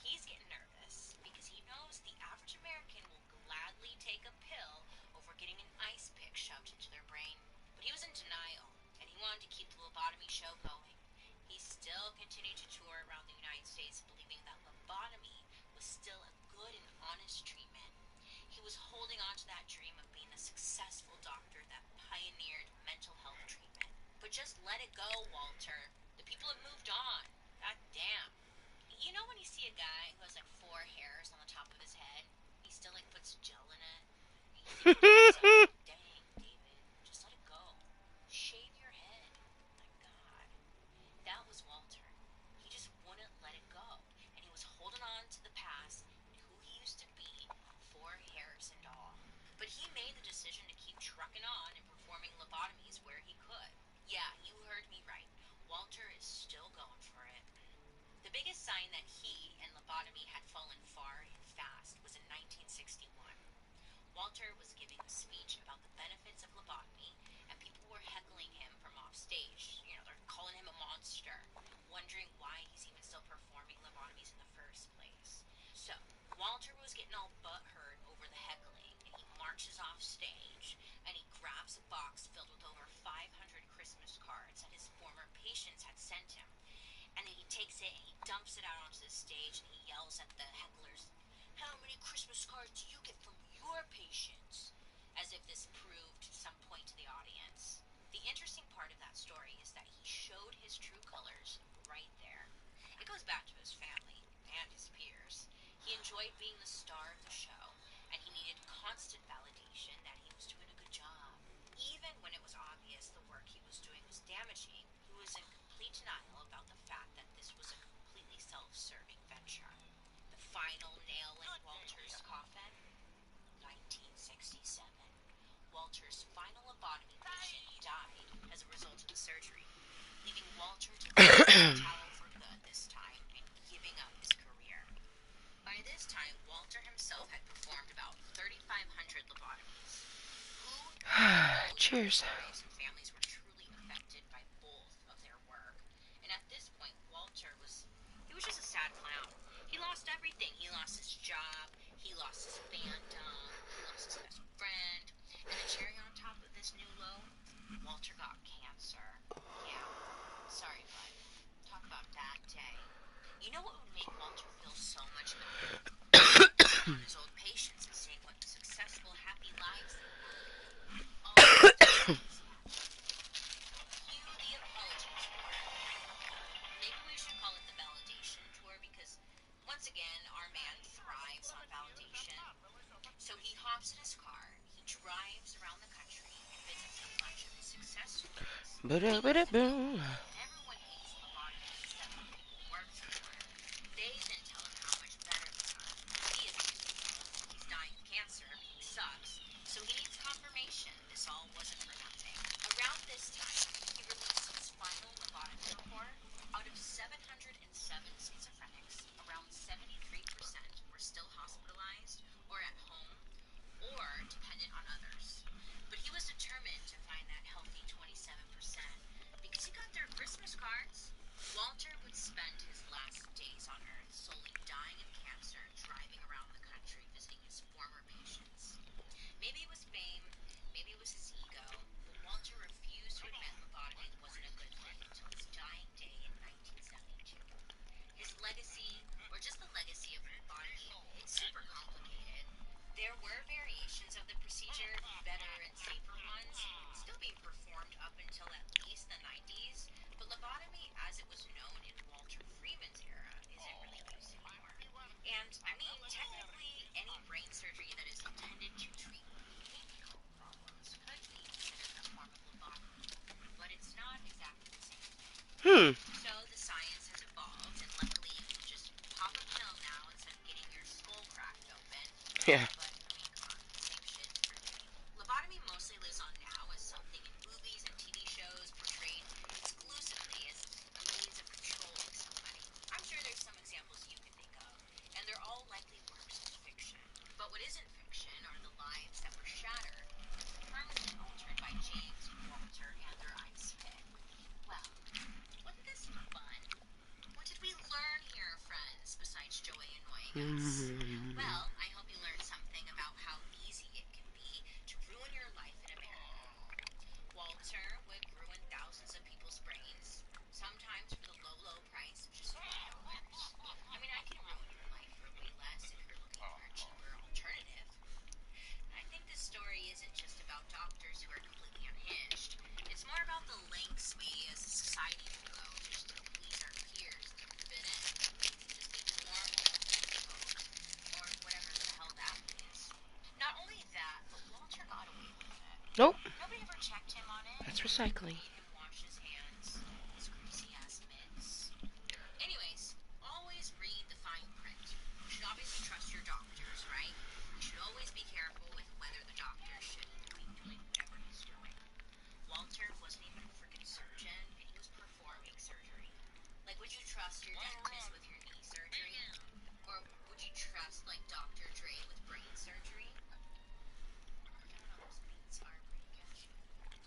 [SPEAKER 5] he's getting nervous because he knows the average American will gladly take a pill over getting an ice pick shoved into their brain. But he was in denial, and he wanted to keep the lobotomy show going. He still continued to tour around the United States, believing that lobotomy was still a good and honest treatment. He was holding on to that dream of being a successful doctor that pioneered mental health treatment. But just let it go, Walter. The people have moved on. God damn. You know when you see a guy who has like 4 hairs on the top of his head, he still like puts gel in it? You think to yourself, dang, David, just let it go. Shave your head. My God. That was Walter. He just wouldn't let it go, and he was holding on to the past and who he used to be, 4 hairs and all. But he made the decision to keep trucking on and performing lobotomies where he could. Yeah, you heard me right. Walter is still going for it. The biggest sign that he and lobotomy had fallen far and fast was in 1961. Walter was giving a speech about the benefits of lobotomy, and people were heckling him from off stage. You know, they're calling him a monster, wondering why he's even still performing lobotomies in the first place. So, Walter was getting all butthurt over the heckling, and he marches off stage, and he grabs a box filled with over 500 Christmas cards that his former patients had sent him. And then he takes it and he dumps it out onto the stage and he yells at the hecklers, "How many Christmas cards do you get from your patients?" As if this proved some point to the audience. The interesting part of that story is that he showed his true colors right there. It goes back to his family and his peers. He enjoyed being the star of the show, and he needed constant validation that he was doing a good job. Even when it was obvious the work he was doing was damaging, he was in complete denial about the fact that this was a completely self-serving venture. The final nail in Walter's coffin? 1967. Walter's final lobotomy patient died as a result of the surgery, leaving Walter to throw in the towel for good this time and giving up his career. By this time, Walter himself had performed about 3,500 lobotomies. Who knows
[SPEAKER 1] Cheers.
[SPEAKER 5] lives and families were truly affected by both of their work. And at this point, he was just a sad clown. He lost everything. He lost his job, he lost his fandom, he lost his best friend, and the cherry on top of this new low, Walter got cancer. Yeah, sorry, bud. Talk about a bad day. You know what would make Walter feel so much better? On his old patients and seeing what successful, happy lives they had. All those times he had. Cue the apology tour. Maybe we should call it the validation tour because, once again, our man thrives on validation. So he hops in his car, he drives around the country and visits a bunch of his success stories. He lets them know that everyone hates lobotomies, that the people who work for it. They then tell him how much better they are. He is he's dying of cancer, everything sucks, so he needs confirmation this all wasn't for nothing. Around this time, he released his final lobotomy report. Out of 707 schizophrenics, around 73% were still hospitalized or at home or dependent on others. But he was determined to find that healthy 27% because he got there So the science has evolved, and luckily you can just pop a pill now instead of getting your skull cracked open.
[SPEAKER 1] Yeah.
[SPEAKER 5] But, I mean, come on, same shit, different day. Lobotomy mostly lives on now as something in movies and TV shows portrayed exclusively as a means of controlling somebody. I'm sure there's some examples you can think of, and they're all likely works of fiction. But what isn't fiction are the lives that were shattered and permanently altered by James, Walter, and their ice pick. Well, wasn't this fun? What did we learn here, friends, besides Joey annoying us? Well, I hope you learned something about how easy it can be to ruin your life in America. Walter would ruin thousands of people's brains, sometimes for the low, low price of just $40. I mean, I can ruin your life for way less if you're looking for a cheaper alternative. I think this story isn't just about doctors who are completely unhinged. It's more about the lengths we as a society can go just to please our peers and fit in. Just be normal, or whatever the hell that means. Not only that, but Walter got away with it.
[SPEAKER 1] Nope.
[SPEAKER 5] Nobody ever checked him on it.
[SPEAKER 1] That's recycling.
[SPEAKER 5] Made him wash his hands. His greasy ass mitts. Anyways, always read the fine print. You should obviously trust your doctors, right? You should always be careful with whether the doctor should be doing whatever he's doing. Walter wasn't even a freaking surgeon, and he was performing surgery. Like, would you trust your dentist with your knee surgery? Or would you trust, like, Dr. Dre with brain surgery? I don't know, those beats are pretty catchy.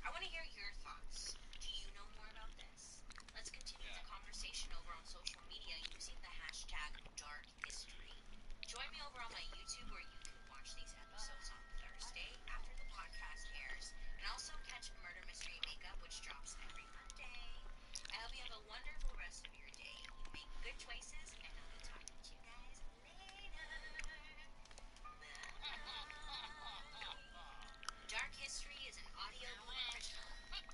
[SPEAKER 5] I want to hear your thoughts. Do you know more about this? Let's continue the conversation over on social media using the hashtag #DarkHistory. Join me over on my YouTube where you can watch these episodes on Thursday after the podcast airs, and also catch Murder Mystery Makeup, which drops every Monday. I hope you have a wonderful rest of your day. You make good choices, and I'll be talking to you guys later. Dark History is an audiobook original.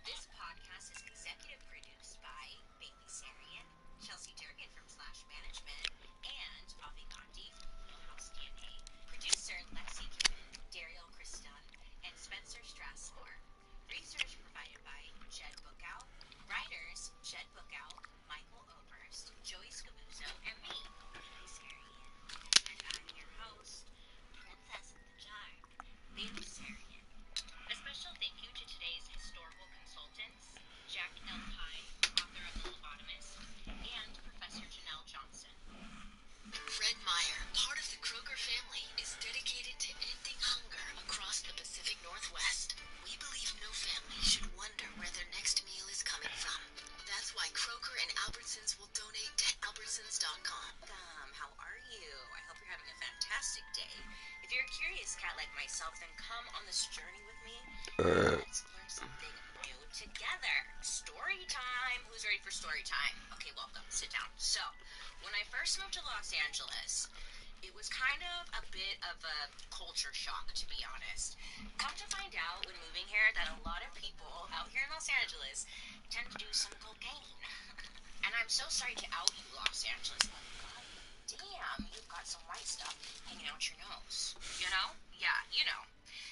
[SPEAKER 5] This podcast is executive produced by Bailey Sarian, Chelsea Durgan from Slash Management, and Avi Gandhi from Wheelhouse DNA. Producer Lexi Cuban, Daryl Christon, and Spencer Strassmore. Research provided by Jed Bookout. Writers Jed Bookout, Michael Oberst, Joey Scabuzzo, and me, Bailey Sarian. And I'm your host, Princess of the Jar, Bailey Sarian. A special thank you to today's historical consultants, Jack L. Pye, author of The Lobotomist, and Professor Janelle Johnson.
[SPEAKER 9] Fred Meyer, part of the Kroger family, is dedicated to ending hunger across the Pacific Northwest. We believe no family should wonder where their next meal is coming from. That's why Kroger and Albertsons will donate to Albertsons.com.
[SPEAKER 5] How are you? I hope you're having a fantastic day. If you're a curious cat like myself, then come on this journey with me. Let's learn something new together. Story time. Who's ready for story time? Okay, welcome. Sit down. So, when I first moved to Los Angeles, it was kind of a bit of a culture shock, to be honest. Come to find out when moving here that a lot of people out here in Los Angeles tend to do some cocaine. And I'm so sorry to out you, Los Angeles, but god damn, you've got some white stuff hanging out your nose. You know? Yeah, you know.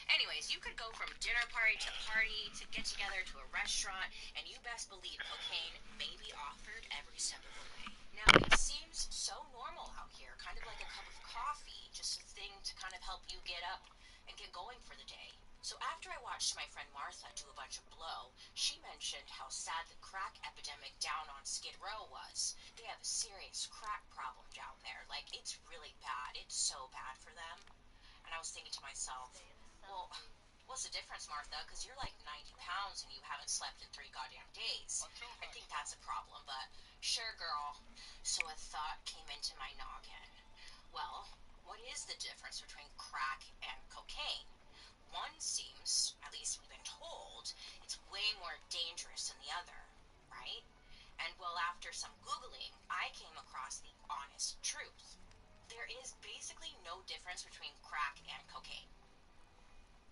[SPEAKER 5] Anyways, you could go from dinner party to get together to a restaurant, and you best believe cocaine may be offered every step of the way. Now, it seems so normal out here, kind of like a cup of coffee, just a thing to kind of help you get up and get going for the day. So after I watched my friend Martha do a bunch of blow, she mentioned how sad the crack epidemic down on Skid Row was. They have a serious crack problem down there. Like, it's really bad. It's so bad for them. And I was thinking to myself, well, what's the difference, Martha? Because you're like 90 pounds and you haven't slept in 3 goddamn days. I think that's a problem, but sure, girl. So a thought came into my noggin. Well, what is the difference between crack and cocaine? One seems, at least we've been told, it's way more dangerous than the other, right? And well, after some Googling, I came across the honest truth. There is basically no difference between crack and cocaine.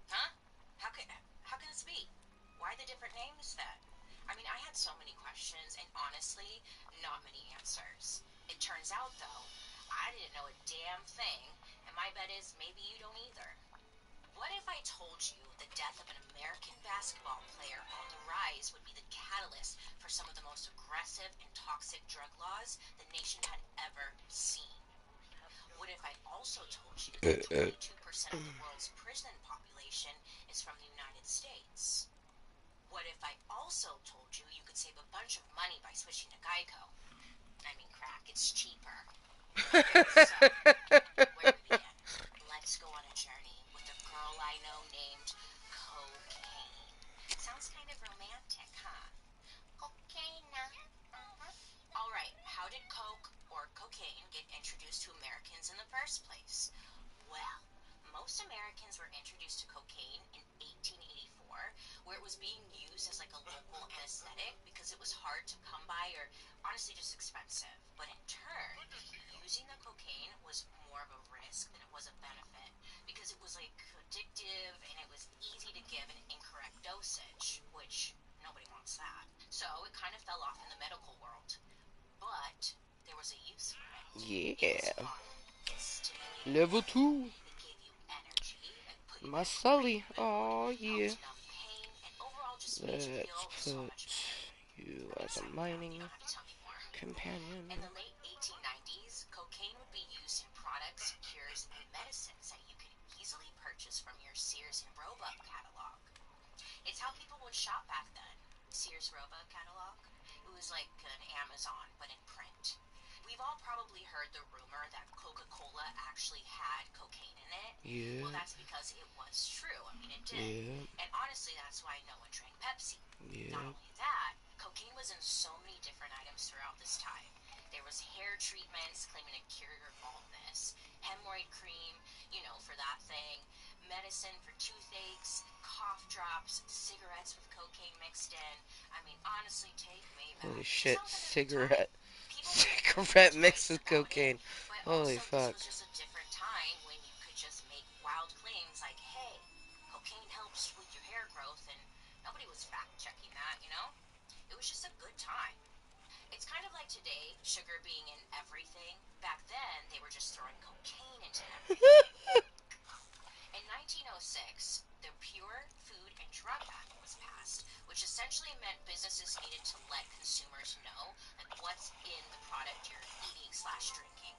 [SPEAKER 5] Huh? How can this be? Why the different names then? I mean, I had so many questions and honestly, not many answers. It turns out though, I didn't know a damn thing, and my bet is maybe you don't either. What if I told you the death of an American basketball player on the rise would be the catalyst for for some of the most aggressive and toxic drug laws the nation had ever seen. What if I also told you that 22% of the world's prison population is from the United States? What if I also told you you could save a bunch of money by switching to Geico? I mean, crack, it's cheaper. So, where do we begin? Let's go on a journey with a girl I know named Cocaine. Sounds kind of romantic, huh? Cocaine. Alright, how did coke or cocaine get introduced to Americans in the first place? Well, most Americans were introduced to cocaine in 1884, where it was being used as like a local anesthetic because it was hard to come by or honestly just expensive. But in turn, using the cocaine was more of a risk than it was a benefit because it was like addictive and it was easy to give an incorrect dosage, which nobody wants that. So it kind of fell off in the medical world. But there was a use for it. It was
[SPEAKER 1] Yeah.
[SPEAKER 5] fun. It stimulated
[SPEAKER 1] Level
[SPEAKER 5] your
[SPEAKER 1] 2.
[SPEAKER 5] brain. It gave you energy. It put you
[SPEAKER 1] My
[SPEAKER 5] in a
[SPEAKER 1] Sully.
[SPEAKER 5] great mood,
[SPEAKER 1] Oh, yeah.
[SPEAKER 5] helped numb pain, and overall just made you
[SPEAKER 1] Let's
[SPEAKER 5] feel so
[SPEAKER 1] put
[SPEAKER 5] much better.
[SPEAKER 1] you
[SPEAKER 5] I mean,
[SPEAKER 1] as a
[SPEAKER 5] sign me up.
[SPEAKER 1] mining
[SPEAKER 5] You don't have to tell me more.
[SPEAKER 1] companion.
[SPEAKER 5] In the late 1890s, cocaine would be used in products, cures, and medicines that you could easily purchase from your Sears and Roebuck catalog. It's how people would shop back then. Sears Roebuck catalog. It was like an Amazon, but in print. We've all probably heard the rumor that Coca-Cola actually had cocaine in it.
[SPEAKER 1] Yeah.
[SPEAKER 5] Well, that's because it was true. I mean, it did.
[SPEAKER 1] Yeah.
[SPEAKER 5] And honestly, that's why no one drank Pepsi.
[SPEAKER 1] Yeah.
[SPEAKER 5] Not only that, cocaine was in so many different items throughout this time. There was hair treatments claiming to cure your baldness, hemorrhoid cream, for that thing, medicine for toothaches, cough drops, cigarettes with cocaine mixed in. I mean, honestly, take me back.
[SPEAKER 1] Holy
[SPEAKER 5] This
[SPEAKER 1] shit.
[SPEAKER 5] sounds like a good
[SPEAKER 1] Cigarette.
[SPEAKER 5] time. People made
[SPEAKER 1] Cigarette
[SPEAKER 5] good
[SPEAKER 1] mixed
[SPEAKER 5] choice
[SPEAKER 1] with
[SPEAKER 5] about it,
[SPEAKER 1] cocaine.
[SPEAKER 5] but
[SPEAKER 1] Holy
[SPEAKER 5] also
[SPEAKER 1] fuck.
[SPEAKER 5] this was just a different time when you could just make wild claims like, hey, cocaine helps with your hair growth, and nobody was fact checking that. It was just a good time. It's kind of like today, sugar being in everything. Back then, they were just throwing cocaine into everything. In 1906, the Pure Food and Drug Act was passed, which essentially meant businesses needed to let consumers know like what's in the product you're eating/drinking.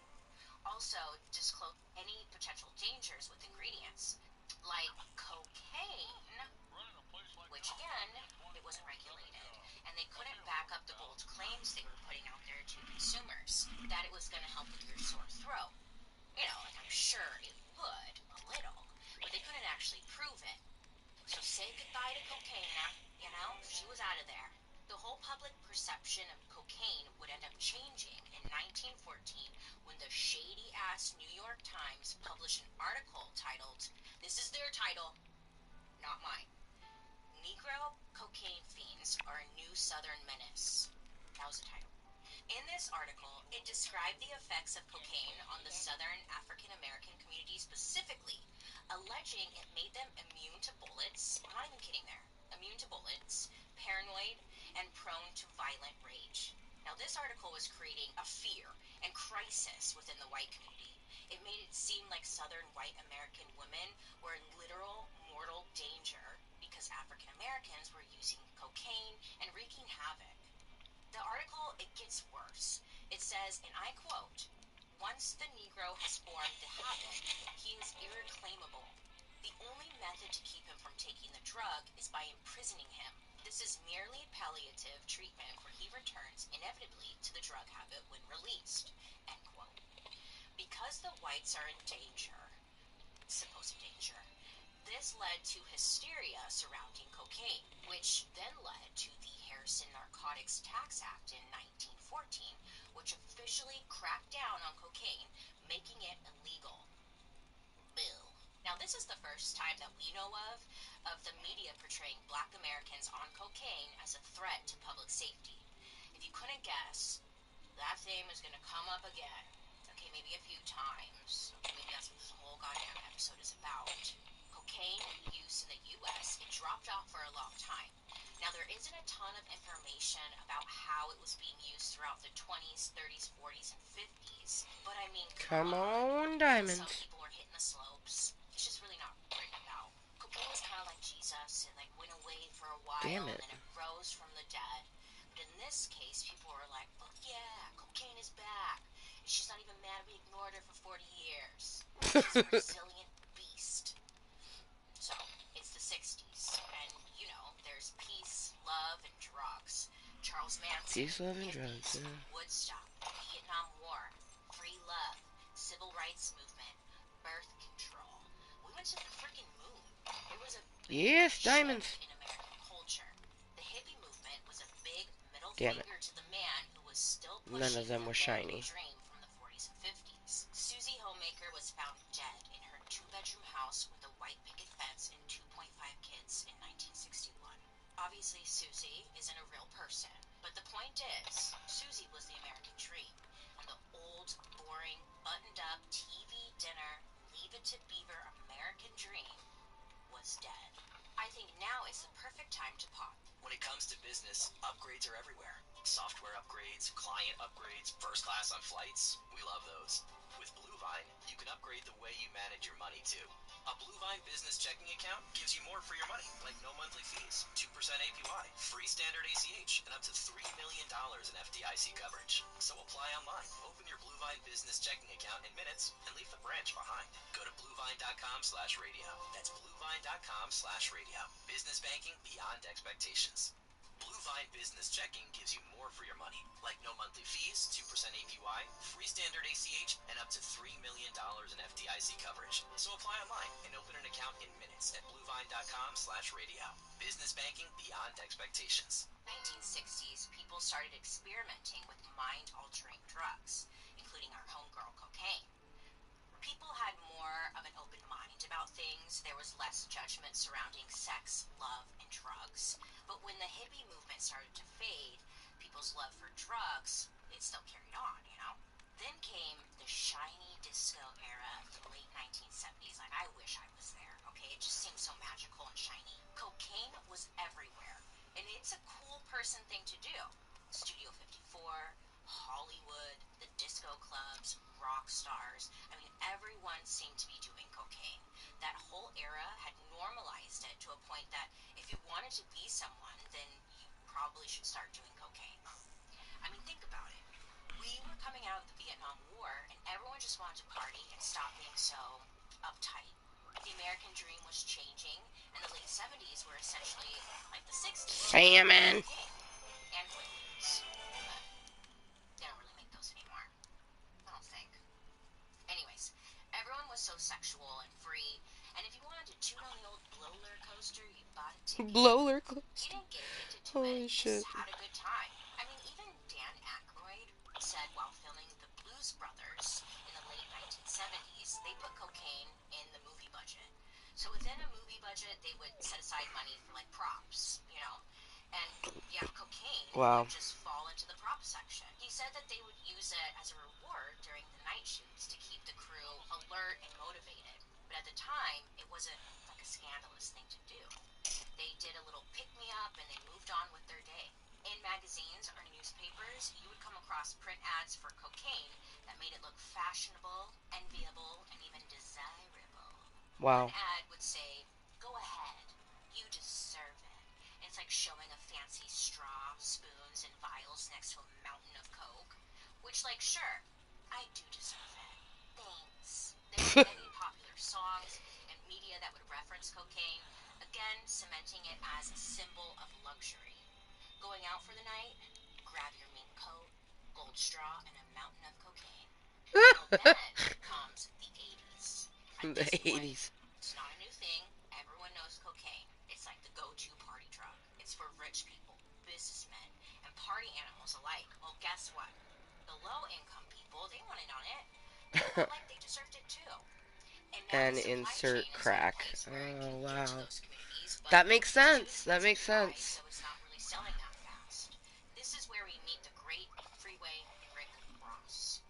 [SPEAKER 5] Also, disclose any potential dangers with ingredients, like cocaine, which again, it wasn't regulated, and they couldn't back up the bold claims they were putting out there to consumers that it was going to help with your sore throat. Like I'm sure it would, a little, but they couldn't actually prove it. So say goodbye to cocaine now, she was out of there. The whole public perception of cocaine would end up changing in 1914 when the shady-ass New York Times published an article titled, this is their title, not mine, Negro Cocaine Fiends Are a New Southern Menace. That was the title. In this article, it described the effects of cocaine on the Southern African American community specifically, alleging it made them immune to bullets, I'm not even kidding there, immune to bullets, paranoid, and prone to violent rage. Now, this article was creating a fear and crisis within the white community. It made it seem like Southern white American women were in literal mortal danger because African Americans were using cocaine and wreaking havoc. The article, it gets worse. It says, and I quote, once the Negro has formed the habit, he is irreclaimable. The only method to keep him from taking the drug is by imprisoning him. This is merely palliative treatment where he returns inevitably to the drug habit when released. End quote. Because the whites are in danger, supposed danger, this led to hysteria surrounding cocaine, which then led to the Harrison Narcotics Tax Act in 1914, which officially cracked down on cocaine, making it illegal. Bill. Now, this is the first time that we know of the media portraying black Americans on cocaine as a threat to public safety. If you couldn't guess, that theme is going to come up again. Okay, maybe a few times. Maybe that's what this whole goddamn episode is about. Cocaine use in the U.S., it dropped off for a long time. Now, there isn't a ton of information about how it was being used throughout the 20s, 30s, 40s, and 50s, but I mean,
[SPEAKER 1] Come on,
[SPEAKER 5] some
[SPEAKER 1] Diamonds.
[SPEAKER 5] people were hitting the slopes. It's just really not written about. Cocaine was kind of like Jesus. It went away for a while,
[SPEAKER 1] Damn it.
[SPEAKER 5] and then it rose from the dead. But in this case, people were like, "Oh yeah, cocaine is back. She's not even mad we ignored her for 40 years. She's a resilient beast." So, it's the 60s, and, there's peace, love, and drugs. Charles Manson,
[SPEAKER 1] Peace, love, and
[SPEAKER 5] hippies,
[SPEAKER 1] drugs. Yeah.
[SPEAKER 5] Woodstock, Vietnam War, free love, civil rights movement, birth control. We went to the freaking moon. It was a big
[SPEAKER 1] Yes, diamonds.
[SPEAKER 5] shift in American culture. The hippie movement was a big middle
[SPEAKER 1] Damn it.
[SPEAKER 5] finger to the man who was still
[SPEAKER 1] None
[SPEAKER 5] pushing
[SPEAKER 1] of them
[SPEAKER 5] the
[SPEAKER 1] were
[SPEAKER 5] American
[SPEAKER 1] shiny.
[SPEAKER 5] dream from the 40s and 50s. Susie Homemaker was found dead in her two-bedroom house with a white picket fence and 2.5 kids in 1961. Obviously, Susie isn't a real person, but the point is, Susie was the American dream, and the old, boring, buttoned-up TV dinner, Leave It to Beaver American dream was dead. I think now is the perfect time to pop.
[SPEAKER 8] When it comes to business, upgrades are everywhere. Software upgrades, client upgrades, first class on flights. We love those. With Bluevine, you can upgrade the way you manage your money too. A Bluevine business checking account gives you more for your money, like no monthly fees, 2% APY, free standard ACH, and up to $3 million in FDIC coverage. So apply online. Open your Bluevine business checking account in minutes and leave the branch behind. Go to bluevine.com/radio. That's bluevine.com/radio. Business banking beyond expectations. Bluevine Business Checking gives you more for your money, like no monthly fees, 2% APY, free standard ACH, and up to $3 million in FDIC coverage. So apply online and open an account in minutes at bluevine.com/radio. Business banking beyond expectations.
[SPEAKER 5] 1960s, people started experimenting with mind-altering drugs, including our homegirl cocaine. People had more of an open mind about things. There was less judgment surrounding sex, love, and drugs. But when the hippie movement started to fade, people's love for drugs, it still carried on, Then came the shiny disco era of the late 1970s. Like, I wish I was there, okay? It just seemed so magical and shiny. Cocaine was everywhere, and it's a cool person thing to do. Studio 54, Hollywood, the disco clubs, rock stars. I mean, everyone seemed to be doing cocaine. That whole era had normalized it to a point that if you wanted to be someone, then you probably should start doing cocaine. I mean, think about it. We were coming out of the Vietnam War, and everyone just wanted to party and stop being so uptight. The American dream was changing, and the late 70s were essentially like the 60s.
[SPEAKER 1] Salmon.
[SPEAKER 5] And Quaaludes. They don't really make those anymore. I don't think. Anyways, everyone was so sexual and free, and if you wanted to tune on the old blower coaster, you bought a ticket.
[SPEAKER 1] Blower.
[SPEAKER 5] You didn't get addicted to
[SPEAKER 1] Holy
[SPEAKER 5] it, you
[SPEAKER 1] shit.
[SPEAKER 5] just had a good time. I mean, even Dan Aykroyd said while filming The Blues Brothers in the late 1970s, they put cocaine in the movie budget. So within a movie budget, they would set aside money for, like, props, And, cocaine
[SPEAKER 1] Wow.
[SPEAKER 5] would just fall into the prop section. He said that they would use it as a reward during the night shoots to keep the crew alert and motivated. But at the time, it wasn't like a scandalous thing to do. They did a little pick-me-up and they moved on with their day. In magazines or newspapers, you would come across print ads for cocaine that made it look fashionable, enviable, and even desirable.
[SPEAKER 1] Wow.
[SPEAKER 5] One ad would say, "Go ahead, you deserve it." And it's like showing a fancy straw, spoons, and vials next to a mountain of coke. Which, like, sure, I do deserve it. Thanks. There were many popular songs and media that would reference cocaine, again cementing it as a symbol of luxury. Going out for the night, grab your mink coat, gold straw, and a mountain of cocaine. Well, then comes the 80s. At
[SPEAKER 1] The
[SPEAKER 5] this point,
[SPEAKER 1] 80s.
[SPEAKER 5] it's not a new thing. Everyone knows cocaine. It's like the go-to party drug. It's for rich people, businessmen, and party animals alike. Well, guess what? The low-income people, they want in on it. They felt like they deserved it too. And now
[SPEAKER 1] And
[SPEAKER 5] the supply
[SPEAKER 1] insert
[SPEAKER 5] chain is
[SPEAKER 1] crack.
[SPEAKER 5] in a place where it
[SPEAKER 1] Oh,
[SPEAKER 5] can get to
[SPEAKER 1] wow.
[SPEAKER 5] those communities, but
[SPEAKER 1] That makes
[SPEAKER 5] it's too
[SPEAKER 1] sense. That makes
[SPEAKER 5] expensive to buy,
[SPEAKER 1] sense.
[SPEAKER 5] so it's not really selling that fast. This is where we meet the great Freeway Rick Ross.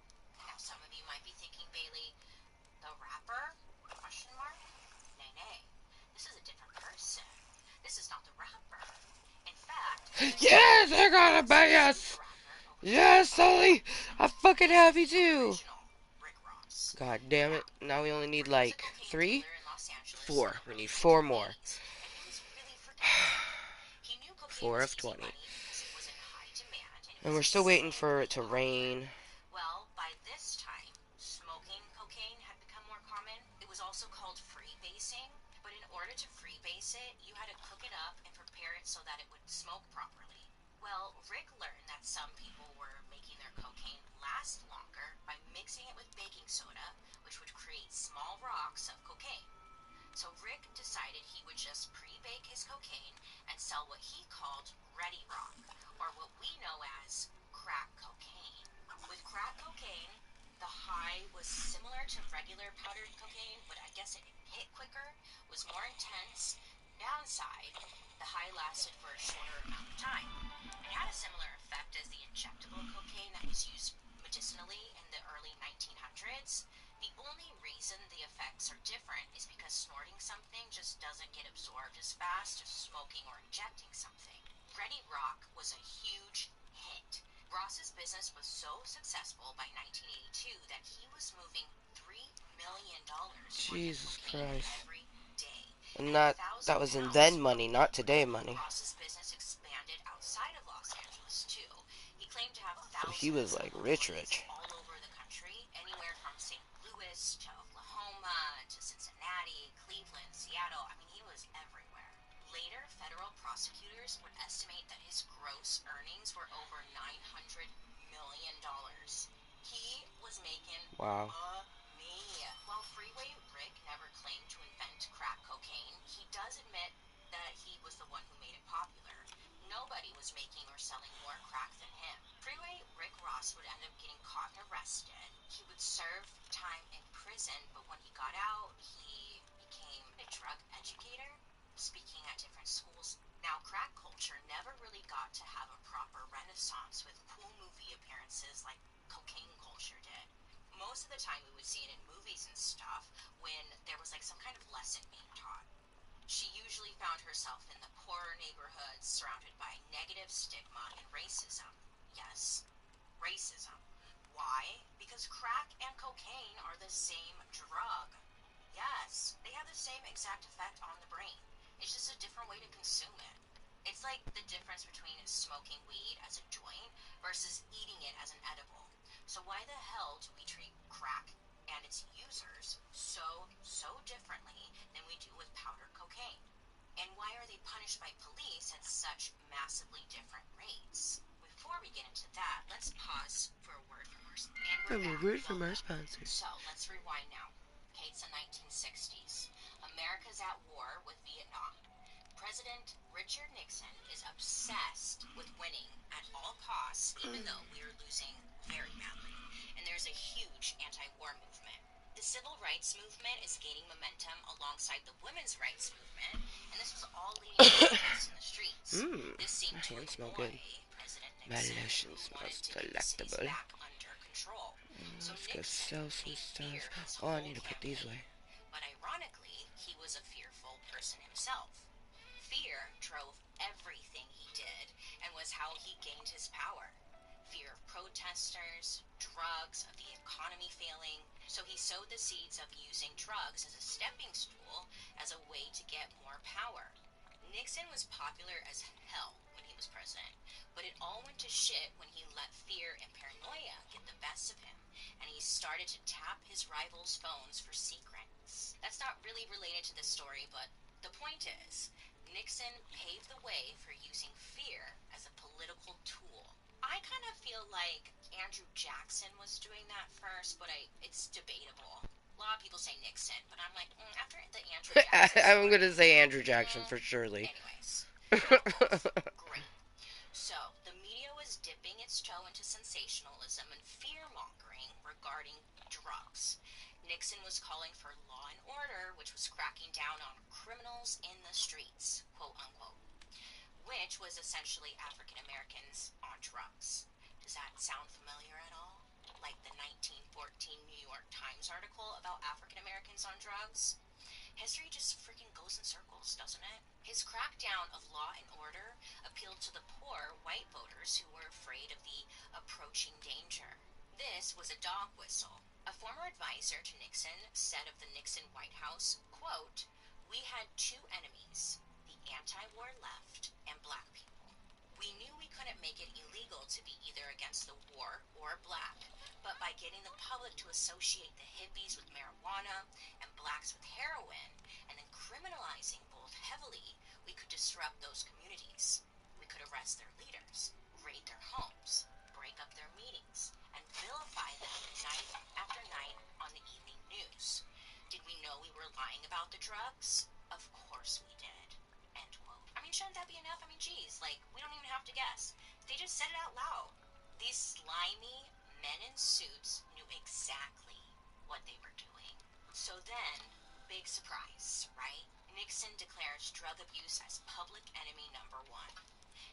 [SPEAKER 5] Now, some of you might be thinking, Bailey, the rapper? Question mark? Nay, nay. This is a different person. This is not the rapper. In fact,
[SPEAKER 1] Yes, I gotta buy us. Yes, Sully. I fucking have you too. God damn it. Now we only need like 3? 4. We need 4 more. 4 of 20. And we're still waiting for it to rain.
[SPEAKER 5] Well, by this time, smoking cocaine had become more common. It was also called freebasing, but in order to freebase it, you had to cook it up and prepare it so that it would smoke properly. Well, Rick learned that some people were making their cocaine last longer by mixing it with baking soda, which would create small rocks of cocaine. So Rick decided he would just pre-bake his cocaine and sell what he called ready rock, or what we know as crack cocaine. With crack cocaine, the high was similar to regular powdered cocaine, but I guess it hit quicker, was more intense. Downside, the high lasted for a shorter amount of time. It had a similar effect as the injectable cocaine that was used medicinally in the early 1900s. The only reason the effects are different is because snorting something just doesn't get absorbed as fast as smoking or injecting something. Ready Rock was a huge hit. Ross's business was so successful by 1982 that he was moving $3 million
[SPEAKER 1] Jesus Christ.
[SPEAKER 5] every day.
[SPEAKER 1] And that was in then money, not today money.
[SPEAKER 5] Ross's business expanded outside of Los Angeles too. He claimed to have
[SPEAKER 1] So
[SPEAKER 5] thousands
[SPEAKER 1] he was like
[SPEAKER 5] of
[SPEAKER 1] rich.
[SPEAKER 5] all over the country, anywhere from St. Louis to Oklahoma to Cincinnati, Cleveland, Seattle. I mean, he was everywhere. Later, federal prosecutors would estimate that his gross earnings were over $900 million. He was making
[SPEAKER 1] Wow.
[SPEAKER 5] money. While Freeway Rick never claimed to invent crack cocaine, he does admit that he was the one who made it popular. Nobody was making or selling more crack than him. Freeway Rick Ross would end up getting caught and arrested. He would serve time in prison, but when he got out, he became a drug educator, speaking at different schools. Now, crack culture never really got to have a proper renaissance with cool movie appearances like cocaine culture did. Most of the time we would see it in movies and stuff when there was like some kind of lesson being taught. She usually found herself in the poorer neighborhoods surrounded by negative stigma and racism. Yes, racism. Why? Because crack and cocaine are the same drug. Yes, they have the same exact effect on the brain. It's just a different way to consume it. It's like the difference between smoking weed as a joint versus eating it as an edible. So why the hell do we treat crack and its users so differently than we do with powder cocaine? And why are they punished by police at such massively different rates? Before we get into that, let's pause for a word from our
[SPEAKER 1] sponsor.
[SPEAKER 5] So let's rewind now. Okay, it's the 1960s. America's at war with Vietnam. President Richard Nixon is obsessed with winning at all costs, even though we are losing very badly. And there's a huge anti-war movement. The civil rights movement is gaining momentum alongside the women's rights movement, and this was all leading to protests in the streets. This seemed to annoy President
[SPEAKER 1] My
[SPEAKER 5] Nixon,
[SPEAKER 1] lotion
[SPEAKER 5] who
[SPEAKER 1] smells
[SPEAKER 5] wanted to get the cities
[SPEAKER 1] delectable.
[SPEAKER 5] back under control. So
[SPEAKER 1] Let's go
[SPEAKER 5] Nixon
[SPEAKER 1] sell some
[SPEAKER 5] made
[SPEAKER 1] stuff.
[SPEAKER 5] fear his
[SPEAKER 1] Oh, I
[SPEAKER 5] whole
[SPEAKER 1] need to put these
[SPEAKER 5] campaign.
[SPEAKER 1] away.
[SPEAKER 5] But ironically, he was a fearful person himself. Fear drove everything he did and was how he gained his power. Fear of protesters, drugs, of the economy failing. So he sowed the seeds of using drugs as a stepping stool, as a way to get more power. Nixon was popular as hell when he was president, but it all went to shit when he let fear and paranoia get the best of him, and he started to tap his rivals' phones for secrets. That's not really related to this story, but the point is, Nixon paved the way for using fear as a political tool. I kind of feel like Andrew Jackson was doing that first, but it's debatable. A lot of people say Nixon, but I'm like, after the Andrew Jackson story,
[SPEAKER 1] I'm gonna say Andrew Jackson for surely.
[SPEAKER 5] Anyways, great. So, the media was dipping its toe into sensationalism and fear-mongering regarding drugs. Nixon was calling for law and order, which was cracking down on criminals in the streets, quote unquote, which was essentially African Americans on drugs. Does that sound familiar at all? Like the 1914 New York Times article about African Americans on drugs? History just freaking goes in circles, doesn't it? His crackdown of law and order appealed to the poor white voters who were afraid of the approaching danger. This was a dog whistle. A former advisor to Nixon said of the Nixon White House, quote, "We had two enemies, the anti-war left and black people. We knew we couldn't make it illegal to be either against the war or black, but by getting the public to associate the hippies with marijuana and blacks with heroin, and then criminalizing both heavily, we could disrupt those communities. We could arrest their leaders, raid their homes, break up their meetings, and vilify them night after night on the evening news. Did we know we were lying about the drugs? Of course we did. End quote. I mean, shouldn't that be enough? I mean, geez, like, we don't even have to guess. They just said it out loud. These slimy men in suits knew exactly what they were doing. So then, big surprise, right? Nixon declares drug abuse as public enemy number one.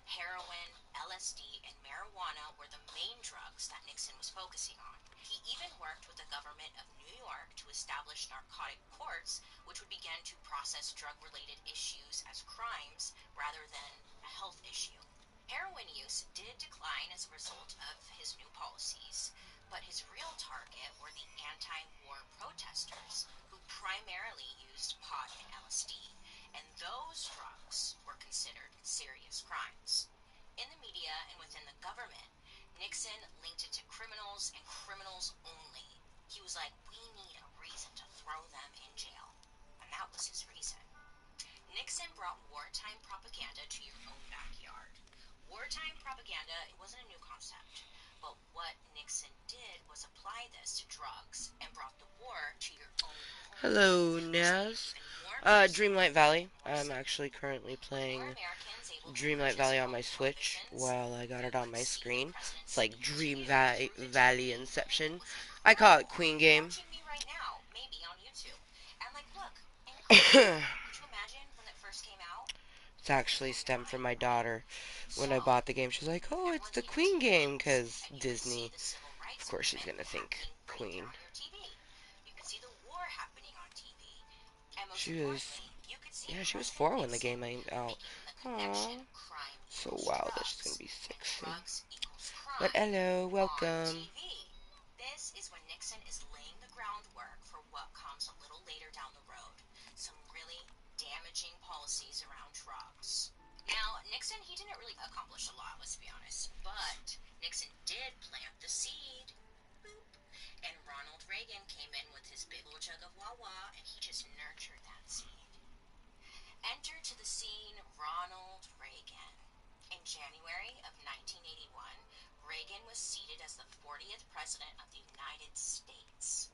[SPEAKER 5] Heroin, LSD, and marijuana were the main drugs that Nixon was focusing on. He even worked with the government of New York to establish narcotic courts, which would begin to process drug-related issues as crimes rather than a health issue. Heroin use did decline as a result of his new policies, but his real target were the anti-war protesters, who primarily used pot and LSD, and those drugs were considered serious crimes. In the media and within the government, Nixon linked it to criminals and criminals only. He was like, we need a reason to throw them in jail. And that was his reason. Nixon brought wartime propaganda to your own backyard. Wartime propaganda, it wasn't a new concept. But what Nixon did was apply this to drugs and brought the war to your own home.
[SPEAKER 1] Hello, Naz. Dreamlight Valley. I'm actually currently playing Dreamlight Valley on my Switch while I got it on my screen. It's like Valley Inception. I call it Queen Game. It's actually stemmed from my daughter. When I bought the game, she's like, oh, it's the Queen game, because Disney. Of course she's gonna think Queen. She was 4 when the game came out. Aww. So wild that she's gonna be 6 soon. But hello, welcome.
[SPEAKER 5] This is when Nixon is laying the groundwork for what comes a little later down the road. Some really damaging policies around drugs. Now, Nixon, he didn't really accomplish a lot, let's be honest. But Nixon did plant the seed. Boop. And Ronald Reagan came in with his big old jug of Wawa, and he just nurtured that seed. Enter to the scene Ronald Reagan. In January of 1981, Reagan was seated as the 40th President of the United States.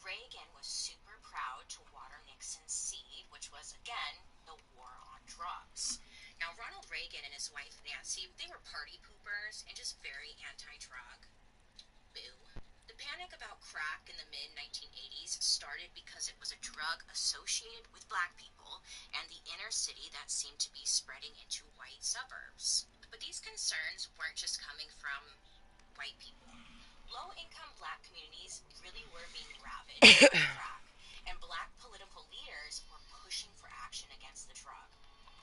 [SPEAKER 5] Reagan was super proud to water Nixon's seed, which was, again, the war on drugs. Now, Ronald Reagan and his wife Nancy, they were party poopers and just very anti-drug. Boo. The panic about crack in the mid-1980s started because it was a drug associated with black people and the inner city that seemed to be spreading into white suburbs. But these concerns weren't just coming from white people. Low-income black communities really were being ravaged by crack, and black political leaders were pushing for action against the drug.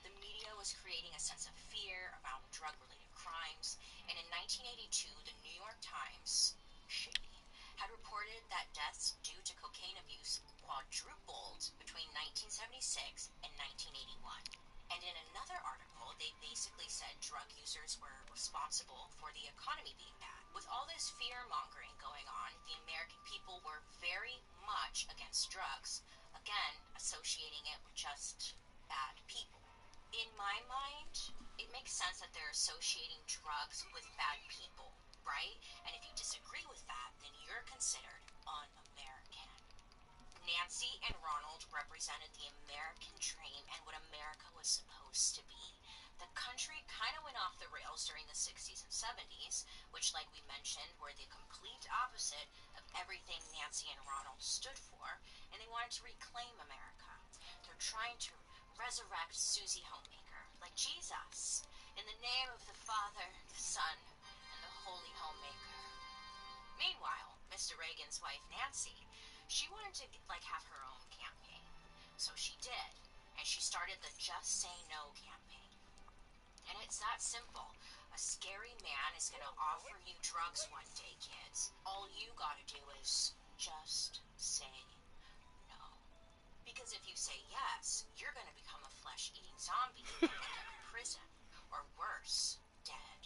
[SPEAKER 5] The media was creating a sense of fear around drug-related crimes, and in 1982, the New York Times, shady, had reported that deaths due to cocaine abuse quadrupled between 1976 and 1981. And in another article, they basically said drug users were responsible for the economy being bad. With all this fear-mongering going on, the American people were very much against drugs, again, associating it with just bad people. In my mind, it makes sense that they're associating drugs with bad people, right? And if you disagree with that, then you're considered un-American. Nancy and Ronald represented the American dream and what America was supposed to be. The country kind of went off the rails during the 60s and 70s, which, like we mentioned, were the complete opposite of everything Nancy and Ronald stood for, and they wanted to reclaim America. They're trying to resurrect Susie Homemaker, like Jesus, in the name of the Father, the Son, and the Holy Homemaker. Meanwhile, Mr. Reagan's wife, Nancy, she wanted to, have her own campaign. So she did, and she started the Just Say No campaign. And it's that simple. A scary man is going to offer you drugs one day, kids. All you gotta do is just say no. Because if you say yes, you're going to become a flesh-eating zombie and end up in prison, or worse, dead.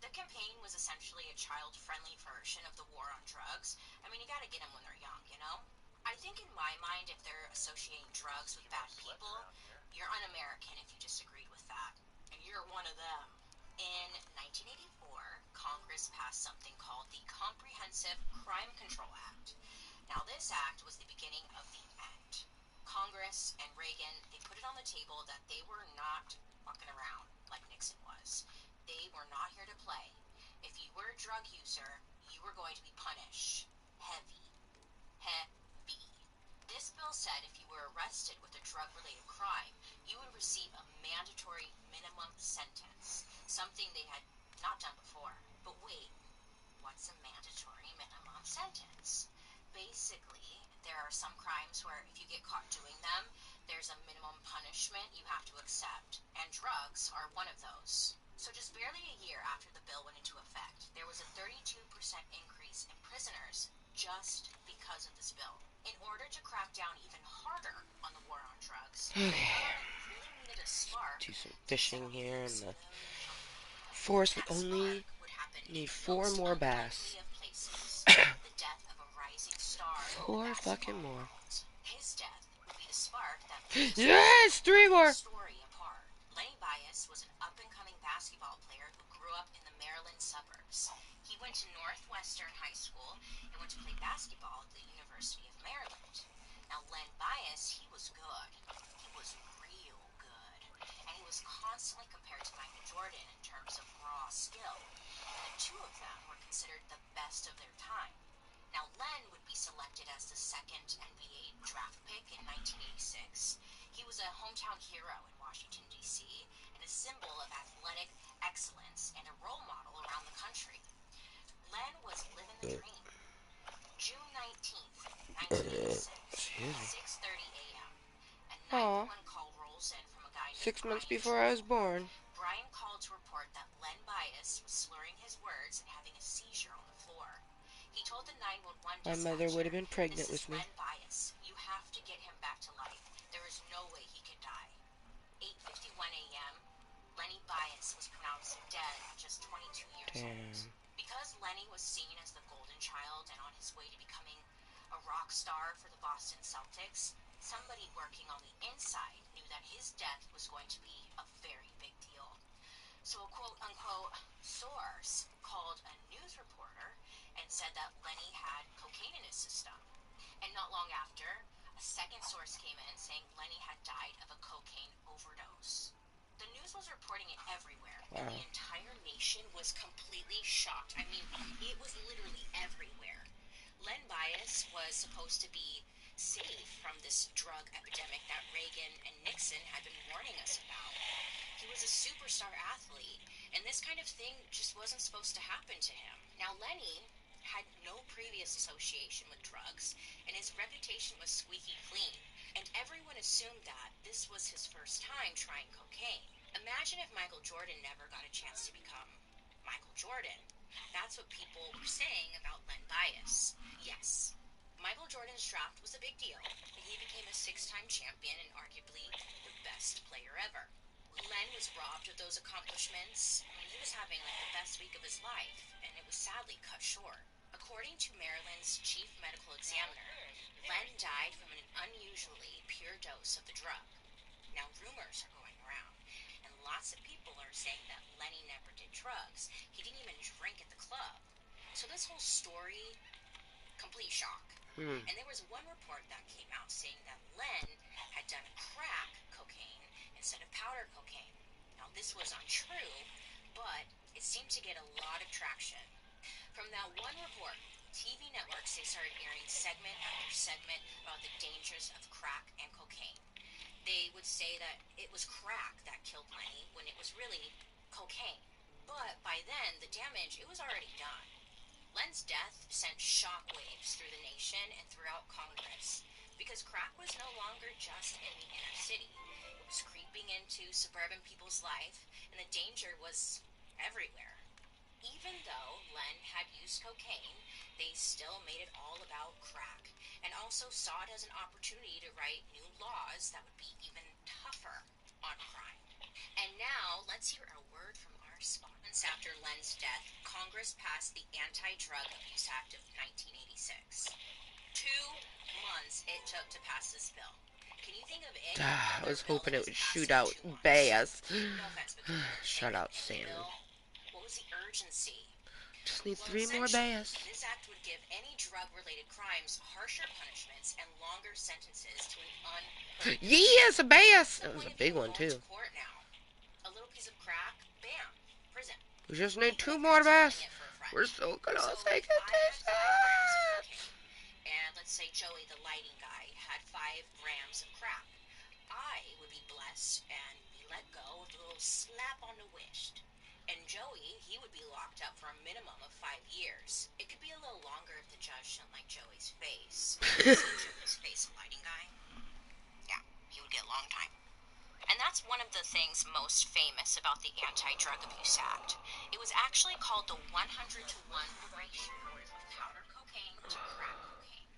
[SPEAKER 5] The campaign was essentially a child-friendly version of the war on drugs. I mean, you gotta get them when they're young, you know? I think in my mind, if they're associating drugs with bad people, you're un-American if you disagreed with that. And you're one of them. In 1984, Congress passed something called the Comprehensive Crime Control Act. Now, this act was the beginning of the end. Congress and Reagan, they put it on the table that they were not fucking around like Nixon was. They were not here to play. If you were a drug user, you were going to be punished. Heavy. Heavy. This bill said if you were arrested with a drug-related crime, you would receive a mandatory minimum sentence, something they had not done before. But wait, what's a mandatory minimum sentence? Basically, there are some crimes where if you get caught doing them, there's a minimum punishment you have to accept, and drugs are one of those. So just barely a year after the bill went into effect, there was a 32% increase in prisoners just because of this bill. In order to crack down even harder on the war on drugs, the government really needed a spark.
[SPEAKER 1] Do some fishing here in the forest. We only need 4 more bass.
[SPEAKER 5] The death of a rising star.
[SPEAKER 1] 4 fucking more.
[SPEAKER 5] His death would be the spark that
[SPEAKER 1] Yes, 3 more.
[SPEAKER 5] Story apart. Lenny Bias was an up-and-coming basketball player who grew up in the Maryland suburbs. He went to Northwestern High School and went to play basketball at the University of Maryland. Now, Len Bias, he was good. He was real good. And he was constantly compared to Michael Jordan in terms of raw skill. The two of them were considered the best of their time. Now, Len would be selected as the second NBA draft pick in 1986. He was a hometown hero in Washington, D.C., and a symbol of athletic excellence and a role model around the country. Len was living the dream. June 19th, 1986, 6:30 a.m. A 911 call rolls in from a guy named
[SPEAKER 1] 6 months
[SPEAKER 5] Brian
[SPEAKER 1] before I was born.
[SPEAKER 5] Brian called to report that Len Bias was slurring his words and having a seizure on the floor. He told the 911
[SPEAKER 1] My mother would have been pregnant
[SPEAKER 5] "This is
[SPEAKER 1] with me.
[SPEAKER 5] Len Bias. You have to get him back to life. There is no way he could die." 8:51 a.m. Lenny Bias was pronounced dead at just 22 years old. Because Lenny was seen as the golden child and on his way to becoming a rock star for the Boston Celtics, somebody working on the inside knew that his death was going to be a very big deal. So a quote-unquote source called a news reporter and said that Lenny had cocaine in his system. And not long after, a second source came in saying Lenny had died of a cocaine overdose. The news was reporting it everywhere, and the entire nation was completely shocked. I mean, it was literally everywhere. Len Bias was supposed to be safe from this drug epidemic that Reagan and Nixon had been warning us about. He was a superstar athlete, and this kind of thing just wasn't supposed to happen to him. Now, Lenny had no previous association with drugs, and his reputation was squeaky clean, and everyone assumed that this was his first time trying cocaine. Imagine if Michael Jordan never got a chance to become Michael Jordan. That's what people were saying about Len Bias. Yes, Michael Jordan's draft was a big deal. He became a 6-time champion and arguably the best player ever. Len was robbed of those accomplishments. I mean, he was having the best week of his life, and it was sadly cut short. According to Maryland's chief medical examiner, Len died from an unusually pure dose of the drug. Now, rumors are going around, and lots of people are saying that Lenny never did drugs. He didn't even drink at the club. So this whole story, complete shock. And there was one report that came out saying that Len had done crack cocaine instead of powder cocaine. Now, this was untrue, but it seemed to get a lot of traction. From that one report, TV networks, they started airing segment after segment about the dangers of crack and cocaine. They would say that it was crack that killed Lenny when it was really cocaine. But by then, the damage, it was already done. Len's death sent shockwaves through the nation and throughout Congress, because crack was no longer just in the inner city. It was creeping into suburban people's life, and the danger was everywhere. Even though Len had used cocaine, they still made it all about crack, and also saw it as an opportunity to write new laws that would be even tougher on crime. And now, let's hear a word from our Mars. Months after Len's death, Congress passed the Anti-Drug Abuse Act of 1986. 2 months it took to pass this bill. Can you think of any
[SPEAKER 1] I
[SPEAKER 5] other
[SPEAKER 1] was
[SPEAKER 5] bill
[SPEAKER 1] hoping
[SPEAKER 5] that
[SPEAKER 1] it
[SPEAKER 5] was
[SPEAKER 1] would
[SPEAKER 5] passed
[SPEAKER 1] shoot
[SPEAKER 5] in
[SPEAKER 1] out
[SPEAKER 5] 2 months?
[SPEAKER 1] bass.
[SPEAKER 5] No offense, but can you
[SPEAKER 1] Shut
[SPEAKER 5] think
[SPEAKER 1] out,
[SPEAKER 5] of any
[SPEAKER 1] Sammy.
[SPEAKER 5] bill? What was the urgency?
[SPEAKER 1] Just need
[SPEAKER 5] Well,
[SPEAKER 1] 3 more
[SPEAKER 5] essentially,
[SPEAKER 1] bass.
[SPEAKER 5] this act would give any drug-related crimes harsher punishments and longer sentences to an
[SPEAKER 1] Yes, a bass. That was a big one too.
[SPEAKER 5] court now. A little piece of crack, bam, prison.
[SPEAKER 1] We just need 2 more bass. We're so gonna take it.
[SPEAKER 5] And let's say Joey, the lighting guy, had 5 grams of crack. I would be blessed and be let go with a little slap on the wrist. And Joey, he would be locked up for a minimum of 5 years. It could be a little longer if the judge didn't like Joey's face. Joey's face, the lighting guy? Yeah, he would get a long time. And that's one of the things most famous about the Anti-Drug Abuse Act. It was actually called the 100-to-1 ratio of powder cocaine to crack cocaine.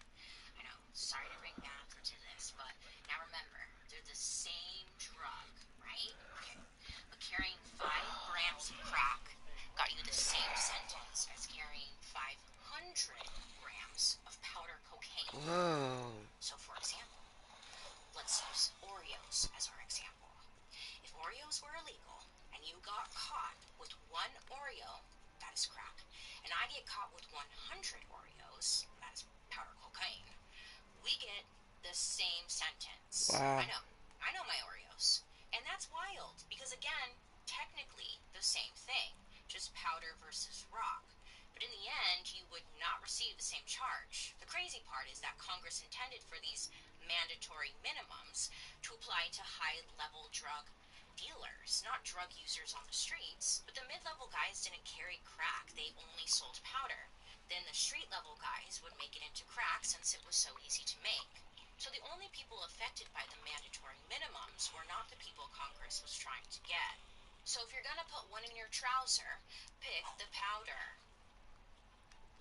[SPEAKER 5] I know, sorry to bring math into this, but now remember, they're the same drug, right? Okay. But carrying 5 grams of crack got you the same sentence as carrying 500 grams of powder cocaine.
[SPEAKER 1] Whoa.
[SPEAKER 5] So for example, let's use Oreos as our example. If Oreos were illegal and you got caught with 1 Oreo, that is crack, and I get caught with 100 Oreos, that is powder cocaine, we get the same sentence.
[SPEAKER 1] Wow.
[SPEAKER 5] I know my Oreos. And that's wild, because again, technically the same thing, just powder versus rock. But in the end, you would not receive the same charge. The crazy part is that Congress intended for these mandatory minimums to apply to high-level drug dealers, not drug users on the streets. But the mid-level guys didn't carry crack, they only sold powder. Then the street-level guys would make it into crack since it was so easy to make. So the only people affected by the mandatory minimums were not the people Congress was trying to get. So if you're gonna put one in your trouser, pick the powder.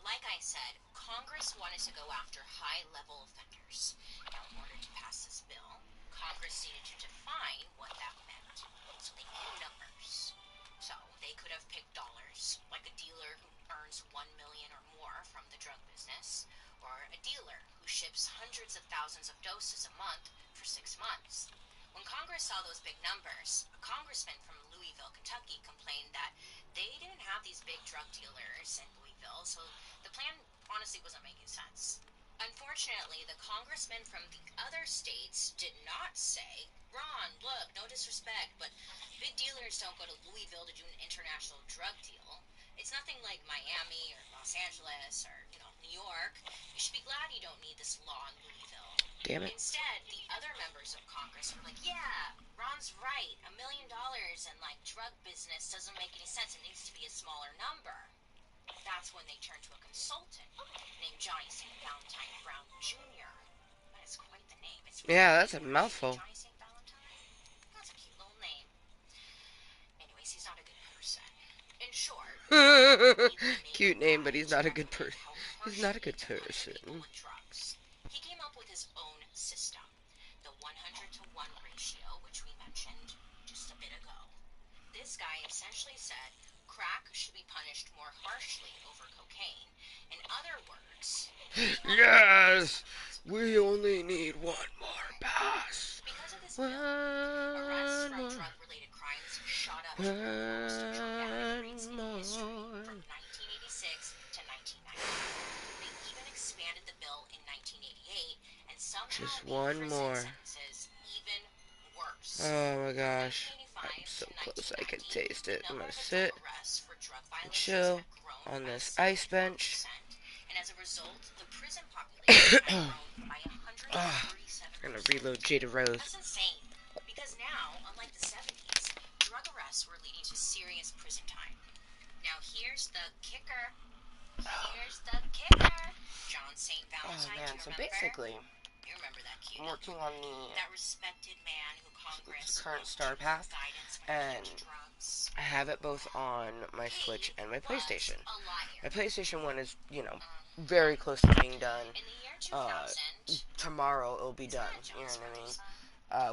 [SPEAKER 5] Like I said, Congress wanted to go after high-level offenders. Now, in order to pass this bill, Congress needed to define what that meant. So they needed numbers. So they could have picked dollars, like a dealer who earns $1 million or more from the drug business, or a dealer who ships hundreds of thousands of doses a month for 6 months. When Congress saw those big numbers, a congressman from Louisville, Kentucky, complained that they didn't have these big drug dealers in Louisville, so the plan honestly wasn't making sense. Unfortunately, the congressmen from the other states did not say, Ron, look, no disrespect, but big dealers don't go to Louisville to do an international drug deal. It's nothing like Miami or Los Angeles or, New York. You should be glad you don't need this law in Louisville.
[SPEAKER 1] Damn it.
[SPEAKER 5] Instead, the other members of Congress were like, yeah, Ron's right. $1 million in, drug business doesn't make any sense. It needs to be a smaller number. That's when they turned to a consultant named Johnny St. Valentine Brown Jr. That is quite the name.
[SPEAKER 1] Yeah, that's a mouthful.
[SPEAKER 5] Johnny St. Valentine? That's a cute little name. Anyways, he's not a good person. In short,
[SPEAKER 1] cute name, but he's not a good person. He's not a good person.
[SPEAKER 5] He came up with his own system, the 100-to-1 ratio, which we mentioned just a bit ago. This guy essentially said crack should be punished more harshly over cocaine. In other words,
[SPEAKER 1] yes, we only need 1 more pass.
[SPEAKER 5] Because of this bill, arrests from drug-related crimes shot up to the lowest dramatic rates in history from 1986 to 1990. They even expanded the bill in 1988, and somehow
[SPEAKER 1] just
[SPEAKER 5] made
[SPEAKER 1] 1
[SPEAKER 5] prison
[SPEAKER 1] more.
[SPEAKER 5] sentences even worse.
[SPEAKER 1] Oh my gosh, I'm so close I can taste it. I'm gonna sit and chill on this ice bench.
[SPEAKER 5] And as a result, the prison population had grown by 137%.
[SPEAKER 1] I'm gonna reload Jada Rose.
[SPEAKER 5] That's insane, because now, unlike the 70s, drug arrests were leading to serious prison time. Now here's the kicker. John St. Valentine,
[SPEAKER 1] Oh man, so basically,
[SPEAKER 5] you remember that cutie?
[SPEAKER 1] I'm working on
[SPEAKER 5] That respected man who Congress
[SPEAKER 1] current star path, and I have it both on my Switch and my PlayStation. My PlayStation 1 is, very close to being done.
[SPEAKER 5] In the year 2000,
[SPEAKER 1] Tomorrow it'll be done, you know what I mean?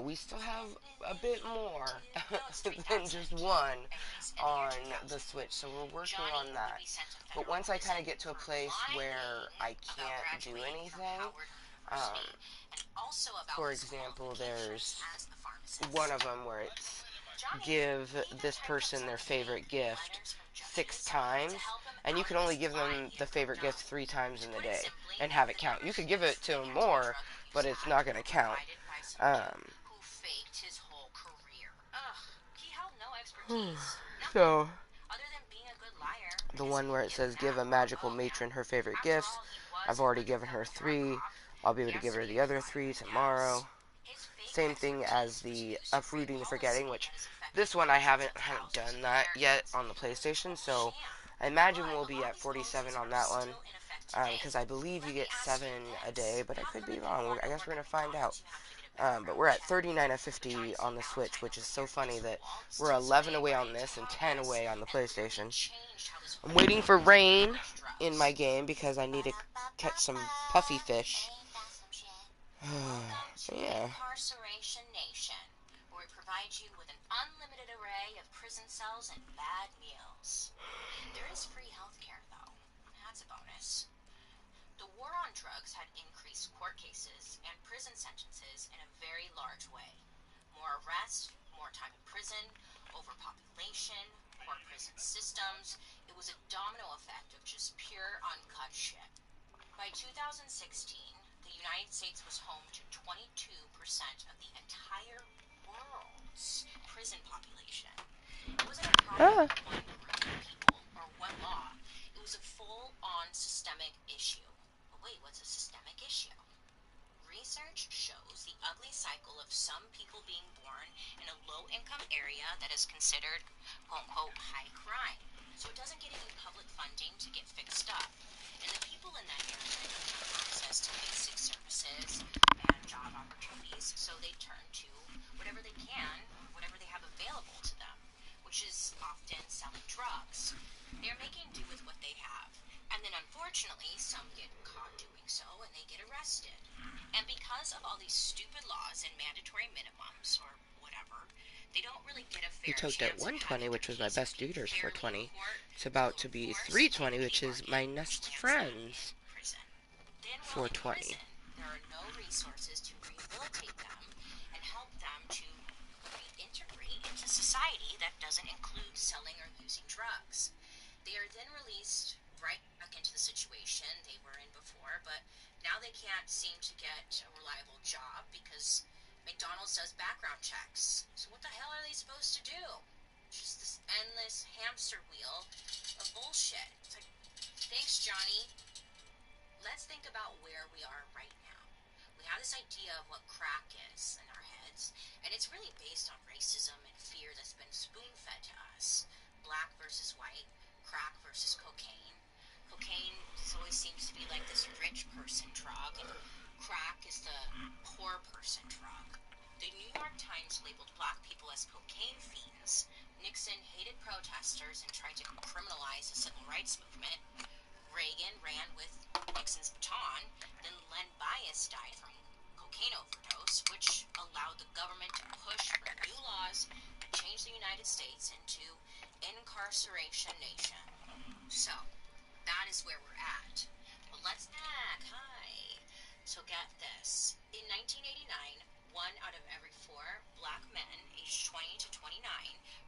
[SPEAKER 1] We still have a bit more than just one on the Switch, so we're working on that. But once I kind of get to a place where I can't do anything, um, for example, there's one of them where it's give this person their favorite gift 6 times, and you can only give them the favorite gift 3 times in the day and have it count. You could give it to them more, but it's not going to count. So, the one where it says give a magical matron her favorite gifts, I've already given her 3. I'll be able to give her the other 3 tomorrow. Same thing as the uprooting the forgetting, which this one I haven't done that yet on the PlayStation, so I imagine we'll be at 47 on that one, because I believe you get 7 a day, but I could be wrong. I guess we're going to find out. But we're at 39 of 50 on the Switch, which is so funny that we're 11 away on this and 10 away on the PlayStation. I'm waiting for rain in my game because I need to catch some puffy fish. Yeah.
[SPEAKER 5] Incarceration Nation, where we provide you with an unlimited array of prison cells and bad meals. There is free healthcare, though. That's a bonus. The war on drugs had increased court cases and prison sentences in a very large way. More arrests, more time in prison, overpopulation, poor prison systems. It was a domino effect of just pure uncut shit. By 2016, the United States was home to 22% of the entire world's prison population. It wasn't a problem of one group of people or one law. It was a full-on systemic issue. But wait, what's a systemic issue? Research shows the ugly cycle of some people being born in a low-income area that is considered, quote-unquote, high crime. So it doesn't get any public funding to get fixed up. And the people in that area don't have access to basic services and job opportunities, so they turn to whatever they can, whatever they have available to them, which is often selling drugs. They're making do with what they have. And then unfortunately, some get caught doing so and they get arrested. And because of all these stupid laws and mandatory minimums or whatever, they don't really get a fair
[SPEAKER 1] We toked at
[SPEAKER 5] chance
[SPEAKER 1] 120, which was my best duder's for 20. It's about to be 320, which is my next friend's for 20.
[SPEAKER 5] There are no resources to rehabilitate them and help them to reintegrate into society that doesn't include selling or using drugs. They are then released right back into the situation they were in before, but now they can't seem to get a reliable job because McDonald's does background checks. So what the hell are they supposed to do? It's just this endless hamster wheel of bullshit. It's like, thanks, Johnny. Let's think about where we are right now. We have this idea of what crack is in our heads, and it's really based on racism and fear that's been spoon-fed to us. Black versus white, crack versus cocaine. Cocaine always seems to be like this rich person drug, and crack is the poor person drug. The New York Times labeled black people as cocaine fiends. Nixon hated protesters and tried to criminalize the civil rights movement. Reagan ran with Nixon's baton. Then Len Bias died from cocaine overdose, which allowed the government to push for new laws to change the United States into incarceration nation. So, that is where we're at. But let's back. Hi. So get this. In 1989, 1 out of every 4 black men aged 20 to 29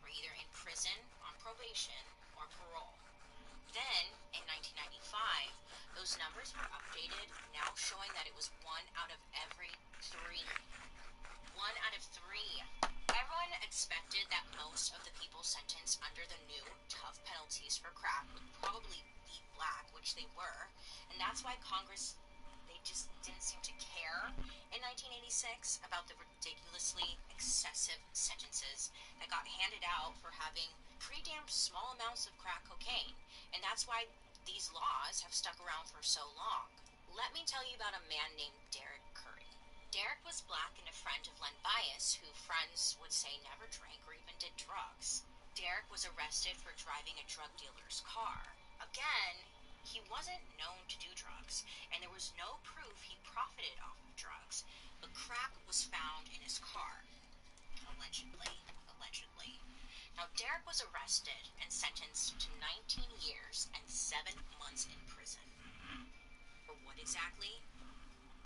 [SPEAKER 5] were either in prison, on probation, or parole. Then, in 1995, those numbers were updated, now showing that it was 1 out of every 3. 1 out of 3. Everyone expected that most of the people sentenced under the new, tough penalties for crack would probably be black, which they were, and that's why Congress, they just didn't seem to care in 1986 about the ridiculously excessive sentences that got handed out for having pretty damn small amounts of crack cocaine. And that's why these laws have stuck around for so long. Let me tell you about a man named Derek Curry. Derek was black and a friend of Len Bias, who friends would say never drank or even did drugs. Derek was arrested for driving a drug dealer's car. Again, he wasn't known to do drugs, and there was no proof he profited off of drugs. But crack was found in his car. Allegedly. Now, Derek was arrested and sentenced to 19 years and 7 months in prison. For what exactly?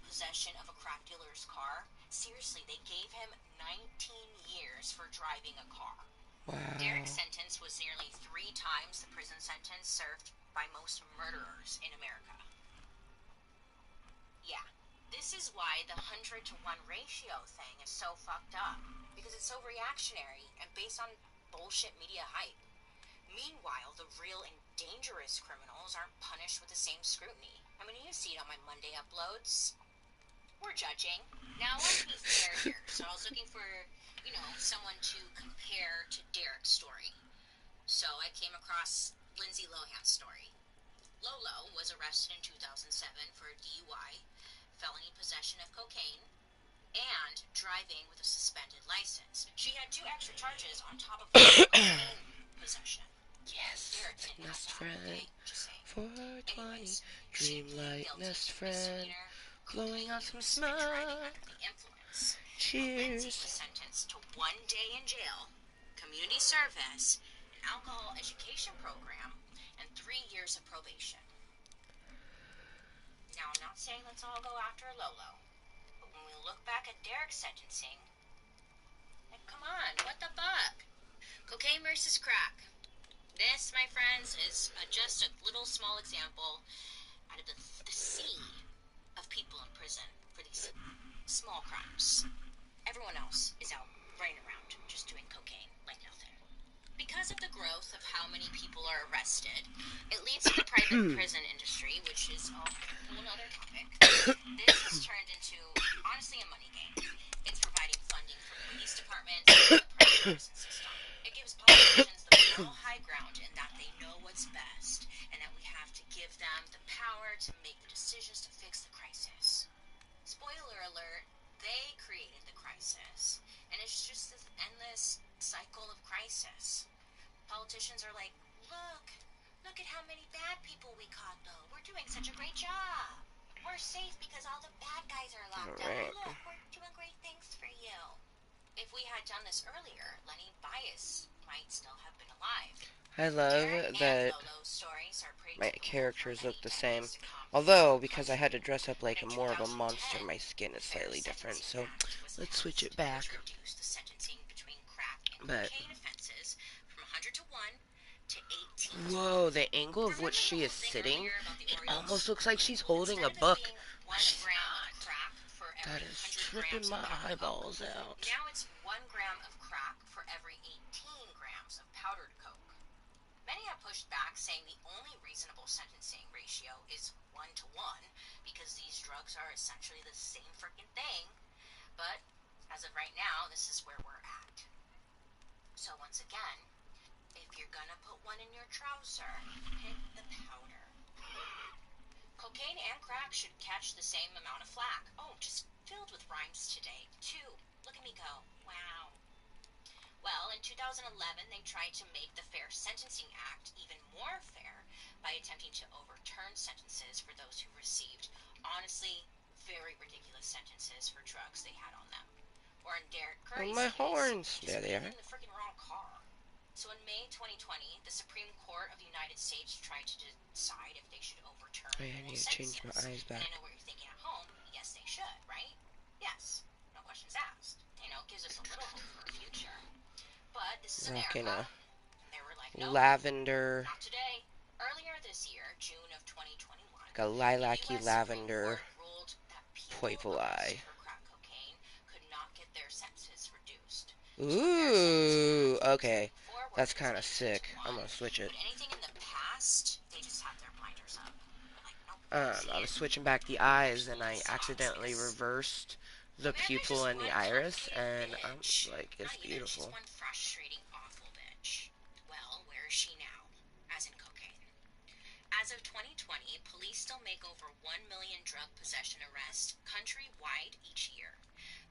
[SPEAKER 5] Possession of a crack dealer's car? Seriously, they gave him 19 years for driving a car.
[SPEAKER 1] Wow.
[SPEAKER 5] Derek's sentence was nearly 3 times the prison sentence served by most murderers in America. Yeah, this is why the 100-to-1 ratio thing is so fucked up. Because it's so reactionary and based on bullshit media hype. Meanwhile, the real and dangerous criminals aren't punished with the same scrutiny. I mean, you see it on my Monday uploads. We're judging. Now, I want to be fair here, so I was looking for, someone to compare to Derek's story. So I came across Lindsay Lohan's story. Lolo was arrested in 2007 for DUI, felony possession of cocaine, and driving with a suspended license. She had 2 extra charges on top of her cocaine possession.
[SPEAKER 1] Yes,
[SPEAKER 5] Derek
[SPEAKER 1] it's
[SPEAKER 5] didn't have
[SPEAKER 1] nest
[SPEAKER 5] that,
[SPEAKER 1] friend.
[SPEAKER 5] okay? Just saying.
[SPEAKER 1] 420,
[SPEAKER 5] Anyways,
[SPEAKER 1] dream
[SPEAKER 5] she
[SPEAKER 1] light,
[SPEAKER 5] pleaded
[SPEAKER 1] nest
[SPEAKER 5] guilty to
[SPEAKER 1] friend,
[SPEAKER 5] misdemeanor
[SPEAKER 1] glowing on
[SPEAKER 5] cocaine
[SPEAKER 1] some
[SPEAKER 5] use and driving
[SPEAKER 1] smoke.
[SPEAKER 5] under the influence. Lindsay was
[SPEAKER 1] Cheers.
[SPEAKER 5] sentenced to 1 day in jail, community service, an alcohol education program, and 3 years of probation. Now, I'm not saying let's all go after Lolo, but when we look back at Derek's sentencing, like, come on, what the fuck? Cocaine versus crack. This, my friends, is just a little small example out of the sea of people in prison for these small crimes. Everyone else is out running around just doing cocaine like nothing. Because of the growth of how many people are arrested, it leads to the private prison industry, which is a whole other topic. This has turned into, honestly, a money game. It's providing funding for police departments and the private prison system. It gives politicians the moral high ground in that they know what's best, and that we have to give them the power to make the decisions to fix the crisis. Spoiler alert, they created the crisis, and it's just this endless cycle of crisis. Politicians are like, look at how many bad people we caught, though. We're doing such a great job. We're safe because all the bad guys are locked up. Look, we're doing great things for you. If we had done this earlier, Lenny Bias might still have been alive.
[SPEAKER 1] I love that my characters look the same. Although, because I had to dress up like more of a monster, my skin is slightly different. So, let's switch it back. But, whoa, the angle of which she is sitting, it almost looks like she's holding a book. She's not. That is tripping my eyeballs out.
[SPEAKER 5] Now it's 1 gram of crack for every 18 grams of powdered coke. Many have pushed back, saying the only reasonable sentencing ratio is 1-to-1 because these drugs are essentially the same freaking thing. But as of right now, this is where we're at. So once again, if you're gonna put one in your trouser, pick the powder. Cocaine and crack should catch the same amount of flack. Oh, just filled with rhymes today. 2. Look at me go. Wow. Well, in 2011, they tried to make the Fair Sentencing Act even more fair by attempting to overturn sentences for those who received, honestly, very ridiculous sentences for drugs they had on them. Or in Derek Curry's
[SPEAKER 1] my
[SPEAKER 5] case,
[SPEAKER 1] horns.
[SPEAKER 5] just
[SPEAKER 1] There they
[SPEAKER 5] in
[SPEAKER 1] are.
[SPEAKER 5] the freaking wrong car. So in May 2020, the Supreme Court of the United States tried to decide if they should overturn
[SPEAKER 1] Oh, yeah, I need to change my eyes back.
[SPEAKER 5] And I know what you're thinking at home. Yes, they should, right? Yes. No questions asked. It gives us a little hope for a future. But this is
[SPEAKER 1] Rocking
[SPEAKER 5] America.
[SPEAKER 1] a
[SPEAKER 5] And they were like, nope,
[SPEAKER 1] lavender,
[SPEAKER 5] not today. Earlier this year, June of 2021,
[SPEAKER 1] like a lilac-y lavender purple eye.
[SPEAKER 5] for crack cocaine could not get their sentences reduced.
[SPEAKER 1] Ooh, okay. That's kind of sick. I'm gonna switch it.
[SPEAKER 5] But anything in the past, they just have their blinders up. They're like, nope,
[SPEAKER 1] I was switching back the eyes and I accidentally reversed the pupil and the iris, and I'm like, it's beautiful.
[SPEAKER 5] She's one frustrating, awful bitch. Well, where is she now? As in cocaine. As of 2020, police still make over 1 million drug possession arrests countrywide each year.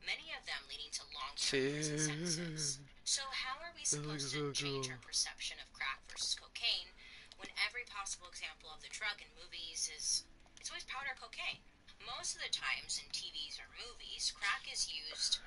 [SPEAKER 5] Many of them leading to long-term prison sentences. So how are we supposed to change our perception of crack versus cocaine when every possible example of the drug in movies is it's always powder cocaine. Most of the times in TVs or movies, crack is used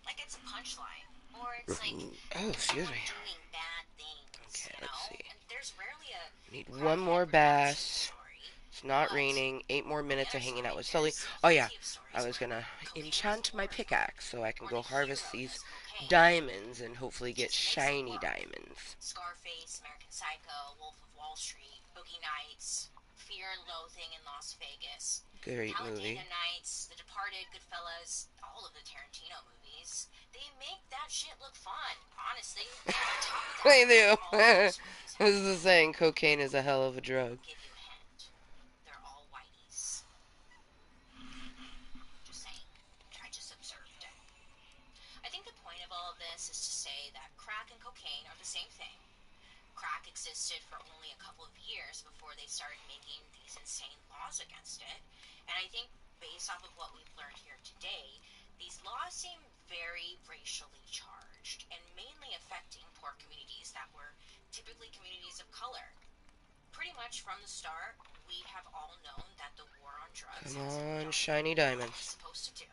[SPEAKER 5] like it's a punchline, or it's like
[SPEAKER 1] Oh, excuse
[SPEAKER 5] someone
[SPEAKER 1] me.
[SPEAKER 5] doing bad things,
[SPEAKER 1] Okay,
[SPEAKER 5] you
[SPEAKER 1] let's
[SPEAKER 5] know?
[SPEAKER 1] see.
[SPEAKER 5] And there's rarely a
[SPEAKER 1] Need one
[SPEAKER 5] crackhead
[SPEAKER 1] more
[SPEAKER 5] redemption
[SPEAKER 1] bass.
[SPEAKER 5] story.
[SPEAKER 1] It's not
[SPEAKER 5] But
[SPEAKER 1] raining. 8 more
[SPEAKER 5] on the
[SPEAKER 1] minutes
[SPEAKER 5] other
[SPEAKER 1] of hanging out
[SPEAKER 5] side,
[SPEAKER 1] with Sully.
[SPEAKER 5] there's
[SPEAKER 1] Oh yeah,
[SPEAKER 5] plenty of stories
[SPEAKER 1] I was
[SPEAKER 5] where
[SPEAKER 1] gonna
[SPEAKER 5] cocaine is
[SPEAKER 1] enchant my
[SPEAKER 5] glorified,
[SPEAKER 1] pickaxe so I can
[SPEAKER 5] or
[SPEAKER 1] go
[SPEAKER 5] the hero
[SPEAKER 1] harvest these
[SPEAKER 5] does cocaine,
[SPEAKER 1] diamonds and hopefully get
[SPEAKER 5] just makes it
[SPEAKER 1] shiny
[SPEAKER 5] work.
[SPEAKER 1] diamonds.
[SPEAKER 5] Scarface, American Psycho, Wolf of Wall Street, Boogie Nights, Fear and Loathing in Las Vegas,
[SPEAKER 1] Great movie.
[SPEAKER 5] Talladega Nights, The Departed, Goodfellas, all of the Tarantino movies. They make that shit look fun, honestly. And on top of that,
[SPEAKER 1] They do.
[SPEAKER 5] all those movies have
[SPEAKER 1] This is the saying, cocaine is a hell of a drug.
[SPEAKER 5] give you a hint. They're all whiteys. Just saying. I just observed it. I think the point of all of this is to say that crack and cocaine are the same thing. Crack existed for only a couple of years before they started making these insane laws against it. And I think based off of what we've learned here today, these laws seem very racially charged and mainly affecting poor communities that were typically communities of color. Pretty much from the start, we have all known that the war on drugs
[SPEAKER 1] Come
[SPEAKER 5] has
[SPEAKER 1] on,
[SPEAKER 5] done
[SPEAKER 1] shiny
[SPEAKER 5] what
[SPEAKER 1] diamonds.
[SPEAKER 5] it's supposed to do.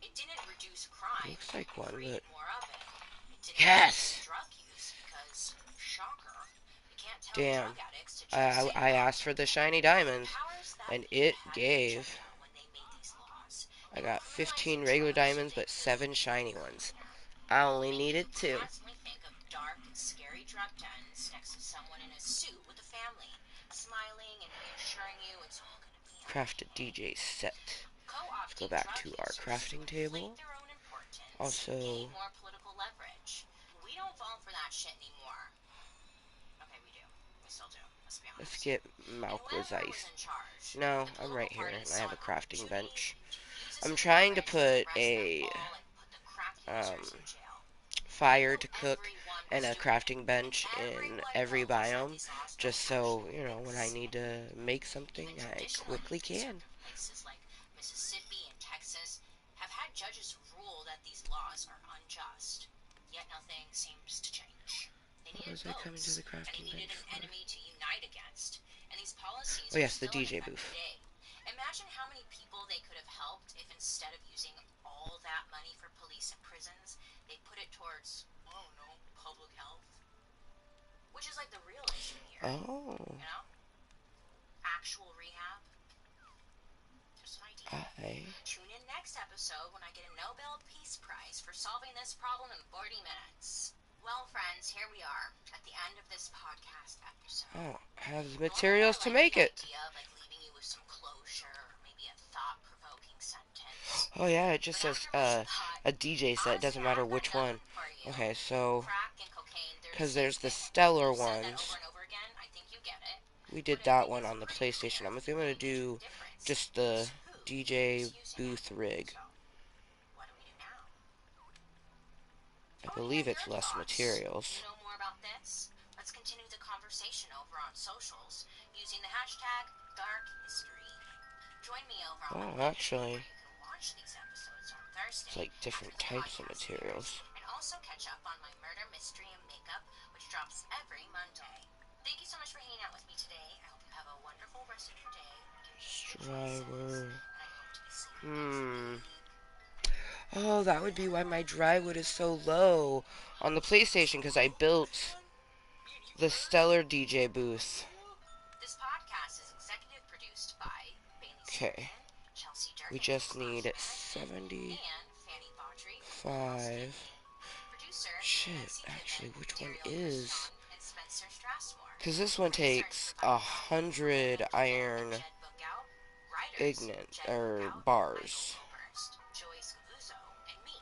[SPEAKER 5] It didn't reduce crime.
[SPEAKER 1] Looks like
[SPEAKER 5] It
[SPEAKER 1] one,
[SPEAKER 5] created
[SPEAKER 1] but
[SPEAKER 5] more of it. It didn't
[SPEAKER 1] yes!
[SPEAKER 5] reduce drug use because, shocker, you can't tell
[SPEAKER 1] Damn.
[SPEAKER 5] drug addicts to just say
[SPEAKER 1] I
[SPEAKER 5] no.
[SPEAKER 1] asked for the shiny diamonds,
[SPEAKER 5] The powers that
[SPEAKER 1] and
[SPEAKER 5] be
[SPEAKER 1] it
[SPEAKER 5] had an
[SPEAKER 1] gave.
[SPEAKER 5] agenda when they made these laws,
[SPEAKER 1] I got
[SPEAKER 5] criminalizing
[SPEAKER 1] 15 regular
[SPEAKER 5] drugs so
[SPEAKER 1] diamonds,
[SPEAKER 5] they
[SPEAKER 1] but
[SPEAKER 5] could
[SPEAKER 1] 7 shiny
[SPEAKER 5] make it
[SPEAKER 1] ones.
[SPEAKER 5] cleaner.
[SPEAKER 1] I only
[SPEAKER 5] Maybe
[SPEAKER 1] needed
[SPEAKER 5] you
[SPEAKER 1] 2.
[SPEAKER 5] constantly think of dark and scary drug dens next to someone in a suit with a family, smiling and reassuring you it's all going to be okay.
[SPEAKER 1] Crafted DJ set. Let's go
[SPEAKER 5] Co-opting
[SPEAKER 1] back
[SPEAKER 5] drug
[SPEAKER 1] to our
[SPEAKER 5] users
[SPEAKER 1] crafting
[SPEAKER 5] to
[SPEAKER 1] table.
[SPEAKER 5] inflate their own importance,
[SPEAKER 1] Also,
[SPEAKER 5] gain more political leverage. We don't fall for that shit anymore. Okay, we do. We still do. Let's be honest.
[SPEAKER 1] let's get
[SPEAKER 5] And
[SPEAKER 1] Malqua's
[SPEAKER 5] whoever was
[SPEAKER 1] ice.
[SPEAKER 5] in charge,
[SPEAKER 1] No,
[SPEAKER 5] the
[SPEAKER 1] I'm
[SPEAKER 5] political
[SPEAKER 1] right here,
[SPEAKER 5] parties
[SPEAKER 1] and I
[SPEAKER 5] saw
[SPEAKER 1] have a
[SPEAKER 5] an
[SPEAKER 1] crafting
[SPEAKER 5] opportunity
[SPEAKER 1] bench.
[SPEAKER 5] to use this
[SPEAKER 1] I'm
[SPEAKER 5] as
[SPEAKER 1] trying to
[SPEAKER 5] leverage to
[SPEAKER 1] put
[SPEAKER 5] arrest them
[SPEAKER 1] a
[SPEAKER 5] all and put the crack users in jail.
[SPEAKER 1] fire
[SPEAKER 5] Even
[SPEAKER 1] to
[SPEAKER 5] though
[SPEAKER 1] cook
[SPEAKER 5] everyone
[SPEAKER 1] and
[SPEAKER 5] was
[SPEAKER 1] a
[SPEAKER 5] doing
[SPEAKER 1] crafting
[SPEAKER 5] it,
[SPEAKER 1] bench in
[SPEAKER 5] everyone
[SPEAKER 1] every
[SPEAKER 5] knows that
[SPEAKER 1] biome,
[SPEAKER 5] these laws
[SPEAKER 1] just
[SPEAKER 5] don't
[SPEAKER 1] so,
[SPEAKER 5] actually
[SPEAKER 1] you know, when I
[SPEAKER 5] fix.
[SPEAKER 1] need to make something,
[SPEAKER 5] Even
[SPEAKER 1] I
[SPEAKER 5] traditional
[SPEAKER 1] quickly
[SPEAKER 5] police
[SPEAKER 1] can.
[SPEAKER 5] from places like Mississippi and Texas have had judges rule that these laws are unjust, yet nothing seems to change. They
[SPEAKER 1] What
[SPEAKER 5] needed
[SPEAKER 1] was I coming to
[SPEAKER 5] votes,
[SPEAKER 1] the
[SPEAKER 5] and
[SPEAKER 1] crafting
[SPEAKER 5] they needed
[SPEAKER 1] bench
[SPEAKER 5] an
[SPEAKER 1] for?
[SPEAKER 5] enemy to unite against, and these policies
[SPEAKER 1] Oh
[SPEAKER 5] are
[SPEAKER 1] yes, the
[SPEAKER 5] still in
[SPEAKER 1] DJ
[SPEAKER 5] effect
[SPEAKER 1] booth.
[SPEAKER 5] today. Imagine how many people they could have helped if instead of using all that money for police and prisons, they put it towards, I don't know, public health. Which is like the real issue here.
[SPEAKER 1] Oh.
[SPEAKER 5] You know? Actual rehab. Just an idea. Tune in next episode when I get a Nobel Peace Prize for solving this problem in 40 minutes. Well, friends, here we are at the end of this podcast episode.
[SPEAKER 1] Oh, I have the materials to make it.
[SPEAKER 5] Idea of like leaving you with some closure or maybe a thought-provoking sentence.
[SPEAKER 1] Oh yeah, it just says a DJ set, doesn't matter which one. Okay, so because there's the stellar ones. We did that one on the PlayStation. I'm going to do just the DJ booth rig.
[SPEAKER 5] What do we do now?
[SPEAKER 1] I believe it's less materials.
[SPEAKER 5] You know more about this? Let's continue the conversation over on socials using the hashtag #DarkHistory. Join me over on
[SPEAKER 1] Oh, actually,
[SPEAKER 5] where you can watch these episodes on Thursday.
[SPEAKER 1] it's like different types of materials.
[SPEAKER 5] And also catch up on my murder, mystery, and makeup, which drops every Monday. Thank you so much for hanging out with me today. I hope you have a wonderful rest of your day.
[SPEAKER 1] Striver. Oh, that would be why my drywood is so low on the PlayStation, because I built the stellar DJ booth.
[SPEAKER 5] This podcast is executive produced by Bailey
[SPEAKER 1] Okay.
[SPEAKER 5] Chelsea Durkin,
[SPEAKER 1] We just need
[SPEAKER 5] and
[SPEAKER 1] 75.
[SPEAKER 5] Fanny Bautry. Producer,
[SPEAKER 1] Shit,
[SPEAKER 5] Nancy
[SPEAKER 1] actually,
[SPEAKER 5] Gibbon,
[SPEAKER 1] which one
[SPEAKER 5] Daryl
[SPEAKER 1] is?
[SPEAKER 5] Preston, and Spencer Strassmore.
[SPEAKER 1] Because this one takes 100 iron
[SPEAKER 5] Jed Bookout, writers,
[SPEAKER 1] ignorant
[SPEAKER 5] Jed
[SPEAKER 1] or
[SPEAKER 5] Bookout,
[SPEAKER 1] bars.
[SPEAKER 5] Michael Oberst, Joyce Gavuzzo, and me,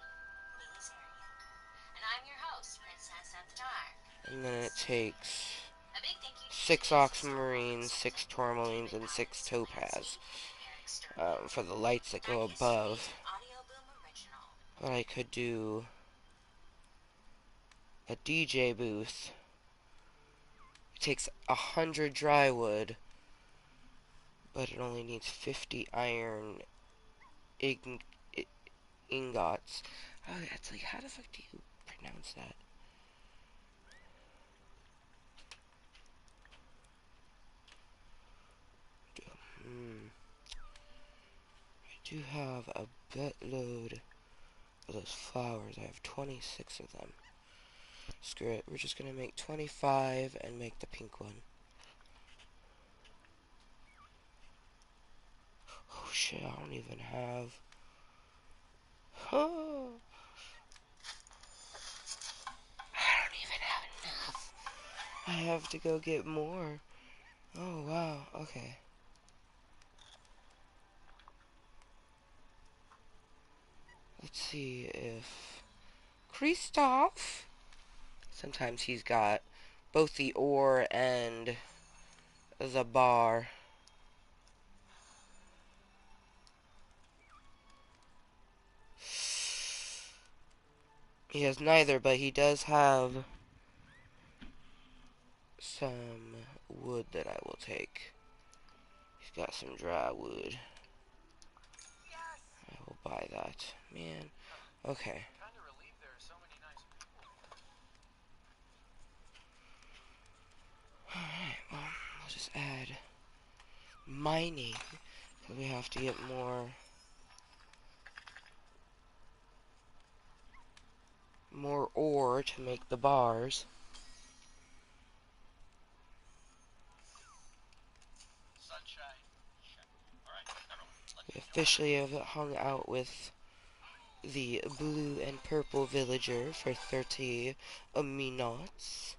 [SPEAKER 5] Lily Zarian. And I'm your host, Princess of the Dark.
[SPEAKER 1] And then it takes
[SPEAKER 5] A big thank you to
[SPEAKER 1] 6 aquamarines, 6 tourmalines, and 6 topaz for the lights that go above. But I could do a DJ booth. It takes 100 drywood, but it only needs 50 iron ingots. Oh, that's like, how the fuck do you pronounce that? do have a buttload of those flowers. I have 26 of them. Screw it. We're just gonna make 25 and make the pink one. Oh shit, I don't even have... Oh, I don't even have enough. I have to go get more. Oh wow, okay. Let's see if... Kristoff! Sometimes he's got both the ore and the bar. He has neither, but he does have some wood that I will take. He's got some dry wood. I will buy that. Man. Okay. Alright, well, I'll just add mining. Because we have to get more ore to make the bars. We officially have hung out with the blue and purple villager for 30 minutes.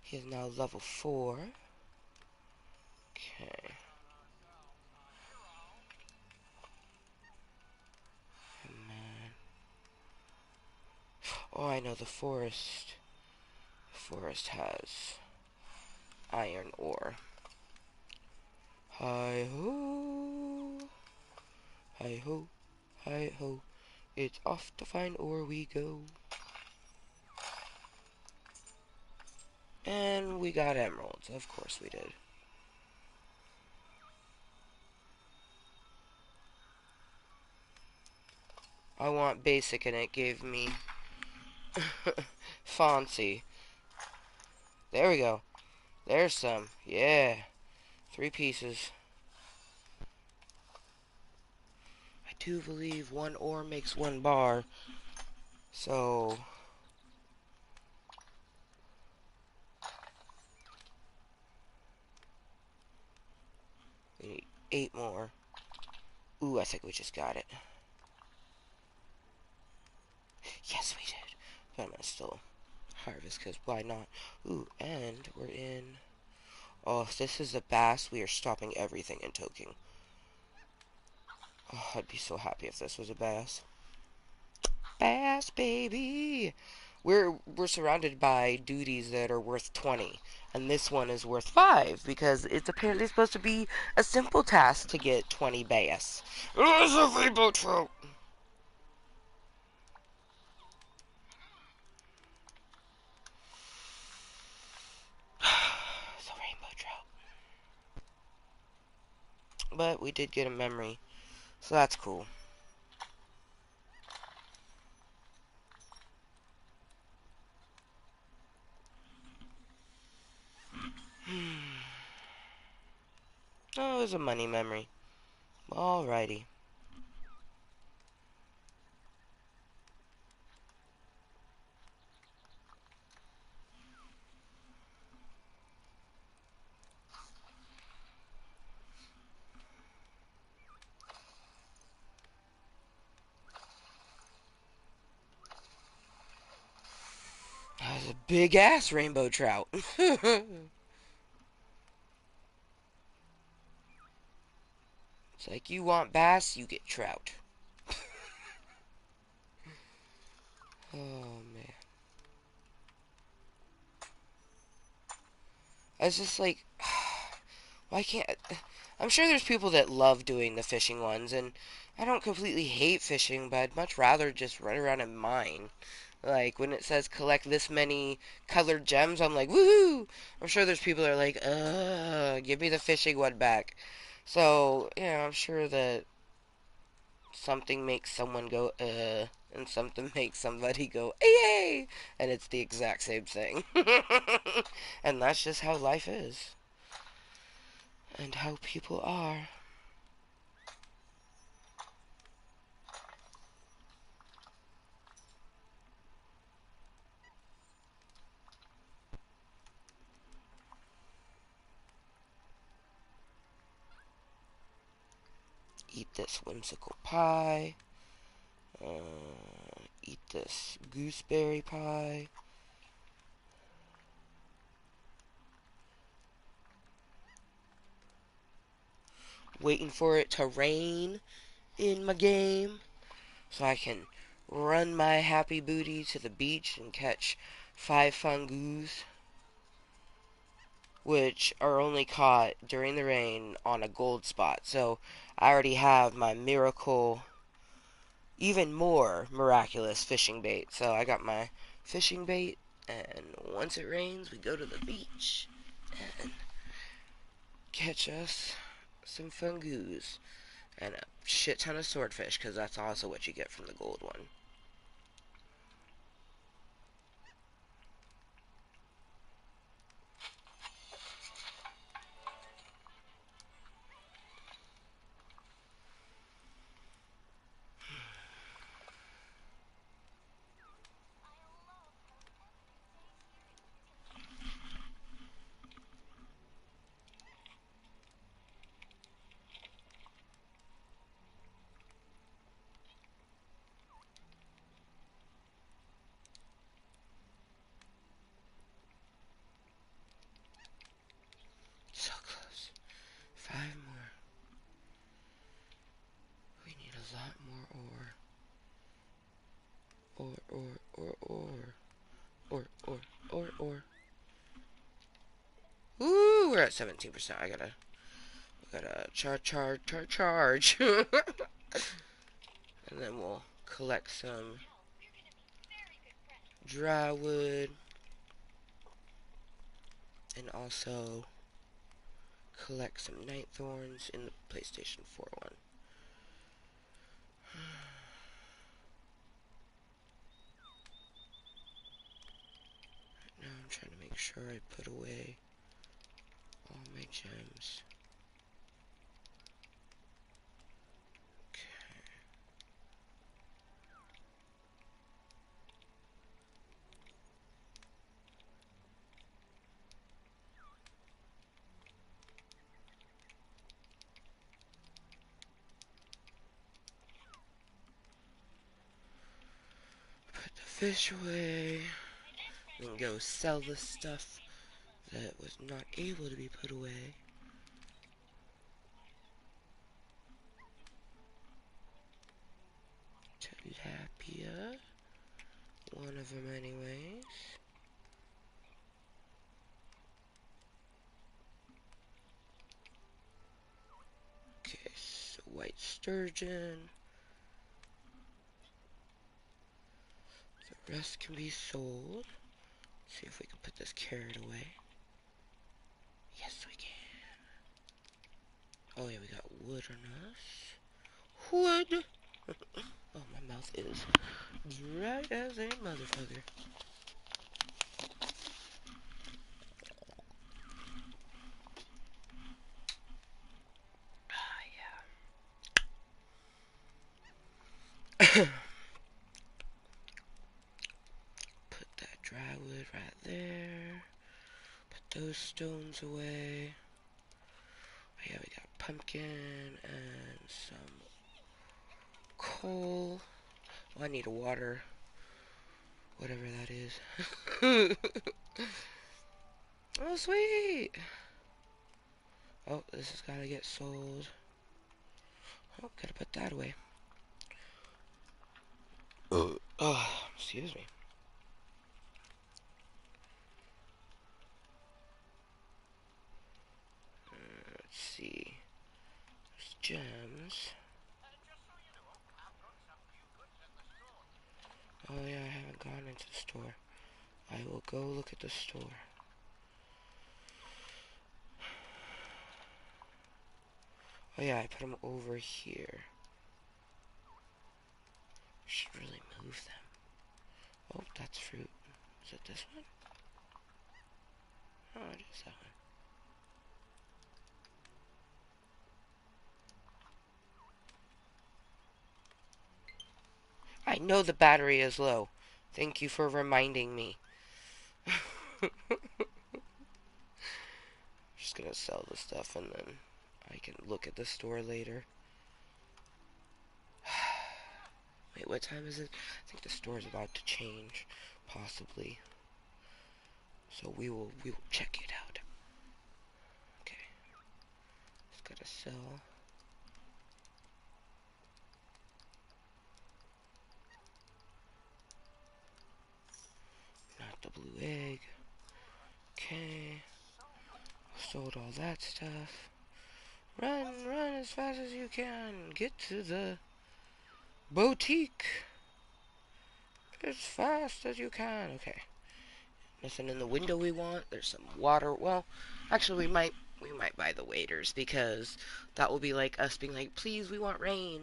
[SPEAKER 1] He is now level 4. Okay. Man. Oh, I know the forest. The forest has iron ore. Hi ho. Hi ho. Hi ho. It's off to find ore we go. And we got emeralds. Of course we did. I want basic and it gave me fancy. There we go. There's some. Yeah. 3 pieces. I do believe 1 ore makes 1 bar. So... we need 8 more. Ooh, I think we just got it. Yes, we did. But I'm gonna still harvest, because why not? Ooh, and we're in... Oh, if this is a bass, we are stopping everything and toking. Oh, I'd be so happy if this was a bass. Bass, baby! We're surrounded by duties that are worth 20. And this one is worth 5, because it's apparently supposed to be a simple task to get 20 bass. Oh, it's a rainbow trout! It's a rainbow trout. But we did get a memory, so that's cool. Oh, it was a money memory. Alrighty. That was a big ass rainbow trout. It's like, you want bass, you get trout. Oh, man. I was just like, why can't... I'm sure there's people that love doing the fishing ones, and I don't completely hate fishing, but I'd much rather just run around and mine. Like, when it says collect this many colored gems, I'm like, woohoo! I'm sure there's people that are like, give me the fishing one back. So, yeah, I'm sure that something makes someone go, and something makes somebody go, yay! And it's the exact same thing. And that's just how life is. And how people are. Eat this whimsical pie. Eat this gooseberry pie. Waiting for it to rain in my game so I can run my happy booty to the beach and catch 5 fungoos, which are only caught during the rain on a gold spot. So I already have my miracle, even more miraculous fishing bait. So I got my fishing bait, and once it rains, we go to the beach and catch us some fungoos and a shit ton of swordfish, because that's also what you get from the gold one. So close. 5 more. We need a lot more ore. Ore. Ooh, we're at 17%. I gotta charge. And then we'll collect some dry wood. And also collect some night thorns in the PlayStation 4 one. Now I'm trying to make sure I put away all my gems. Put the fish away. Then go sell the stuff that was not able to be put away. Tilapia. One of them anyways. Okay, so white sturgeon. The rest can be sold. See if we can put this carrot away. Yes, we can. Oh yeah, we got wood on us. Wood! Oh, my mouth is dry as a motherfucker. Ah, yeah. Put that dry wood right there. Put those stones away. Oh, yeah, we got pumpkin and some coal. Oh, I need a water. Whatever that is. Oh, sweet! Oh, this has got to get sold. Oh, gotta put that away. Oh, excuse me. Let's see. There's gems. Oh yeah, I haven't gone into the store. I will go look at the store. Oh yeah, I put them over here. I should really move them. Oh, that's fruit. Is it this one? Oh, it is that one. I know the battery is low. Thank you for reminding me. Just gonna sell the stuff and then I can look at the store later. Wait, what time is it? I think the store's about to change, possibly. So we will check it out. Okay. Just gotta sell. Not the blue egg. Okay. Sold all that stuff. Run as fast as you can. Get to the boutique as fast as you can. Okay. Nothing in the window we want. There's some water. Well, actually, we might buy the waders because that will be like us being like, please, we want rain.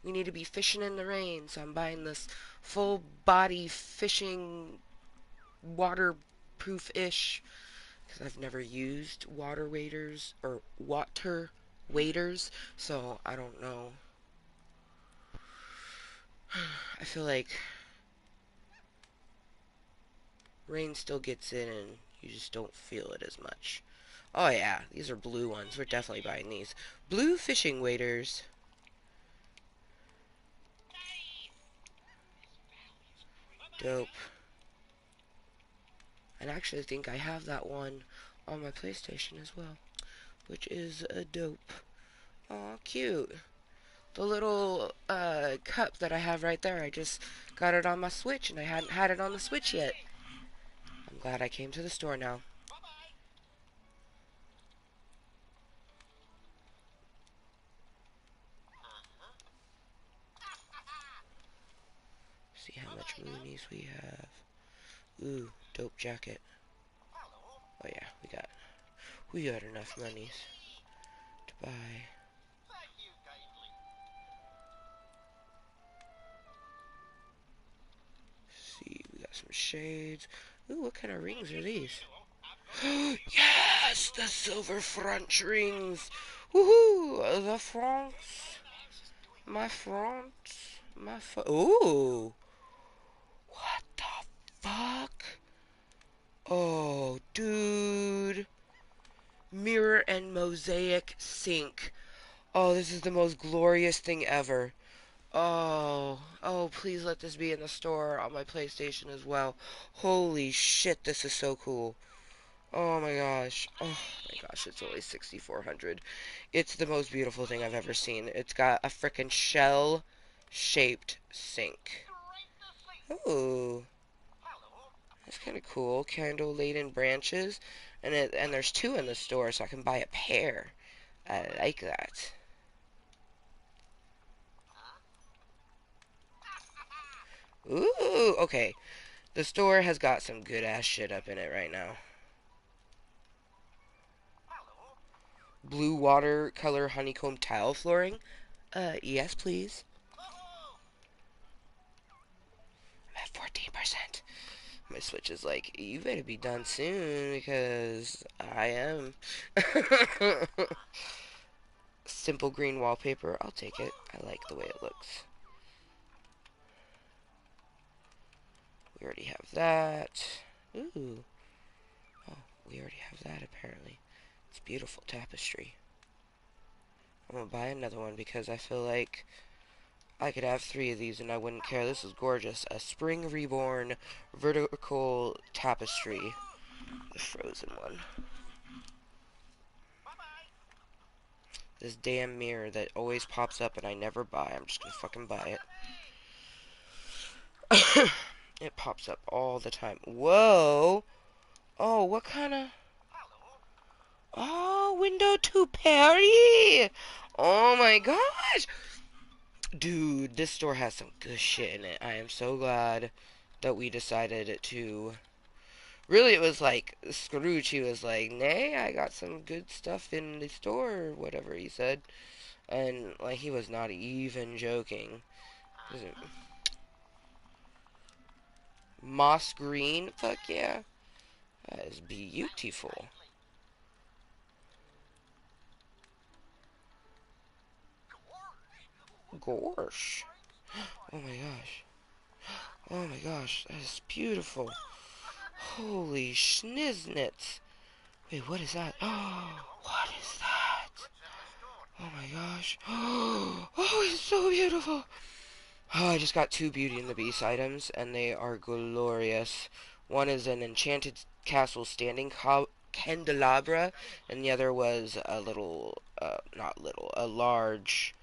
[SPEAKER 1] We need to be fishing in the rain. So I'm buying this full body fishing waterproof-ish because I've never used water waders or water waders, so I don't know. I feel like rain still gets in and you just don't feel it as much. Oh yeah, these are blue ones. We're definitely buying these. Blue fishing waders. Dope. And I actually think I have that one on my PlayStation as well, which is a dope. Aw, cute. The little cup that I have right there, I just got it on my Switch, and I hadn't had it on the Switch yet. I'm glad I came to the store now. See how much moonies we have. Ooh, dope jacket. Oh yeah, we got enough monies to buy. See, we got some shades. Ooh, what kind of rings are these? Yes, the silver French rings. Woohoo! The France. My France. Ooh. What the fuck? Oh, dude. Mirror and mosaic sink. Oh, this is the most glorious thing ever. Oh, please let this be in the store on my PlayStation as well. Holy shit, this is so cool. Oh my gosh. Oh my gosh, it's only 6,400. It's the most beautiful thing I've ever seen. It's got a frickin' shell-shaped sink. Ooh. That's kind of cool. Candle-laden branches. And there's two in the store, so I can buy a pair. I like that. Ooh, okay. The store has got some good-ass shit up in it right now. Blue watercolor honeycomb tile flooring? Yes, please. I'm at 14%. My Switch is like, you better be done soon, because I am. Simple green wallpaper, I'll take it. I like the way it looks. We already have that. Ooh. Oh, we already have that, apparently. It's beautiful tapestry. I'm gonna buy another one because I feel like I could have 3 of these and I wouldn't care. This is gorgeous. A spring reborn vertical tapestry. The frozen one. This damn mirror that always pops up and I never buy. I'm just gonna fucking buy it. It pops up all the time. Whoa! Oh, what kind of... Oh, window to Perry! Oh my gosh! Dude, this store has some good shit in it. I am so glad that we decided to... Really, it was like, Scrooge, he was like, nay, I got some good stuff in the store, or whatever he said. And, like, he was not even joking. Moss green? Fuck yeah. That is beautiful. Gorsh. Oh my gosh. Oh my gosh, that is beautiful. Holy schniznits. Wait, what is that? Oh, what is that? Oh my gosh. Oh, it's so beautiful. Oh, I just got 2 Beauty and the Beast items, and they are glorious. One is an enchanted castle standing candelabra, and the other was a little, not little, a large,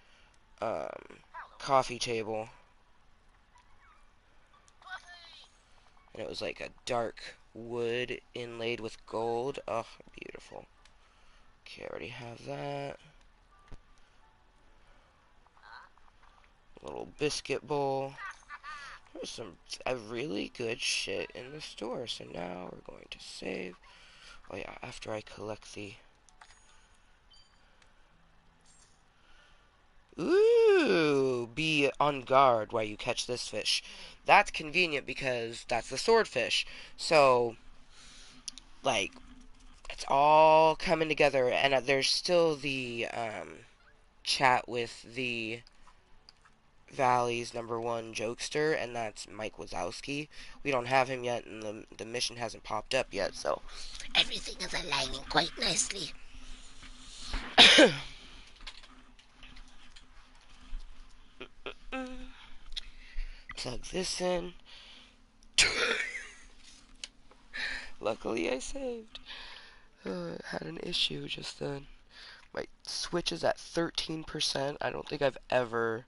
[SPEAKER 1] coffee table. And it was like a dark wood inlaid with gold. Oh, beautiful. Okay, I already have that. Little biscuit bowl. There's some really good shit in the store. So now we're going to save. Oh yeah, after I collect the... Ooh, be on guard while you catch this fish. That's convenient because that's the swordfish. So, like, it's all coming together. And there's still the chat with the Valley's #1 jokester, and that's Mike Wazowski. We don't have him yet, and the mission hasn't popped up yet, so everything is aligning quite nicely. Plug this in. Luckily, I saved. Had an issue just then. My Switch is at 13%. I don't think I've ever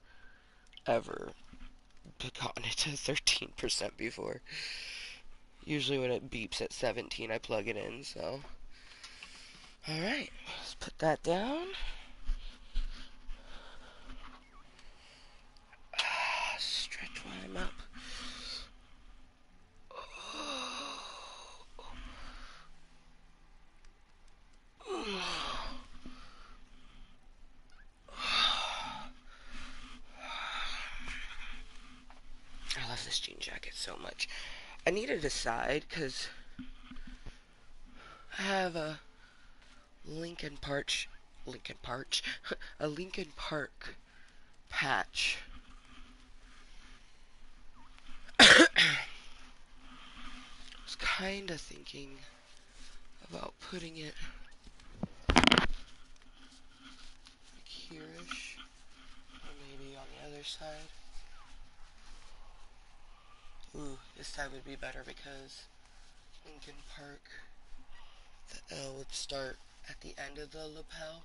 [SPEAKER 1] gotten it to 13% before. Usually when it beeps at 17, I plug it in, so. Alright, let's put that down. Stretch while I'm up. I love this jean jacket so much. I need to decide because I have a Lincoln Park, a Lincoln Park patch. I was kind of thinking about putting it like here-ish, or maybe on the other side. Ooh, this side would be better because Lincoln Park, the L would start at the end of the lapel.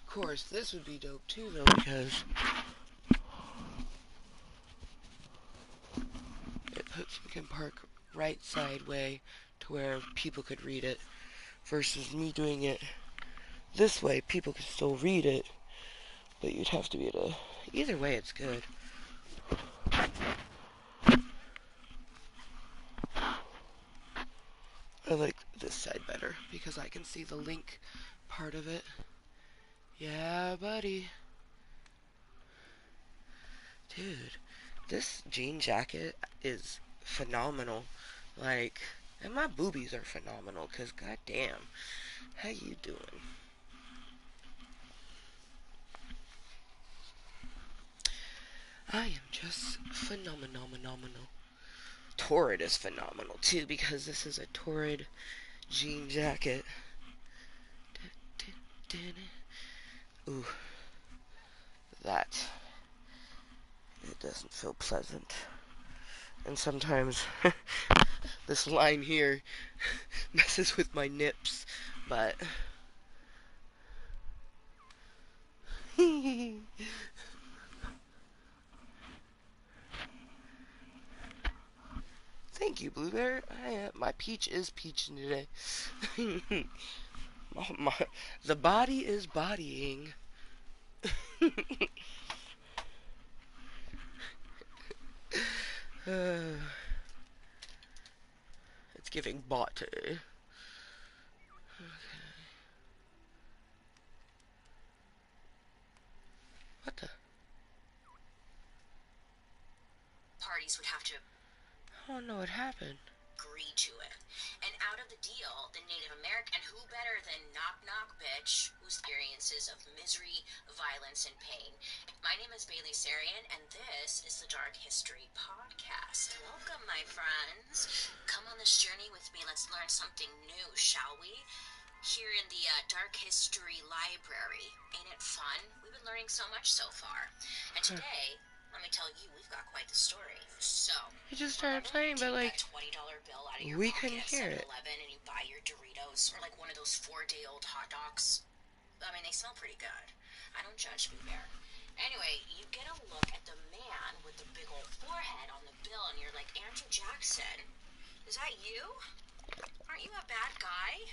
[SPEAKER 1] Of course, this would be dope too, though, because it puts Lincoln Park right side way to where people could read it, versus me doing it this way. People could still read it, but you'd have to be able to. Either way, it's good. I like this side better because I can see the link part of it. Yeah, buddy. Dude, this jean jacket is phenomenal. Like, and my boobies are phenomenal because goddamn, how you doing? I am just phenomenal. Torrid is phenomenal too because this is a Torrid jean jacket. Ooh, that, it doesn't feel pleasant. And sometimes this line here messes with my nips, but thank you, Blueberry. My peach is peaching today. The body is bodying. It's giving body. Okay. What the?
[SPEAKER 5] Parties would have to
[SPEAKER 1] I don't know what happened.
[SPEAKER 5] agree to it. And out of the deal, the Native American, who better than knock knock bitch, whose experiences of misery, violence, and pain. My name is Bailey Sarian, and this is the Dark History Podcast. Welcome, my friends. Come on this journey with me. Let's learn something new, shall we? Here in the Dark History Library. Ain't it fun? We've been learning so much so far. And today, let me tell you, we've got quite the story. So,
[SPEAKER 1] You just started playing, but like,
[SPEAKER 5] that $20 bill out of your
[SPEAKER 1] we
[SPEAKER 5] pocket
[SPEAKER 1] couldn't
[SPEAKER 5] at
[SPEAKER 1] hear it.
[SPEAKER 5] 7-Eleven and you buy your Doritos or like one of those 4-day-old hot dogs. I mean, they smell pretty good. I don't judge me there. Anyway, you get a look at the man with the big old forehead on the bill and you're like, Andrew Jackson, is that you? Aren't you a bad guy?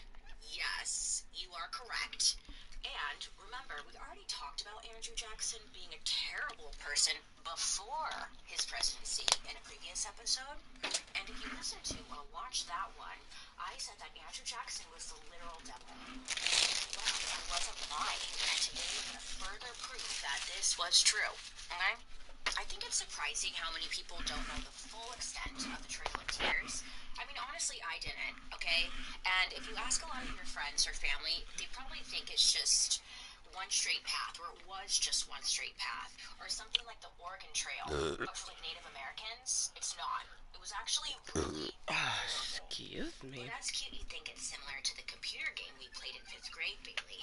[SPEAKER 5] Yes, you are correct. And remember, we already talked about Andrew Jackson being a terrible person before his presidency in a previous episode. And if you listen to or watch that one, I said that Andrew Jackson was the literal devil. Well, I wasn't lying, and today we're going to further prove that this was true. Okay? I think it's surprising how many people don't know the full extent of the Trail of Tears. I mean, honestly, I didn't, okay? And if you ask a lot of your friends or family, they probably think it's just one straight path, or it was just one straight path, or something like the Oregon Trail, but for like Native Americans, it's not. It was actually really
[SPEAKER 1] Excuse me.
[SPEAKER 5] But as cute, you think it's similar to the computer game we played in 5th grade, Bailey.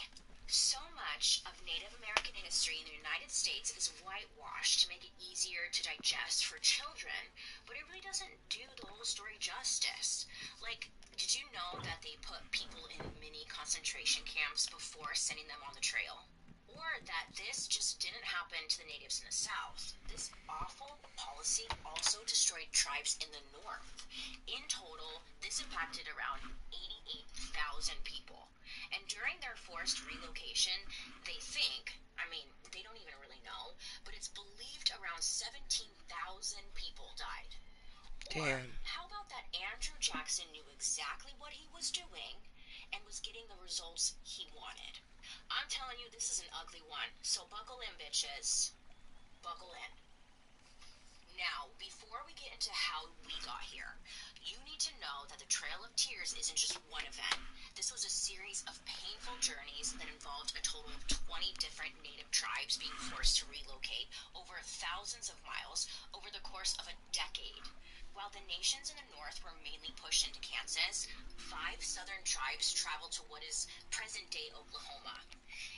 [SPEAKER 5] So much of Native American history in the United States is whitewashed to make it easier to digest for children, but it really doesn't do the whole story justice. Like, did you know that they put people in mini concentration camps before sending them on the trail? Or that this just didn't happen to the natives in the South. This awful policy also destroyed tribes in the North. In total, this impacted around 88,000 people. And during their forced relocation, they think, I mean, they don't even really know, but it's believed around 17,000 people died. Or,
[SPEAKER 1] Damn.
[SPEAKER 5] how about that Andrew Jackson knew exactly what he was doing and was getting the results he wanted? I'm telling you, this is an ugly one, so buckle in, bitches. Buckle in. Now, before we get into how we got here, you need to know that the Trail of Tears isn't just one event. This was a series of painful journeys that involved a total of 20 different native tribes being forced to relocate over thousands of miles over the course of a decade. While the nations in the north were mainly pushed into Kansas, 5 southern tribes traveled to what is present-day Oklahoma.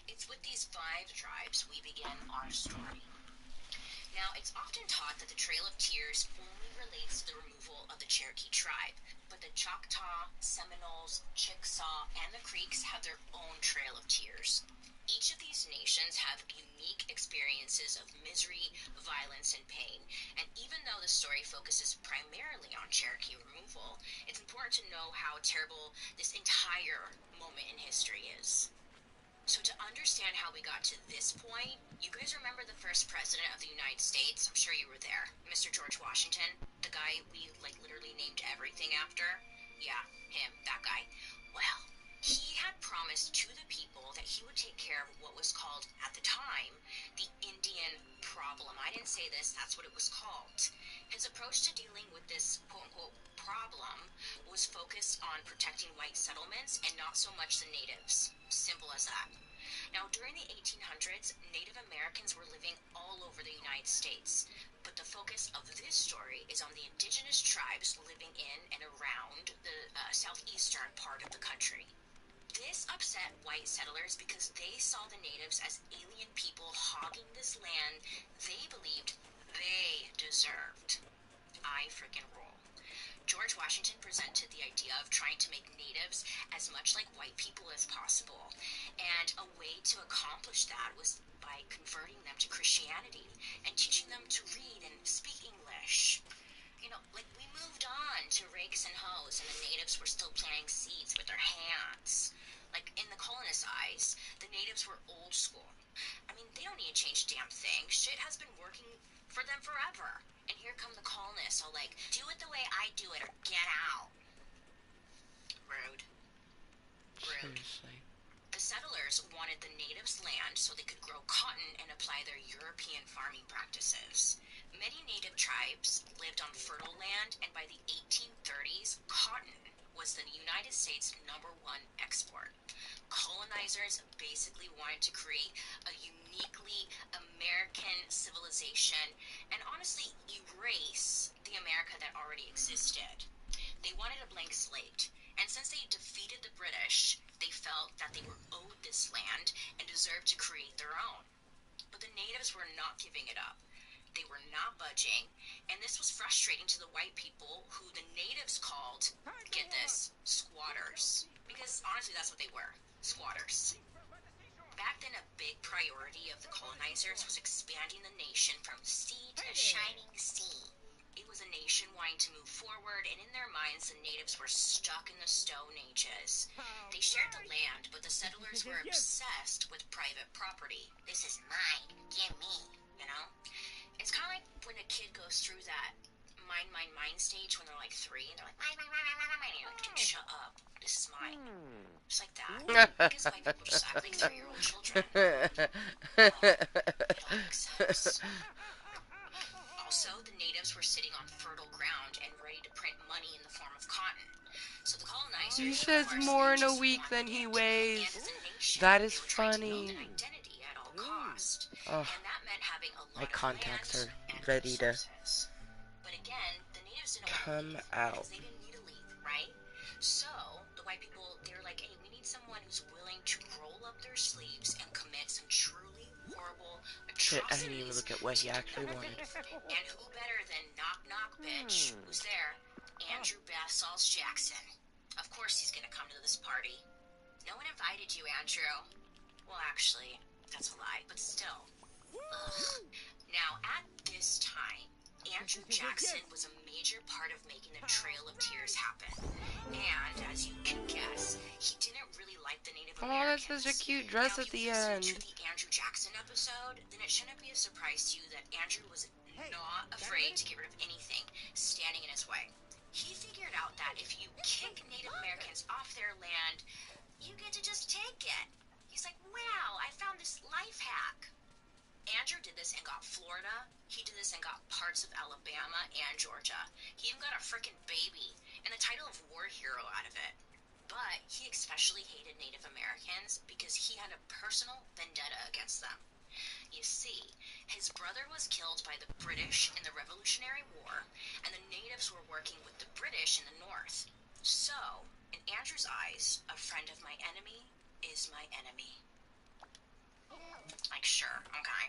[SPEAKER 5] It's with these 5 tribes we begin our story. Now, it's often taught that the Trail of Tears only relates to the removal of the Cherokee tribe, but the Choctaw, Seminoles, Chickasaw, and the Creeks have their own Trail of Tears. Each of these nations have unique experiences of misery, violence, and pain, and even though the story focuses primarily on Cherokee removal, it's important to know how terrible this entire moment in history is. So to understand how we got to this point, you guys remember the first president of the United States? I'm sure you were there. Mr. George Washington, the guy we literally named everything after? Yeah, him, that guy. Well, he had promised to the people that he would take care of what was called, at the time, the Indian problem. I didn't say this, that's what it was called. His approach to dealing with this quote-unquote problem was focused on protecting white settlements and not so much the natives. Simple as that. Now, during the 1800s, Native Americans were living all over the United States, but the focus of this story is on the indigenous tribes living in and around the southeastern part of the country. This upset white settlers because they saw the natives as alien people hogging this land they believed they deserved. I freaking roll. George Washington presented the idea of trying to make natives as much like white people as possible, and a way to accomplish that was by converting them to Christianity and teaching them to read and speak English. You know, like, we moved on to rakes and hoes, and the natives were still planting seeds with their hands. Like, in the colonists' eyes, the natives were old school. I mean, they don't need to change a damn thing. Shit has been working for them forever. And here come the colonists, all like, do it the way I do it or get out. Rude. Rude.
[SPEAKER 1] Seriously.
[SPEAKER 5] The settlers wanted the natives' land so they could grow cotton and apply their European farming practices. Many native tribes lived on fertile land, and by the 1830s, 1930s, cotton was the United States' #1 export. Colonizers basically wanted to create a uniquely American civilization and honestly erase the America that already existed. They wanted a blank slate, and since they defeated the British, they felt that they were owed this land and deserved to create their own. But the natives were not giving it up. They were not budging, and this was frustrating to the white people who the natives called, get this, squatters. Because honestly, that's what they were, squatters. Back then, a big priority of the colonizers was expanding the nation from sea to shining sea. It was a nation wanting to move forward, and in their minds, the natives were stuck in the Stone Ages. They shared the land, but the settlers were obsessed with private property. This is mine, give me, you know? It's kind of like when a kid goes through that mine stage when they're like 3, and they're like, mine, and you're like, shut up, this is mine. Just like that. Because white people just act like 3-year-old children. It all makes sense. Also, the natives were sitting on fertile ground and ready to print money in the form of cotton. So the colonizers,
[SPEAKER 1] He says more in a week than he weighs. That is funny.
[SPEAKER 5] Identity at all cost.
[SPEAKER 1] Oh,
[SPEAKER 5] And that meant having a
[SPEAKER 1] my
[SPEAKER 5] lot of
[SPEAKER 1] contacts
[SPEAKER 5] land
[SPEAKER 1] are
[SPEAKER 5] and
[SPEAKER 1] ready to
[SPEAKER 5] resources. But again, the natives didn't
[SPEAKER 1] come
[SPEAKER 5] want to leave
[SPEAKER 1] out.
[SPEAKER 5] because they didn't need to leave, right? So the white people, they were like, hey, we need someone who's willing to roll up their sleeves and commit some truly horrible
[SPEAKER 1] Shit, I
[SPEAKER 5] atrocities.
[SPEAKER 1] didn't even look at what he actually wanted.
[SPEAKER 5] And who better than knock knock bitch? Who's there? Andrew Bassal's Jackson. Of course he's gonna come to this party. No one invited you, Andrew. Well, actually, that's a lie, but still. Ugh. Now, at this time, Andrew Jackson was a major part of making the Trail of Tears happen. And, as you can guess, he didn't really like the Native Americans.
[SPEAKER 1] Oh, that's such a cute dress
[SPEAKER 5] now,
[SPEAKER 1] at the
[SPEAKER 5] if you listen
[SPEAKER 1] end.
[SPEAKER 5] to the Andrew Jackson episode, then it shouldn't be a surprise to you that Andrew was not afraid to get rid of anything standing in his way. He figured out that if you kick Native Americans off their land, you get to just take it. He's like, wow, I found this life hack. Andrew did this and got Florida. He did this and got parts of Alabama and Georgia. He even got a frickin' baby and the title of war hero out of it. But he especially hated Native Americans because he had a personal vendetta against them. You see, his brother was killed by the British in the Revolutionary War, and the natives were working with the British in the North. So, in Andrew's eyes, a friend of my enemy is my enemy. Like, sure, okay.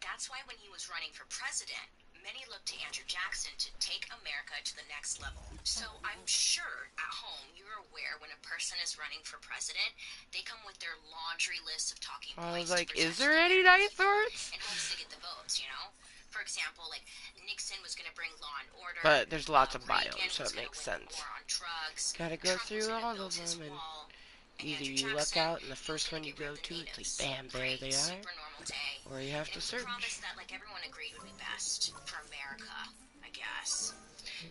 [SPEAKER 5] That's why when he was running for president, many looked to Andrew Jackson to take America to the next level. So I'm sure at home you're aware when a person is running for president, they come with their laundry list of talking points.
[SPEAKER 1] I was like, is there any dinosaurs?
[SPEAKER 5] In hopes to get the votes, you know? For example, like, Nixon was going to bring law and order.
[SPEAKER 1] But there's lots of
[SPEAKER 5] Reagan
[SPEAKER 1] biomes, so
[SPEAKER 5] was
[SPEAKER 1] it makes
[SPEAKER 5] gonna win
[SPEAKER 1] sense.
[SPEAKER 5] war on drugs.
[SPEAKER 1] Gotta go
[SPEAKER 5] Trump was
[SPEAKER 1] through
[SPEAKER 5] gonna
[SPEAKER 1] all
[SPEAKER 5] build
[SPEAKER 1] of
[SPEAKER 5] his
[SPEAKER 1] them, and
[SPEAKER 5] wall.
[SPEAKER 1] either
[SPEAKER 5] Andrew
[SPEAKER 1] you luck
[SPEAKER 5] Jackson,
[SPEAKER 1] out and the
[SPEAKER 5] he was
[SPEAKER 1] first
[SPEAKER 5] gonna
[SPEAKER 1] one you
[SPEAKER 5] get rid
[SPEAKER 1] go
[SPEAKER 5] of the
[SPEAKER 1] to, it's
[SPEAKER 5] natives.
[SPEAKER 1] like, bam, there
[SPEAKER 5] Great,
[SPEAKER 1] they are.
[SPEAKER 5] super normal day.
[SPEAKER 1] Or you have
[SPEAKER 5] And
[SPEAKER 1] to
[SPEAKER 5] it was
[SPEAKER 1] search.
[SPEAKER 5] a promise that, like, everyone agreed would be best for America, I guess.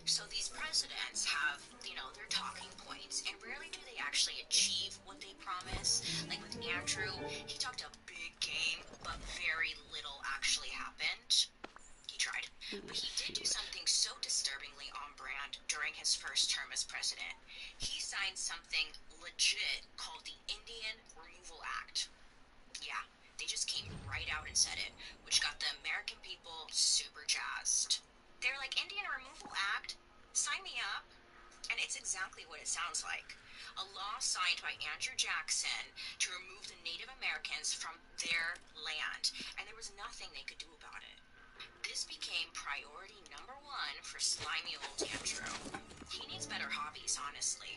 [SPEAKER 5] So these presidents have, you know, their talking points, and rarely do they actually achieve what they promise. Like with Andrew, he talked a big game, but very little actually happened. He tried. But he did do something so disturbingly on brand during his first term as president. He signed something legit called the Indian Removal Act. Yeah, they just came right out and said it, which got the American people super jazzed. They're like, Indian Removal Act? Sign me up. And it's exactly what it sounds like. A law signed by Andrew Jackson to remove the Native Americans from their land, and there was nothing they could do about it. This became priority #1 for slimy old Andrew. He needs better hobbies, honestly.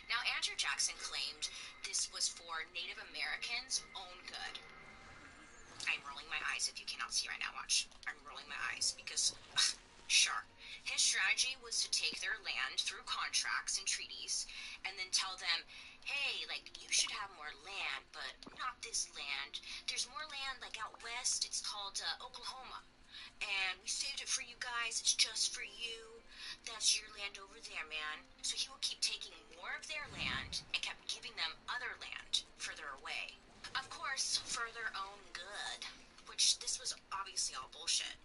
[SPEAKER 5] Now, Andrew Jackson claimed this was for Native Americans' own good. I'm rolling my eyes if you cannot see right now, watch. I'm rolling my eyes because, sure. His strategy was to take their land through contracts and treaties and then tell them, hey, like, you should have more land, but not this land. There's more land, like, out west. It's called Oklahoma. And we saved it for you guys. It's just for you. That's your land over there, man. So he would keep taking more of their land and kept giving them other land further away. Of course, for their own good, which this was obviously all bullshit.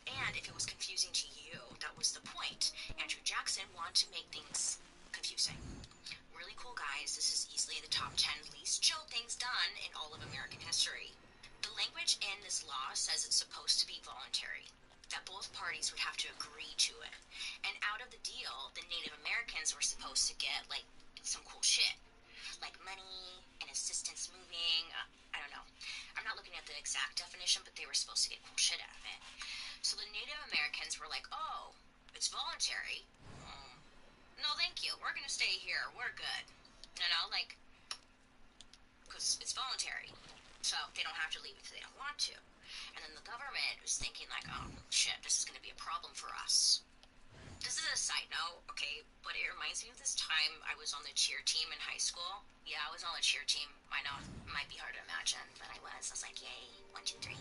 [SPEAKER 5] And if it was confusing to you, that was the point. Andrew Jackson doesn't want to make things confusing. Really cool guys, this is easily in the top 10 least chill things done in all of American history. The language in this law says it's supposed to be voluntary, that both parties would have to agree to it. And out of the deal, the Native Americans were supposed to get, like, some cool shit. Like money and assistance moving. I don't know. I'm not looking at the exact definition, but they were supposed to get cool shit out of it. So the Native Americans were like, oh, it's voluntary. No, thank you. We're going to stay here. We're good. Like, because it's voluntary. So they don't have to leave if they don't want to. And then the government was thinking like, oh, shit, this is going to be a problem for us. This is a side note, okay, but it reminds me of this time I was on the cheer team in high school. Yeah, I was on the cheer team. I know it might be hard to imagine, but I was. I was like, yay, 1, 2, 3.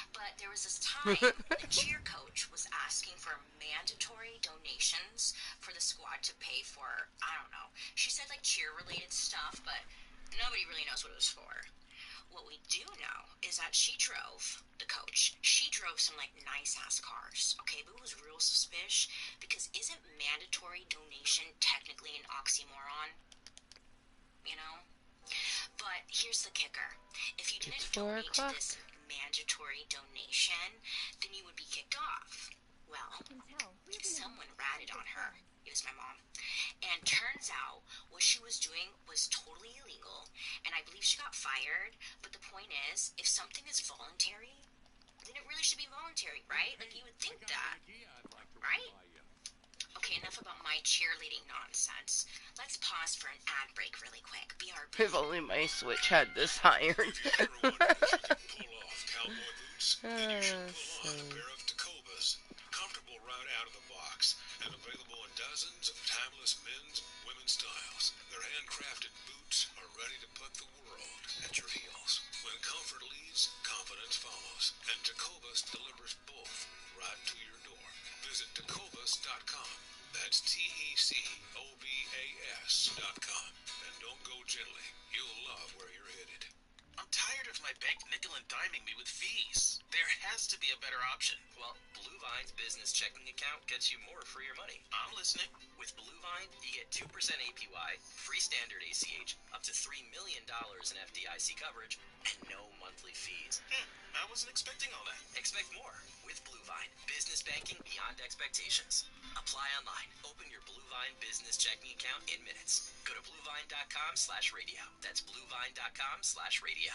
[SPEAKER 5] But there was this time the cheer coach was asking for mandatory donations for the squad to pay for, I don't know. She said like cheer-related stuff, but nobody really knows what it was for. What we do know is that the coach, she drove some like nice ass cars, okay, but it was real suspicious because isn't mandatory donation technically an oxymoron? You know? But here's the kicker. If you didn't donate to this mandatory donation, then you would be kicked off. Well, someone ratted on her. It was my mom. And turns out what she was doing was totally illegal, and I believe she got fired. But the point is, if something is voluntary, then it really should be voluntary, right? Like, you would think that, right? Okay, enough about my cheerleading nonsense. Let's pause for an ad break really quick. BRB.
[SPEAKER 1] If only my Switch had this iron.
[SPEAKER 10] If you've ever wondered if you can pull off cowboy boots, then you should pull on a pair of Tacobas. Comfortable right out of the box and available in dozens of timeless men's and women's styles. Their handcrafted boots are ready to put the world at your heels. When comfort leads, confidence follows. And Tacobas delivers both right to your door. Visit Tacobas.com. That's TECOBAS.com. And don't go gently. You'll love where you're headed.
[SPEAKER 8] I'm tired of my bank nickel and diming me with fees. There has to be a better option.
[SPEAKER 11] Well, Blue Vine's business checking account gets you more for your money.
[SPEAKER 8] I'm listening.
[SPEAKER 11] With Blue Vine, you get 2% APY, free standard ACH, up to $3 million in FDIC coverage, and no monthly fees.
[SPEAKER 8] I wasn't expecting all that.
[SPEAKER 11] Expect more with Blue Vine. Business banking beyond expectations. Apply online. Open your Blue Vine business checking account in minutes. Go to bluevine.com/radio. That's bluevine.com/radio.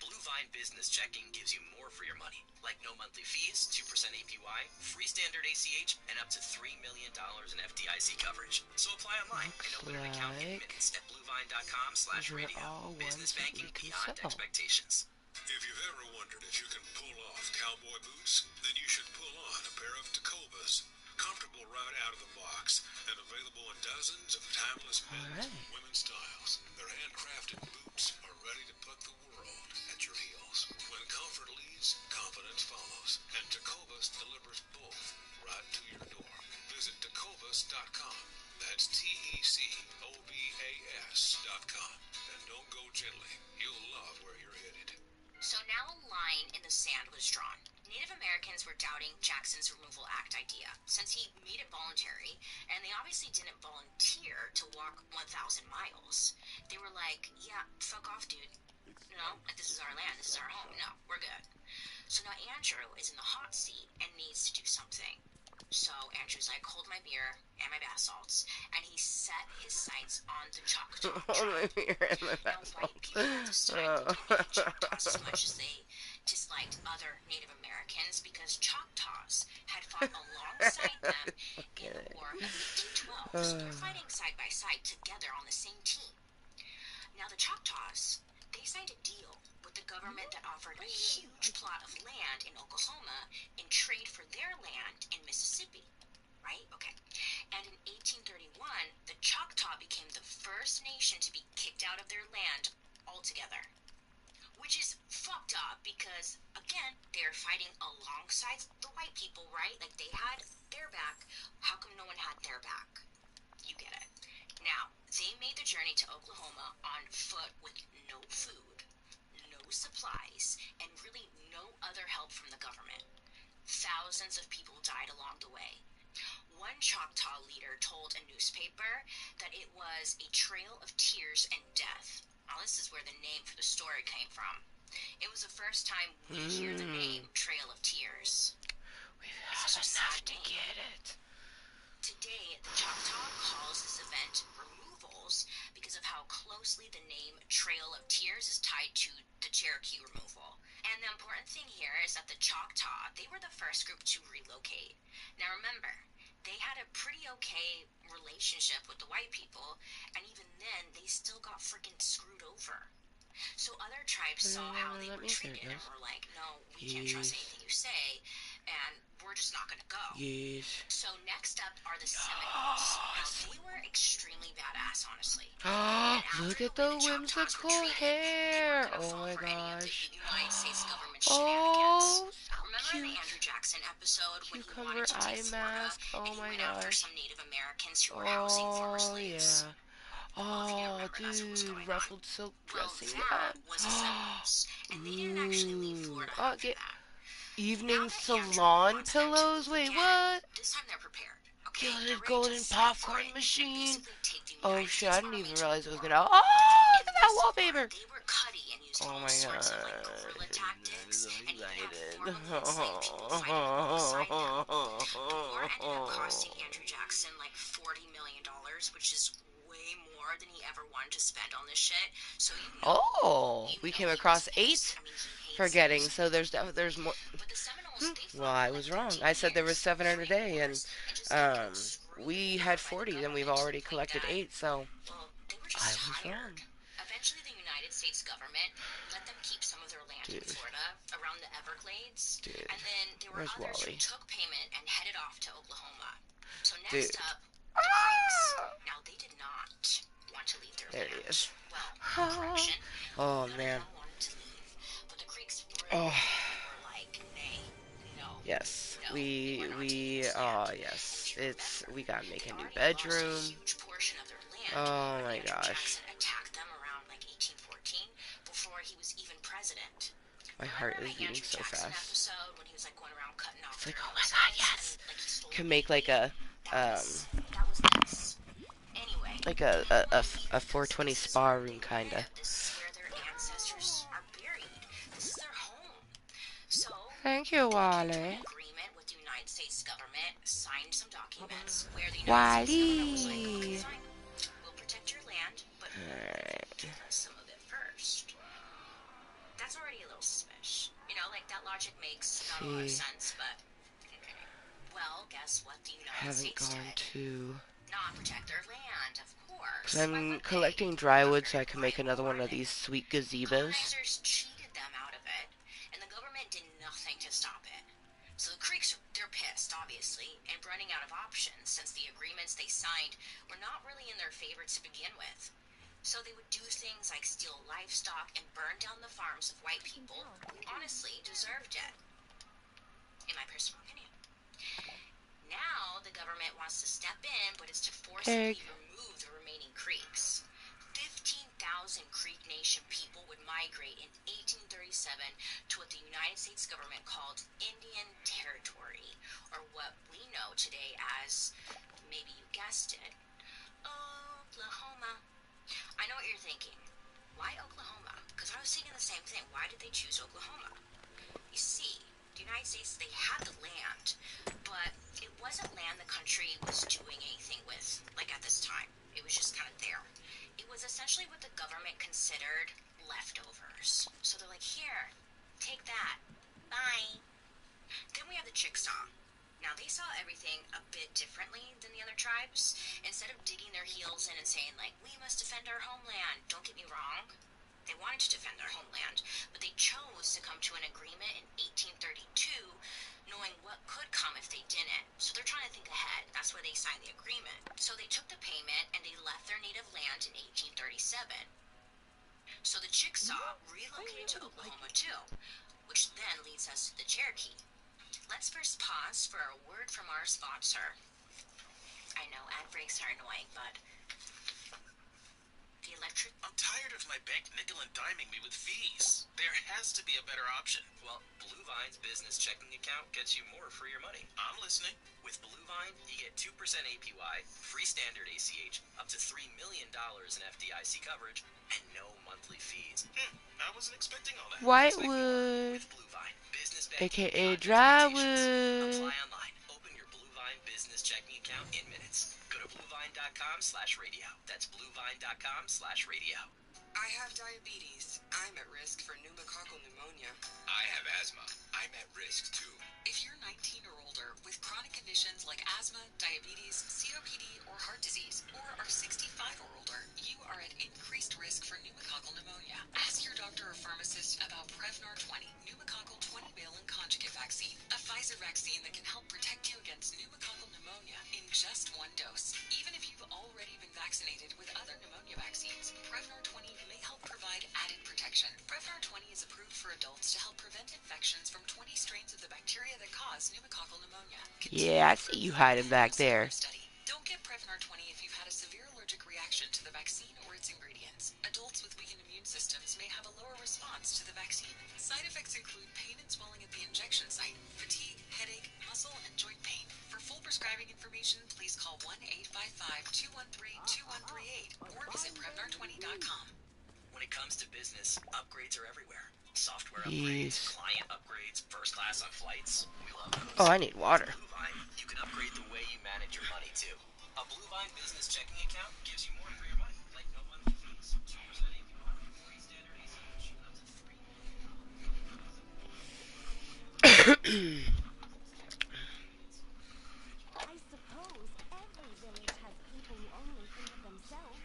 [SPEAKER 11] Blue Vine Business Checking gives you more for your money, like no monthly fees, 2% APY, free standard ACH, and up to $3 million in FDIC coverage. So apply online and open an account in minutes at bluevine.com/radio. Business banking beyond expectations.
[SPEAKER 10] If you've ever wondered if you can pull off cowboy boots, then you should pull on a pair of Tacobas. Comfortable right out of the box and available in dozens of timeless men's and women's styles. Their handcrafted boots are ready to put the world at your heels. When comfort leads, confidence follows. And Tacobas delivers both right to your door. Visit Tacobas.com. That's TECOBAS.com. And don't go gently. You'll love where you're headed.
[SPEAKER 5] So now a line in the sand was drawn. Native Americans were doubting Jackson's Removal Act idea, since he made it voluntary, and they obviously didn't volunteer to walk 1,000 miles. They were like, yeah, fuck off, dude. Like, this is our land, this is our home. No, we're good. So now Andrew is in the hot seat and needs to do something. So Andrew's like, hold my beer and my bath salts, and he set his sights on the Choctaw tribe.
[SPEAKER 1] Hold my beer and my bath
[SPEAKER 5] Now, white
[SPEAKER 1] salts.
[SPEAKER 5] people at this time didn't hate Choctaws as much as they disliked other Native Americans because Choctaws had fought alongside them in the War of 1812. So they're fighting side by side together on the same team. Now the Choctaws, they signed a deal with the government that offered a huge plot of land in Oklahoma in trade for their land in Mississippi. Right? Okay. And in 1831, the Choctaw became the first nation to be kicked out of their land altogether. Which is fucked up because, again, they're fighting alongside the white people, right? Like, they had their back. How come no one had their back? You get it. Now, they made the journey to Oklahoma on foot with no food, no supplies, and really no other help from the government. Thousands of people died along the way. one Choctaw leader told a newspaper that it was a trail of tears and death. Now, this is where the name for the story came from. It was the first time we hear the name Trail of Tears.
[SPEAKER 1] We've
[SPEAKER 5] It's
[SPEAKER 1] had
[SPEAKER 5] such a
[SPEAKER 1] enough
[SPEAKER 5] sad
[SPEAKER 1] to
[SPEAKER 5] name.
[SPEAKER 1] get it.
[SPEAKER 5] Today, the Choctaw calls this event removals because of how closely the name Trail of Tears is tied to the Cherokee removal. And the important thing here is that the Choctaw, they were the first group to relocate. Now remember, they had a pretty okay relationship with the white people, and even then, they still got freaking screwed over. So other tribes saw how they were treated and were like, no, we can't trust anything you say, and we're just not going to go.
[SPEAKER 1] Yes.
[SPEAKER 5] So next up are the Seminoles. Now, they were extremely badass, honestly.
[SPEAKER 1] Look at the whimsical hair. Oh my gosh.
[SPEAKER 5] United States government shenanigans.
[SPEAKER 1] Oh, so
[SPEAKER 5] Remember in the
[SPEAKER 1] cute.
[SPEAKER 5] Andrew Jackson episode when he
[SPEAKER 1] Cucumber
[SPEAKER 5] wanted to take
[SPEAKER 1] eye
[SPEAKER 5] Florida
[SPEAKER 1] mask. Oh
[SPEAKER 5] and he
[SPEAKER 1] my
[SPEAKER 5] went after
[SPEAKER 1] gosh.
[SPEAKER 5] some Native Americans who were housing former slaves?
[SPEAKER 1] Yeah.
[SPEAKER 5] Well, if you don't
[SPEAKER 1] Oh,
[SPEAKER 5] remember, that's what was
[SPEAKER 1] dude,
[SPEAKER 5] going
[SPEAKER 1] ruffled
[SPEAKER 5] on.
[SPEAKER 1] silk
[SPEAKER 5] Well,
[SPEAKER 1] dressing.
[SPEAKER 5] that was the Seminoles, and they didn't actually leave Florida
[SPEAKER 1] Oh,
[SPEAKER 5] after
[SPEAKER 1] get
[SPEAKER 5] that.
[SPEAKER 1] evening
[SPEAKER 5] Now that
[SPEAKER 1] salon
[SPEAKER 5] wants them to
[SPEAKER 1] pillows.
[SPEAKER 5] leave
[SPEAKER 1] Wait,
[SPEAKER 5] again,
[SPEAKER 1] what?
[SPEAKER 5] this time they're prepared. Okay,
[SPEAKER 1] Gilded
[SPEAKER 5] they're ready
[SPEAKER 1] golden
[SPEAKER 5] to stand for
[SPEAKER 1] popcorn
[SPEAKER 5] it and
[SPEAKER 1] machine.
[SPEAKER 5] basically take the
[SPEAKER 1] Oh
[SPEAKER 5] United
[SPEAKER 1] shit,
[SPEAKER 5] States
[SPEAKER 1] I didn't
[SPEAKER 5] Army
[SPEAKER 1] even
[SPEAKER 5] to
[SPEAKER 1] realize it was
[SPEAKER 5] war.
[SPEAKER 1] gonna. Oh, look at
[SPEAKER 5] In
[SPEAKER 1] that
[SPEAKER 5] this
[SPEAKER 1] wallpaper.
[SPEAKER 5] war, they were cutty and used
[SPEAKER 1] Oh
[SPEAKER 5] all
[SPEAKER 1] my
[SPEAKER 5] sorts of like
[SPEAKER 1] god.
[SPEAKER 5] guerrilla tactics, and even had
[SPEAKER 1] Excited.
[SPEAKER 5] formerly enslaved people fighting alongside them. The war ended up costing Andrew Jackson like $40 million, which is way more than he ever wanted to spend on this shit. So
[SPEAKER 1] We came across 8. Forgetting, so there's more.
[SPEAKER 5] But the Seminoles, they
[SPEAKER 1] Well,
[SPEAKER 5] fought
[SPEAKER 1] I
[SPEAKER 5] for
[SPEAKER 1] was
[SPEAKER 5] like
[SPEAKER 1] wrong.
[SPEAKER 5] 15
[SPEAKER 1] I said there was
[SPEAKER 5] years,
[SPEAKER 1] 700 a day, and
[SPEAKER 5] wars, and just kept getting screwed
[SPEAKER 1] we
[SPEAKER 5] over
[SPEAKER 1] had
[SPEAKER 5] by the
[SPEAKER 1] 40, and we've
[SPEAKER 5] government
[SPEAKER 1] already
[SPEAKER 5] like
[SPEAKER 1] collected
[SPEAKER 5] that.
[SPEAKER 1] 8. So
[SPEAKER 5] Well, they were
[SPEAKER 1] I
[SPEAKER 5] just
[SPEAKER 1] was
[SPEAKER 5] tired.
[SPEAKER 1] wrong.
[SPEAKER 5] Eventually, the United States government let them keep some of their land in Florida around the Everglades, and then there were
[SPEAKER 1] Where's
[SPEAKER 5] others
[SPEAKER 1] Wally?
[SPEAKER 5] who took payment and headed off to Oklahoma. So next
[SPEAKER 1] Dude.
[SPEAKER 5] up, the Creeks. Now, they did not want to leave their
[SPEAKER 1] There
[SPEAKER 5] land.
[SPEAKER 1] he is.
[SPEAKER 5] Well, correction.
[SPEAKER 1] Oh
[SPEAKER 5] None
[SPEAKER 1] man.
[SPEAKER 5] of them wanted to leave, but the Creeks really were like, nay, no.
[SPEAKER 1] Yes.
[SPEAKER 5] No,
[SPEAKER 1] We yes. We gotta make a new bedroom.
[SPEAKER 5] a huge portion of their land.
[SPEAKER 1] Oh my
[SPEAKER 5] Andrew
[SPEAKER 1] gosh.
[SPEAKER 5] Jackson attacked them around like 1814 before he was even president.
[SPEAKER 1] My heart is beating so fast.
[SPEAKER 5] Episode when he was like going around cutting off
[SPEAKER 1] It's like,
[SPEAKER 5] their
[SPEAKER 1] oh my god, yes.
[SPEAKER 5] and, like, he stole
[SPEAKER 1] Can make like a
[SPEAKER 5] that was this. Anyway,
[SPEAKER 1] like a 420 spa room kinda.
[SPEAKER 5] this is where their ancestors are buried. This is their home. So
[SPEAKER 1] Thank you, Wally.
[SPEAKER 5] agreement with the United States government, signed some documents where the United States government was like, okay, fine, we'll protect your land, but give us some of it first. That's already a little suspicious. You know, like that logic makes not a lot of sense, but okay. Well, guess what the United States did? Not protect their land, of course.
[SPEAKER 1] I'm collecting drywood so I can make another one of these sweet gazebos.
[SPEAKER 5] Colonizers cheated them out of it, and the government did nothing to stop it. So the Creeks, they're pissed, obviously, and running out of options since the agreements they signed were not really in their favor to begin with. So they would do things like steal livestock and burn down the farms of white people who honestly deserved it, in my personal opinion. Now the government wants to step in, but it's to forcibly remove the remaining Creeks. 15,000 Creek Nation people would migrate in 1837 to what the United States government called Indian Territory, or what we know today as, maybe you guessed it, Oklahoma. I know what you're thinking. Why Oklahoma? Because I was thinking the same thing. Why did they choose Oklahoma? You see, the United States, they had the land, but it wasn't land the country was doing anything with, like at this time. It was just kind of there. It was essentially what the government considered leftovers. So they're like, here, take that. Bye. Then we have the Chickasaw. Now, they saw everything a bit differently than the other tribes. Instead of digging their heels in and saying, like, we must defend our homeland, don't get me wrong. They wanted to defend their homeland, but they chose to come to an agreement in 1832, knowing what could come if they didn't. So they're trying to think ahead. That's why they signed the agreement. So they took the payment and they left their native land in 1837. So the Chickasaw relocated to Oklahoma too, which then leads us to the Cherokee. Let's first pause for a word from our sponsor. I know ad breaks are annoying, but the
[SPEAKER 8] Patrick? I'm tired of my bank nickel and diming me with fees. There has to be a better option.
[SPEAKER 11] Well, Blue Vine's business checking account gets you more for your money.
[SPEAKER 8] I'm listening.
[SPEAKER 11] With Blue Vine, you get 2% APY, free standard ACH, up to $3 million in FDIC coverage, and no monthly fees.
[SPEAKER 8] I wasn't expecting all that.
[SPEAKER 1] Whitewood,
[SPEAKER 11] With Blue Vine, business banking
[SPEAKER 1] aka
[SPEAKER 11] beyond expectations.
[SPEAKER 1] Drywood.
[SPEAKER 11] Apply online. Open your Blue Vine business checking account in minutes. Go to bluevine.com/radio. That's bluevine.com/radio.
[SPEAKER 12] I have diabetes. I'm at risk for pneumococcal pneumonia.
[SPEAKER 10] I have asthma. I'm at risk too.
[SPEAKER 12] If you're 19 or older with chronic conditions like asthma, diabetes, COPD, or heart disease, or are 65 or older, you are at increased risk for pneumococcal pneumonia. Ask your doctor or pharmacist about Prevnar 20, pneumococcal 20-valent conjugate vaccine, a Pfizer vaccine that can help protect you against pneumococcal pneumonia in just one dose. Even if you've already been vaccinated with other pneumonia vaccines, Prevnar 20 may help provide added protection. Prevnar 20 is approved for adults to help prevent infections from 20 strains of the bacteria that cause pneumococcal pneumonia.
[SPEAKER 1] Yeah, I see you hiding back there.
[SPEAKER 12] Don't get Prevnar 20 if you've had a severe allergic reaction to the vaccine or its ingredients. Adults with weakened immune systems may have a lower response to the vaccine. Side effects include pain and swelling at the injection site, fatigue, headache, muscle, and joint pain. For full prescribing information, please call 1-855-213-2138 or visit Prevnar20.com.
[SPEAKER 11] When it comes to business, upgrades are everywhere. Software upgrades,
[SPEAKER 1] Jeez.
[SPEAKER 11] client upgrades, first class on flights. We love those.
[SPEAKER 1] Oh, I need water.
[SPEAKER 11] Blue Vine, you can upgrade the way you manage your money too. A Blue Vine business checking account gives you more for your money, like no monthly fees, 2% APY, free standard ACH, up to $3 million.
[SPEAKER 13] I suppose every village has people who only think of themselves.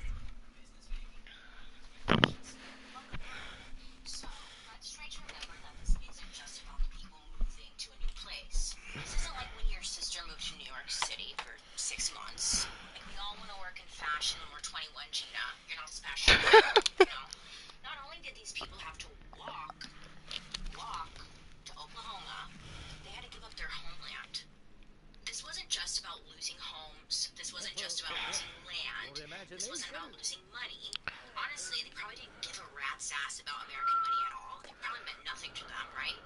[SPEAKER 5] So, let's try to remember that this isn't just about the people moving to a new place. This isn't like when your sister moved to New York City for 6 months. Like, we all want to work in fashion when we're 21, Gina. You're not special. You know? Not only did these people have to walk to Oklahoma, they had to give up their homeland. This wasn't just about losing homes. This wasn't just about losing land. This wasn't about losing money. Honestly, they probably didn't give a rat's ass about American money at all. It probably meant nothing to them, right?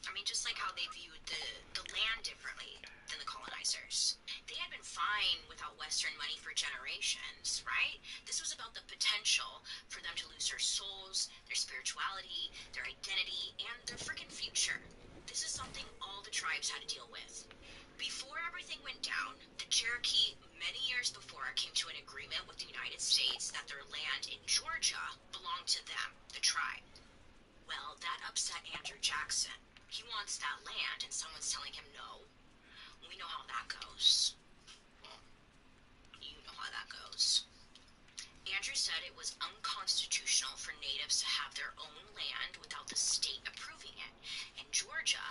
[SPEAKER 5] I mean, just like how they viewed the land differently than the colonizers. They had been fine without Western money for generations, right? This was about the potential for them to lose their souls, their spirituality, their identity, and their freaking future. This is something all the tribes had to deal with. Before everything went down, the Cherokee, many years before, came to an agreement with the United States that their land in Georgia belonged to them, the tribe. Well, that upset Andrew Jackson. He wants that land, and someone's telling him no. We know how that goes. Well, you know how that goes. Andrew said it was unconstitutional for natives to have their own land without the state approving it. And Georgia,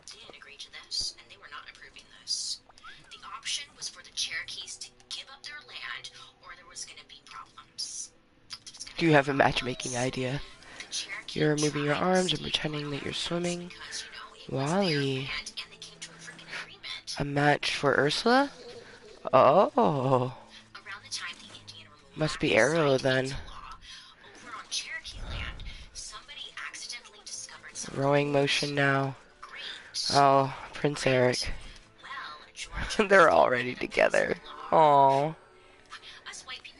[SPEAKER 5] they didn't agree to this, and they were not approving this. The option was for the Cherokees to give up their land, or there was going to be problems.
[SPEAKER 1] Do you have a matchmaking idea? You're moving your arms and pretending that you're swimming. Wally. A match for Ursula? Oh. Must be Arrow then. Rowing motion now. Oh, Prince Eric. They're already together. Aww.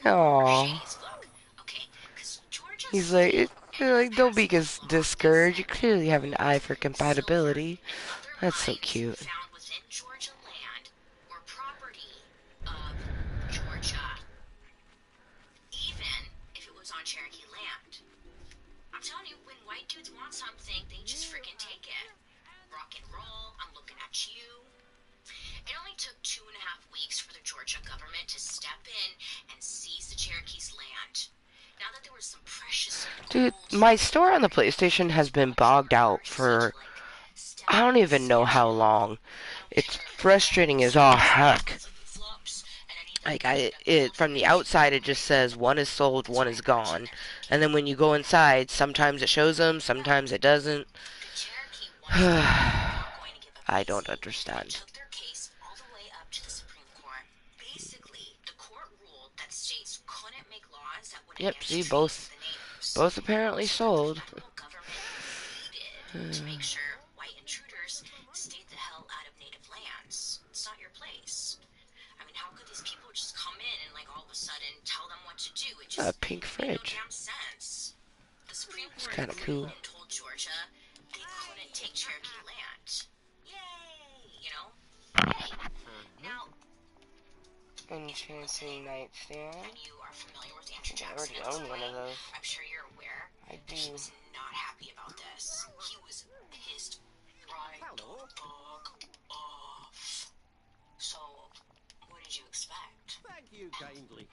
[SPEAKER 1] Aww. He's like, don't be discouraged. You clearly have an eye for compatibility. That's so cute. Dude, my store on the PlayStation has been bogged out for I don't even know how long. It's frustrating as all heck. Like it from the outside it just says one is sold, one is gone. And then when you go inside, sometimes it shows them, sometimes it doesn't. I don't understand.
[SPEAKER 5] states couldn't make laws that went
[SPEAKER 1] Yep,
[SPEAKER 5] against
[SPEAKER 1] see,
[SPEAKER 5] treaties of the natives.
[SPEAKER 1] both apparently
[SPEAKER 5] So the
[SPEAKER 1] sold.
[SPEAKER 5] federal government pleaded to make sure white intruders stayed the hell out of native lands. It's not your place. I mean, how could these people just come in and, like, all of a sudden tell them what to do? It
[SPEAKER 1] A
[SPEAKER 5] just
[SPEAKER 1] pink
[SPEAKER 5] made no
[SPEAKER 1] fridge.
[SPEAKER 5] damn sense. The Supreme
[SPEAKER 1] It's
[SPEAKER 5] Court
[SPEAKER 1] kind of
[SPEAKER 5] agreed
[SPEAKER 1] cool.
[SPEAKER 5] and told Georgia they couldn't take Cherokee land. Yay! You know? Yay! Now,
[SPEAKER 1] Enchanting nightstand.
[SPEAKER 5] and you are familiar with Andrew
[SPEAKER 1] I
[SPEAKER 5] Jackson
[SPEAKER 1] already
[SPEAKER 5] at this
[SPEAKER 1] own one of
[SPEAKER 5] point,
[SPEAKER 1] those.
[SPEAKER 5] I'm sure you're aware
[SPEAKER 1] I
[SPEAKER 5] that he
[SPEAKER 1] do.
[SPEAKER 5] was not happy about this. He was pissed right the fuck off. So, what did you expect?
[SPEAKER 14] Thank you kindly.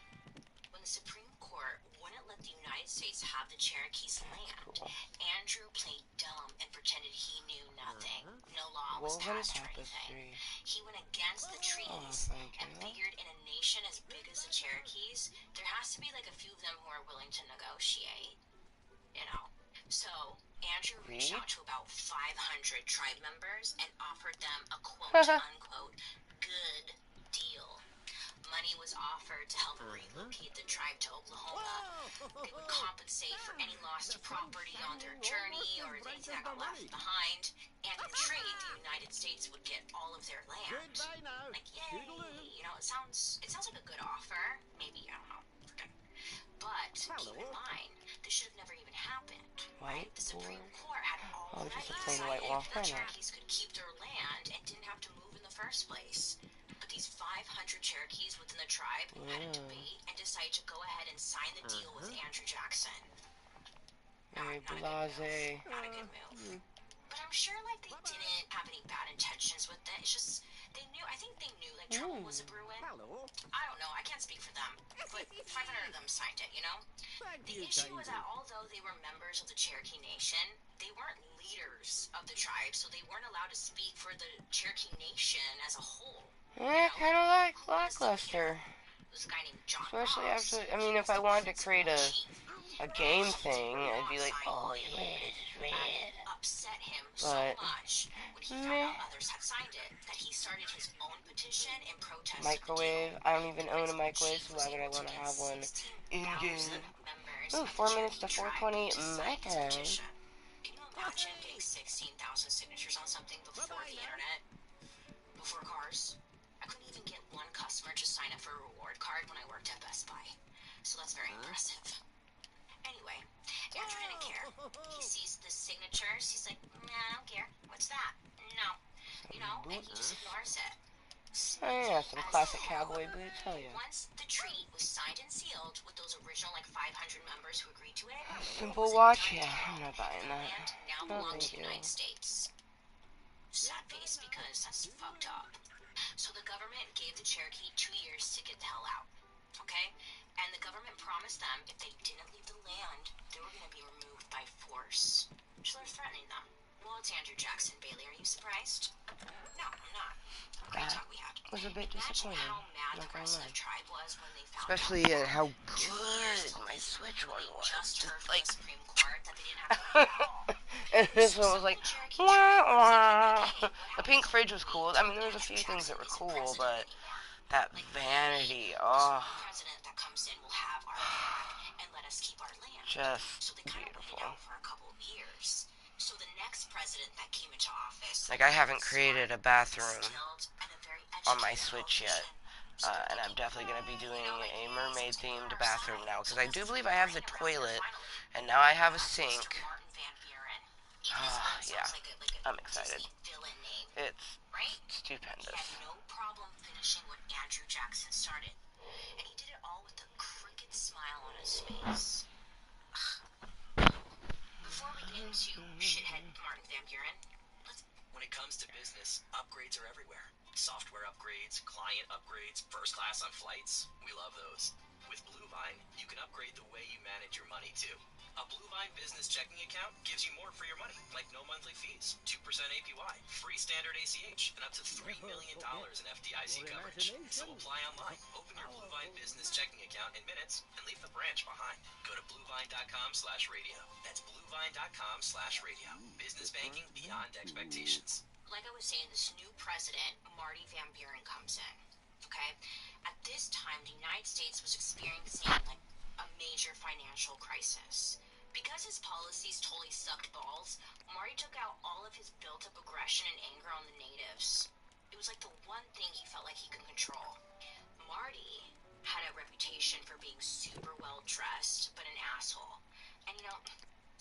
[SPEAKER 5] When the Supreme Court wouldn't let the United States have the Cherokees' land,
[SPEAKER 1] Cool.
[SPEAKER 5] Andrew played dumb and pretended he knew nothing. No law was
[SPEAKER 1] Woven
[SPEAKER 5] passed or anything.
[SPEAKER 1] tapestry.
[SPEAKER 5] He went against the treaties
[SPEAKER 1] thank
[SPEAKER 5] and
[SPEAKER 1] you.
[SPEAKER 5] figured in a nation as big as the Cherokees, there has to be like a few of them who are willing to negotiate. You know. So, Andrew reached out to about 500 tribe members and offered them a quote-unquote good deal. Money was offered to help relocate the tribe to Oklahoma. They would compensate for any loss to property on their journey or anything that got left behind. And in trade, the United States would get all of their land. Like, yay! You know, it sounds like a good offer. Maybe, I don't know. Forget. But keep in mind, this should have never even happened. Right? The Supreme Court had already decided that the Cherokees could keep their land and didn't have to move in the first place. But these 500 Cherokees within the tribe had a debate and decided to go ahead and sign the deal with Andrew Jackson. Not a good move. Not a good move. But I'm sure, like, they didn't have any bad intentions with it. It's just, I think they knew, like, trouble was a brewing. I don't know, I can't speak for them. But 500 of them signed it, you know? The issue was that although they were members of the Cherokee Nation, they weren't leaders of the tribe, so they weren't allowed to speak for the Cherokee Nation as a whole.
[SPEAKER 1] Kind of like lackluster.
[SPEAKER 5] This guy named John
[SPEAKER 1] Especially
[SPEAKER 5] Ross.
[SPEAKER 1] after, I mean, if I wanted to create a game thing, I'd be like, oh yeah, this is red.
[SPEAKER 5] Upset him so much when he found out others had signed it that he started his own petition in protest.
[SPEAKER 1] Microwave. I don't even own a microwave, so why would I want to have one in game? Ooh, 4 minutes to 420 megas.
[SPEAKER 5] Can you imagine getting 16,000 signatures on something before the internet? Before cars? I couldn't even get one customer to sign up for a reward card when I worked at Best Buy. So that's very impressive. Anyway, Andrew didn't care. He sees the signatures. He's like, nah, I don't care. What's that? No. You know, and he just ignores it.
[SPEAKER 1] Oh yeah, some classic cowboy boots. Hell yeah.
[SPEAKER 5] Once the treaty was signed and sealed with those original, like, 500 members who agreed to it,
[SPEAKER 1] Simple watch? Yeah, I'm not buying that.
[SPEAKER 5] land now belonged to the United States. Sad face, because that's fucked up. So the government gave the Cherokee 2 years to get the hell out, okay? And the government promised them if they didn't leave the land, they were going to be removed by force. So they're threatening them. Well, it's Andrew Jackson, Bailey. Are you surprised? No, I'm not. Great talk we had.
[SPEAKER 1] Was a bit disappointing.
[SPEAKER 5] Imagine how mad the rest of the tribe was when they found
[SPEAKER 1] Especially
[SPEAKER 5] out.
[SPEAKER 1] how good my Switch one was.
[SPEAKER 5] Just heard from
[SPEAKER 1] Like,
[SPEAKER 5] the Supreme Court that they didn't have to leave at all.
[SPEAKER 1] and this one was like, wah, wah. The pink fridge was cool. I mean, there was a few things that were cool, but that vanity, oh,
[SPEAKER 5] president that comes in will have our land and let us keep our land.
[SPEAKER 1] just
[SPEAKER 5] So they kind of waited
[SPEAKER 1] beautiful.
[SPEAKER 5] out for a couple of years. So the next president that came into office,
[SPEAKER 1] Like, I haven't created a bathroom on my Switch yet. And I'm definitely going to be doing a mermaid-themed bathroom now, because I do believe I have the toilet, and now I have a sink. Yeah, I'm excited. It's stupendous.
[SPEAKER 5] He had no problem finishing what Andrew Jackson started, and he did it all with a crooked smile on his face. Before we get into shithead Martin Van Buren,
[SPEAKER 8] When it comes to business, upgrades are everywhere. Software upgrades, client upgrades, first class on flights. We love those. With Bluevine, you can upgrade the way you manage your money too. A Bluevine business checking account gives you more for your money, like no monthly fees, 2% APY, free standard ACH, and up to $3 million in FDIC coverage. So apply online, open your Bluevine business checking account in minutes, and leave the branch behind. Go to bluevine.com/radio. That's bluevine.com/radio. Business banking beyond expectations.
[SPEAKER 5] like I was saying, this new president, Marty Van Buren, comes in. Okay? At this time, the United States was experiencing like a major financial crisis. Because his policies totally sucked balls, Marty took out all of his built-up aggression and anger on the natives. It was like the one thing he felt like he could control. Marty had a reputation for being super well-dressed, but an asshole. And you know,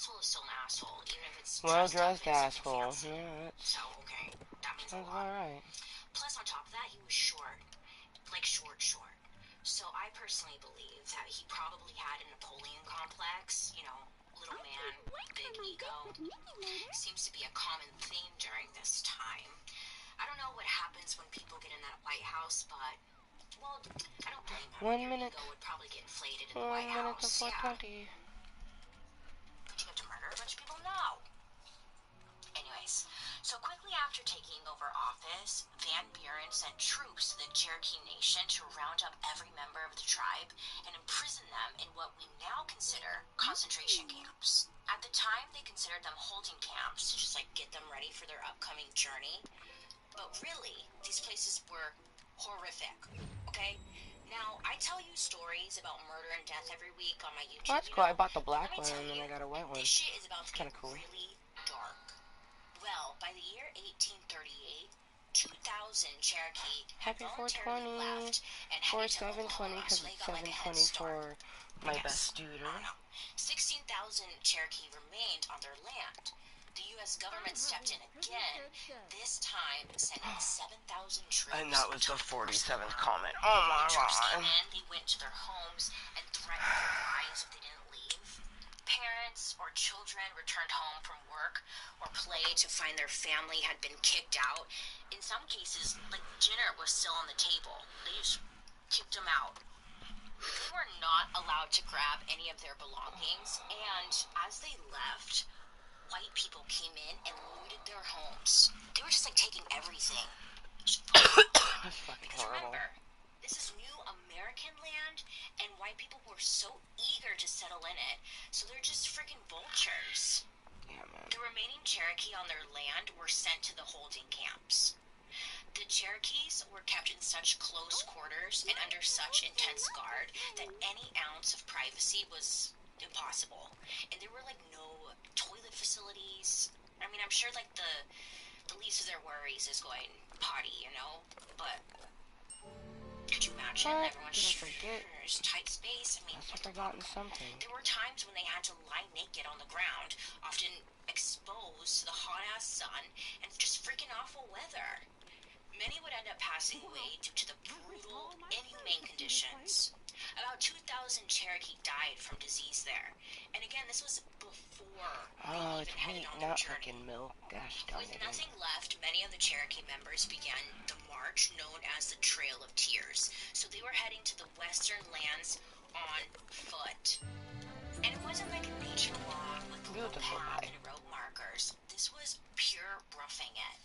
[SPEAKER 5] Soul is still an asshole, even if it's
[SPEAKER 1] Well-dressed asshole. Yeah,
[SPEAKER 5] so, okay, that means a
[SPEAKER 1] that's
[SPEAKER 5] lot.
[SPEAKER 1] alright.
[SPEAKER 5] Plus, on top of that, he was short. Like short. So I personally believe that he probably had a Napoleon complex, you know, little man, big ego. Seems to be a common theme during this time. I don't know what happens when people get in that White House, but, well, I don't blame him.
[SPEAKER 1] 1 minute.
[SPEAKER 5] Your ego would probably get inflated in the
[SPEAKER 1] 1
[SPEAKER 5] White
[SPEAKER 1] minute to
[SPEAKER 5] House.
[SPEAKER 1] 4:20.
[SPEAKER 5] Could you get to murder a bunch of people? No. Anyways, so quickly after taking over office, Van Buren sent troops to the Cherokee Nation to round up every member of the tribe and imprison them in what we now consider concentration camps. At the time, they considered them holding camps to just like get them ready for their upcoming journey. But really, these places were horrific, okay? Now, I tell you stories about murder and death every week on my YouTube.
[SPEAKER 1] Well, that's cool. I bought the black one and then I got a white one.
[SPEAKER 5] This shit is about to
[SPEAKER 1] Kind
[SPEAKER 5] get
[SPEAKER 1] of cool.
[SPEAKER 5] really dark. Well, by the year 1838, 2,000 Cherokee had
[SPEAKER 1] Happy
[SPEAKER 5] voluntarily
[SPEAKER 1] 420
[SPEAKER 5] left and
[SPEAKER 1] for
[SPEAKER 5] headed to
[SPEAKER 1] 720
[SPEAKER 5] Oklahoma,
[SPEAKER 1] because
[SPEAKER 5] so they
[SPEAKER 1] it's
[SPEAKER 5] got like a head
[SPEAKER 1] 720
[SPEAKER 5] start.
[SPEAKER 1] for my best
[SPEAKER 5] I
[SPEAKER 1] duder.
[SPEAKER 5] don't know. 16,000 Cherokee remained on their land. The U.S. government stepped in again, this time sending 7,000 troops.
[SPEAKER 1] And that was the 47th comment. Oh my
[SPEAKER 5] The troops
[SPEAKER 1] god.
[SPEAKER 5] came in, they went to their homes and threatened their lives if they didn't leave. Parents or children returned home from work or play to find their family had been kicked out. In some cases, like dinner was still on the table. They just kicked them out. They were not allowed to grab any of their belongings, and as they left, white people came in and looted their homes. They were just like taking everything.
[SPEAKER 1] That's fucking
[SPEAKER 5] Because
[SPEAKER 1] horrible.
[SPEAKER 5] remember, this is new American land, and white people were so eager to settle in it, so they're just freaking vultures.
[SPEAKER 1] Yeah, man.
[SPEAKER 5] The remaining Cherokee on their land were sent to the holding camps. The Cherokees were kept in such close quarters and under such intense guard that any ounce of privacy was impossible. And there were like no toilet facilities. I mean, I'm sure like the least of their worries is going potty, you know? But could you imagine
[SPEAKER 1] What?
[SPEAKER 5] everyone
[SPEAKER 1] Did I forget?
[SPEAKER 5] shares tight space? I mean,
[SPEAKER 1] Must have forgotten something.
[SPEAKER 5] there were times when they had to lie naked on the ground, often exposed to the hot-ass sun and just freaking awful weather. Many would end up passing away due to the brutal, inhumane conditions. About 2,000 Cherokee died from disease there. And again, this was before
[SPEAKER 1] Oh,
[SPEAKER 5] they
[SPEAKER 1] it's
[SPEAKER 5] even headed
[SPEAKER 1] meat,
[SPEAKER 5] on their
[SPEAKER 1] not
[SPEAKER 5] journey.
[SPEAKER 1] fucking milk. Gosh darn
[SPEAKER 5] With
[SPEAKER 1] it.
[SPEAKER 5] nothing left, many of the Cherokee members began the march known as the Trail of Tears. So they were heading to the western lands on foot. And it wasn't like a nature walk with a little
[SPEAKER 1] Beautiful
[SPEAKER 5] path
[SPEAKER 1] day.
[SPEAKER 5] and road markers. This was pure roughing it.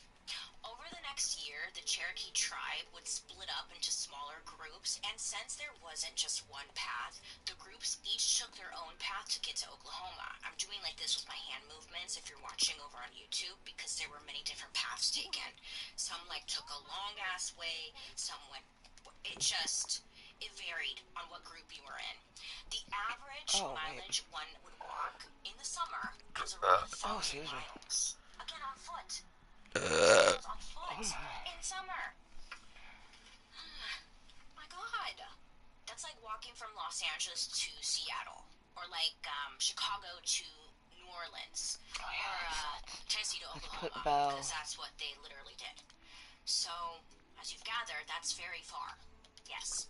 [SPEAKER 5] Over the next year, the Cherokee tribe would split up into smaller groups, and since there wasn't just one path, the groups each took their own path to get to Oklahoma. I'm doing like this with my hand movements if you're watching over on YouTube, because there were many different paths taken. Some like took a long ass way, some went, it varied on what group you were in. The average mileage one would walk in the summer was around 1,000 miles. Again, on foot. On foot in summer. My God, that's like walking from Los Angeles to Seattle, or like Chicago to New Orleans, or Tennessee to Oklahoma, because that's what they literally did. So, as you've gathered, that's very far. Yes.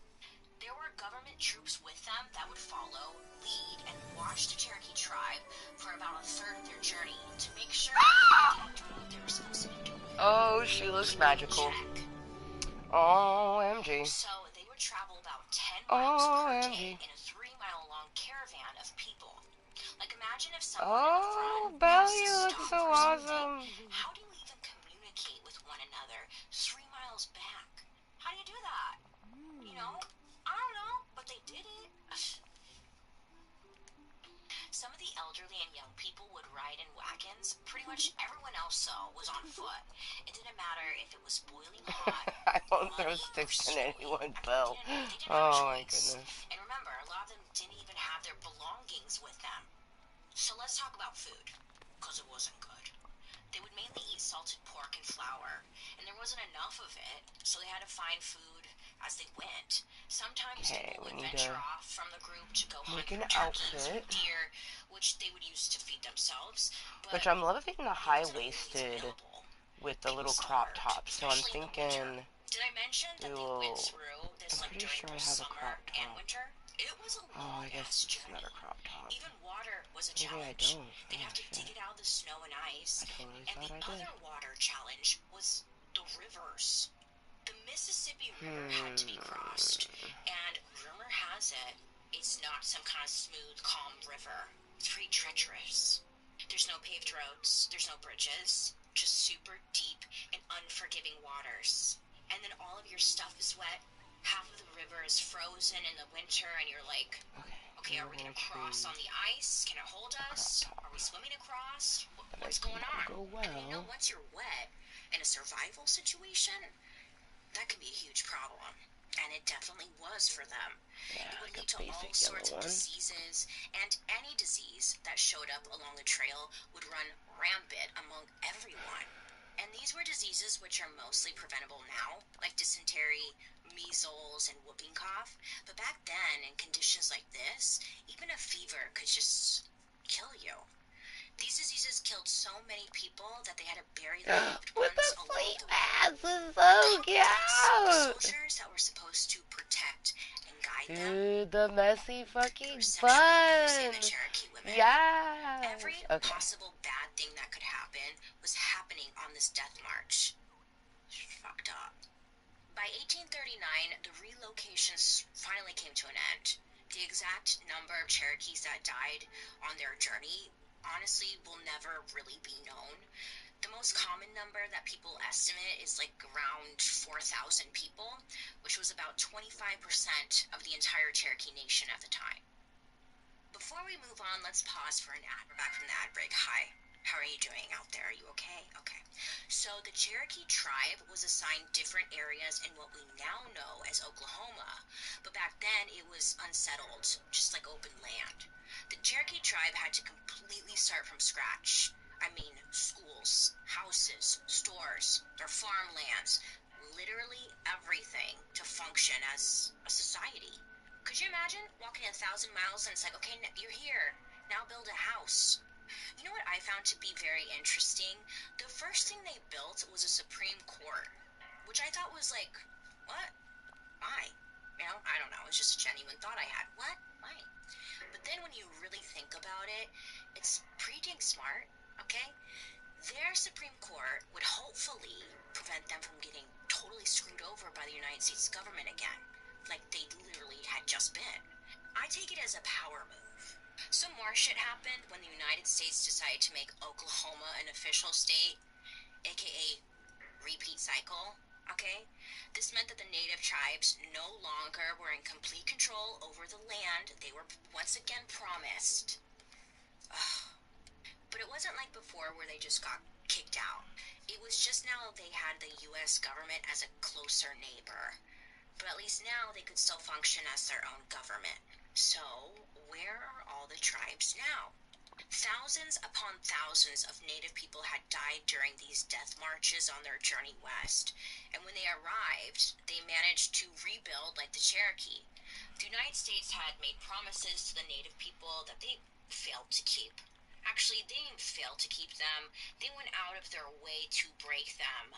[SPEAKER 5] There were government troops with them that would follow, lead, and watch the Cherokee tribe for about a third of their journey to make sure they were doing what they were supposed to be doing.
[SPEAKER 1] Oh, she looks magical.
[SPEAKER 5] Check.
[SPEAKER 1] OMG.
[SPEAKER 5] So they would travel about 10 miles per day in a 3-mile-long caravan of people. Like imagine if someone in the front
[SPEAKER 1] Belle,
[SPEAKER 5] was
[SPEAKER 1] you
[SPEAKER 5] to
[SPEAKER 1] look
[SPEAKER 5] stop
[SPEAKER 1] so
[SPEAKER 5] for something.
[SPEAKER 1] awesome.
[SPEAKER 5] How do you even communicate with one another 3 miles back? How do you do that? You know? I don't know, but they did it. Some of the elderly and young people would ride ride in wagons. Pretty much everyone else, though, was on foot. It didn't matter if it was boiling hot,
[SPEAKER 1] I won't throw
[SPEAKER 5] muddy, or
[SPEAKER 1] sticks in
[SPEAKER 5] snowy.
[SPEAKER 1] anyone, Bill.
[SPEAKER 5] They didn't have a
[SPEAKER 1] Oh my
[SPEAKER 5] choice.
[SPEAKER 1] goodness.
[SPEAKER 5] And remember, a lot of them didn't even have their belongings with them. So let's talk about food, because it wasn't good. They would mainly eat salted pork and flour, and there wasn't enough of it, so they had to find food as they went. Sometimes people would venture off from the group to go hunt for turkeys or deer, which they would use to feed themselves.
[SPEAKER 1] Which I'm loving the high-waisted with the little crop top, so I'm thinking
[SPEAKER 5] did I mention that they went through this
[SPEAKER 1] I'm pretty sure I have a crop top.
[SPEAKER 5] and winter? It was a
[SPEAKER 1] Oh, I guess it's
[SPEAKER 5] journey.
[SPEAKER 1] not a crop top.
[SPEAKER 5] Even water was a
[SPEAKER 1] Maybe
[SPEAKER 5] challenge.
[SPEAKER 1] I don't.
[SPEAKER 5] They'd have to dig it out of the snow and ice.
[SPEAKER 1] I totally
[SPEAKER 5] and
[SPEAKER 1] thought
[SPEAKER 5] the
[SPEAKER 1] I did.
[SPEAKER 5] other water challenge was the rivers. The Mississippi River had to be crossed, and rumor has it, it's not some kind of smooth, calm river. It's pretty treacherous. There's no paved roads, there's no bridges, just super deep and unforgiving waters. And then all of your stuff is wet. Half of the river is frozen in the winter, and you're like, okay, are we going to cross on the ice? Can it hold us? Are we swimming across? What's going on? And you know, once you're wet in a survival situation, that can be a huge problem. And it definitely was for them.
[SPEAKER 1] Yeah,
[SPEAKER 5] it would
[SPEAKER 1] like
[SPEAKER 5] lead to all sorts of diseases, and any disease that showed up along the trail would run rampant among everyone. And these were diseases which are mostly preventable now, like dysentery, measles, and whooping cough. But back then, in conditions like this, even a fever could just kill you. These diseases killed so many people that they had to bury their loved ones along the way.
[SPEAKER 1] This is so cute!
[SPEAKER 5] Soldiers that were supposed to protect and guide them.
[SPEAKER 1] Dude, the messy fucking fun! Yeah!
[SPEAKER 5] Every possible bad thing that could happen was happening on this death march. It's fucked up. By 1839, the relocations finally came to an end. The exact number of Cherokees that died on their journey honestly will never really be known. The most common number that people estimate is like around 4,000 people, which was about 25% of the entire Cherokee Nation at the time. Before we move on, let's pause for an ad. We're back from the ad break. Hi. How are you doing out there? Are you okay? Okay. So the Cherokee tribe was assigned different areas in what we now know as Oklahoma, but back then it was unsettled, just like open land. The Cherokee tribe had to completely start from scratch. I mean, schools, houses, stores, their farmlands, literally everything to function as a society. Could you imagine walking 1,000 miles and it's like, okay, you're here, now build a house. You know what I found to be very interesting? The first thing they built was a Supreme Court, which I thought was like, what? Why? You know, I don't know. It's just a genuine thought I had. What? Why? But then when you really think about it, it's pretty dang smart, okay? Their Supreme Court would hopefully prevent them from getting totally screwed over by the United States government again, like they literally had just been. I take it as a power move. Some more shit happened when the United States decided to make Oklahoma an official state, aka repeat cycle, okay? This meant that the native tribes no longer were in complete control over the land they were once again promised. Ugh. But it wasn't like before where they just got kicked out. It was just now they had the U.S. government as a closer neighbor. But at least now they could still function as their own government. So, where are all the tribes now? Thousands upon thousands of native people had died during these death marches on their journey west. And when they arrived, they managed to rebuild like the Cherokee. The United States had made promises to the native people that they failed to keep. Actually, they didn't fail to keep them. They went out of their way to break them.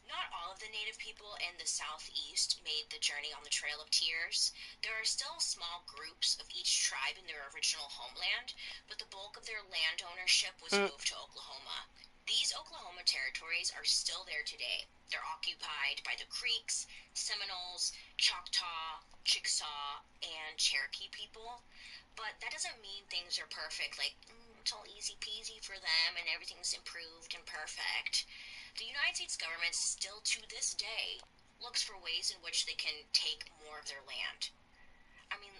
[SPEAKER 5] Not all of the native people in the southeast made the journey on the Trail of Tears. There are still small groups of each tribe in their original homeland, but the bulk of their land ownership was moved to Oklahoma. These Oklahoma territories are still there today. They're occupied by the Creeks, Seminoles, Choctaw, Chickasaw, and Cherokee people. But that doesn't mean things are perfect, like it's all easy peasy for them and everything's improved and perfect. The United States government still to this day looks for ways in which they can take more of their land. I mean,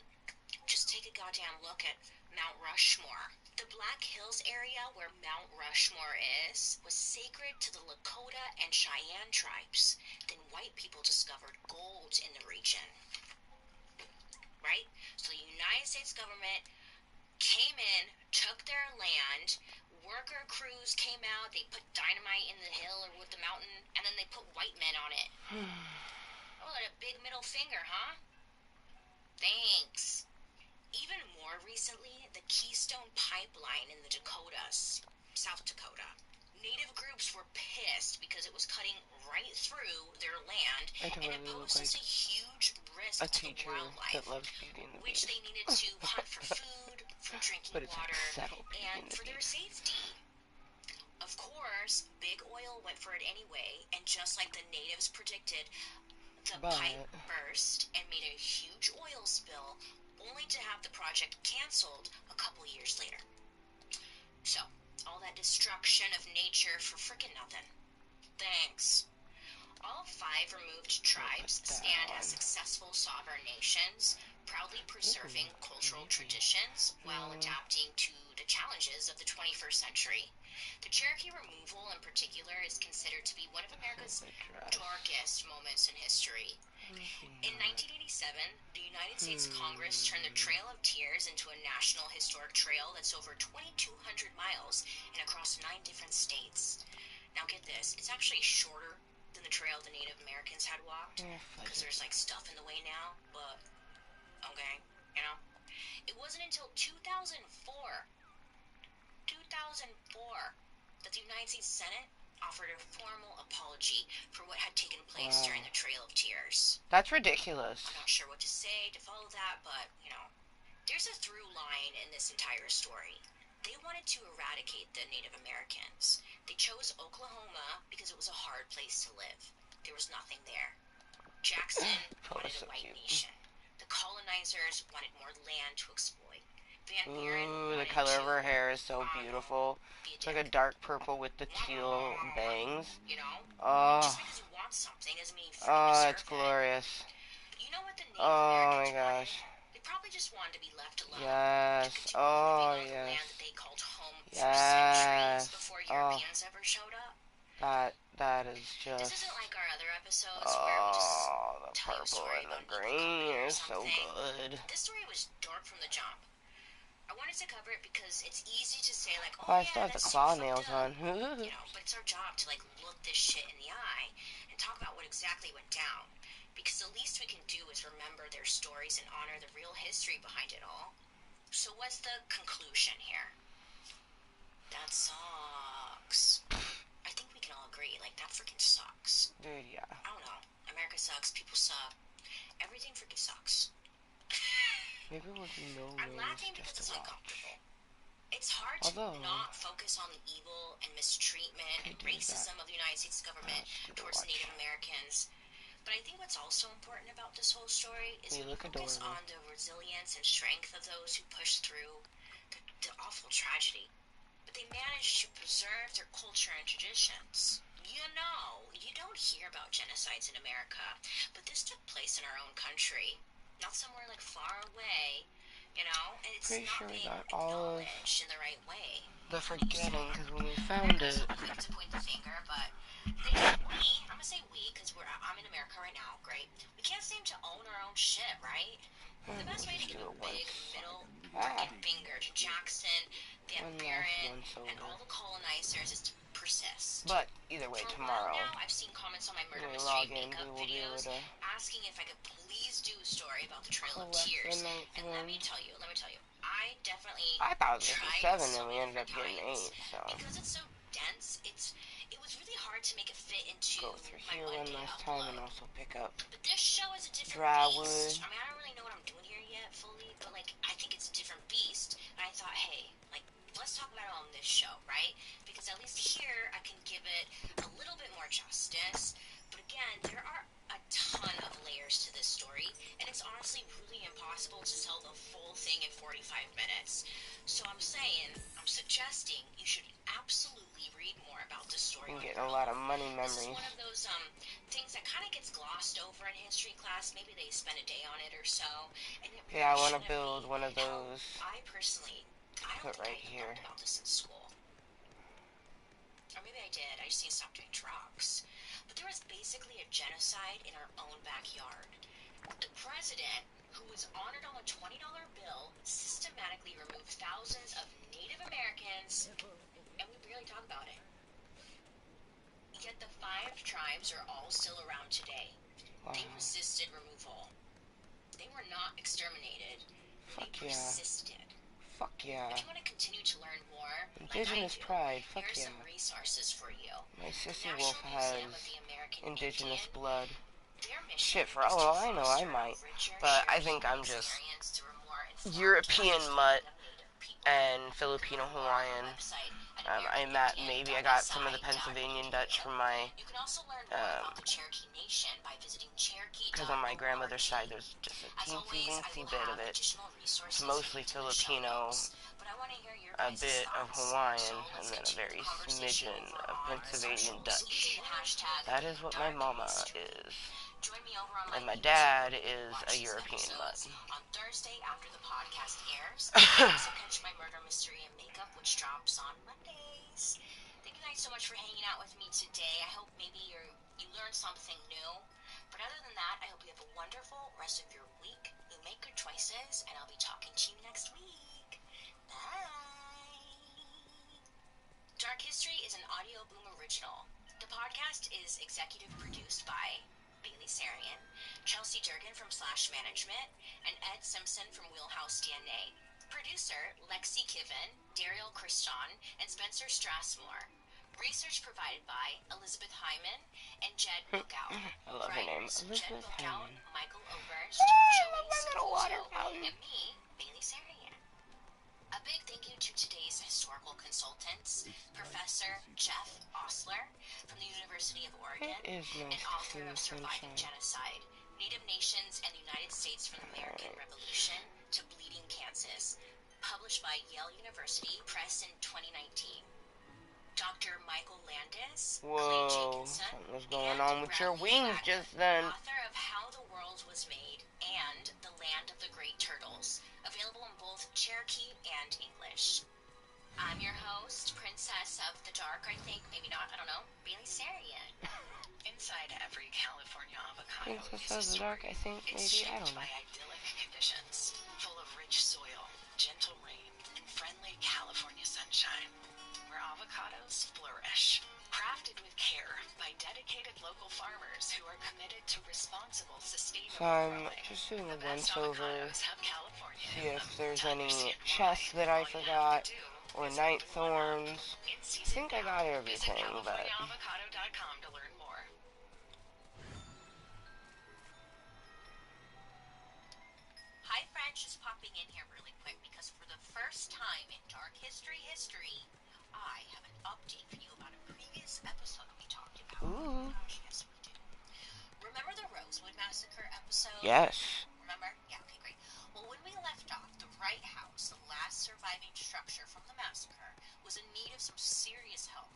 [SPEAKER 5] just take a goddamn look at Mount Rushmore. The Black Hills area where Mount Rushmore is was sacred to the Lakota and Cheyenne tribes. Then white people discovered gold in the region. Right? So the United States government came in, took their land, worker crews came out, they put dynamite in the hill or with the mountain, and then they put white men on it. Oh, like a big middle finger, huh? Thanks. Even more recently, the Keystone Pipeline in the Dakotas, South Dakota. Native groups were pissed because it was cutting right through their land and it poses a huge risk to the wildlife, which they needed to hunt for food, for drinking water, and for their safety. Of course, big oil went for it anyway, and just like the natives predicted, the pipe burst and made a huge oil spill, only to have the project canceled a couple years later. So, all that destruction of nature for frickin' nothing. Thanks. All 5 removed tribes stand as successful sovereign nations, proudly preserving cultural traditions while adapting to the challenges of the 21st century. The Cherokee removal in particular is considered to be one of America's darkest moments in history. In 1987, the United States Congress turned the Trail of Tears into a National Historic Trail that's over 2,200 miles and across 9 different states. Now get this, it's actually shorter than the trail the Native Americans had walked, because there's like stuff in the way now, but okay, you know. It wasn't until 2004 that the United States Senate offered a formal apology for what had taken place during the Trail of Tears.
[SPEAKER 1] That's ridiculous.
[SPEAKER 5] I'm not sure what to say to follow that, but, you know, there's a through line in this entire story. They wanted to eradicate the Native Americans. They chose Oklahoma because it was a hard place to live. There was nothing there. Jackson wanted a white nation. The colonizers wanted more land to exploit. Van Buren
[SPEAKER 1] the color of her hair is so beautiful. It's like a dark purple with the teal bangs.
[SPEAKER 5] You know?
[SPEAKER 1] Oh,
[SPEAKER 5] just because you want something doesn't mean you deserve
[SPEAKER 1] it's glorious.
[SPEAKER 5] You know what the Native Americans
[SPEAKER 1] my gosh.
[SPEAKER 5] wanted? They probably just wanted to be left alone.
[SPEAKER 1] Yes.
[SPEAKER 5] To continue living on the land that they called home for centuries before Europeans ever showed up.
[SPEAKER 1] That is just...
[SPEAKER 5] This isn't like our other episodes where we just
[SPEAKER 1] the
[SPEAKER 5] tell you a
[SPEAKER 1] purple
[SPEAKER 5] story
[SPEAKER 1] and the
[SPEAKER 5] about
[SPEAKER 1] green
[SPEAKER 5] or
[SPEAKER 1] is so
[SPEAKER 5] something.
[SPEAKER 1] good.
[SPEAKER 5] This story was dark from the jump. I wanted to cover it because it's easy to say like,
[SPEAKER 1] I still have the claw nails on.
[SPEAKER 5] You know, but it's our job to like look this shit in the eye and talk about what exactly went down. Because the least we can do is remember their stories and honor the real history behind it all. So what's the conclusion here? That sucks. I think we can all agree, like, that freaking sucks.
[SPEAKER 1] Dude, yeah.
[SPEAKER 5] I don't know. America sucks, people suck. Everything freaking sucks.
[SPEAKER 1] Maybe we'll do no
[SPEAKER 5] I'm laughing because it's uncomfortable. It's hard to not focus on the evil and mistreatment and racism of the United States government towards Native Americans. But I think what's also important about this whole story is we focus on the resilience and strength of those who push through the awful tragedy. But they managed to preserve their culture and traditions. You know, you don't hear about genocides in America, but this took place in our own country. Not somewhere like far away, you know, and it's
[SPEAKER 1] pretty
[SPEAKER 5] not
[SPEAKER 1] sure we
[SPEAKER 5] being
[SPEAKER 1] got all
[SPEAKER 5] acknowledged in the right way.
[SPEAKER 1] The forgetting, because when we found it...
[SPEAKER 5] quick to point the finger, but I'm gonna say we, because I'm in America right now, great. We can't seem to own our own shit, right? The best way to give a big middle freaking finger to Jackson, Van Buren, and all the colonizers is to persist.
[SPEAKER 1] But either way, tomorrow,
[SPEAKER 5] now, I've seen comments on my Murder Mystery makeup videos asking if I could please do a story about the Trail of Tears. And let me tell you, I definitely
[SPEAKER 1] thought it was 7
[SPEAKER 5] so
[SPEAKER 1] and we ended up getting 8, so...
[SPEAKER 5] Because it's so dense, it was really hard to make it fit into
[SPEAKER 1] go through
[SPEAKER 5] my
[SPEAKER 1] here one
[SPEAKER 5] Monday
[SPEAKER 1] last
[SPEAKER 5] upload.
[SPEAKER 1] time and also pick up
[SPEAKER 5] But this show is a different
[SPEAKER 1] dry
[SPEAKER 5] beast.
[SPEAKER 1] wood.
[SPEAKER 5] I mean, I don't really know what I'm doing here yet fully, but like, I think it's a different beast. And I thought, hey, like, let's talk about it on this show, right? Because at least here, I can give it a little bit more justice. But again, there are a ton of layers to this story, and it's honestly really impossible to tell the full thing in 45 minutes. So I'm suggesting you should absolutely read more about this story.
[SPEAKER 1] I'm getting a lot of money memories.
[SPEAKER 5] This is one of those things that kind of gets glossed over in history class. Maybe they spend a day on it or so. And
[SPEAKER 1] I want to build one of those.
[SPEAKER 5] I personally I don't
[SPEAKER 1] Put
[SPEAKER 5] think I
[SPEAKER 1] right
[SPEAKER 5] even
[SPEAKER 1] here.
[SPEAKER 5] learned about this in school. Or maybe I did, I just need to stop doing drugs. But there was basically a genocide in our own backyard. The president, who was honored on a $20 bill, systematically removed thousands of Native Americans, and we barely talk about it. Yet the 5 tribes are all still around today.
[SPEAKER 1] Wow.
[SPEAKER 5] They resisted removal. They were not exterminated.
[SPEAKER 1] Fuck
[SPEAKER 5] They
[SPEAKER 1] yeah.
[SPEAKER 5] persisted.
[SPEAKER 1] Fuck yeah.
[SPEAKER 5] If you want to continue to learn more,
[SPEAKER 1] Indigenous
[SPEAKER 5] like I do,
[SPEAKER 1] pride. Fuck
[SPEAKER 5] here are
[SPEAKER 1] yeah.
[SPEAKER 5] some resources for you.
[SPEAKER 1] My sister
[SPEAKER 5] National
[SPEAKER 1] Wolf has
[SPEAKER 5] Museum of the American
[SPEAKER 1] indigenous
[SPEAKER 5] Indian.
[SPEAKER 1] blood.
[SPEAKER 5] Their mission
[SPEAKER 1] Shit, for
[SPEAKER 5] is
[SPEAKER 1] all
[SPEAKER 5] to
[SPEAKER 1] I know, I
[SPEAKER 5] foster a
[SPEAKER 1] might.
[SPEAKER 5] richer
[SPEAKER 1] But I
[SPEAKER 5] shared
[SPEAKER 1] think
[SPEAKER 5] human
[SPEAKER 1] I'm just
[SPEAKER 5] experience through a more informed
[SPEAKER 1] European mutt
[SPEAKER 5] understanding of Native people.
[SPEAKER 1] and
[SPEAKER 5] You can
[SPEAKER 1] Filipino
[SPEAKER 5] learn more on
[SPEAKER 1] Hawaiian.
[SPEAKER 5] our website at
[SPEAKER 1] Maybe I got some of the Pennsylvanian Dutch from my,
[SPEAKER 5] You can also learn more about the Cherokee Nation by visiting Cherokee.org.
[SPEAKER 1] because on my grandmother's side there's just a
[SPEAKER 5] As always, I
[SPEAKER 1] teensy
[SPEAKER 5] will
[SPEAKER 1] bit
[SPEAKER 5] have
[SPEAKER 1] of it.
[SPEAKER 5] additional resources
[SPEAKER 1] It's mostly
[SPEAKER 5] linked in the show
[SPEAKER 1] Filipino,
[SPEAKER 5] notes, but I want to hear your
[SPEAKER 1] a
[SPEAKER 5] guys'
[SPEAKER 1] bit of
[SPEAKER 5] thoughts.
[SPEAKER 1] Hawaiian,
[SPEAKER 5] So
[SPEAKER 1] and
[SPEAKER 5] let's
[SPEAKER 1] then a
[SPEAKER 5] continue
[SPEAKER 1] very
[SPEAKER 5] the conversation
[SPEAKER 1] smidgen
[SPEAKER 5] over
[SPEAKER 1] of
[SPEAKER 5] on our
[SPEAKER 1] Pennsylvanian
[SPEAKER 5] socials.
[SPEAKER 1] Dutch.
[SPEAKER 5] Using the hashtag
[SPEAKER 1] That is what my
[SPEAKER 5] Dark
[SPEAKER 1] mama
[SPEAKER 5] History.
[SPEAKER 1] is.
[SPEAKER 5] Join me over on
[SPEAKER 1] And my
[SPEAKER 5] YouTube.
[SPEAKER 1] dad is
[SPEAKER 5] Watch
[SPEAKER 1] a
[SPEAKER 5] these
[SPEAKER 1] European mutt.
[SPEAKER 5] episodes on Thursday after the podcast airs. Also catch my murder mystery and makeup, which drops on Mondays. Thank you guys so much for hanging out with me today. I hope maybe you learned something new. But other than that, I hope you have a wonderful rest of your week. You make good choices, and I'll be talking to you next week. Bye. Dark History is an Audio Boom original. The podcast is executive produced by Bailey Sarian, Chelsea Durgan from Slash Management, and Ed Simpson from Wheelhouse DNA. Producer Lexi Kiven, Daryl Christon, and Spencer Strassmore. Research provided by Elizabeth Hyman and Jed Bookout.
[SPEAKER 1] I love her name,
[SPEAKER 5] Writers, Jed
[SPEAKER 1] Elizabeth
[SPEAKER 5] Bookout,
[SPEAKER 1] Hyman.
[SPEAKER 5] Michael Oberst,
[SPEAKER 1] I
[SPEAKER 5] Joey
[SPEAKER 1] love my little water
[SPEAKER 5] Scaputo,
[SPEAKER 1] fountain.
[SPEAKER 5] and me, Bailey Sarian. A big thank you to today's historical consultants, Professor Jeff Osler from the University of Oregon,
[SPEAKER 1] It is nice
[SPEAKER 5] and
[SPEAKER 1] to
[SPEAKER 5] author
[SPEAKER 1] see
[SPEAKER 5] of
[SPEAKER 1] the
[SPEAKER 5] Surviving
[SPEAKER 1] sunshine.
[SPEAKER 5] Genocide, Native Nations and the United States from the American Revolution to Bleeding Kansas, published by Yale University Press in 2019. Dr. Michael Landis, Clay
[SPEAKER 1] Whoa,
[SPEAKER 5] Jenkinson,
[SPEAKER 1] something was going
[SPEAKER 5] and
[SPEAKER 1] on with your
[SPEAKER 5] Bradley
[SPEAKER 1] wings
[SPEAKER 5] Wagner,
[SPEAKER 1] just then.
[SPEAKER 5] author of How the World Was Made and The Land of the Great Turtles, available in both Cherokee and English. I'm your host, Princess of the Dark, I think, maybe not, I don't know, Bailey Sarian.
[SPEAKER 12] Inside every California avocado
[SPEAKER 1] Princess
[SPEAKER 12] is a
[SPEAKER 1] of the Dark,
[SPEAKER 12] story.
[SPEAKER 1] I think,
[SPEAKER 12] It's
[SPEAKER 1] maybe, I
[SPEAKER 12] shaped
[SPEAKER 1] don't know.
[SPEAKER 12] by idyllic conditions, full of rich soil, gentle rain, and friendly California sunshine, where avocados flourish. Crafted with care by dedicated local farmers who are committed to responsible, sustainable
[SPEAKER 1] So I'm
[SPEAKER 12] growing.
[SPEAKER 1] just doing a
[SPEAKER 12] The best
[SPEAKER 1] once over,
[SPEAKER 12] avocados have California
[SPEAKER 1] see
[SPEAKER 12] in
[SPEAKER 1] if
[SPEAKER 12] them.
[SPEAKER 1] there's
[SPEAKER 12] To
[SPEAKER 1] any
[SPEAKER 12] understand
[SPEAKER 1] chests
[SPEAKER 12] why,
[SPEAKER 1] that I
[SPEAKER 12] all you have
[SPEAKER 1] forgot,
[SPEAKER 12] to do
[SPEAKER 1] or
[SPEAKER 12] is
[SPEAKER 1] night
[SPEAKER 12] open one up.
[SPEAKER 1] thorns.
[SPEAKER 12] In
[SPEAKER 1] I
[SPEAKER 12] season
[SPEAKER 1] think I
[SPEAKER 12] now.
[SPEAKER 1] got
[SPEAKER 12] Visit
[SPEAKER 1] everything, but
[SPEAKER 12] CaliforniaAvocado.com to learn more.
[SPEAKER 5] Hi friends, just popping in here really quick because for the first time in Dark History, I have an update for you about a previous episode we talked about.
[SPEAKER 1] ooh,
[SPEAKER 5] Yes, we did. Remember the Rosewood Massacre episode?
[SPEAKER 1] yes.
[SPEAKER 5] Remember? Yeah, okay, great. Well, when we left off, the Wright House, the last surviving structure from the massacre, was in need of some serious help.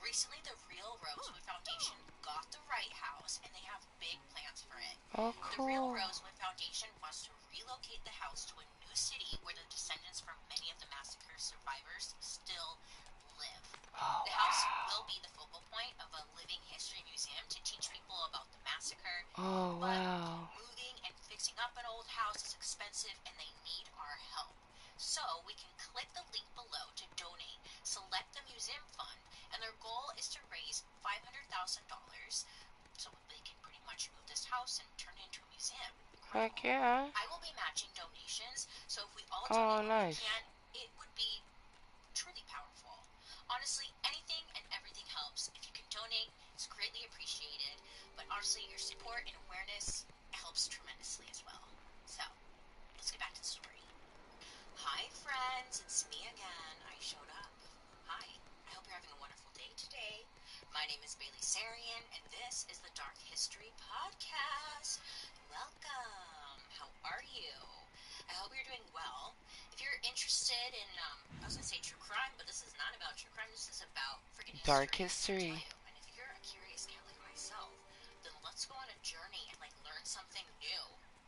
[SPEAKER 5] Recently, the Real Rosewood Foundation got the Wright House, and they have big plans for it.
[SPEAKER 1] Oh,
[SPEAKER 5] The Real
[SPEAKER 1] cool.
[SPEAKER 5] Rosewood Foundation wants to relocate the house to a new city where the descendants from many of the massacre survivors still live.
[SPEAKER 1] Oh,
[SPEAKER 5] The house
[SPEAKER 1] wow.
[SPEAKER 5] will be the focal point of a living history museum to teach people about the massacre.
[SPEAKER 1] Oh,
[SPEAKER 5] But
[SPEAKER 1] wow.
[SPEAKER 5] moving and fixing up an old house is expensive, and they need our help. So we can click the link below to donate, select the museum fund, and their goal is to raise $500,000 so they can pretty much move this house and turn it into a museum.
[SPEAKER 1] Heck yeah.
[SPEAKER 5] I will be matching donations, so if we all
[SPEAKER 1] Oh,
[SPEAKER 5] donate what
[SPEAKER 1] nice.
[SPEAKER 5] we can, it would be truly powerful. Honestly, anything and everything helps. If you can donate, it's greatly appreciated. But honestly, your support and awareness helps tremendously as well. So, let's get back to the story. Hi friends, it's me again. I showed up. Hi, I hope you're having a wonderful day today. My name is Bailey Sarian, and this is the Dark History Podcast. Welcome. How are you? I hope you're doing well. If you're interested in, I was going to say true crime, but this is not about true crime. This is about freaking history.
[SPEAKER 1] Dark history.
[SPEAKER 5] And if you're a curious cat like myself, then let's go on a journey and, learn something new,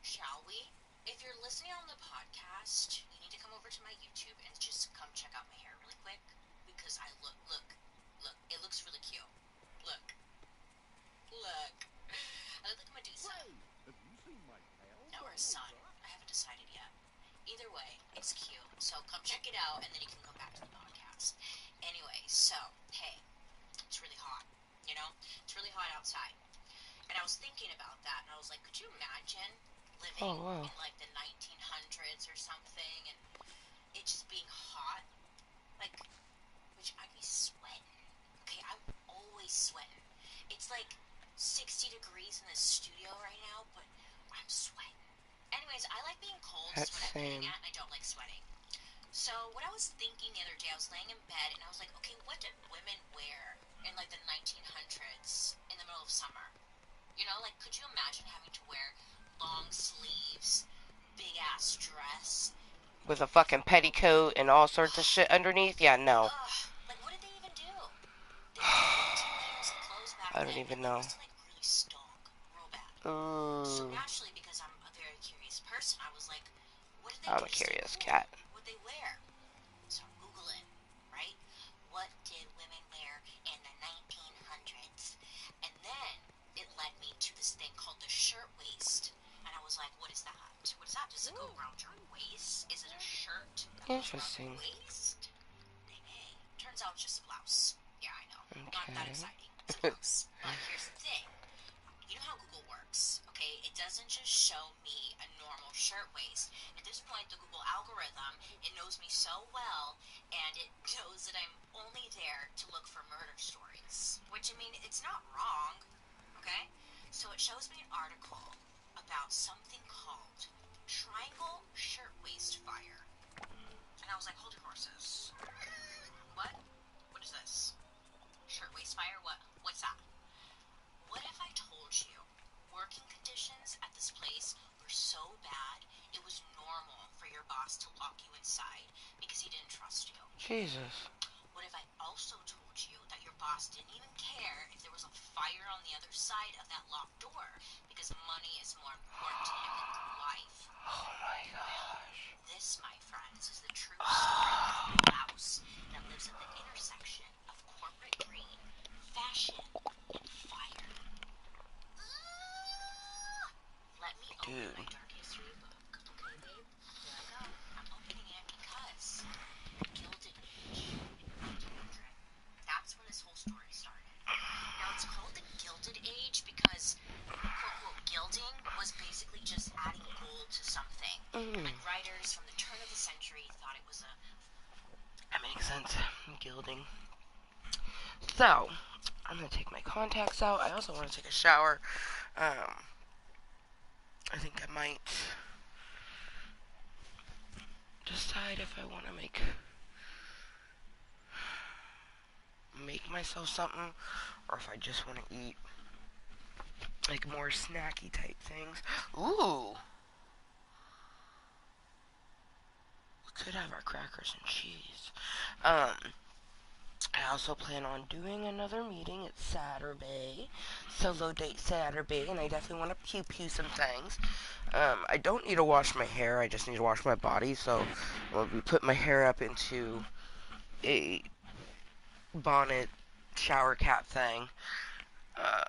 [SPEAKER 5] shall we? If you're listening on the podcast, you need to come over to my YouTube and just come check out my hair really quick because I look, it looks really cute. Look. I look like Medusa.
[SPEAKER 14] Have you seen my tail?
[SPEAKER 5] Or his son. I haven't decided yet. Either way, it's cute. So come check it out, and then you can come back to the podcast. Anyway, so, hey, it's really hot, you know? It's really hot outside. And I was thinking about that, and I was like, could you imagine living in, like, the 1900s or something, and it just being hot? Like, which I'd be sweating. Okay, I'm always sweating. It's like 60 degrees in the studio right now, but I'm sweating. Anyways, I like being cold. That's what I'm getting at, and I don't like sweating. So what I was thinking the other day, I was laying in bed, and I was like, okay, what did women wear in, like, the 1900s in the middle of summer? You know, like, could you imagine having to wear long sleeves, big-ass dress?
[SPEAKER 1] With a fucking petticoat and all sorts of shit underneath? Yeah, no.
[SPEAKER 5] Like, what did they even do? They had 14 layers of clothes back then.
[SPEAKER 1] I don't even know.
[SPEAKER 5] It was, like, really stunk real bad. So naturally, because I'm a very curious person, I was like, what did they do?
[SPEAKER 1] I'm a curious cat.
[SPEAKER 5] What did they wear? So I'm Googling, right? What did women wear in the 1900s? And then it led me to this thing called the shirtwaist. And I was like, what is that? What is that? Does it go around your waist? Is it a shirt that goes around your waist? Hey. Turns out it's just a blouse. Yeah, I know. Okay. Not that exciting. It's a blouse. But here's the thing. You know how Google works, okay? It doesn't just show me a normal shirtwaist. At this point, the Google algorithm, it knows me so well, and it knows that I'm only there to look for murder stories. Which, I mean, it's not wrong, okay? So it shows me an article about something called Triangle Shirtwaist Fire. And I was like, hold your horses. What? What is this? Shirtwaist fire? What's that? What if I told you working conditions at this place were so bad it was normal for your boss to lock you inside because he didn't trust you?
[SPEAKER 1] Jesus.
[SPEAKER 5] What if I also told you that your boss didn't even care if there was a fire on the other side of that locked door because money is more important to him than life?
[SPEAKER 1] Oh my gosh.
[SPEAKER 5] This, my friends, is the true story of a blouse that lives at the intersection of corporate greed, fashion, and fire. Let me open my dark history book. Okay, babe? Here I go. I'm opening it because Gilded Age in 1900. That's when this whole story started. Now, it's called the Gilded Age because, quote, gilding was basically just adding gold to something. And writers from the turn of the century thought it was a...
[SPEAKER 1] That makes sense. Gilding. So, I'm going to take my contacts out. I also want to take a shower. I think I might decide if I want to make myself something or if I just want to eat like more snacky type things. Ooh. We could have our crackers and cheese. I also plan on doing another meeting at Saturbae, solo date Saturbae, and I definitely want to pew some things. I don't need to wash my hair, I just need to wash my body, so I'll be putting my hair up into a bonnet shower cap thing. I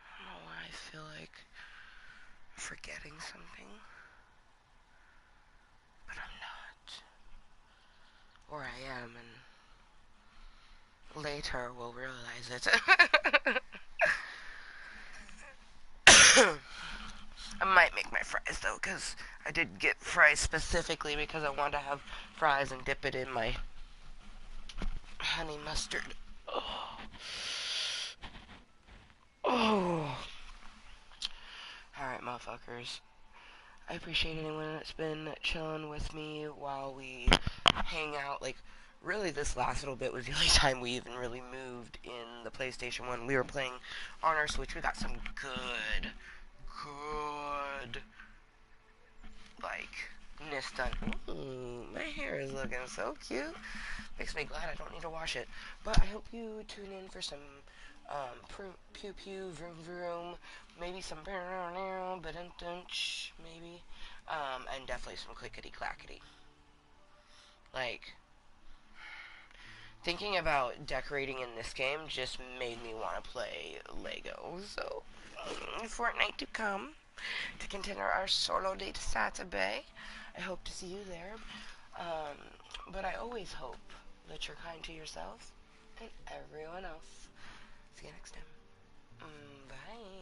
[SPEAKER 1] don't know why I feel like I'm forgetting something, but I'm not. Or I am, and later we'll realize it. I might make my fries though, because I did get fries specifically because I wanted to have fries and dip it in my honey mustard. Oh. Alright, motherfuckers. I appreciate anyone that's been chilling with me while we hang out. Like, really, this last little bit was the only time we even really moved in the PlayStation 1. We were playing on our Switch. We got some good, like, ness done. Ooh, my hair is looking so cute. Makes me glad I don't need to wash it. But I hope you tune in for some pew pew vroom vroom, maybe some maybe. and definitely some clickety clackety. Like, thinking about decorating in this game just made me want to play Lego. So, Fortnite to come to continue our solo date Saturbae. I hope to see you there. But I always hope that you're kind to yourself and everyone else. See you next time. Bye.